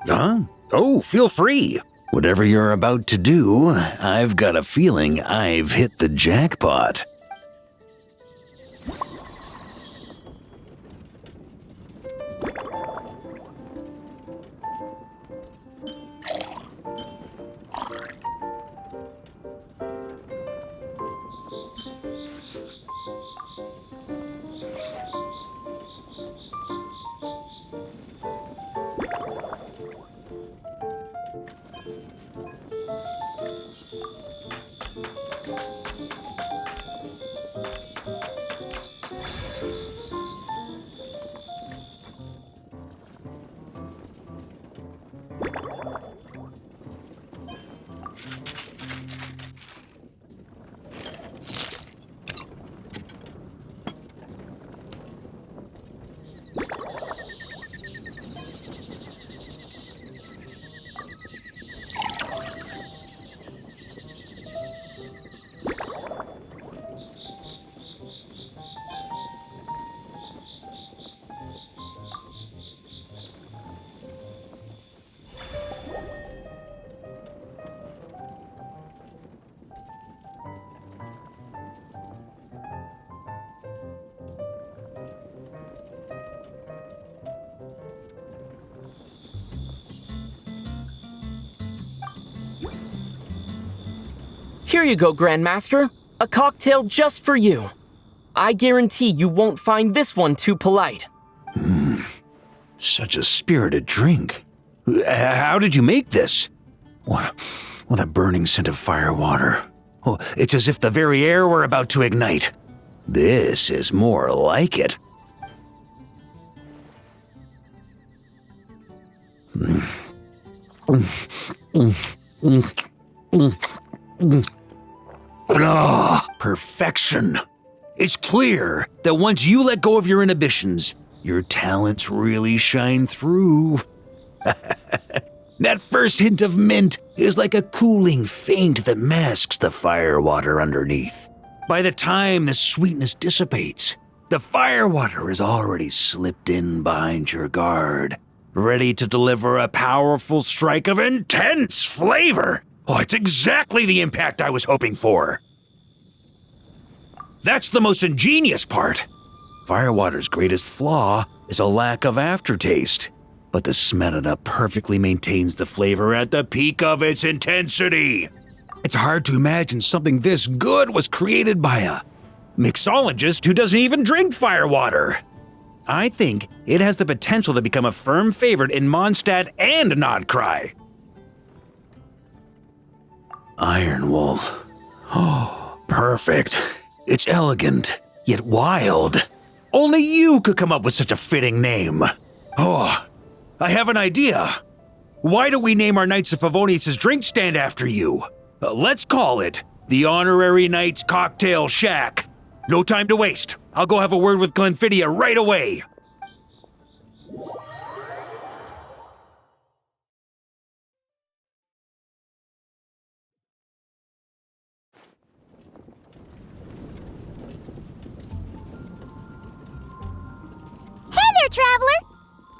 Huh? Oh, feel free. Whatever you're about to do, I've got a feeling I've hit the jackpot. Here you go, Grandmaster. A cocktail just for you. I guarantee you won't find this one too polite. Such a spirited drink. How did you make this? Well, that burning scent of firewater. Oh, it's as if the very air were about to ignite. This is more like it. Perfection. It's clear that once you let go of your inhibitions, your talents really shine through. That first hint of mint is like a cooling feint that masks the firewater underneath. By the time the sweetness dissipates, the firewater is already slipped in behind your guard, ready to deliver a powerful strike of intense flavor. Oh, it's exactly the impact I was hoping for. That's the most ingenious part. Firewater's greatest flaw is a lack of aftertaste, but the Smetana perfectly maintains the flavor at the peak of its intensity. It's hard to imagine something this good was created by a mixologist who doesn't even drink firewater. I think it has the potential to become a firm favorite in Mondstadt and Nodcry. Iron Wolf. Oh, perfect. It's elegant, yet wild. Only you could come up with such a fitting name. Oh, I have an idea. Why don't we name our Knights of Favonius' drink stand after you? Let's call it the Honorary Knights Cocktail Shack. No time to waste. I'll go have a word with Glenfidia right away. Hey there, Traveler!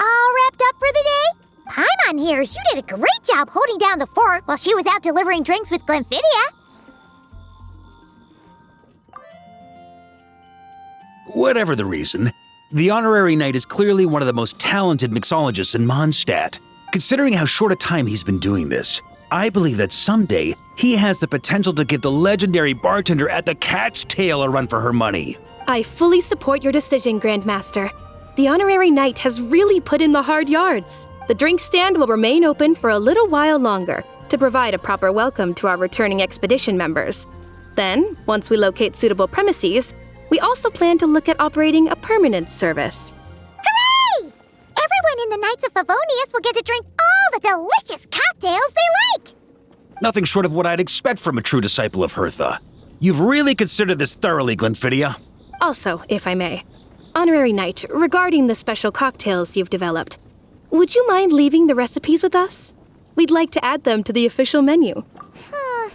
All wrapped up for the day? Paimon hears you did a great job holding down the fort while she was out delivering drinks with Glenfidia. Whatever the reason, the Honorary Knight is clearly one of the most talented mixologists in Mondstadt. Considering how short a time he's been doing this, I believe that someday he has the potential to give the legendary bartender at the Cat's Tail a run for her money. I fully support your decision, Grandmaster. The Honorary Knight has really put in the hard yards. The drink stand will remain open for a little while longer to provide a proper welcome to our returning expedition members. Then, once we locate suitable premises, we also plan to look at operating a permanent service. Hooray! Everyone in the Knights of Favonius will get to drink all the delicious cocktails they like! Nothing short of what I'd expect from a true disciple of Hertha. You've really considered this thoroughly, Glenfidia. Also, if I may, Honorary Knight, regarding the special cocktails you've developed, would you mind leaving the recipes with us? We'd like to add them to the official menu. Paimon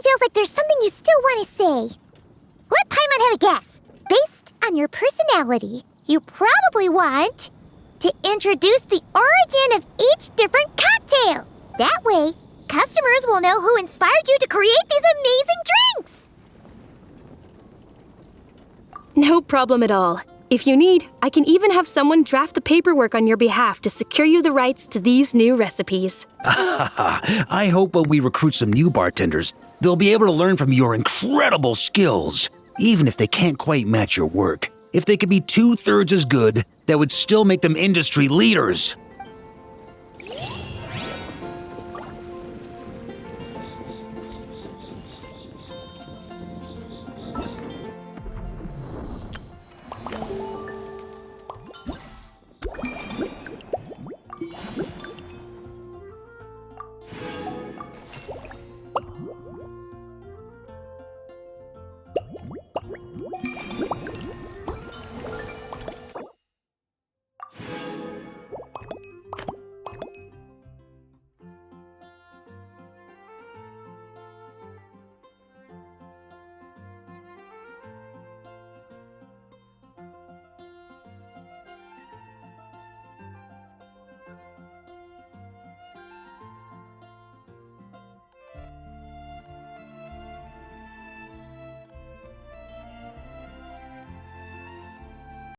feels like there's something you still want to say. Let Paimon have a guess. Based on your personality, you probably want to introduce the origin of each different cocktail. That way, customers will know who inspired you to create these amazing drinks. No problem at all. If you need, I can even have someone draft the paperwork on your behalf to secure you the rights to these new recipes. I hope when we recruit some new bartenders, they'll be able to learn from your incredible skills. Even if they can't quite match your work, if they could be 2/3 as good, that would still make them industry leaders.